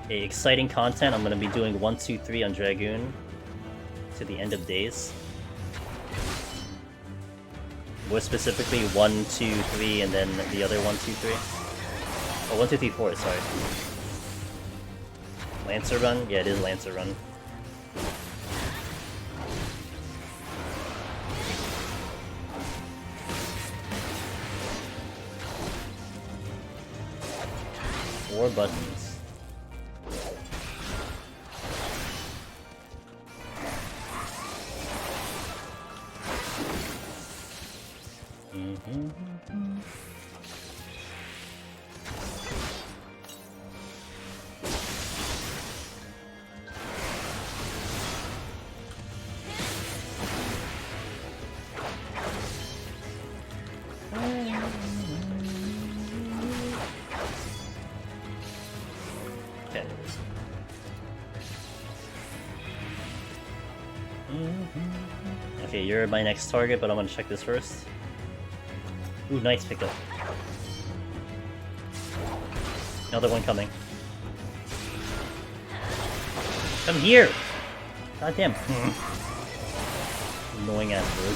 Okay, exciting content. I'm gonna be doing 1, 2, 3 on Dragoon to the end of days. More specifically, 1, 2, 3, and then the other 1, 2, 3. Oh, 1, 2, 3, 4. Sorry. Lancer run? Yeah, it is Lancer run. Four buttons. Okay. Okay, you're my next target, but I'm gonna check this first. Ooh, nice pickup. Another one coming. Come here! Goddamn. Annoying ass bird.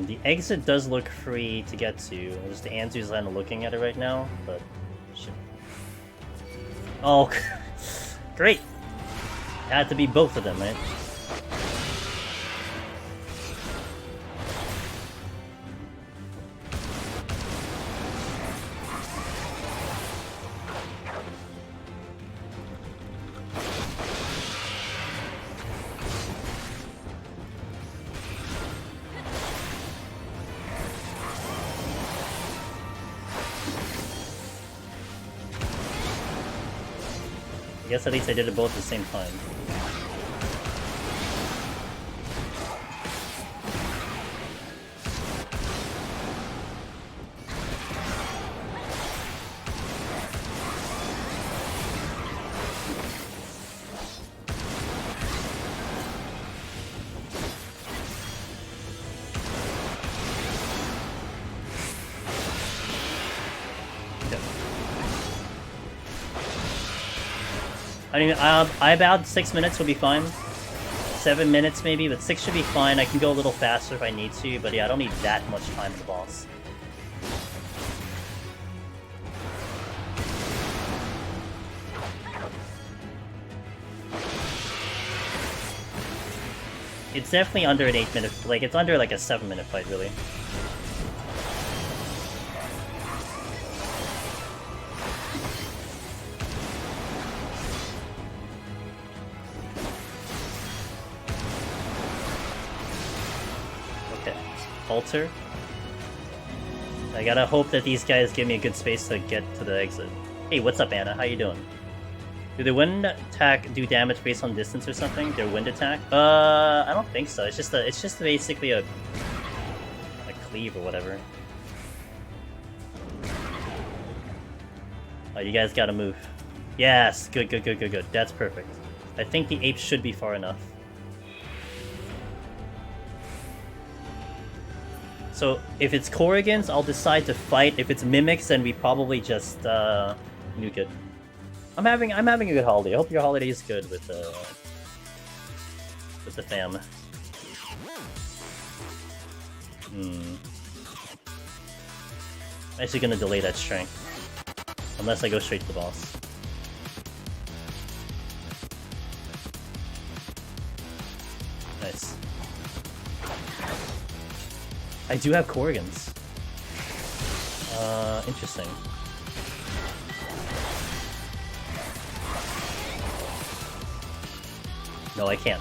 The exit does look free to get to. Just the Anzu's kind of looking at it right now, but shit. Oh, great! Had to be both of them, right? I guess at least I did it both at the same time. I mean, I about 6 minutes will be fine. 7 minutes maybe, but 6 should be fine. I can go a little faster if I need to, but yeah, I don't need that much time in the boss. It's definitely under an 8 minute, like it's under like a 7 minute fight really. Alter. I gotta hope that these guys give me a good space to get to the exit. Hey, what's up, Anna? How you doing? Do the wind attack do damage based on distance or something? Their wind attack? I don't think so. It's just basically a cleave or whatever. Oh, you guys gotta move. Yes, good. That's perfect. I think the ape should be far enough. So if it's Corrigans, I'll decide to fight. If it's Mimics, then we probably just nuke it. I'm having a good holiday. I hope your holiday is good with the fam. I'm actually gonna delay that strength. Unless I go straight to the boss. Nice. I do have Corrigans. Interesting. No, I can't.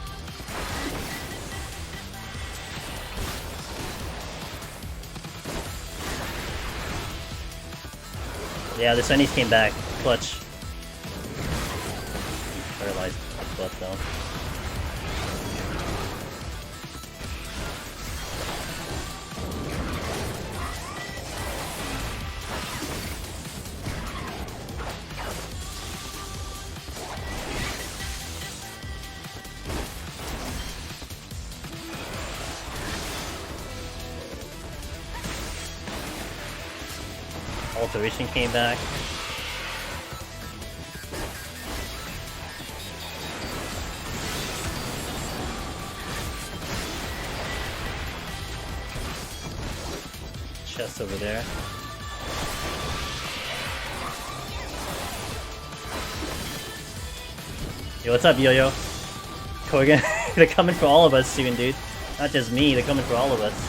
Yeah, the Sunnies came back. Clutch. Paralyzed butt though. Alteration came back. chest over there. Yo, what's up, Yo-Yo? Korrigan, they're coming for all of us soon, dude. Not just me, they're coming for all of us.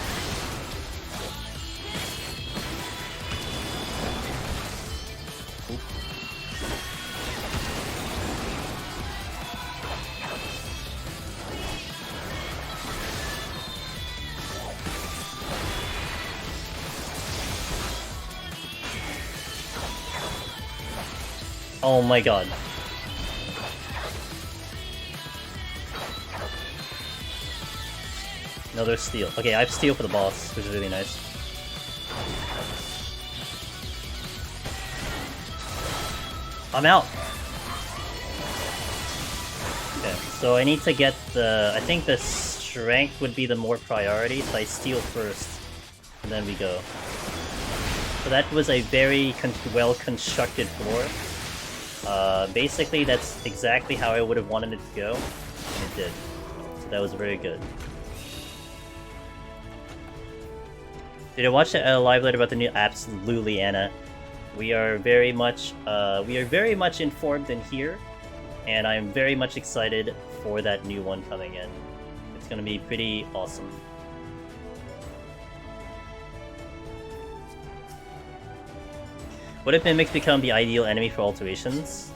Oh my god. Another steal. Okay, I have steal for the boss, which is really nice. I'm out! Okay, so I need to get the... I think the strength would be the more priority, so I steal first, and then we go. So that was a very well-constructed floor. Basically, that's exactly how I would have wanted it to go, and it did. So that was very good. Did I watch a live later about the new? Absolutely, Anna. We are very much informed in here, and I'm very much excited for that new one coming in. It's gonna be pretty awesome. What if mimics become the ideal enemy for alterations?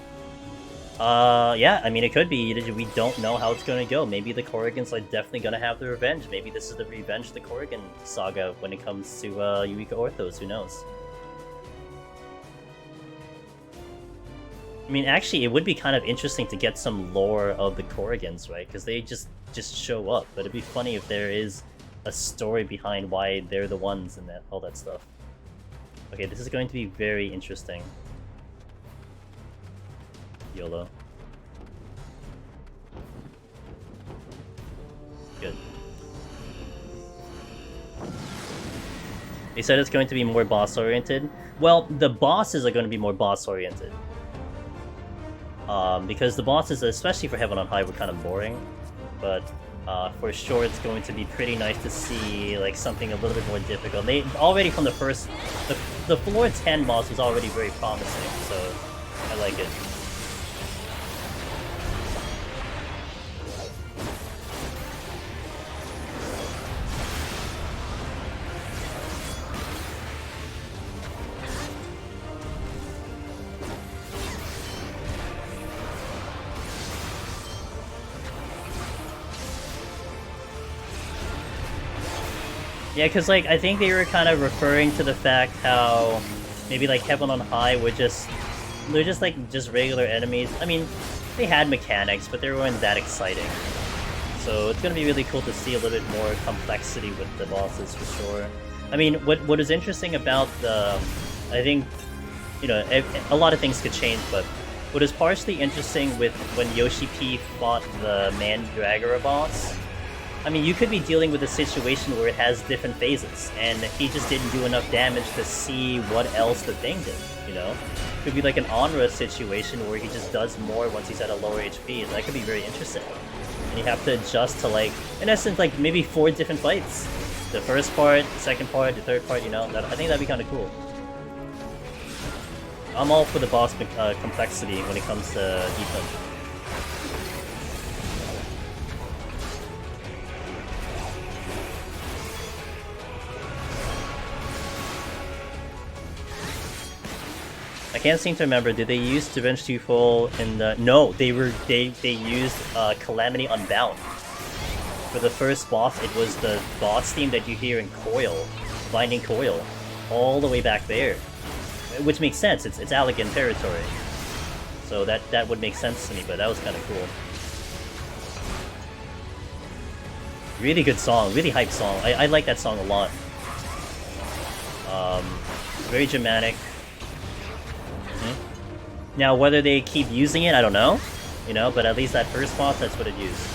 Yeah, I mean, it could be. We don't know how it's gonna go. Maybe the Korrigans are definitely gonna have their revenge. Maybe this is the revenge of the Korrigan saga when it comes to Eureka Orthos. Who knows? I mean, actually, it would be kind of interesting to get some lore of the Korrigans, right? Because they just show up. But it'd be funny if there is a story behind why they're the ones and all that stuff. Okay, this is going to be very interesting. YOLO. Good. They said it's going to be more boss-oriented. Well, the bosses are going to be more boss-oriented. Because the bosses, especially for Heaven on High, were kind of boring. But for sure, it's going to be pretty nice to see like something a little bit more difficult. They already from the first, the floor 10 boss was already very promising, so I like it. Yeah, because like I think they were kind of referring to the fact how maybe like Heaven on High were they're just like just regular enemies. I mean, they had mechanics, but they weren't that exciting. So it's gonna be really cool to see a little bit more complexity with the bosses for sure. I mean, what is interesting about the, I think, you know, a lot of things could change, but what is partially interesting with when Yoshi P fought the Mandragora boss. I mean, you could be dealing with a situation where it has different phases, and he just didn't do enough damage to see what else the thing did, you know? It could be like an Onra situation where he just does more once he's at a lower HP. That could be very interesting. And you have to adjust to, like, in essence, like, maybe 4 different fights. The first part, the second part, the third part, you know? I think that'd be kind of cool. I'm all for the boss complexity when it comes to Deep Dungeon. I can't seem to remember. Did they use Revenge Twofold in the? No, they used Calamity Unbound. For the first boss, it was the boss theme that you hear in Coil, Binding Coil, all the way back there, which makes sense. It's Allegan territory, so that would make sense to me. But that was kind of cool. Really good song, really hype song. I like that song a lot. Very dramatic. Now, whether they keep using it, I don't know, you know, but at least that first boss, that's what it used.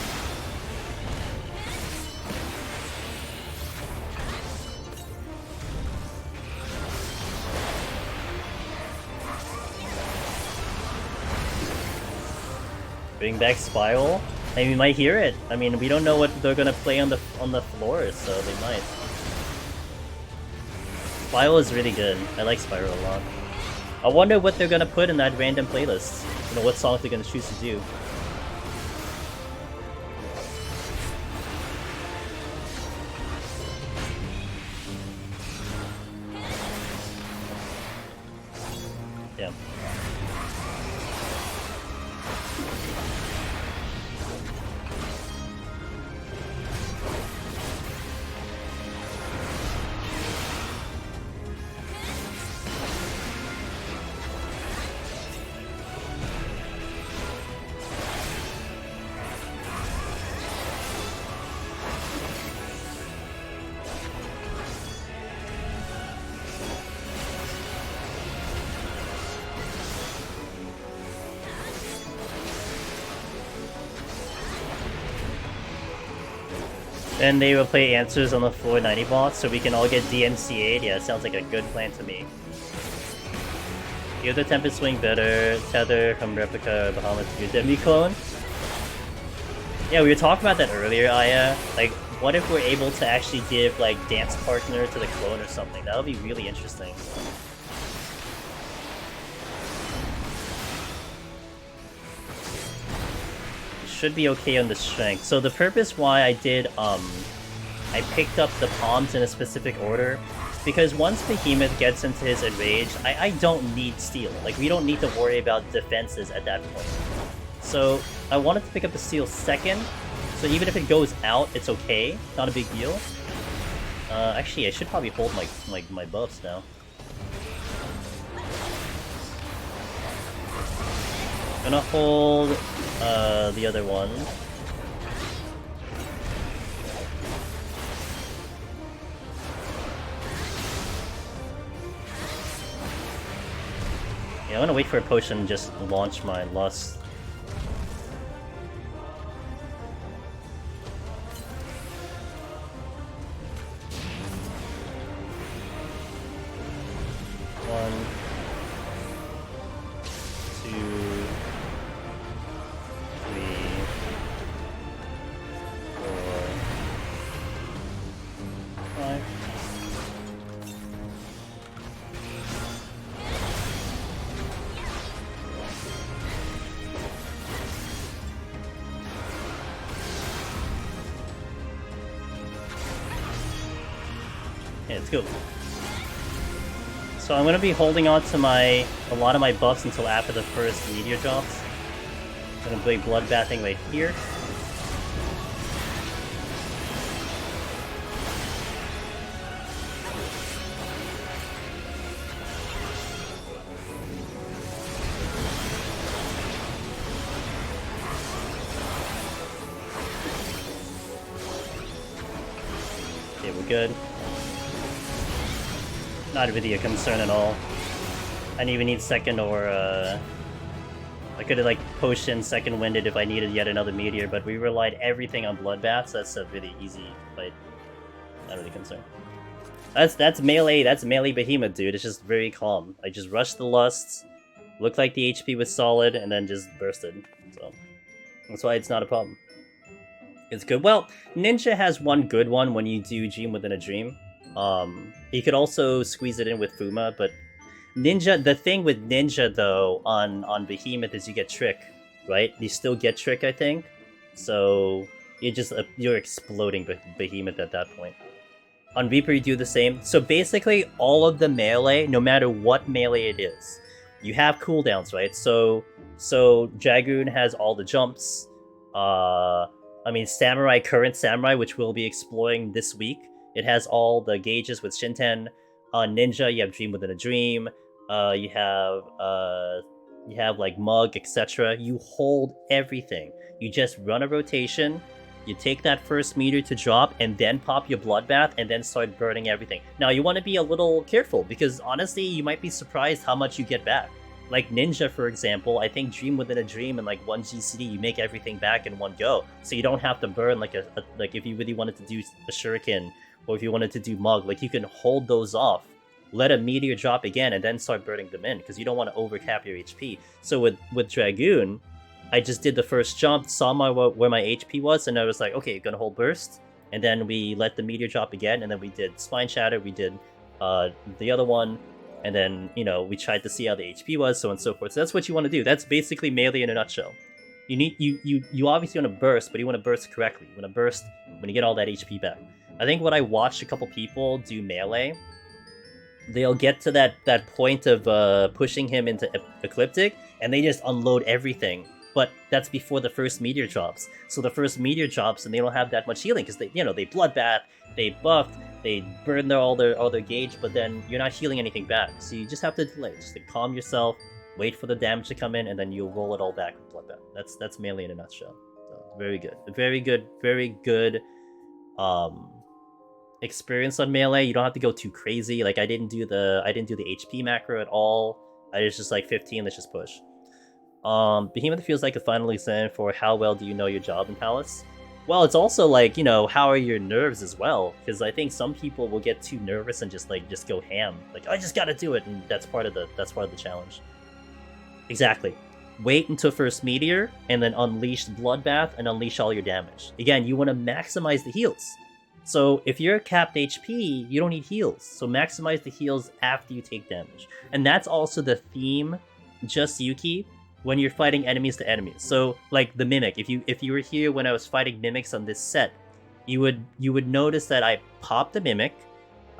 Bring back Spiral? I mean, we might hear it. I mean, we don't know what they're gonna play on the floor, so they might. Spiral is really good. I like Spiral a lot. I wonder what they're gonna put in that random playlist. You know, what songs they're gonna choose to do. Yeah. Then they will play answers on the floor 90 bots so we can all get DMCA'd. Yeah, sounds like a good plan to me. Give the Tempest Swing better, Tether, Hum Replica, Behemoth, your Demi clone. Yeah, we were talking about that earlier, Aya. Like, what if we're able to actually give, like, Dance Partner to the clone or something? That would be really interesting. Should be okay on the strength. So the purpose why I did, I picked up the palms in a specific order, because once Behemoth gets into his enrage, I don't need steel. Like, we don't need to worry about defenses at that point. So I wanted to pick up the steel second, so even if it goes out, it's okay. Not a big deal. Actually, I should probably hold my buffs now. Gonna hold the other one. Yeah, I'm gonna wait for a potion and just launch my Lust. One, two, three, four, five. Okay, let's go. So I'm gonna be holding on to a lot of my buffs until after the first meteor drops. I'm gonna play Bloodbathing right here. Okay, we're good. Not really a concern at all. I didn't even need second or, I could've, like, potion second winded if I needed yet another meteor, but we relied everything on Bloodbath, so that's a really easy fight. Not really concerned. That's melee Behemoth, dude. It's just very calm. I just rushed the Lusts, looked like the HP was solid, and then just bursted. So, that's why it's not a problem. It's good. Well, Ninja has one good one when you do Dream Within a Dream. You could also squeeze it in with Fuma, but Ninja, the thing with Ninja though on Behemoth is you get Trick, right? You still get Trick, I think. So you're exploding Behemoth at that point. On Reaper you do the same. So basically all of the melee, no matter what melee it is, you have cooldowns, right? So Dragoon has all the jumps. I mean current Samurai, which we'll be exploring this week. It has all the gauges with Shinten. Ninja, you have Dream Within a Dream. You have like Mug, etc. You hold everything. You just run a rotation. You take that first meter to drop, and then pop your Bloodbath, and then start burning everything. Now, you want to be a little careful, because honestly, you might be surprised how much you get back. Like Ninja, for example, I think Dream Within a Dream and like 1 GCD, you make everything back in one go. So you don't have to burn like like if you really wanted to do a Shuriken, or if you wanted to do Mug, like you can hold those off, let a meteor drop again, and then start burning them in, because you don't want to overcap your HP. So with Dragoon, I just did the first jump, saw where my HP was, and I was like, okay, gonna hold Burst, and then we let the meteor drop again, and then we did Spine Shatter, we did the other one, and then we tried to see how the HP was, so on and so forth. So that's what you want to do. That's basically melee in a nutshell. You obviously want to burst, but you want to burst correctly. You want to burst when you get all that HP back. I think when I watched a couple people do melee, they'll get to that point of pushing him into Ecliptic, and they just unload everything. But that's before the first meteor drops. So the first meteor drops, and they don't have that much healing because they bloodbath, they buffed, they burn all their gauge, but then you're not healing anything back. So you just have to delay, just to calm yourself, wait for the damage to come in, and then you'll roll it all back with bloodbath. That's melee in a nutshell. So very good experience on melee. You don't have to go too crazy. Like I didn't do the HP macro at all. I was just like 15. Let's just push. Behemoth feels like a final exam for how well do you know your job in Palace. Well, it's also like, how are your nerves as well? Because I think some people will get too nervous and just go ham. Like, I just gotta do it, and that's part of the challenge. Exactly. Wait until first meteor, and then unleash Bloodbath and unleash all your damage. Again, you want to maximize the heals. So if you're capped HP, you don't need heals. So maximize the heals after you take damage. And that's also the theme, just Yuki, when you're fighting enemies to enemies. So like the Mimic, if you were here when I was fighting Mimics on this set, you would notice that I popped the Mimic.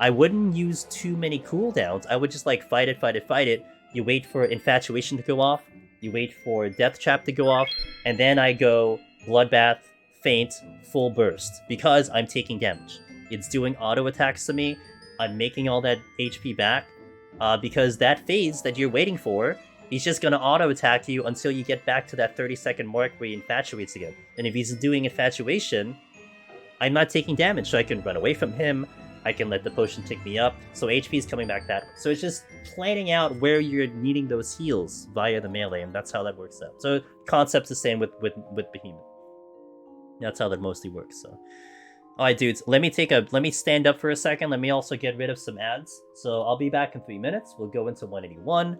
I wouldn't use too many cooldowns. I would just like fight it. You wait for Infatuation to go off. You wait for Death Trap to go off. And then I go Bloodbath, Faint, Full Burst. Because I'm taking damage. It's doing auto attacks to me. I'm making all that HP back. Because that phase that you're waiting for, he's just going to auto-attack you until you get back to that 30-second mark where he infatuates again. And if he's doing Infatuation, I'm not taking damage, so I can run away from him, I can let the potion tick me up, so HP is coming back that way. So it's just planning out where you're needing those heals via the melee, and that's how that works out. So concept's the same with Behemoth. That's how that mostly works, so... Alright dudes, let me stand up for a second, let me also get rid of some ads. So I'll be back in 3 minutes, we'll go into 181.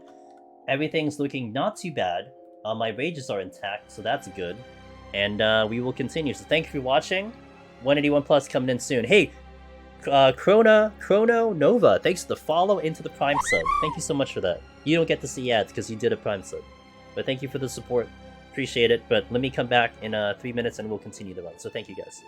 Everything's looking not too bad. My rages are intact, so that's good. And we will continue. So thank you for watching. 181 Plus coming in soon. Hey, Chrono Nova, thanks for the follow into the Prime sub. Thank you so much for that. You don't get to see ads because you did a Prime sub. But thank you for the support. Appreciate it. But let me come back in 3 minutes and we'll continue the run. So thank you guys.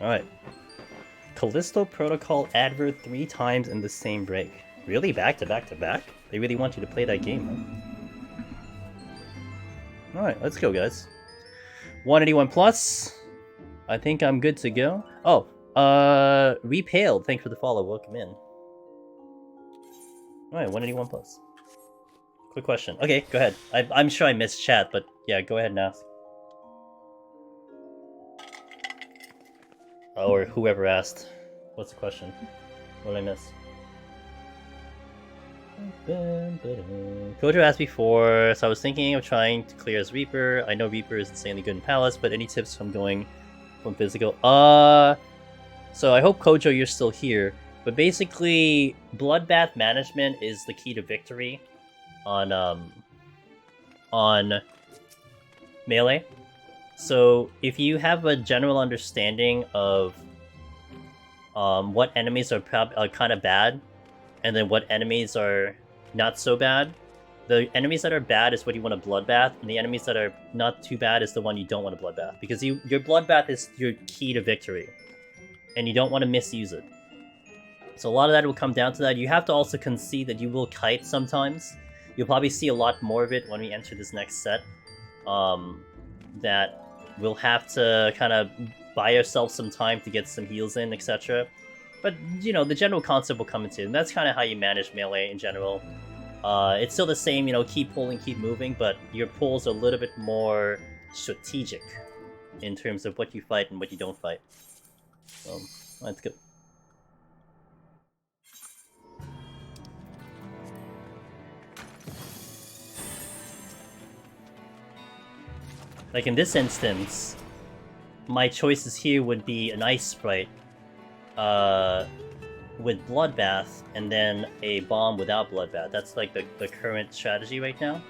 Alright. Callisto Protocol advert 3 times in the same break. Really? Back to back to back? They really want you to play that game, huh? Alright, let's go, guys. 181 plus. I think I'm good to go. Oh, Repaled, thanks for the follow. Welcome in. Alright, 181 plus. Quick question. Okay, go ahead. I'm sure I missed chat, but yeah, go ahead and ask. Or whoever asked. What's the question? What did I miss? Kojo asked before, so I was thinking of trying to clear as Reaper. I know Reaper is insanely good in Palace, but any tips from going from physical? So I hope Kojo you're still here. But basically, Bloodbath management is the key to victory on Melee. So if you have a general understanding of what enemies are kind of bad, and then what enemies are not so bad, the enemies that are bad is what you want to Bloodbath, and the enemies that are not too bad is the one you don't want to Bloodbath, because your Bloodbath is your key to victory, and you don't want to misuse it. So a lot of that will come down to that. You have to also concede that you will kite sometimes. You'll probably see a lot more of it when we enter this next set. That we'll have to kind of buy ourselves some time to get some heals in, etc. But, you know, the general concept will come into it, and that's kind of how you manage Melee in general. It's still the same, you know, keep pulling, keep moving, but your pulls are a little bit more strategic in terms of what you fight and what you don't fight. So, that's good. Like in this instance, my choices here would be an Ice Sprite with Bloodbath, and then a bomb without Bloodbath. That's like the current strategy right now.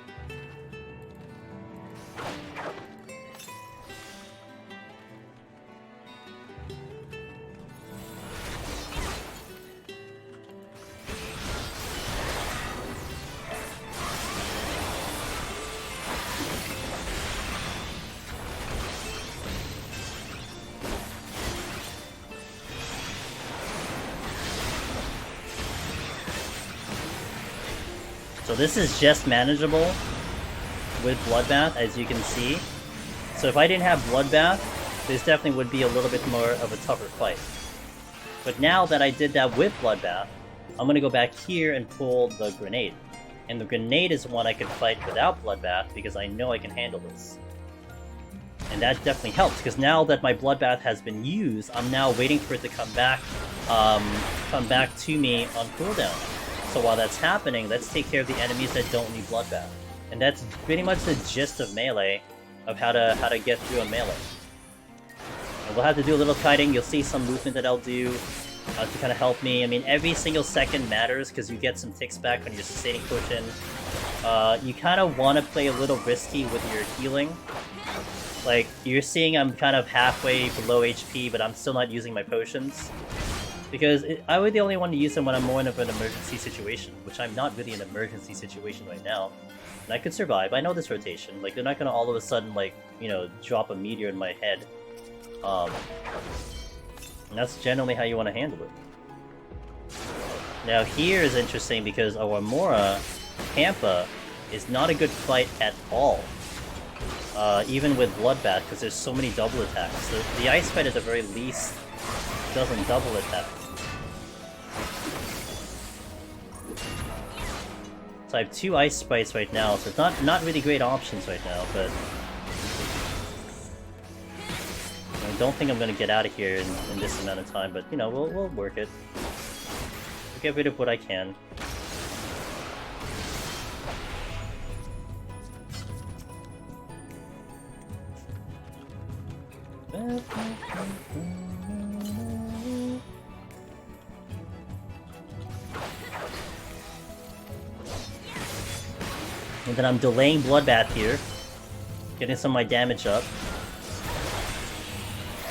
So this is just manageable with Bloodbath, as you can see. So if I didn't have Bloodbath, this definitely would be a little bit more of a tougher fight. But now that I did that with Bloodbath, I'm going to go back here and pull the Grenade. And the Grenade is one I can fight without Bloodbath, because I know I can handle this. And that definitely helps, because now that my Bloodbath has been used, I'm now waiting for it to come back to me on cooldown. So while that's happening, let's take care of the enemies that don't need Bloodbath. And that's pretty much the gist of Melee, of how to get through a Melee. And we'll have to do a little kiting. You'll see some movement that I'll do to kind of help me. I mean, every single second matters, because you get some ticks back when you're sustaining potion. You kind of want to play a little risky with your healing. Like, you're seeing I'm kind of halfway below HP, but I'm still not using my potions. Because I would be the only one to use them when I'm more in an emergency situation, which I'm not really in an emergency situation right now. And I could survive. I know this rotation. Like, they're not gonna all of a sudden, like, you know, drop a meteor in my head. And that's generally how you want to handle it. Now here is interesting because Awamora Pampa is not a good fight at all. Even with Bloodbath, because there's so many double attacks. The Ice Fight at the very least doesn't double attack. So I have 2 Ice Sprites right now, so it's not really great options right now, but I don't think I'm gonna get out of here in this amount of time, but you know, we'll work it. We'll get rid of what I can. And then I'm delaying Bloodbath here, getting some of my damage up.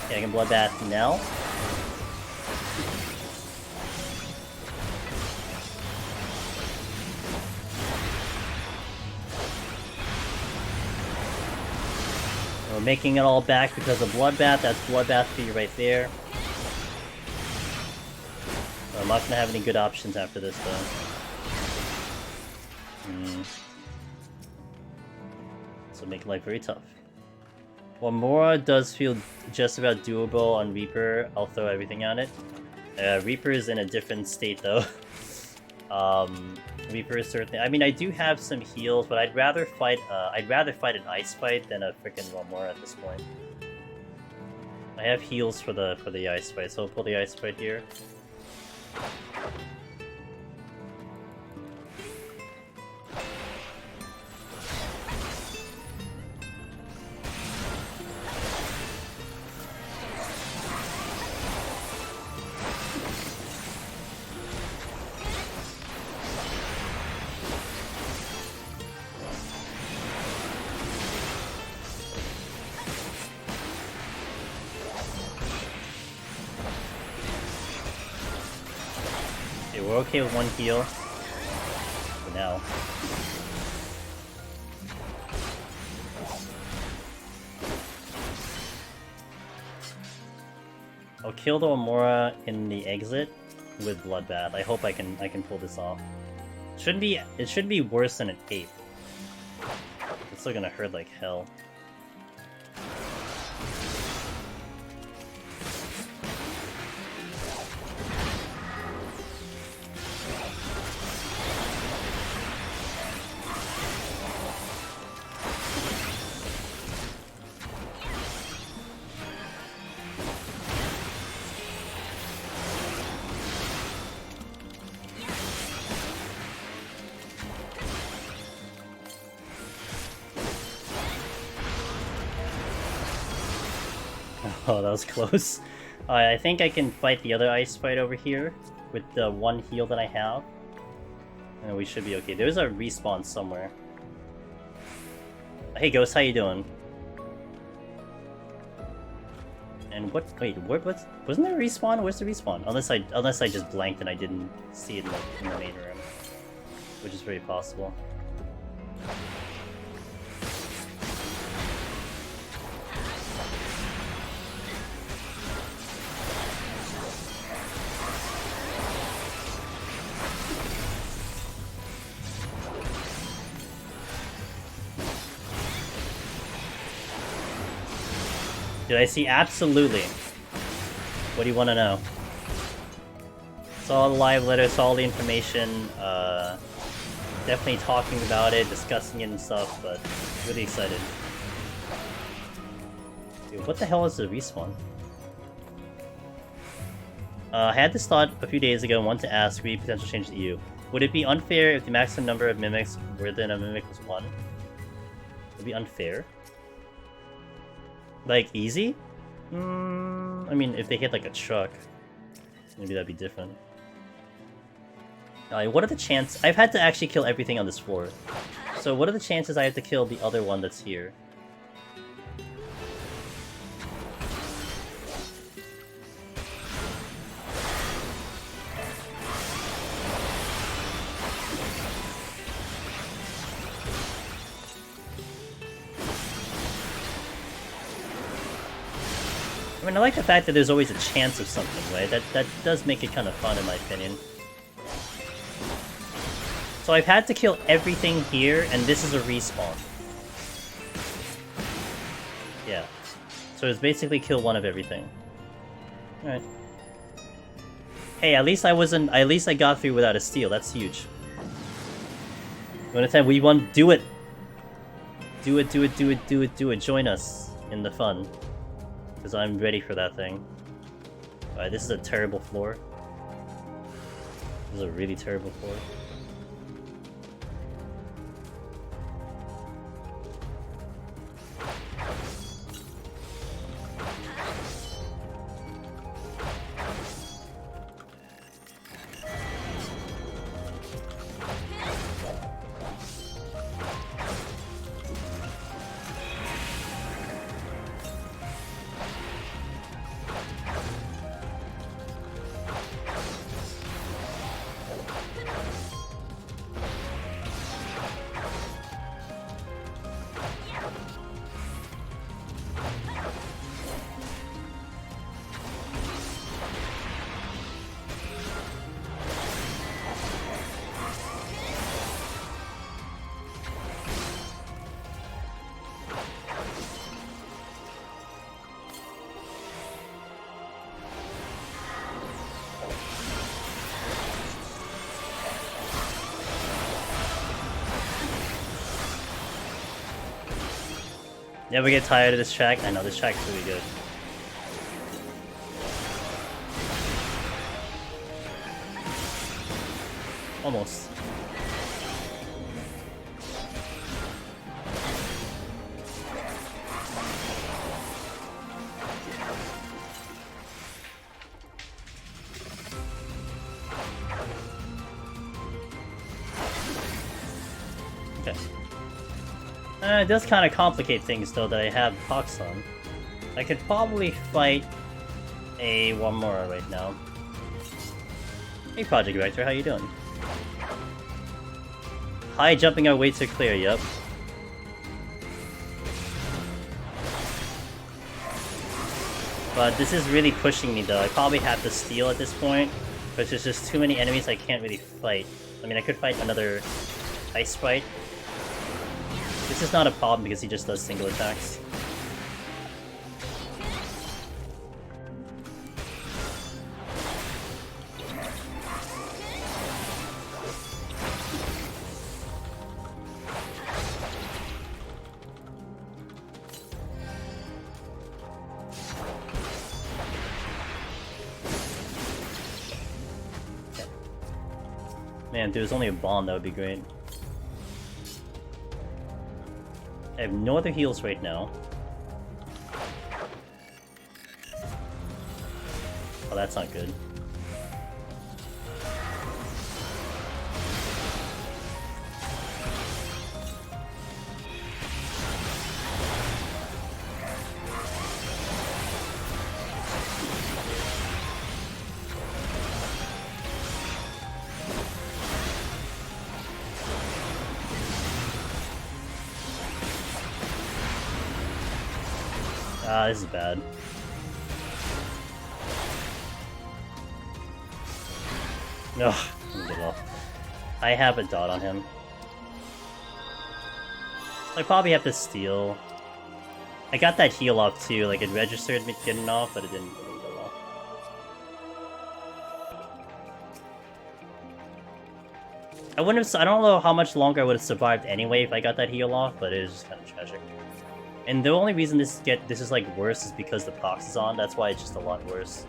Okay, I can Bloodbath now. We're making it all back because of Bloodbath. That's Bloodbath for you right there. I'm not gonna have any good options after this, though. So make life very tough. Well, Mora does feel just about doable on Reaper. I'll throw everything on it. Reaper is in a different state, though. Reaper is certainly. I mean, I do have some heals, but I'd rather fight. I'd rather fight an ice fight than a freaking Mora at this point. I have heals for the ice fight, so I'll pull the ice fight here. We're okay with one heal for now. I'll kill the Amora in the exit with Bloodbath. I hope I can pull this off. It should be worse than an 8. It's still gonna hurt like hell. Oh, that was close. I think I can fight the other ice fight over here with the one heal that I have. And we should be okay. There's a respawn somewhere. Hey Ghost, how you doing? And what? Wait, what? Wasn't there a respawn? Where's the respawn? Unless I just blanked and I didn't see it in the main room, which is very possible. Did I see? Absolutely. What do you want to know? Saw the live letter, saw all the information, definitely talking about it, discussing it and stuff, but really excited. Dude, what the hell is the respawn? I had this thought a few days ago and wanted to ask, read potential change to EU. Would it be unfair if the maximum number of mimics within a mimic was 1? Would it be unfair? Like, easy? I mean, if they hit like a truck, maybe that'd be different. What are the chances? I've had to actually kill everything on this floor. So what are the chances I have to kill the other one that's here? I mean, I like the fact that there's always a chance of something, right? That does make it kind of fun, in my opinion. So I've had to kill everything here, and this is a respawn. Yeah. So it's basically kill one of everything. Alright. Hey, at least I got through without a steal. That's huge. We want do it. Do it, do it, do it, do it, do it. Join us in the fun. Because I'm ready for that thing. Alright, this is a terrible floor. This is a really terrible floor. Never get tired of this track. I know this track's really good. Almost. Okay. It does kind of complicate things though that I have Fox on. I could probably fight a Wamora right now. Hey Project Director, how you doing? High jumping our way to clear, yep. But this is really pushing me though. I probably have to steal at this point, but there's just too many enemies I can't really fight. I mean, I could fight another Ice Sprite. This is not a problem because he just does single attacks. Man, if there was only a bomb, that would be great. I have no other heals right now. Oh, that's not good. Ah, this is bad. Ugh, I'm gonna get off. I have a dot on him. I probably have to steal. I got that heal off too, like it registered me getting off, but it didn't go off. I wouldn't have. I don't know how much longer I would have survived anyway if I got that heal off, but it was just kind of tragic. And the only reason this is like worse is because the prox is on. That's why it's just a lot worse.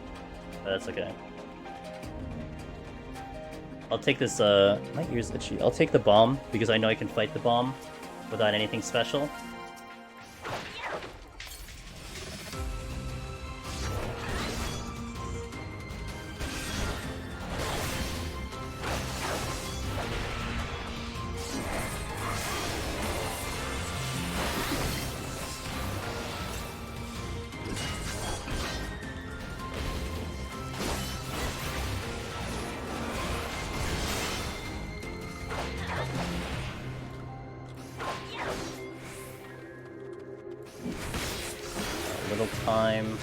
But that's okay. I'll take this. My ear's itchy. I'll take the bomb because I know I can fight the bomb without anything special. Time.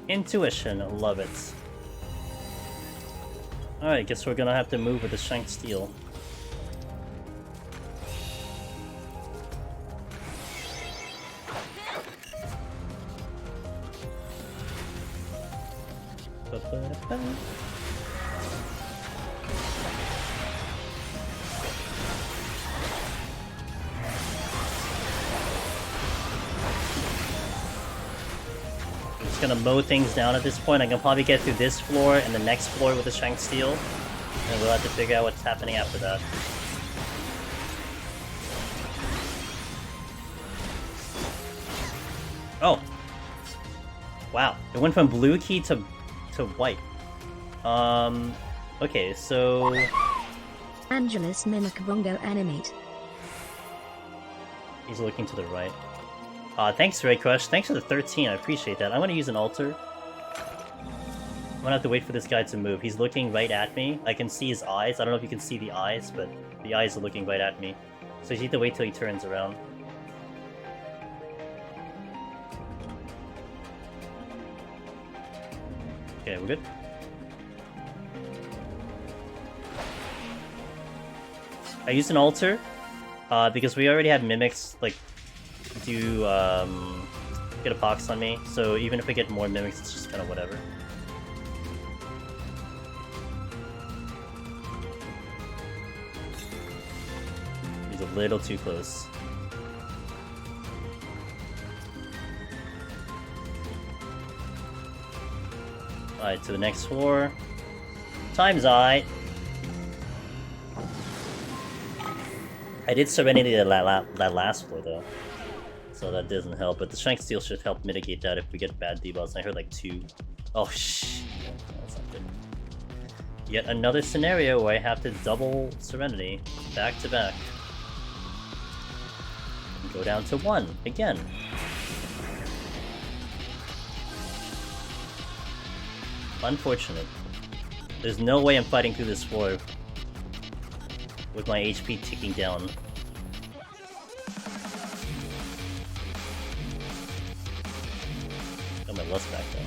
Intuition, love it. Alright, guess we're gonna have to move with the Shanked Steel. Gonna mow things down at this point. I can probably get through this floor and the next floor with the Shanked Steel, and we'll have to figure out what's happening after that. Oh! Wow, it went from blue key to white. Okay, so... Angelus Mimicabongo animate. He's looking to the right. Thanks, Red Crush. Thanks for the 13. I appreciate that. I'm gonna use an altar. I'm gonna have to wait for this guy to move. He's looking right at me. I can see his eyes. I don't know if you can see the eyes, but the eyes are looking right at me. So you need to wait till he turns around. Okay, we're good. I used an altar because we already have mimics like do get a box on me, so even if I get more mimics, it's just kind of whatever. He's a little too close. Alright, to the next floor. Time's I did Serenity that last floor though, so that doesn't help, but the Strength Steel should help mitigate that if we get bad debuffs. I heard like 2. Oh shh. That's not good. Yet another scenario where I have to double Serenity back to back. And go down to 1 again. Unfortunate. There's no way I'm fighting through this floor with my HP ticking down. Got my lust back though.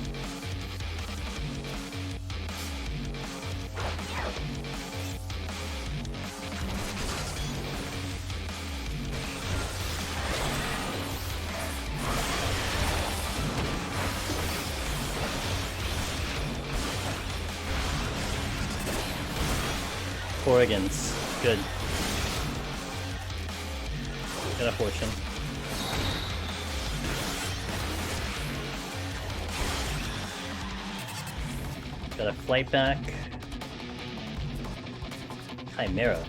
Corrigans. Good. Got a fortune. Got a flight back. Chimera.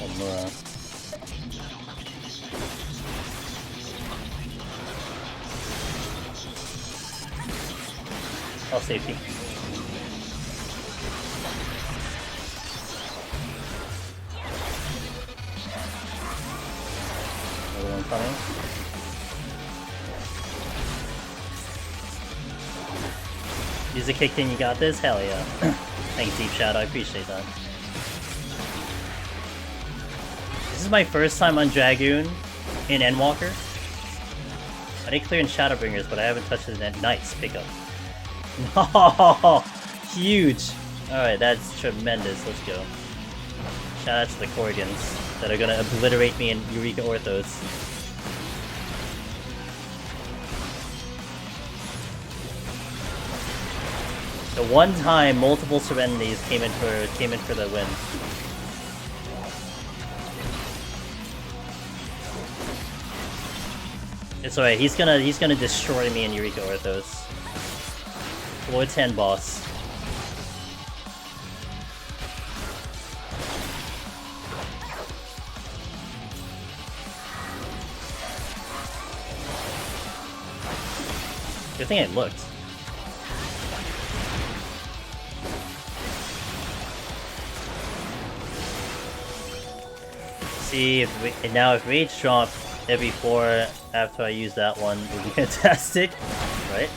Omura. All safety. Another one coming. Use a kick in, you got this? Hell yeah. Thanks, Deep Shadow, I appreciate that. This is my first time on Dragoon in Endwalker. I did clear in Shadowbringers, but I haven't touched it in Nice pickup. No, huge. Alright, that's tremendous. Let's go. Shout out to the Corrigans that are gonna obliterate me in Eureka Orthos. The one time multiple Serenities came in for the win. It's alright. He's gonna destroy me in Eureka Orthos. Floor 10 boss. Good thing I looked. See if rage drop every floor after I use that one would be fantastic, right?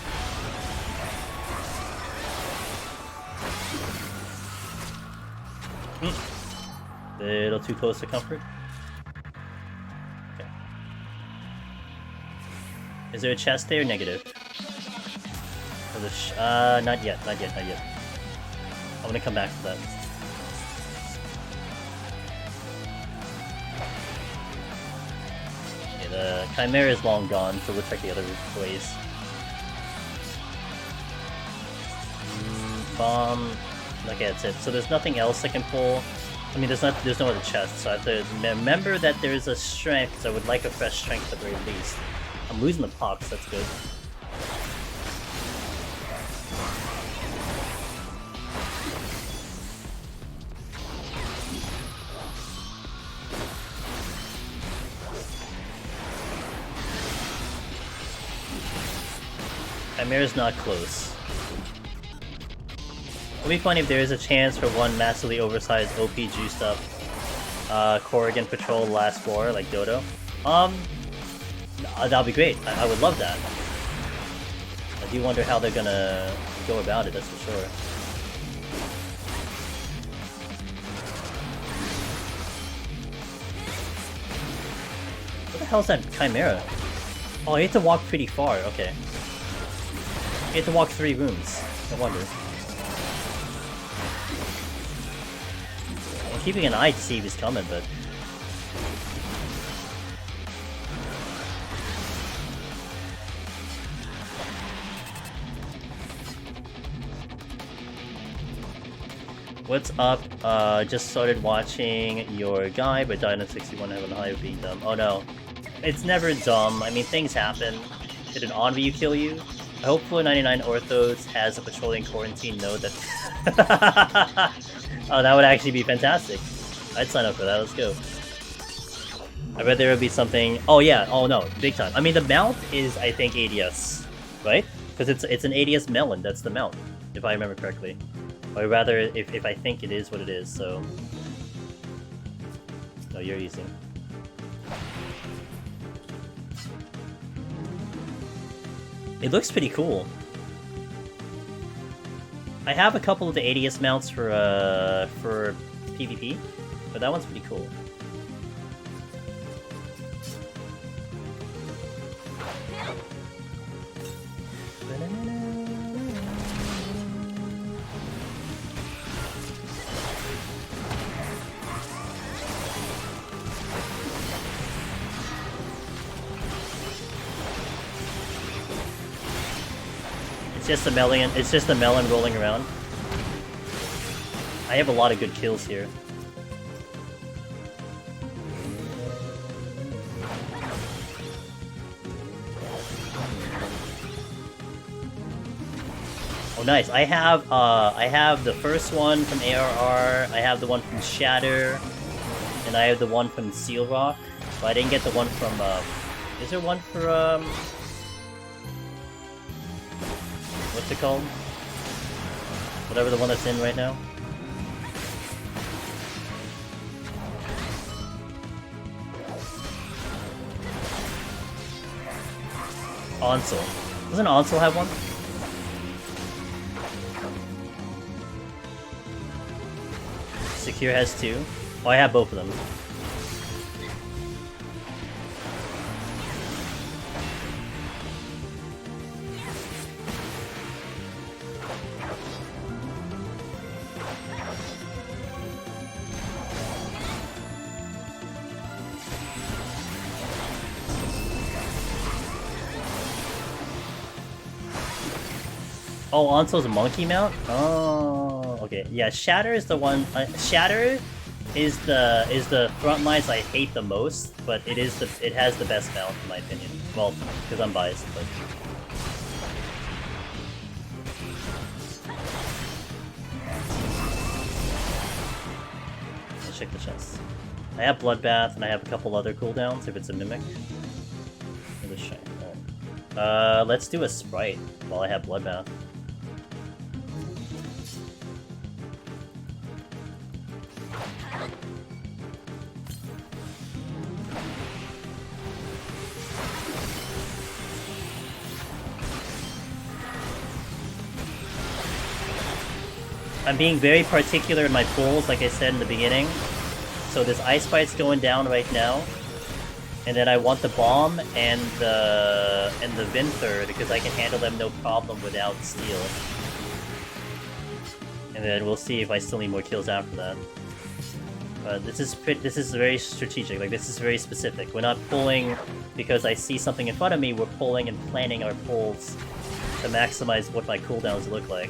Little too close to comfort. Okay. Is there a chest there? Negative. Not yet. I'm gonna come back to that. Okay, the Chimera is long gone, so we'll check the other ways. Bomb. Okay, that's it. So there's nothing else I can pull. I mean, there's no other chest, so I have to remember that there is a strength, because I would like a fresh strength at the very least. I'm losing the pops, that's good. Chimera's not close. It would be funny if there is a chance for one massively oversized OP juiced up Corrigan patrol last floor, like Dodo. That'll be great. I would love that. I do wonder how they're gonna go about it, that's for sure. What the hell is that Chimera? Oh, you have to walk pretty far, okay. You have to walk 3 rooms. No wonder. I'm keeping an eye to see if he's coming, but... What's up? Just started watching your guy, but died in 61 having a high being dumb. Oh no. It's never dumb. I mean, things happen. Did an Envy kill you? I hope 499 Orthos has a patrolling quarantine node that... Oh, that would actually be fantastic. I'd sign up for that, let's go. I bet there would be something... Oh yeah, oh no, big time. I mean, the mount is, I think, ADS, right? Because it's an ADS melon, that's the mount, if I remember correctly. Or rather, if I think it is what it is, so... No, you're easy. It looks pretty cool. I have a couple of the ADS mounts for PvP, but that one's pretty cool. It's just a melon rolling around. I have a lot of good kills here. Oh nice. I have the first one from ARR, I have the one from Shatter, and I have the one from Seal Rock. But I didn't get the one from is there one for what's it called? Whatever the one that's in right now. Onsel. Doesn't Onsel have one? Secure has 2. Oh, I have both of them. Oh, Onsel's a monkey mount? Oh, okay. Yeah, Shatter is the one. Shatter is the front lines I hate the most, but it has the best mount in my opinion. Well, because I'm biased, but. Let's check the chest. I have Bloodbath and I have a couple other cooldowns if it's a mimic. Let's check. Alright. Let's do a Sprite while I have Bloodbath. I'm being very particular in my pulls, like I said in the beginning. So this Ice Bite's going down right now. And then I want the Bomb and the Vinther because I can handle them no problem without Steel. And then we'll see if I still need more kills after that. But this is very strategic, like this is very specific. We're not pulling because I see something in front of me, we're pulling and planning our pulls to maximize what my cooldowns look like.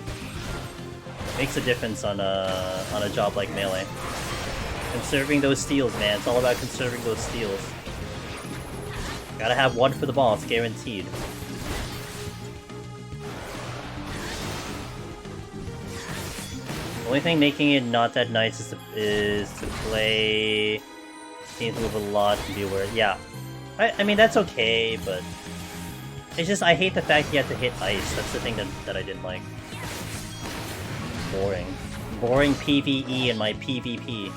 Makes a difference on a job like Melee. Conserving those steals, man. It's all about conserving those steals. Gotta have one for the boss, guaranteed. The only thing making it not that nice is to play teams move a lot and be aware. Yeah, I mean that's okay, but it's just I hate the fact you have to hit ice. That's the thing that I didn't like. Boring. Boring PvE in my PvP.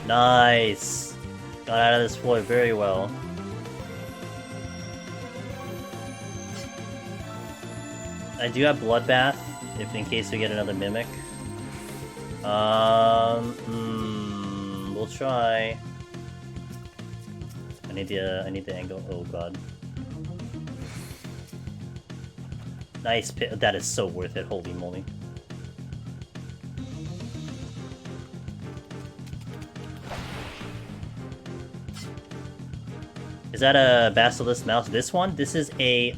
Nice! Got out of this floor very well. I do have Bloodbath, if in case we get another Mimic. We'll try. I need the angle. Oh god. Nice pit. That is so worth it. Holy moly. Is that a Basilisk mouse? This one? This is a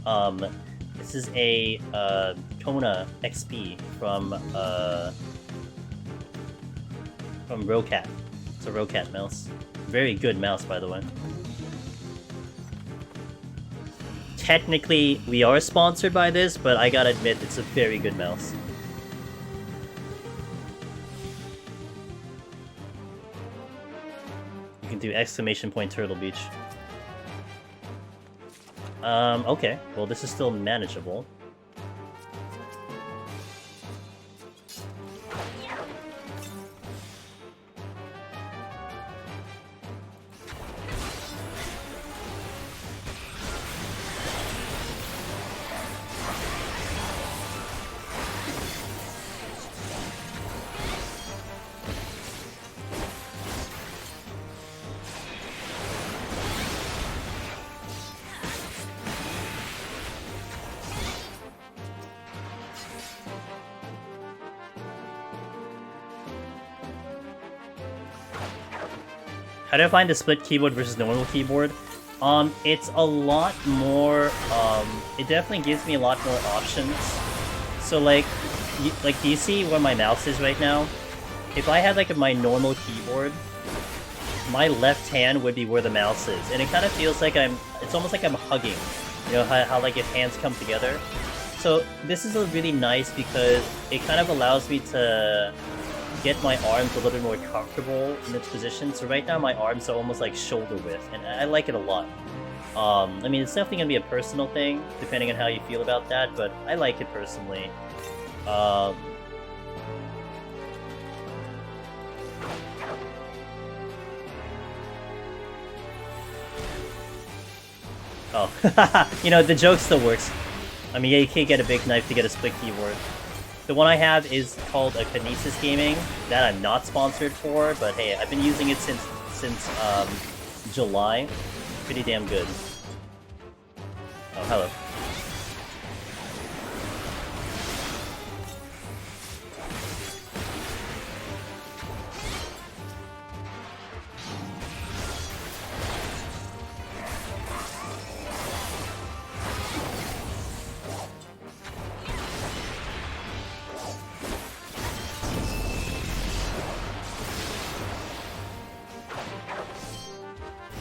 Kona XP from Rocat. It's a Rocat mouse. Very good mouse, by the way. Technically, we are sponsored by this, but I gotta admit, it's a very good mouse. You can do exclamation point Turtle Beach. Okay. Well, this is still manageable. How do I find the split keyboard versus normal keyboard? It's a lot more, it definitely gives me a lot more options. So like, do you see where my mouse is right now? If I had like my normal keyboard, my left hand would be where the mouse is. And it kind of feels like it's almost like I'm hugging. You know, how like if hands come together? So this is really nice because it kind of allows me to get my arms a little bit more comfortable in its position. So right now my arms are almost like shoulder width, and I like it a lot. I mean, it's definitely gonna be a personal thing, depending on how you feel about that, but I like it personally. Oh, you know, the joke still works. I mean, yeah, you can't get a big knife to get a split keyboard. The one I have is called a Kinesis Gaming, that I'm not sponsored for, but hey, I've been using it since July. Pretty damn good. Oh, hello.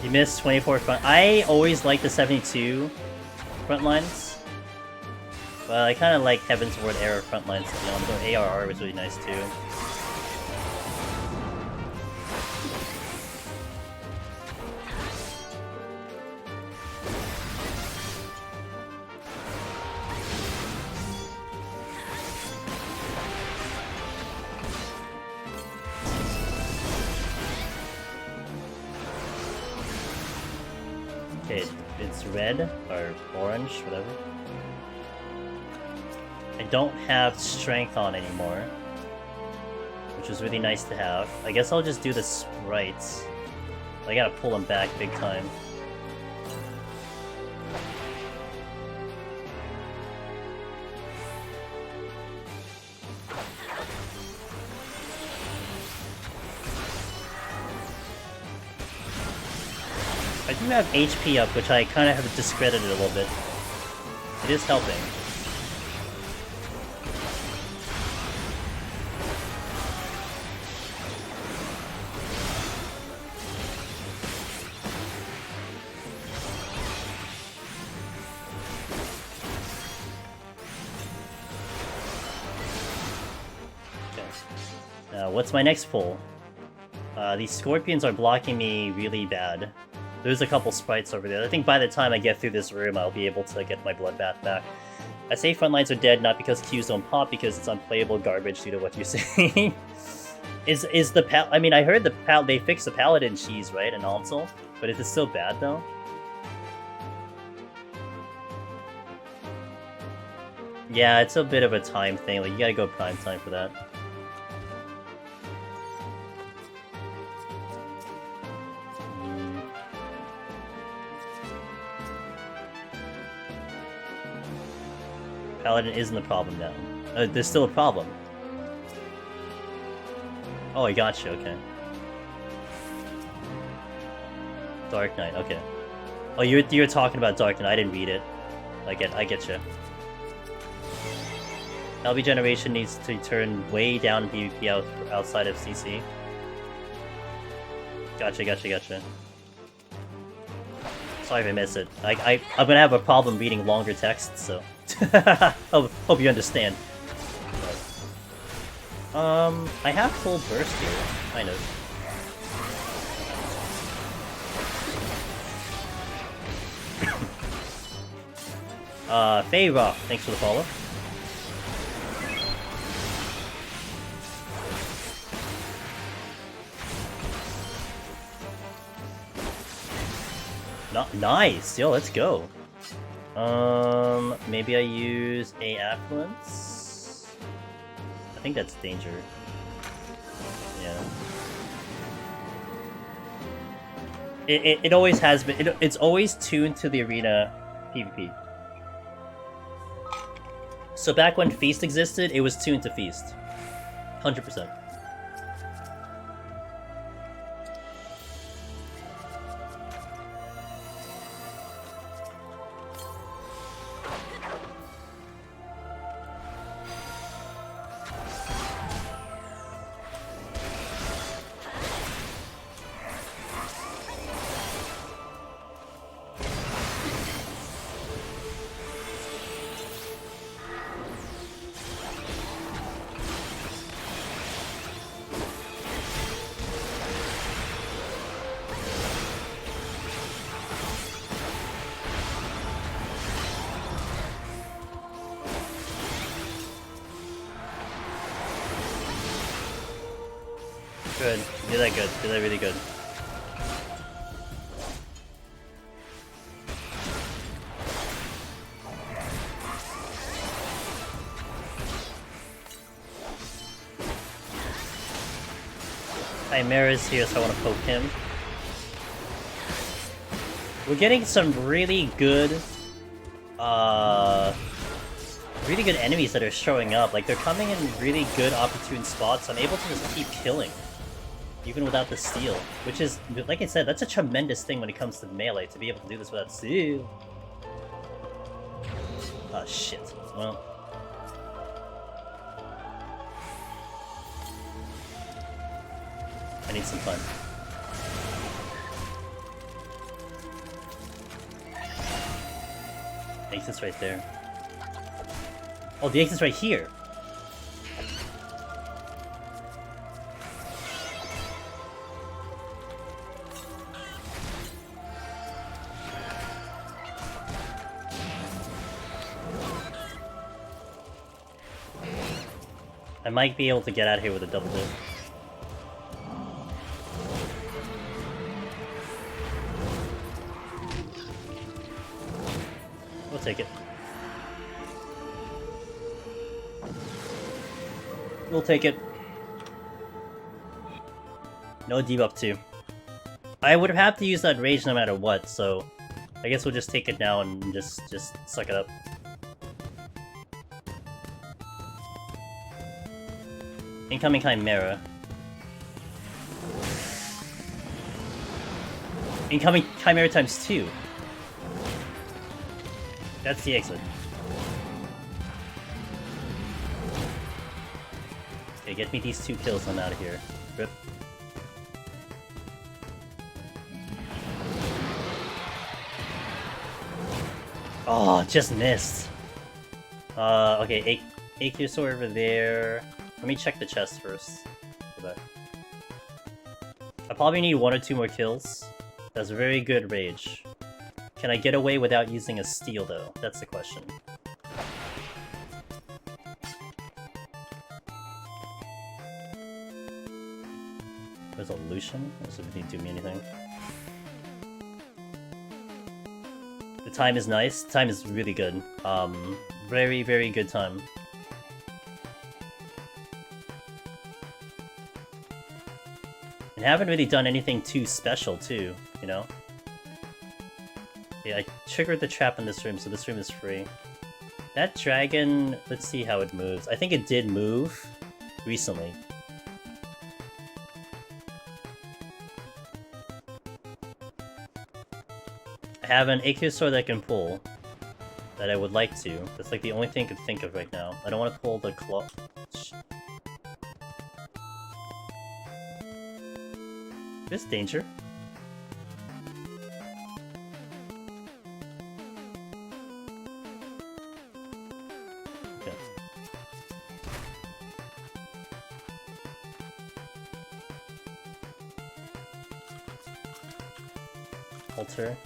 You missed 24 front. I always like the 72 front lines. But I kind of like Heaven's Ward era front lines. You know, ARR was really nice too. Okay, it's red, or orange, whatever. I don't have strength on anymore, which is really nice to have. I guess I'll just do the sprites. I gotta pull them back big time. I do have HP up, which I kind of have discredited a little bit. It is helping. Okay. Now, what's my next pull? These scorpions are blocking me really bad. There's a couple sprites over there. I think by the time I get through this room, I'll be able to get my bloodbath back. I say front lines are dead, not because Qs don't pop, because it's unplayable garbage due to what you're saying. Is the I mean, I heard they fixed the paladin cheese, right, in Almsel, but is it still bad though? Yeah, it's a bit of a time thing. Like you gotta go prime time for that. Paladin isn't the problem now. There's still a problem. Oh, I got you. Okay. Dark Knight. Okay. Oh, you're talking about Dark Knight. I didn't read it. I get you. LB Generation needs to turn way down PvP outside of CC. Gotcha. Sorry if I missed it. I'm gonna have a problem reading longer text, so hope you understand. I have full burst here, kind of. Faye Rock, thanks for the follow. Nice! Yo, let's go. Maybe I use a Affluence? I think that's danger. Yeah. It always has been. It's always tuned to the arena PvP. So back when Feast existed, it was tuned to Feast. 100%. Good. Did that good. Did that really good. Chimera's here, so I want to poke him. We're getting some really good enemies that are showing up. Like, they're coming in really good, opportune spots. I'm able to just keep killing, even without the steal. Which is, like I said, that's a tremendous thing when it comes to melee, to be able to do this without steal. Oh, shit. Well... I need some fun. Exit's right there. Oh, the exit's right here! I might be able to get out of here with a double dip. We'll take it. We'll take it. No debuff too. I would have to use that rage no matter what, so I guess we'll just take it now and just suck it up. Incoming Chimera. Incoming Chimera times 2. That's the exit. Okay, get me these 2 kills, I'm out of here. Rip. Oh, just missed. Okay, AQ over there. Let me check the chest first. I probably need 1 or 2 more kills. That's very good rage. Can I get away without using a steal, though? That's the question. Resolution? This didn't do me anything. The time is nice. The time is really good. Very, very good time. And haven't really done anything too special, too, you know? Yeah, I triggered the trap in this room, so this room is free. That dragon, let's see how it moves. I think it did move recently. I have an AQ sword that I can pull that I would like to. That's like the only thing I could think of right now. I don't want to pull the claw. There's danger. Okay. Alter.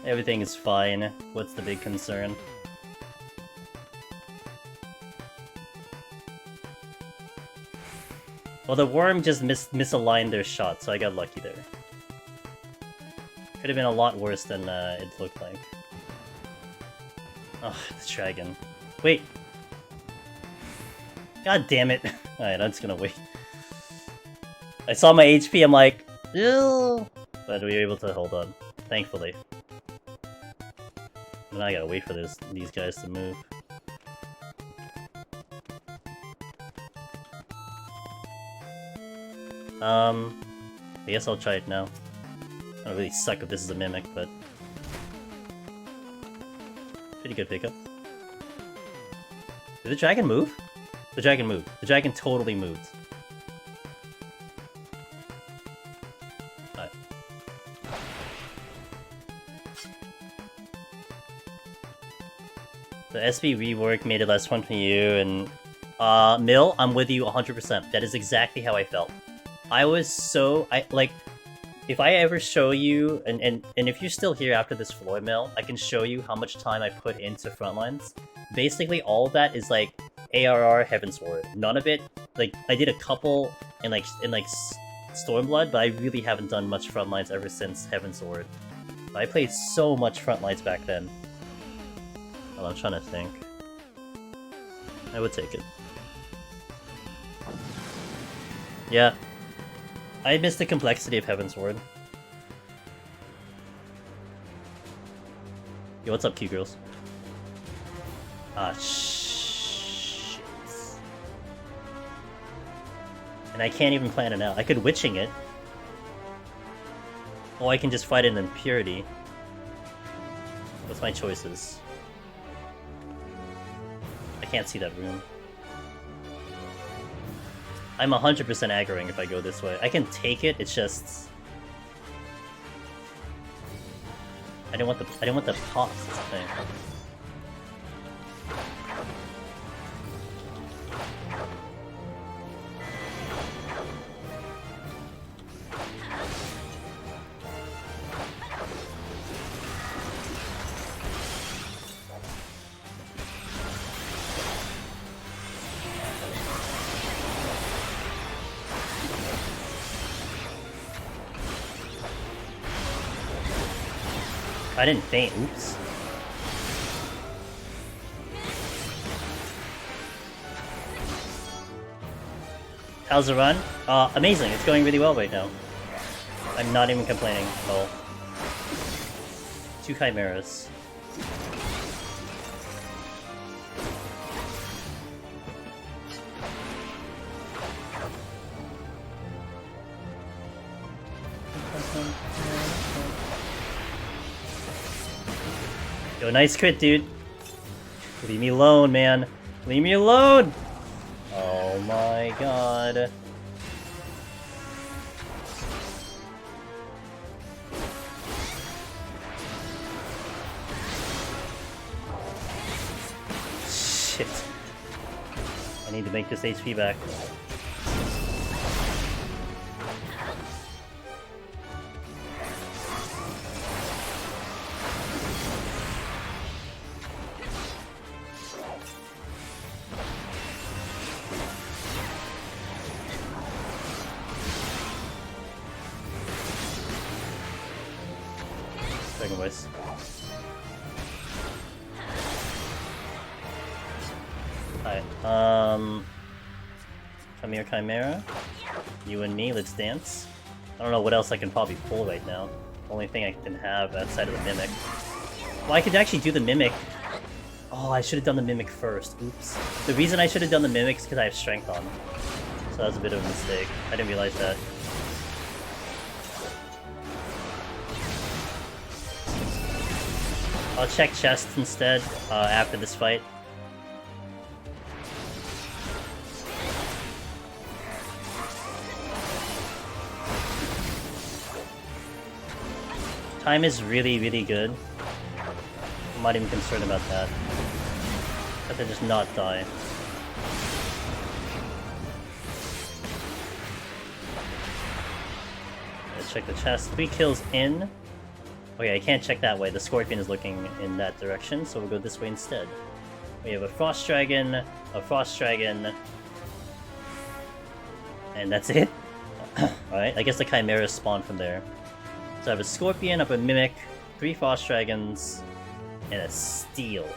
Everything is fine. What's the big concern? Well, the worm just misaligned their shot, so I got lucky there. Could have been a lot worse than it looked like. Oh, the dragon. Wait! God damn it! Alright, I'm just gonna wait. I saw my HP, I'm like, ew! But we were able to hold on, thankfully. And I gotta wait for these guys to move. I guess I'll try it now. I don't really suck if this is a mimic, but pretty good pickup. Did the dragon move? The dragon moved. The dragon totally moved. Alright. The SB rework made it less fun for you, and Mill, I'm with you 100%. That is exactly how I felt. I was so if I ever show you, and if you're still here after this floor, Mill, I can show you how much time I put into Frontlines. Basically, all of that is like ARR Heavensward. None of it, like I did a couple in Stormblood, but I really haven't done much Frontlines ever since Heavensward. I played so much Frontlines back then. Well, I'm trying to think. I would take it. Yeah. I miss the complexity of Heavensward. Yo, what's up, cute girls? Ah, shit. And I can't even plan it out. I could witching it. Or I can just fight it in impurity. What's my choices? I can't see that room. I'm 100% aggroing if I go this way. I can take it, it's just... I didn't want the cost, that's the thing. I didn't faint, oops. How's the run? Amazing, it's going really well right now. I'm not even complaining at all. 2 chimeras. Yo, nice crit, dude. Leave me alone, man. Leave me alone! Oh my god. Shit. I need to make this HP back. Second voice. Hi. Come here, Chimera. You and me, let's dance. I don't know what else I can probably pull right now. Only thing I can have outside of the Mimic. Well, I could actually do the Mimic. Oh, I should have done the Mimic first. Oops. The reason I should have done the Mimic is because I have Strength on. So that was a bit of a mistake. I didn't realize that. I'll check chests instead after this fight. Time is really, really good. I'm not even concerned about that. I have to just not die. Let's check the chest. 3 kills in. Okay, I can't check that way. The Scorpion is looking in that direction, so we'll go this way instead. We have a Frost Dragon, and that's it. Alright, I guess the Chimeras spawn from there. So I have a Scorpion, I have a Mimic, 3 Frost Dragons, and a Steel.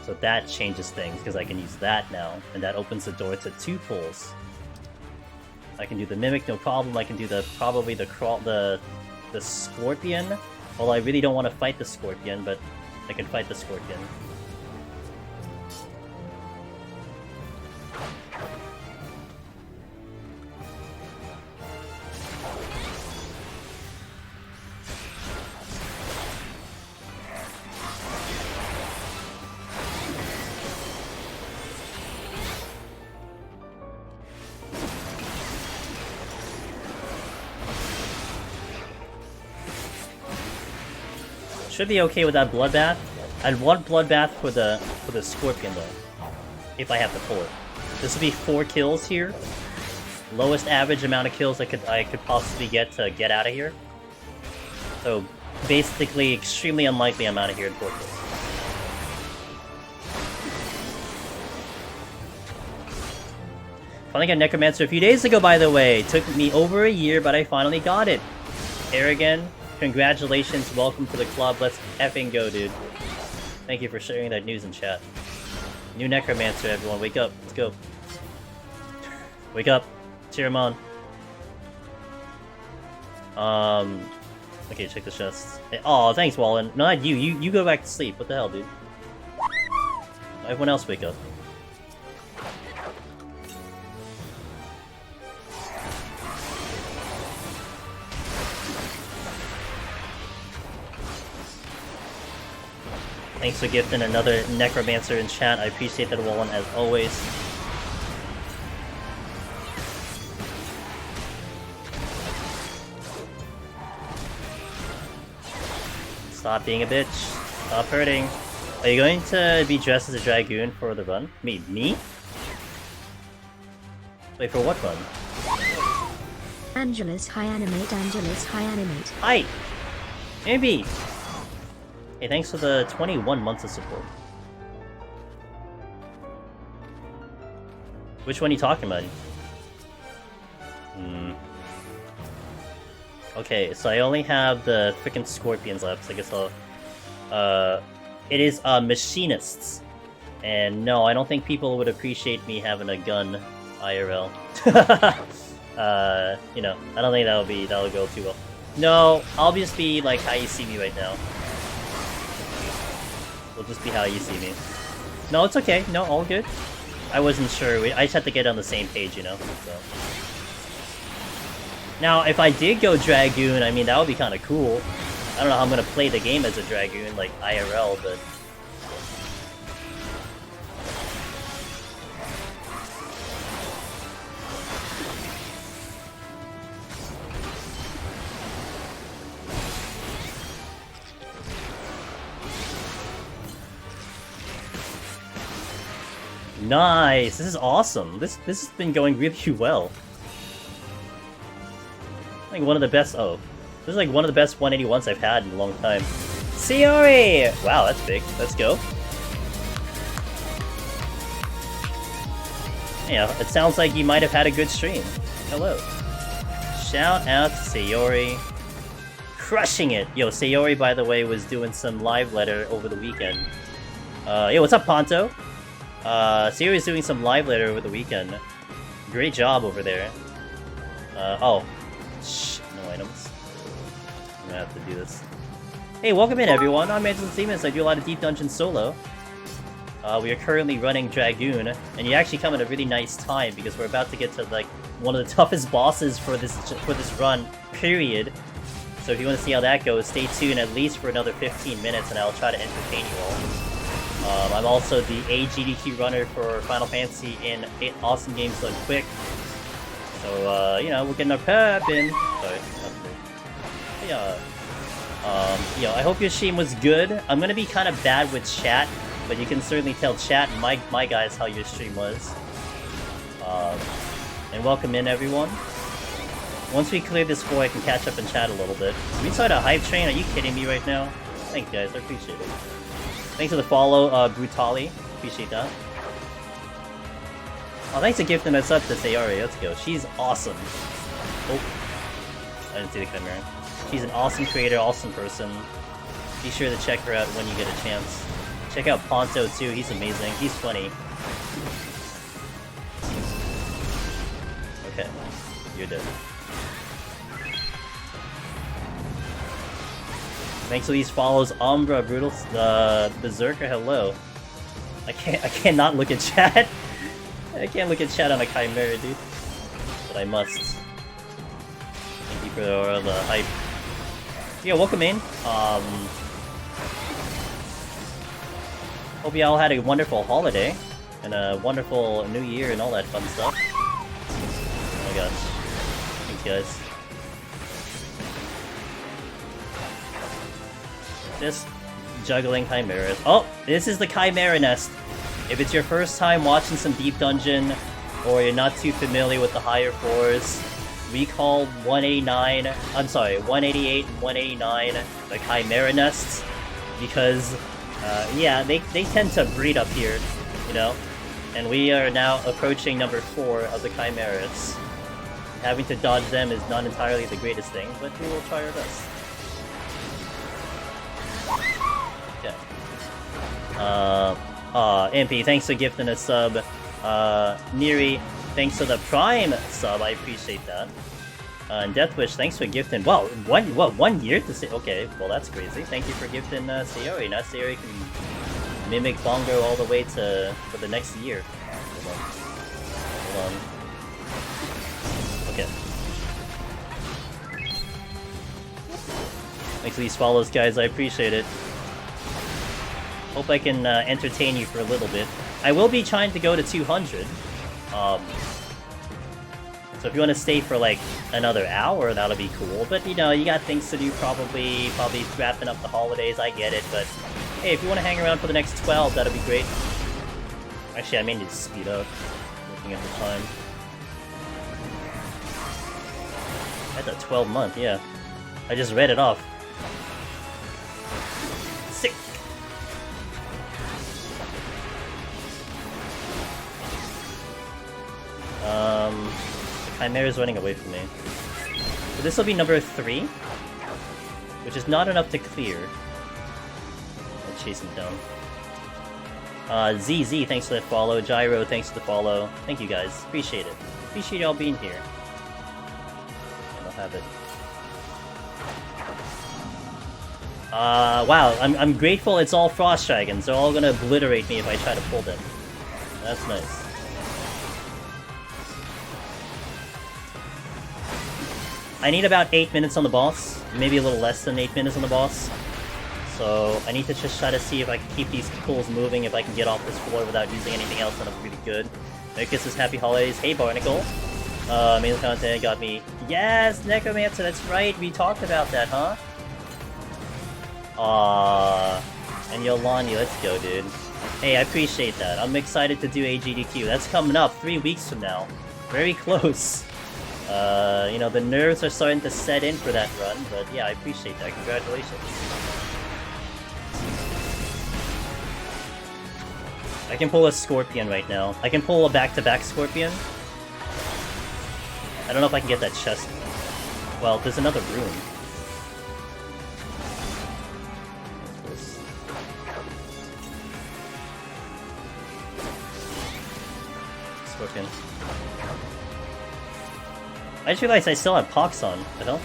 So that changes things, because I can use that now, and that opens the door to 2 pulls. I can do the Mimic, no problem. I can do probably the Scorpion. Well, I really don't want to fight the Scorpion, but I can fight the Scorpion. Should be okay with that bloodbath. I'd want bloodbath for the Scorpion though, if I have to pull it. This would be 4 kills here. Lowest average amount of kills I could possibly get to get out of here. So basically, extremely unlikely I'm out of here in 4 kills. Finally got Necromancer a few days ago, by the way. It took me over a year, but I finally got it. Arrogant. Congratulations, welcome to the club, let's effing go, dude. Thank you for sharing that news in chat. New Necromancer, everyone, wake up, let's go. Wake up, cheer him on. Okay, check the chests. Oh, thanks, Wallen. No, not you, you go back to sleep, what the hell, dude? Everyone else wake up. Thanks for gifting another Necromancer in chat. I appreciate that, Wallen, as always. Stop being a bitch. Stop hurting. Are you going to be dressed as a Dragoon for the run? Me? Wait, for what run? Angelus, hi animate, Angelus, hi animate. Hi! Maybe! Hey, thanks for the 21 months of support. Which one are you talking about? Okay, so I only have the frickin' Scorpions left, so I guess I'll... it is, Machinists. And no, I don't think people would appreciate me having a gun IRL. You know, I don't think that'll go too well. No, I'll just be like how you see me right now. Will just be how you see me. No, it's okay. No, all good. I wasn't sure. I just had to get on the same page, you know? So. Now, if I did go Dragoon, I mean, that would be kind of cool. I don't know how I'm going to play the game as a Dragoon, like IRL, but... Nice! This is awesome. This has been going really well. I think one of the best. Oh, this is like one of the best 181s I've had in a long time. Sayori! Wow, that's big. Let's go. Yeah, it sounds like you might have had a good stream. Hello. Shout out to Sayori. Crushing it! Yo, Sayori, by the way, was doing some live letter over the weekend. Yo, what's up, Ponto? Sayori's doing some live letter over the weekend. Great job over there. Oh. Shh, no items. I'm gonna have to do this. Hey, welcome in, everyone. I'm Angela Siemens. I do a lot of Deep Dungeon solo. We are currently running Dragoon, and you actually come at a really nice time because we're about to get to like one of the toughest bosses for this run, period. So if you want to see how that goes, stay tuned at least for another 15 minutes, and I'll try to entertain you all. I'm also the AGDQ runner for Final Fantasy in Awesome Games Done Quick. So you know, we're getting our pep in. Sorry, yeah. Yo, I hope your stream was good. I'm gonna be kind of bad with chat, but you can certainly tell chat and my guys how your stream was. And welcome in, everyone. Once we clear this floor, I can catch up and chat a little bit. We started a hype train? Are you kidding me right now? Thanks, guys. I appreciate it. Thanks for the follow, Brutali. Appreciate that. Oh, thanks for gifting us up to Sayori. Let's go. She's awesome. Oh. I didn't see the camera. She's an awesome creator, awesome person. Be sure to check her out when you get a chance. Check out Ponto too, he's amazing. He's funny. Okay, you're dead. Thanks for these follows, Umbra, Brutal, Berserker, hello. I cannot look at chat. I can't look at chat on a Chimera, dude. But I must. Thank you for the hype. Yeah, welcome in. Hope you all had a wonderful holiday and a wonderful new year and all that fun stuff. Oh my gosh. Thanks, guys. Just juggling chimeras. Oh, this is the Chimera Nest. If it's your first time watching some Deep Dungeon, or you're not too familiar with the higher floors, we call 188 and 189 the Chimera Nests, because yeah, they tend to breed up here, you know? And we are now approaching number 4 of the Chimeras. Having to dodge them is not entirely the greatest thing, but we will try our best. Okay. MP, thanks for gifting a sub. Neri, thanks for the Prime sub, I appreciate that. And Deathwish, thanks for gifting. Wow, 1 year to say? Okay, well that's crazy. Thank you for gifting Sayori. Now Sayori can mimic Bongo all the way to for the next year. Hold on. Okay. Thanks for these follows, guys. I appreciate it. Hope I can entertain you for a little bit. I will be trying to go to 200. So if you want to stay for like another hour, that'll be cool. But you know, you got things to do probably wrapping up the holidays, I get it. But hey, if you want to hang around for the next 12, that'll be great. Actually, I may need to speed up, looking at the time. That's a 12 month, yeah. I just read it off. Sick! Chimera's running away from me. So this will be number 3, which is not enough to clear. I'll chase him down. ZZ, thanks for the follow. Gyro, thanks for the follow. Thank you guys, appreciate it. Appreciate y'all being here. And I'll have it. Wow, I'm grateful it's all Frost Dragons. They're all gonna obliterate me if I try to pull them. That's nice. I need about 8 minutes on the boss, maybe a little less than 8 minutes on the boss. So I need to just try to see if I can keep these pools moving, if I can get off this floor without using anything else, then I'm really good. Merry Christmas, Happy Holidays. Hey Barnacle. Amazing content got me. Yes, Necromancer, that's right, we talked about that, huh? And Yolani, let's go, dude. Hey, I appreciate that. I'm excited to do AGDQ. That's coming up 3 weeks from now. Very close. You know, the nerves are starting to set in for that run, but yeah, I appreciate that. Congratulations. I can pull a Scorpion right now. I can pull a back-to-back Scorpion. I don't know if I can get that chest. Well, there's another room. Scorpion. I just realized I still have Pox on. The hell?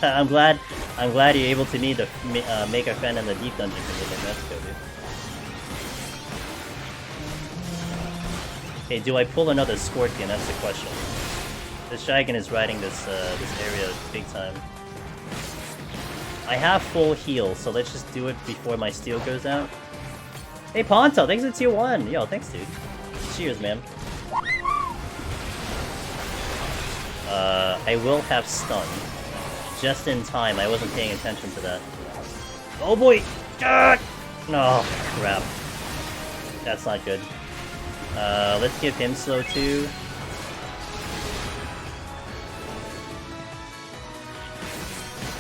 I'm glad you're able to make a friend in the deep dungeon for me. Let's go, dude. Okay, do I pull another Scorpion? That's the question. This dragon is riding this area big time. I have full heal, so let's just do it before my steel goes out. Hey Ponto, thanks for tier 1! Yo, thanks dude. Cheers, man. I will have stun. Just in time, I wasn't paying attention to that. Oh boy! Ah! Oh, crap. That's not good. Let's give him slow too.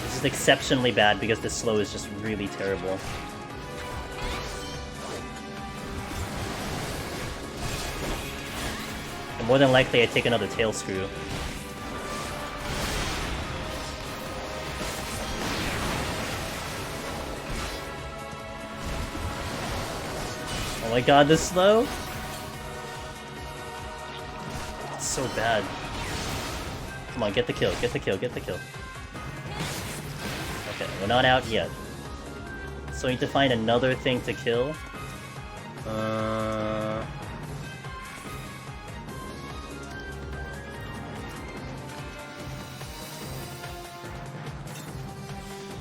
This is exceptionally bad because this slow is just really terrible. And more than likely I take another tail screw. Oh my god, this slow? It's so bad. Come on, get the kill, get the kill, get the kill. Okay, we're not out yet. So we need to find another thing to kill.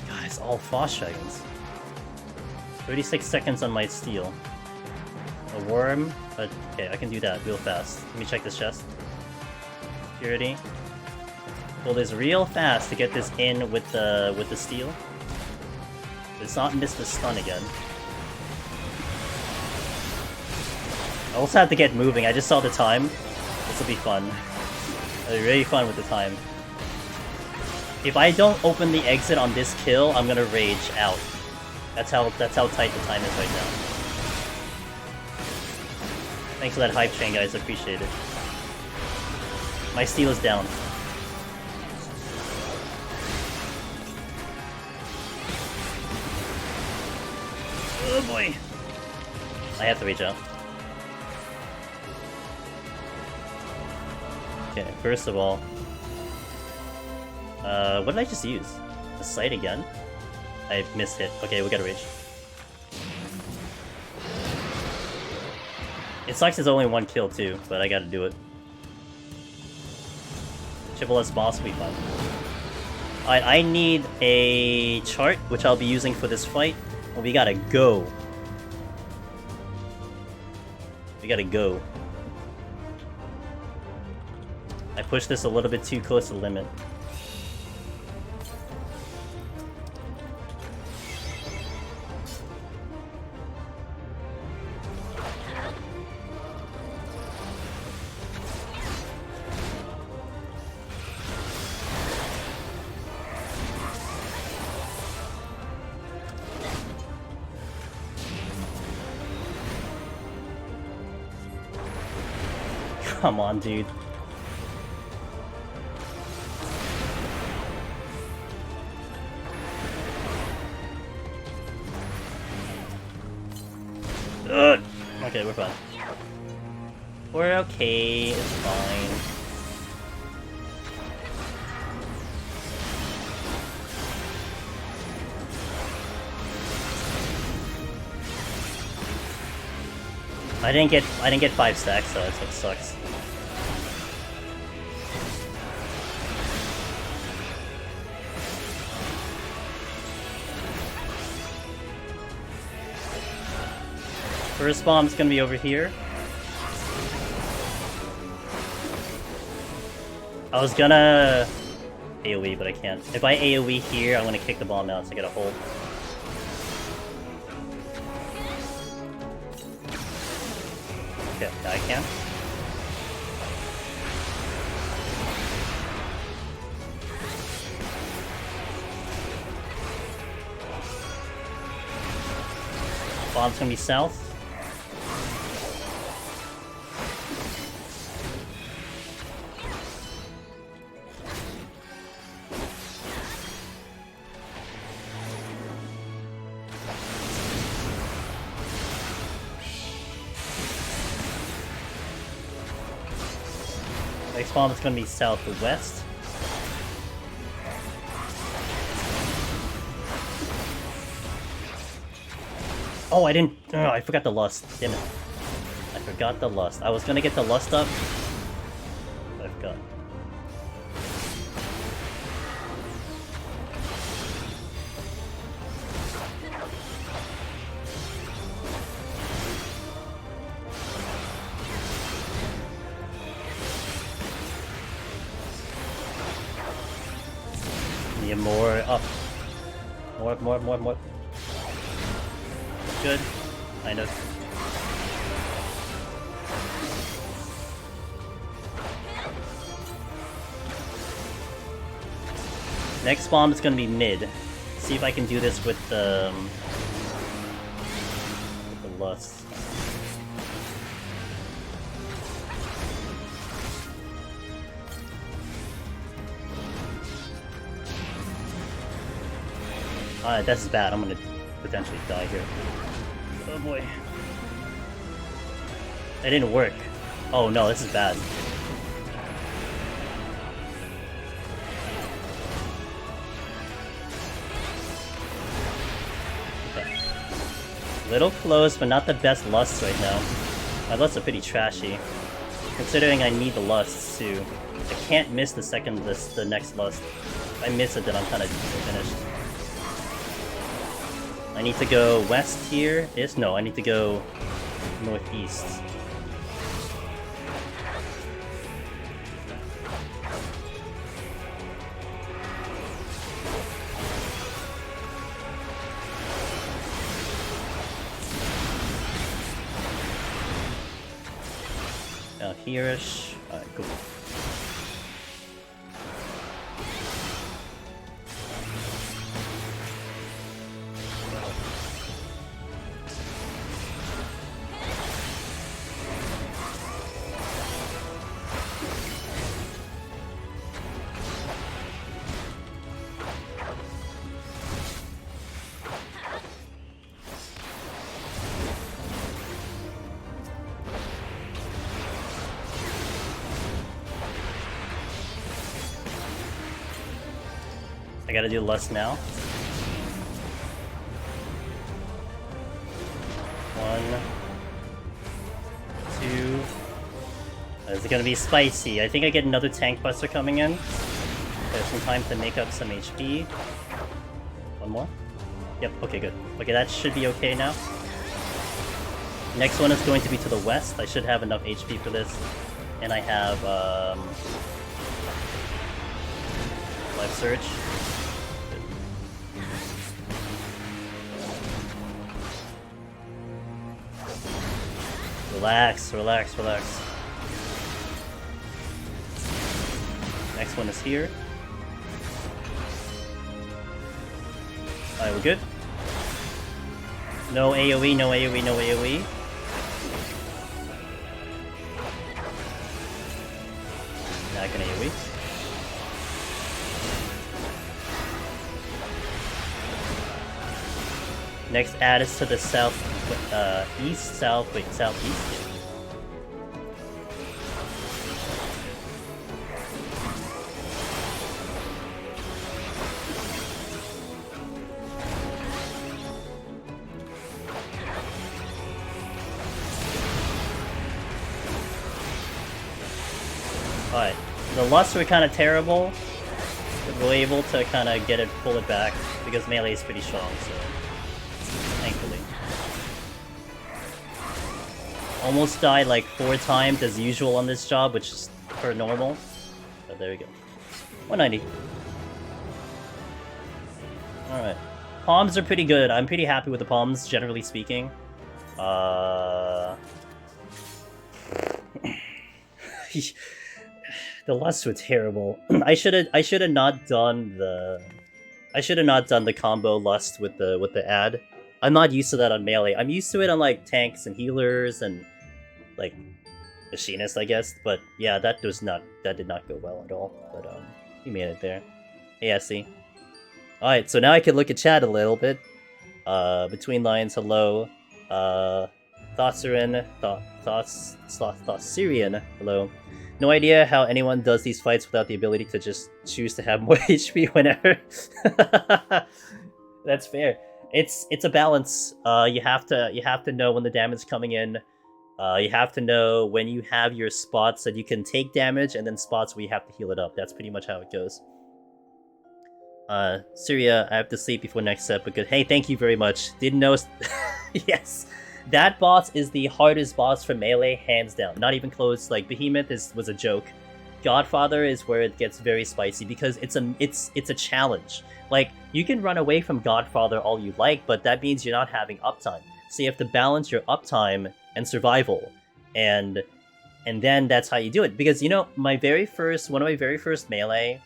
Guys, all Frost Dragons. 36 seconds on my steel. A worm, but okay, I can do that real fast. Let me check this chest. Purity. Pull this real fast to get this in with the steel. Let's not miss the stun again. I also have to get moving. I just saw the time. This will be fun. It'll be really fun with the time. If I don't open the exit on this kill, I'm gonna rage out. That's how tight the time is right now. Thanks for that hype train, guys. I appreciate it. My steel is down. Oh boy! I have to reach out. Okay, first of all... what did I just use? The sight again? I missed it. Okay, we gotta reach. It sucks it's only one kill too, but I gotta do it. Triple S boss will be fun. Alright, I need a chart, which I'll be using for this fight. Well, we gotta go. We gotta go. I pushed this a little bit too close to the limit. Come on, dude. Ugh. Okay, we're fine. We're okay, it's fine. I didn't get 5 stacks, so that's what sucks. First bomb's gonna be over here. I was gonna AoE, but I can't. If I AoE here, I'm gonna kick the bomb out, so I gotta hold. Okay, I can. Bomb's gonna be south. Next bomb is gonna be southwest. Oh, I didn't. Oh, I forgot the lust. Damn it. I forgot the lust. I was gonna get the lust up, but I forgot. Need more up. More. Good. Kind of. Next bomb is gonna be mid. See if I can do this with the lust. Alright, that's bad. I'm gonna potentially die here. Oh boy. It didn't work. Oh no, this is bad. Okay. Little close, but not the best lusts right now. My lusts are pretty trashy. Considering I need the lusts too. I can't miss the next lust. If I miss it, then I'm kinda finished. I need to go west here. No, I need to go northeast. Now here-ish. Alright, cool. I gotta do lust now. 1, 2. This is gonna be spicy. I think I get another tank buster coming in. There's some time to make up some HP. One more. Yep, okay, good. Okay, that should be okay now. Next one is going to be to the west. I should have enough HP for this. And I have, Life Surge. Relax. Next one is here. Alright, we're good. No AoE. Now I can AoE. Next add is to the southeast. Alright, the lusts were kind of terrible, but we're able to kind of pull it back, because melee is pretty strong, so thankfully. Almost died like 4 times as usual on this job, which is per normal. But there we go. 190. Alright. Palms are pretty good. I'm pretty happy with the palms, generally speaking. The lusts were terrible. I should have not done the combo lust with the ad. I'm not used to that on melee. I'm used to it on like tanks and healers and like machinists, I guess. But yeah, that did not go well at all. But he made it there. Hey, SC. Alright, so now I can look at chat a little bit. Between lines, hello. Thougtsurian, hello. No idea how anyone does these fights without the ability to just choose to have more HP whenever. That's fair. It's a balance. You have to know when the damage is coming in. You have to know when you have your spots that you can take damage, and then spots where you have to heal it up. That's pretty much how it goes. Syria, I have to sleep before next set, but good. Hey, thank you very much. Didn't know. Yes, that boss is the hardest boss for melee, hands down. Not even close. Like Behemoth was a joke. Godfather is where it gets very spicy because it's a challenge. Like you can run away from Godfather all you like, but that means you're not having uptime. So you have to balance your uptime and survival, and then that's how you do it. Because you know, one of my very first melee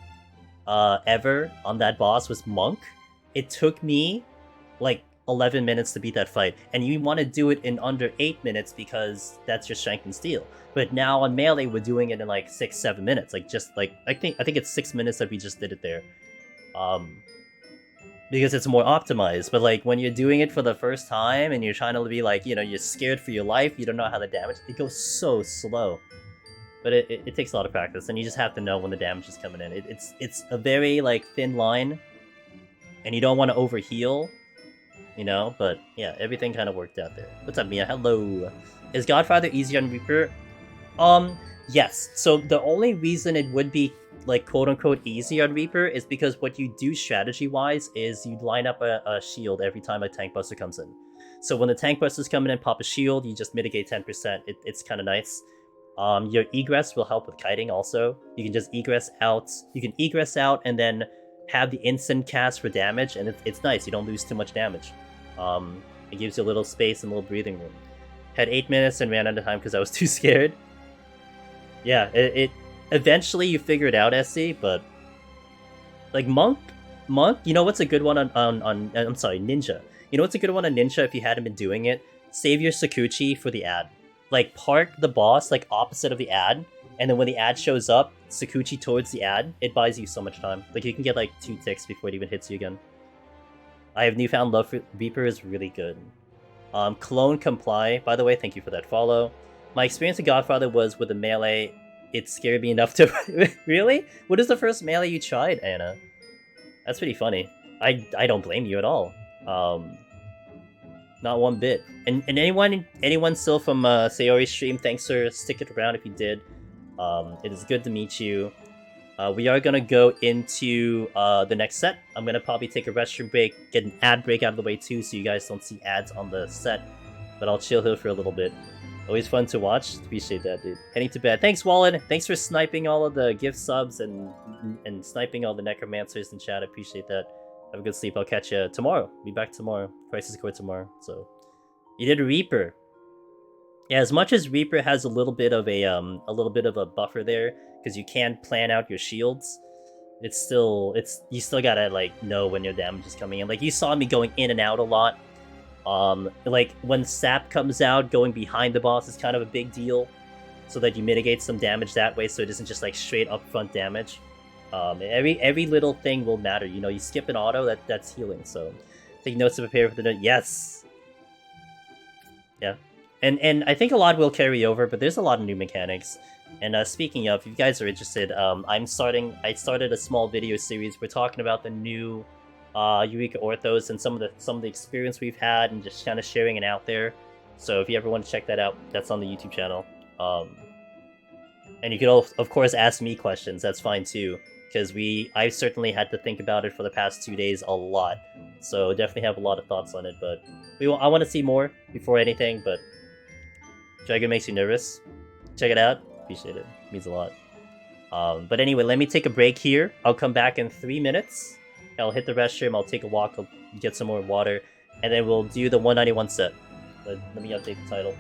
ever on that boss was Monk. It took me like 11 minutes to beat that fight, and you want to do it in under 8 minutes because that's your strength and steel. But now on melee we're doing it in like 6-7 minutes, like just like I think it's 6 minutes that we just did it there, because it's more optimized. But like when you're doing it for the first time and you're trying to be like, you know, you're scared for your life, you don't know how the damage, it goes so slow. But it takes a lot of practice, and you just have to know when the damage is coming in. It's a very like thin line, and you don't want to overheal, you know. But yeah, everything kind of worked out there. What's up, Mia? Hello. Is Godfather easier on Reaper? Yes. So the only reason it would be like quote unquote easy on Reaper is because what you do strategy wise is you line up a shield every time a tank buster comes in. So when the tank busters come in and pop a shield, you just mitigate 10%. It's kind of nice. Your egress will help with kiting also. You can just egress out. You can egress out and then have the instant cast for damage, and it's nice. You don't lose too much damage. It gives you a little space and a little breathing room. Had 8 minutes and ran out of time because I was too scared. Yeah, it eventually you figure it out, SC, but like Monk, you know what's a good one on I'm sorry, Ninja. You know what's a good one on Ninja if you hadn't been doing it? Save your Sakuchi for the ad. Like, park the boss, like, opposite of the ad, and then when the ad shows up, Sakuchi towards the ad, it buys you so much time. Like, you can get, like, 2 ticks before it even hits you again. I have newfound love for Reaper is really good. Clone Comply, by the way, thank you for that follow. My experience with Godfather was with the melee, it scared me enough to... Really? What is the first melee you tried, Anna? That's pretty funny. I don't blame you at all. Not one bit. And anyone still from Sayori's stream, thanks for sticking around if you did. It is good to meet you. We are gonna go into the next set. I'm gonna probably take a restroom break, get an ad break out of the way too, so you guys don't see ads on the set. But I'll chill here for a little bit. Always fun to watch. Appreciate that, dude. Heading to bed. Thanks, Wallen. Thanks for sniping all of the gift subs and sniping all the necromancers in chat. I appreciate that. Have a good sleep. I'll catch you tomorrow. Be back tomorrow. Crisis Core tomorrow. So you did Reaper. Yeah, as much as Reaper has a little bit of a buffer there because you can plan out your shields, you still gotta like know when your damage is coming in. Like you saw me going in and out a lot. Like when sap comes out, going behind the boss is kind of a big deal, so that you mitigate some damage that way, so it isn't just like straight up front damage. Every little thing will matter. You know, you skip an auto, that's healing. So take notes to prepare for the note. Yes. Yeah. And I think a lot will carry over, but there's a lot of new mechanics. And speaking of, if you guys are interested, I started a small video series. We're talking about the new Eureka Orthos and some of the experience we've had, and just kind of sharing it out there. So if you ever want to check that out, that's on the YouTube channel. And you can of course ask me questions. That's fine too, because I certainly had to think about it for the past 2 days a lot. So definitely have a lot of thoughts on it. But I want to see more before anything. But Dragoon makes you nervous. Check it out. Appreciate it. Means a lot. But anyway, let me take a break here. I'll come back in 3 minutes. I'll hit the restroom. I'll take a walk. I'll get some more water, and then we'll do the 191 set. Let me update the title.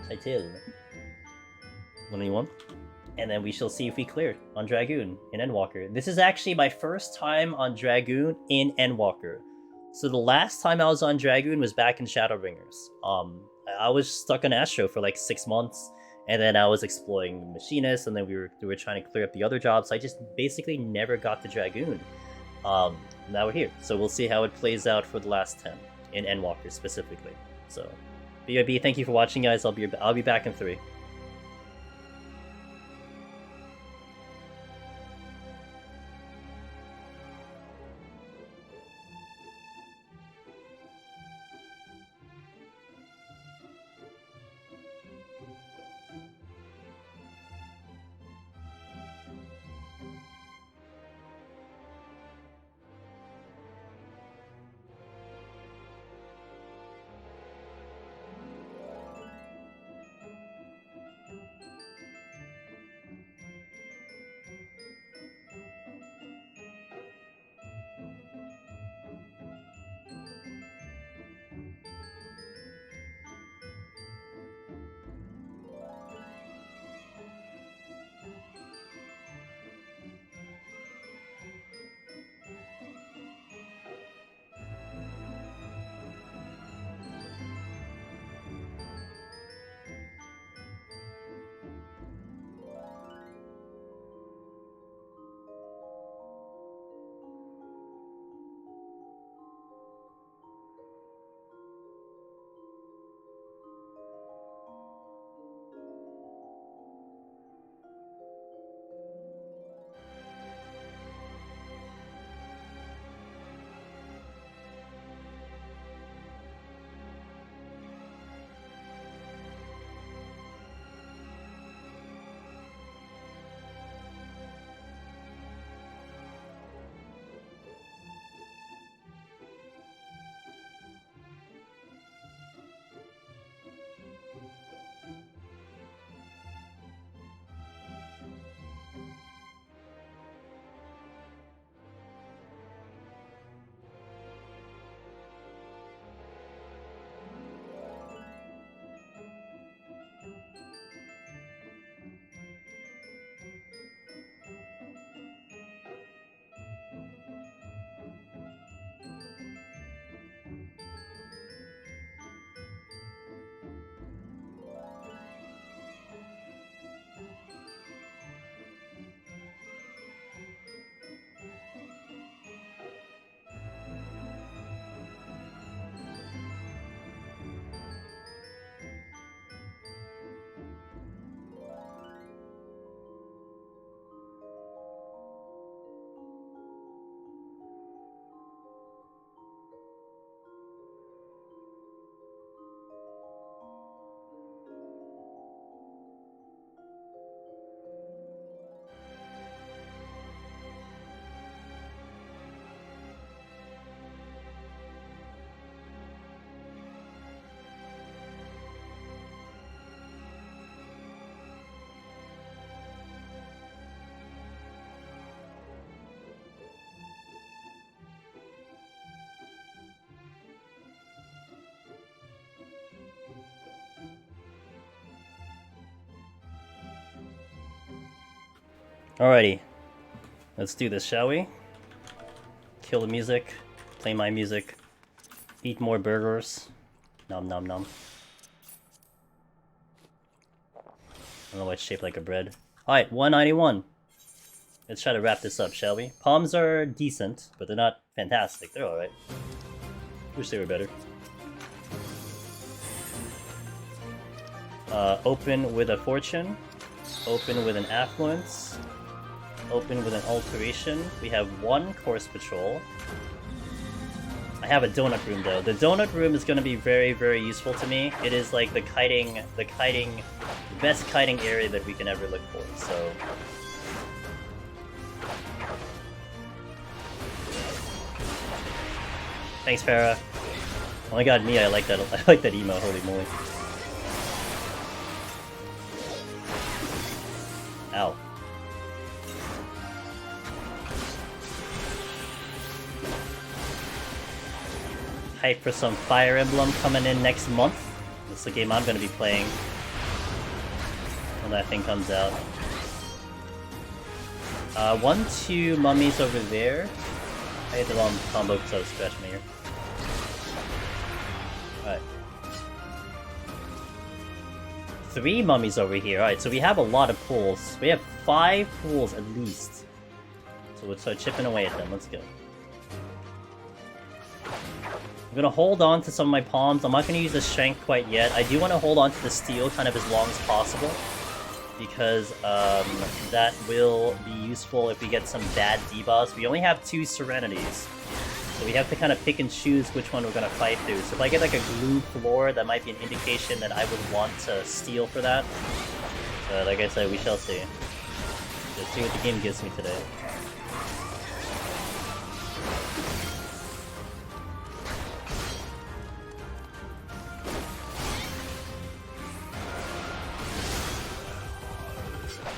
Title 191. And then we shall see if we clear on Dragoon in Endwalker. This is actually my first time on Dragoon in Endwalker. So the last time I was on Dragoon was back in Shadowbringers. I was stuck on Astro for like 6 months, and then I was exploring the Machinist, and then we were trying to clear up the other jobs. So I just basically never got to Dragoon. Now we're here, so we'll see how it plays out for the last 10 in Endwalker specifically. So, BRB, thank you for watching, guys. I'll be back in 3. Alrighty, let's do this, shall we? Kill the music, play my music, eat more burgers. Nom nom nom. I don't know why it's shaped like a bread. Alright, 191. Let's try to wrap this up, shall we? Palms are decent, but they're not fantastic. They're alright. Wish they were better. Open with a fortune. Open with an affluence. Open with an alteration. We have 1 course patrol. I have a donut room though. The donut room is going to be very, very useful to me. It is like the best kiting area that we can ever look for. So, thanks, Farah. Oh my god, me, I like that emo. Holy moly. Ow. Hype for some Fire Emblem coming in next month. This is the game I'm gonna be playing when that thing comes out. 1-2 mummies over there. I hit the wrong combo because I was scratching my ear. Alright. 3 mummies over here. Alright, so we have a lot of pulls. We have 5 pulls at least. So let's start chipping away at them. Let's go. I'm gonna hold on to some of my palms. I'm not gonna use the strength quite yet. I do want to hold on to the steel kind of as long as possible, because that will be useful if we get some bad debuffs. We only have 2 serenities, so we have to kind of pick and choose which one we're gonna fight through. So if I get like a glue floor, that might be an indication that I would want to steal for that. Like I said, we shall see. Let's see what the game gives me today.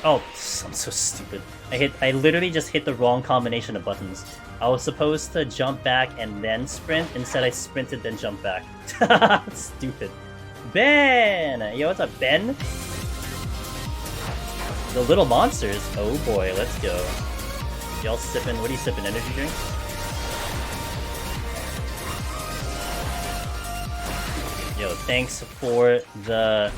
Oh, I'm so stupid. I literally just hit the wrong combination of buttons. I was supposed to jump back and then sprint. Instead, I sprinted then jumped back. Stupid. Ben! Yo, what's up, Ben? The little monsters. Oh boy, let's go. Y'all sipping? What are you sipping? Energy drink? Yo, thanks for the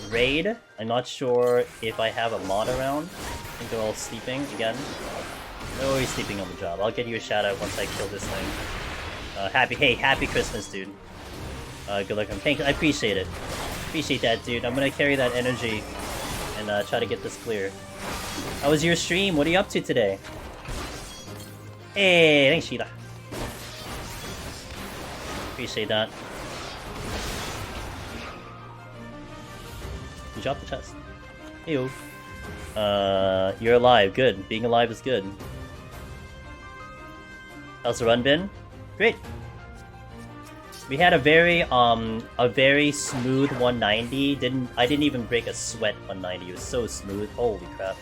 raid. I'm not sure if I have a mod around. I think they're all sleeping again. They're always sleeping on the job. I'll get you a shout out once I kill this thing. Happy Christmas, dude. Good luck. Thanks, I appreciate it. Appreciate that, dude. I'm gonna carry that energy and try to get this clear. How was your stream? What are you up to today? Hey, thanks, Sheila. Appreciate that. You dropped the chest. Heyo. You're alive. Good. Being alive is good. How's the run been? Great. We had a very smooth 190. I didn't even break a sweat 190. It was so smooth. Holy crap.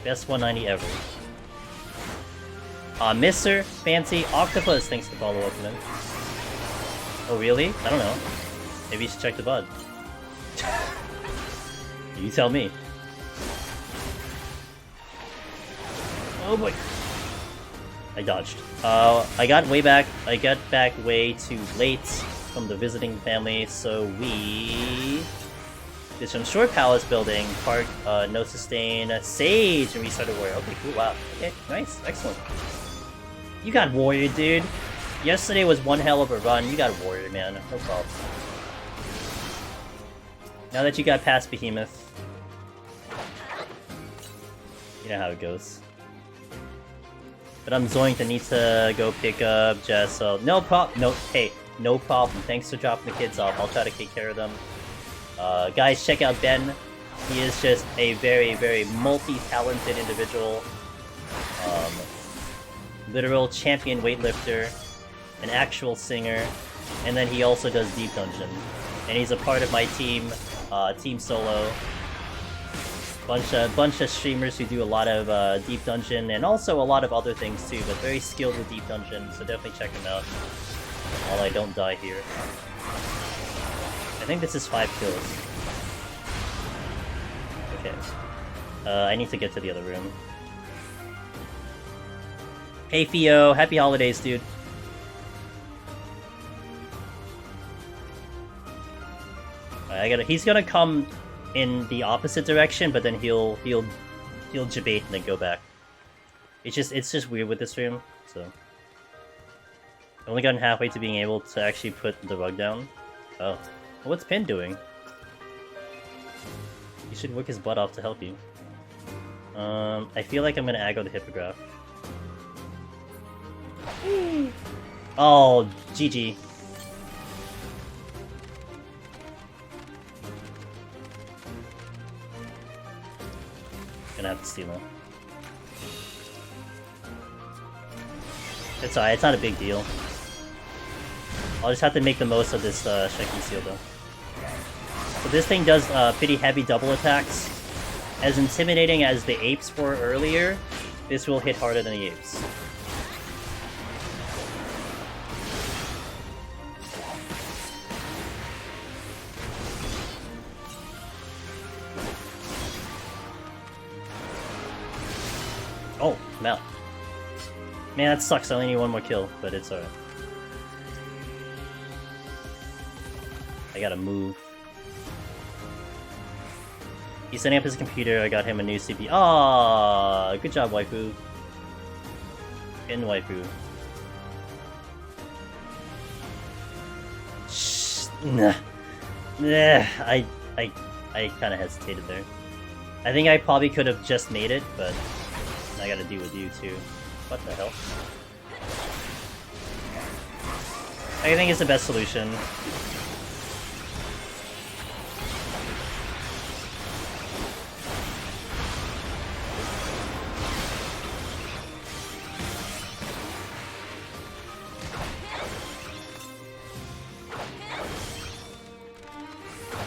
Best 190 ever. Mr. Fancy Octopus, thanks for the follow up, man. Oh really? I don't know. Maybe you should check the bud. You tell me. Oh boy. I dodged. I got back way too late from the visiting family, so we did some short palace building, park, no sustain, sage, and restarted warrior. Okay, cool, wow. Okay, nice, excellent. You got warrior, dude. Yesterday was one hell of a run. You got warrior, man. No problem. Now that you got past Behemoth, you know how it goes. But I'm going to need to go pick up Jess, so no problem. No, hey, no problem. Thanks for dropping the kids off. I'll try to take care of them. Guys, check out Ben. He is just a very, very multi-talented individual. Literal champion weightlifter, an actual singer, and then he also does Deep Dungeon. And he's a part of my team, Team Solo. Bunch of streamers who do a lot of Deep Dungeon and also a lot of other things too, but very skilled with Deep Dungeon, so definitely check him out. While I don't die here. I think this is 5 kills. Okay. I need to get to the other room. Hey Theo, happy holidays, dude. He's gonna come in the opposite direction, but then he'll debate and then go back. It's just weird with this room, so I've only gotten halfway to being able to actually put the rug down. Oh, well, what's Pin doing? He should work his butt off to help you. I feel like I'm gonna aggro the Hippogriff. Oh, GG. Gonna have to steal him. It's alright, it's not a big deal. I'll just have to make the most of this Shaking Seal though. So this thing does pretty heavy double attacks. as intimidating as the apes were earlier, this will hit harder than the apes. Oh, Mel. Man, that sucks. I only need one more kill, but it's alright. I gotta move. He's setting up his computer. I got him a new CPU. Ah, good job, waifu. In waifu. Shh. Nah. Nah. I kind of hesitated there. I think I probably could have just made it, but I gotta deal with you too. What the hell? I think it's the best solution.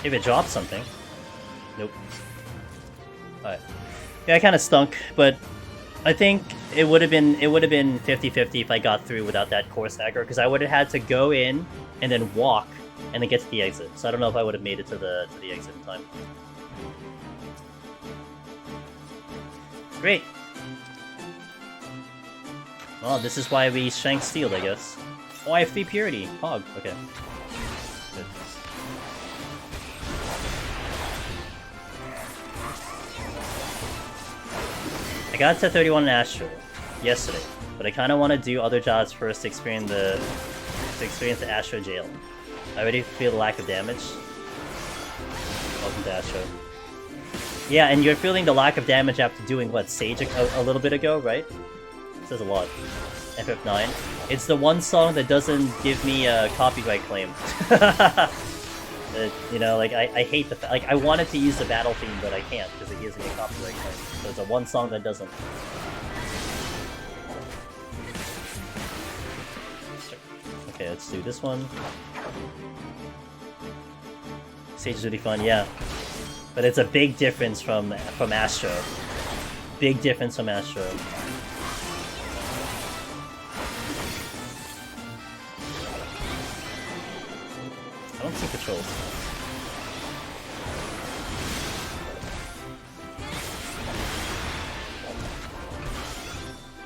If it drops something. Nope. Alright. Yeah, I kinda stunk, but I think it would have been 50-50 if I got through without that core stagger, because I would have had to go in and then walk and then get to the exit. So I don't know if I would have made it to the exit in time. Great. Well, this is why we Shank Steeled, I guess. Oh, I have 3 purity. Hog. Okay. Good. I got to 31 in Astro yesterday, but I kind of want to do other jobs first to experience the Astro jail. I already feel the lack of damage. Welcome to Astro. Yeah, and you're feeling the lack of damage after doing what, Sage a little bit ago, right? It says a lot. FF9. It's the one song that doesn't give me a copyright claim. You know, like, I hate the like, I wanted to use the battle theme, but I can't, because it gives me a copyright claim. So it's a one song that doesn't. Okay, let's do this one. Sage is really fun, yeah. But it's a big difference from Astro. Big difference from Astro. I don't see patrols.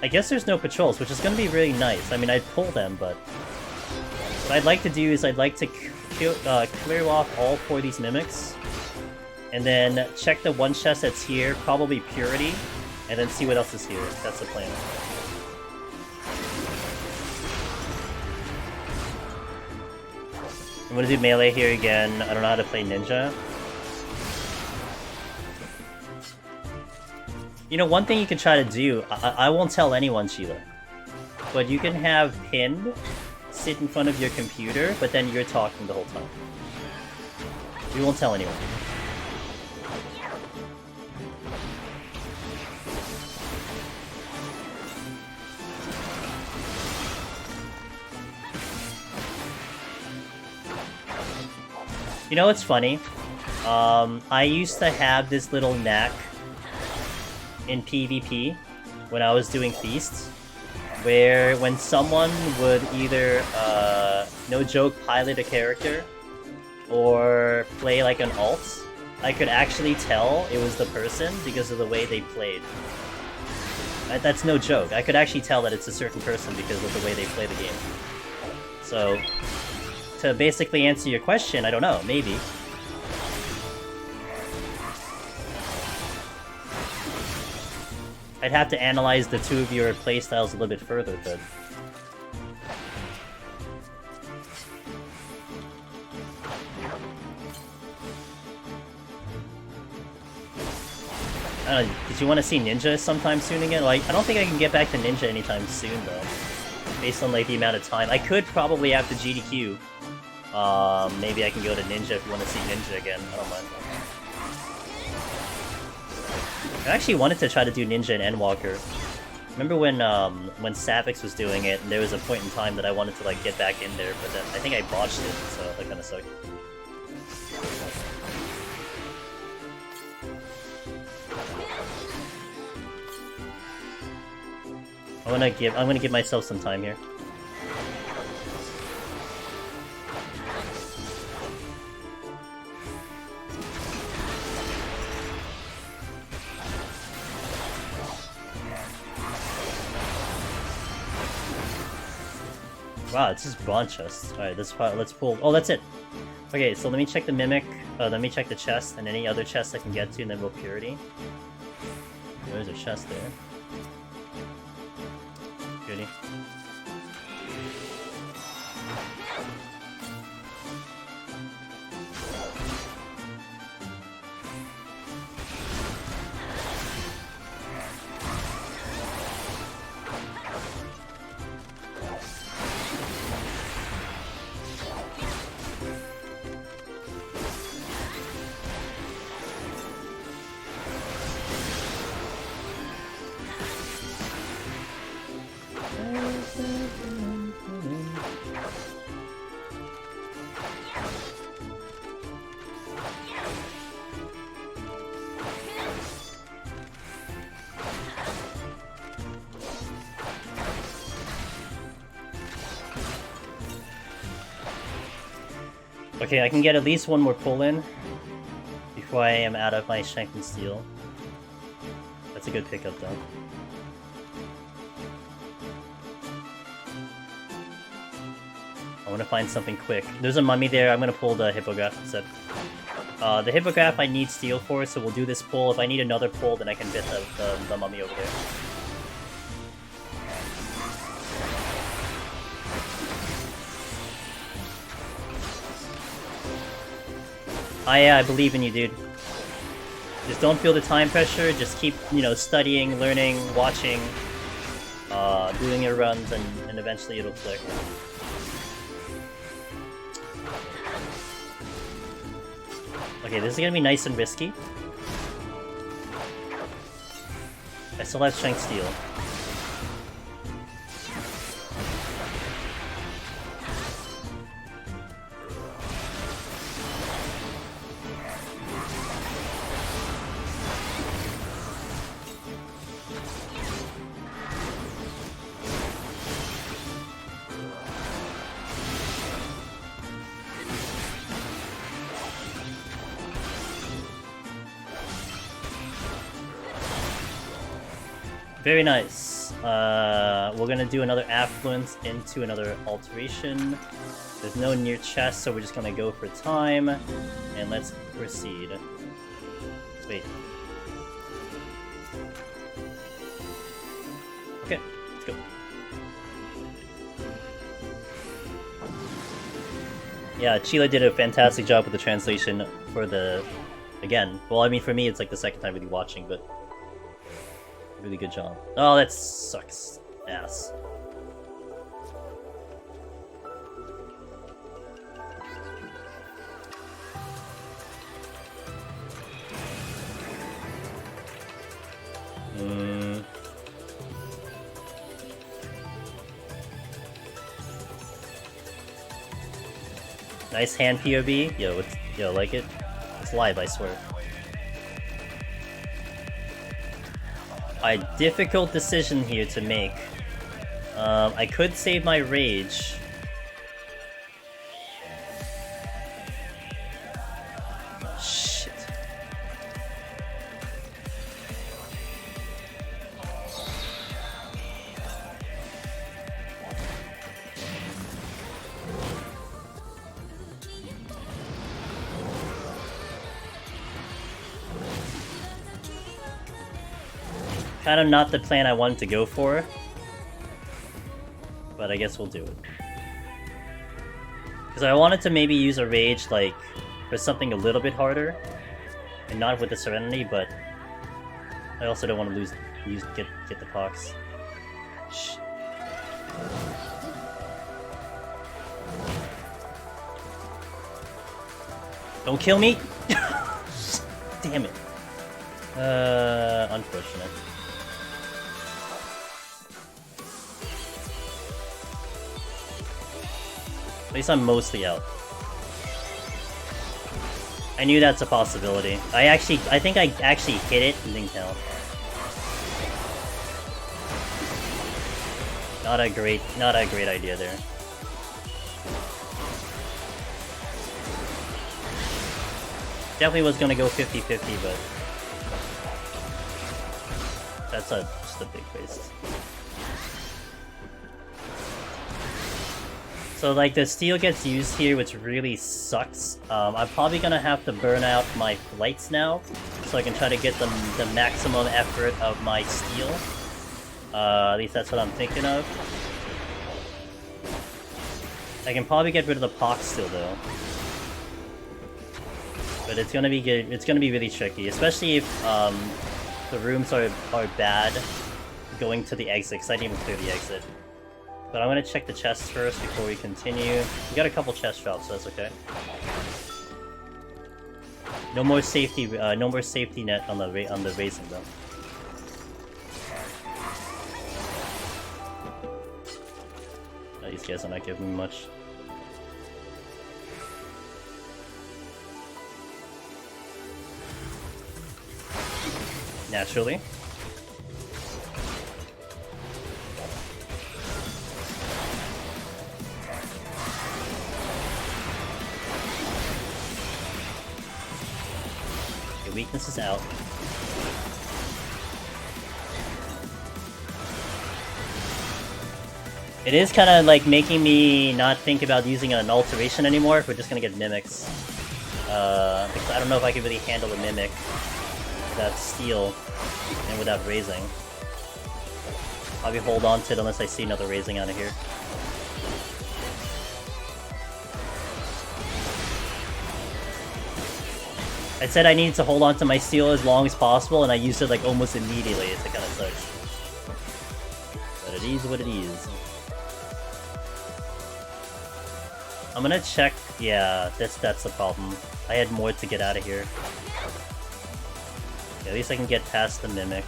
I guess there's no patrols, which is going to be really nice. I mean, I'd pull them, but what I'd like to do is I'd like to clear off all 4 of these mimics, and then check the one chest that's here, probably Purity, and then see what else is here. That's the plan. I'm gonna do melee here again. I don't know how to play ninja. You know, one thing you can try to do, I won't tell anyone, Sheila, but you can have Pinned sit in front of your computer, but then you're talking the whole time. We won't tell anyone. You know what's funny? I used to have this little knack in PvP when I was doing feasts, where when someone would either, no joke, pilot a character or play like an alt, I could actually tell it was the person because of the way they played. That's no joke. I could actually tell that it's a certain person because of the way they play the game. So, to basically answer your question, I don't know, maybe. I'd have to analyze the 2 of your playstyles a little bit further, but... I don't know, did you want to see Ninja sometime soon again? Like, I don't think I can get back to Ninja anytime soon, though. Based on, like, the amount of time. I could probably after GDQ. Maybe I can go to Ninja if you want to see Ninja again. I don't mind. I actually wanted to try to do Ninja and Endwalker. Remember when Savix was doing it, and there was a point in time that I wanted to like get back in there, but then I think I botched it, so that kind of sucked. I'm gonna give myself some time here. Wow, it's just bronze chest. Alright, let's pull. Oh, that's it. Okay, so let me check the mimic. Let me check the chest and any other chests I can get to, and then roll purity. There's a chest there. Purity. Okay, I can get at least one more pull in before I am out of my Shank and Steel. That's a good pickup though. I want to find something quick. There's a mummy there. I'm going to pull the Hippogriff instead. The Hippogriff I need steel for, so we'll do this pull. If I need another pull, then I can get the mummy over there. I believe in you, dude. Just don't feel the time pressure. Just keep, you know, studying, learning, watching, doing your runs, and eventually it'll click. Okay, this is gonna be nice and risky. I still have Shank Steel. Very nice. We're gonna do another affluence into another alteration. There's no near chest, so we're just gonna go for time. And let's proceed. Wait. Okay, let's go. Yeah, Chila did a fantastic job with the translation for the... Again, well, I mean, for me, it's like the second time really watching, but... Really good job. Oh, that sucks. Ass. Nice hand POB. Yo, like it? It's live, I swear. A difficult decision here to make. I could save my rage. Shit. Kind of not the plan I wanted to go for, but I guess we'll do it. Because I wanted to maybe use a rage like for something a little bit harder, and not with the Serenity, but I also don't want to get the pox. Shh. Don't kill me! Damn it. Unfortunate. At least I'm mostly out. I knew that's a possibility. I think I actually hit it and didn't count. Not a great idea there. Definitely was gonna go 50-50, but that's just a big waste. So like the steel gets used here, which really sucks. I'm probably gonna have to burn out my flights now, so I can try to get the maximum effort of my steel. At least that's what I'm thinking of. I can probably get rid of the pox still though. But it's gonna be good. It's gonna be really tricky, especially if the rooms are bad going to the exit, because I didn't even clear the exit. But I'm gonna check the chests first before we continue. We got a couple chest drops, so that's okay. No more safety net on the raising though. These guys are not giving me much. Naturally. Your weakness is out. It is kind of like making me not think about using an alteration anymore if we're just gonna get mimics. Because I don't know if I can really handle a mimic without steel and without raising. Probably hold on to it unless I see another raising out of here. I said I needed to hold on to my steel as long as possible, and I used it like almost immediately. It kind of sucks. But it is what it is. I'm gonna check. Yeah, that's the problem. I had more to get out of here. Yeah, at least I can get past the mimic.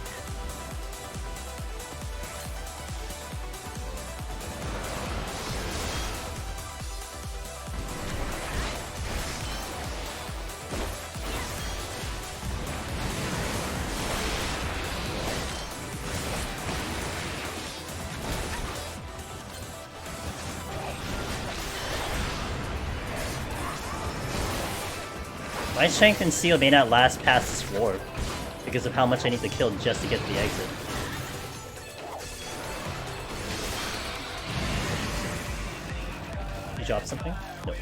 My strength and steel may not last past this floor because of how much I need to kill just to get to the exit. You drop something? Nope.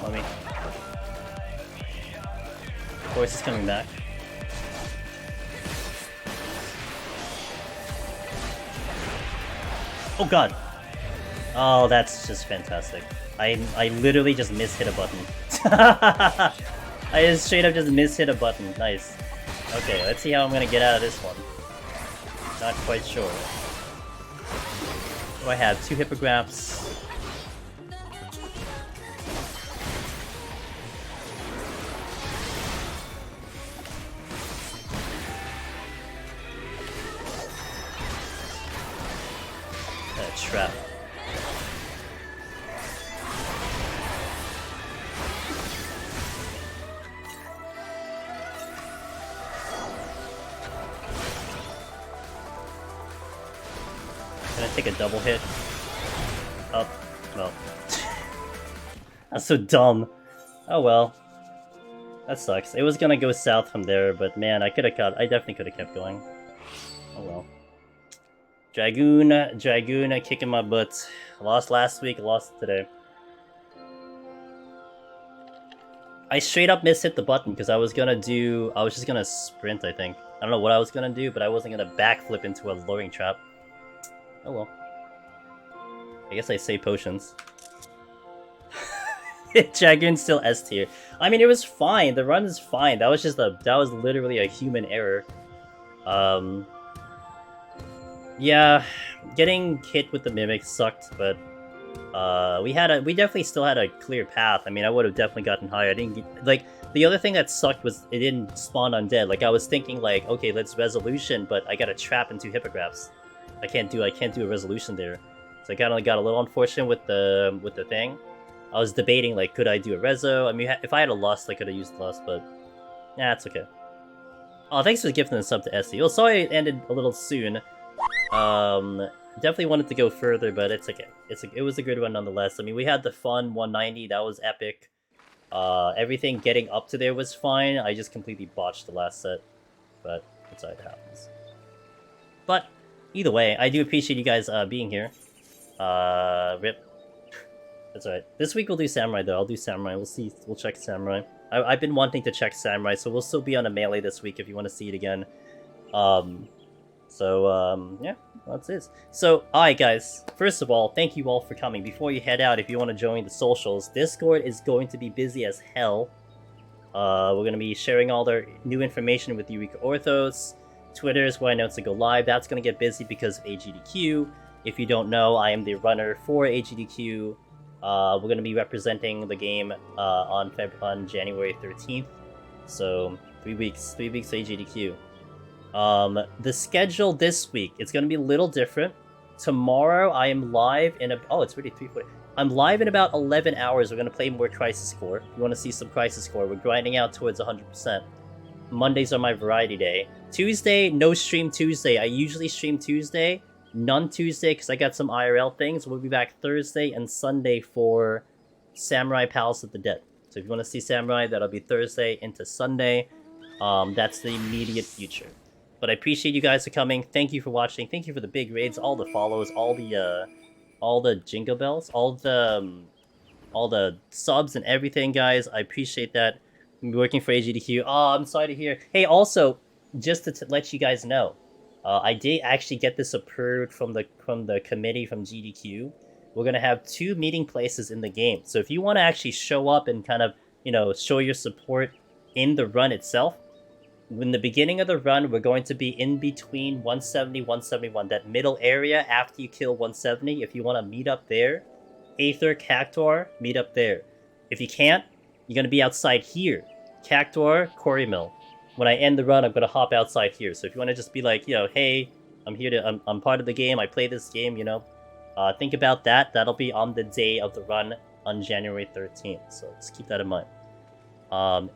Let me. Of course, it's coming back. Oh god! Oh, that's just fantastic. I literally just mishit a button. I just straight up just mishit a button. Nice. Okay, let's see how I'm gonna get out of this one. Not quite sure. What do I have? 2 hippogramphs. A trap. Take a double hit. Oh, well. That's so dumb. Oh well. That sucks. It was gonna go south from there, but man, I definitely could have kept going. Oh well. Dragoon kicking my butt. I lost last week, I lost today. I straight up mishit the button because I was just gonna sprint, I think. I don't know what I was gonna do, but I wasn't gonna backflip into a luring trap. Oh well. I guess I save potions. Dragoon's still S tier. I mean, it was fine. The run is fine. That was literally a human error. Yeah, getting hit with the mimic sucked, but we definitely still had a clear path. I mean, I would have definitely gotten higher. I didn't get, like, the other thing that sucked was it didn't spawn undead. Like, I was thinking like, okay, let's resolution, but I got a trap and 2 hippogramphs. I can't do a resolution there. So I kind of got a little unfortunate with the thing. I was debating like, could I do a reso? I mean, if I had a lust, I could have used lust, but nah, it's okay. Oh, thanks for gifting the sub to Essie. Oh, sorry it ended a little soon. Definitely wanted to go further, but it's okay. It was a good one nonetheless. I mean, we had the fun 190, that was epic. Everything getting up to there was fine. I just completely botched the last set, but that's how it happens. But either way, I do appreciate you guys being here. Rip. That's alright. This week we'll do Samurai though. I'll do Samurai. We'll see. We'll check Samurai. I've been wanting to check Samurai, so we'll still be on a melee this week if you want to see it again. Yeah, that's it. So, alright guys, first of all, thank you all for coming. Before you head out, if you want to join the socials, Discord is going to be busy as hell. We're going to be sharing all the new information with Eureka Orthos. Twitter is where I know to go live. That's going to get busy because of AGDQ. If you don't know, I am the runner for AGDQ. We're going to be representing the game on January 13th. So, 3 weeks AGDQ. The schedule this week, it's going to be a little different. Tomorrow, I am live in oh, it's already 3:40. I'm live in about 11 hours. We're going to play more Crisis Core. If you want to see some Crisis Core, we're grinding out towards 100%. Mondays are my variety day. Tuesday, no stream Tuesday. I usually stream Tuesday. None Tuesday because I got some IRL things. We'll be back Thursday and Sunday for Samurai Palace of the Dead. So if you want to see Samurai, that'll be Thursday into Sunday. That's the immediate future. But I appreciate you guys for coming. Thank you for watching. Thank you for the big raids, all the follows, all the jingle bells, all the subs and everything, guys. I appreciate that. I'm working for AGDQ. Oh, I'm sorry to hear. Hey, also, just to let you guys know, I did actually get this approved from the committee from GDQ. We're gonna have 2 meeting places in the game. So if you want to actually show up and kind of, show your support in the run itself, in the beginning of the run, we're going to be in between 170, 171, that middle area after you kill 170. If you want to meet up there, Aether, Cactuar, meet up there. If you can't, you're going to be outside here. Cactuar, Quarry Mill. When I end the run, I'm going to hop outside here. So if you want to just be like, hey, I'm here to, I'm part of the game, I play this game, think about that. That'll be on the day of the run on January 13th. So just keep that in mind.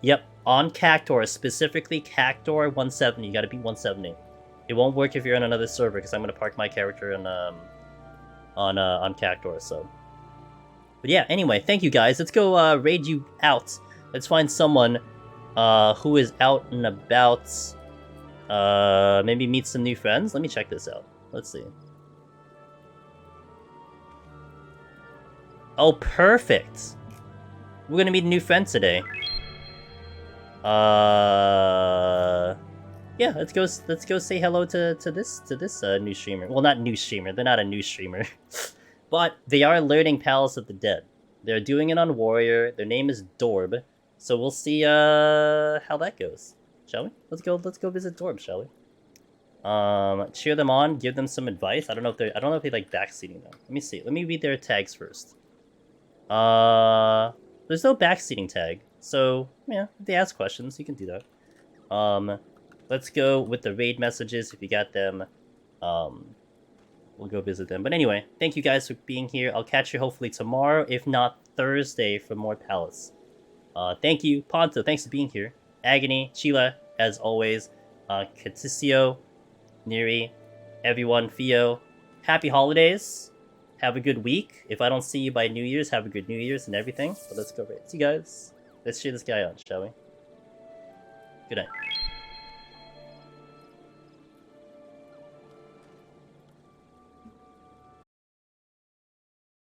Yep, on Cactuar, specifically Cactuar 170, you gotta be 170. It won't work if you're on another server, because I'm gonna park my character on Cactuar, so. But yeah, anyway, thank you guys. Let's go raid you out. Let's find someone who is out and about. Maybe meet some new friends. Let me check this out. Let's see. Oh, perfect. We're gonna meet a new friend today. Yeah, let's go say hello to this new streamer. Well, not new streamer. They're not a new streamer, but they are learning Palace of the Dead. They're doing it on Warrior. Their name is Dorb. So we'll see how that goes. Shall we? Let's go visit Dorb, shall we? Cheer them on, give them some advice. I don't know if they like backseating them. Let me see. Let me read their tags first. There's no backseating tag. So, yeah, if they ask questions, you can do that. Let's go with the raid messages if you got them. We'll go visit them. But anyway, thank you guys for being here. I'll catch you hopefully tomorrow, if not Thursday, for more Palace. Thank you, Ponto, thanks for being here. Agony, Chila, as always. Caticio, Neri, everyone, Fio. Happy holidays. Have a good week. If I don't see you by New Year's, have a good New Year's and everything. But let's go raid. See you guys. Let's cheer this guy on, shall we? Good night.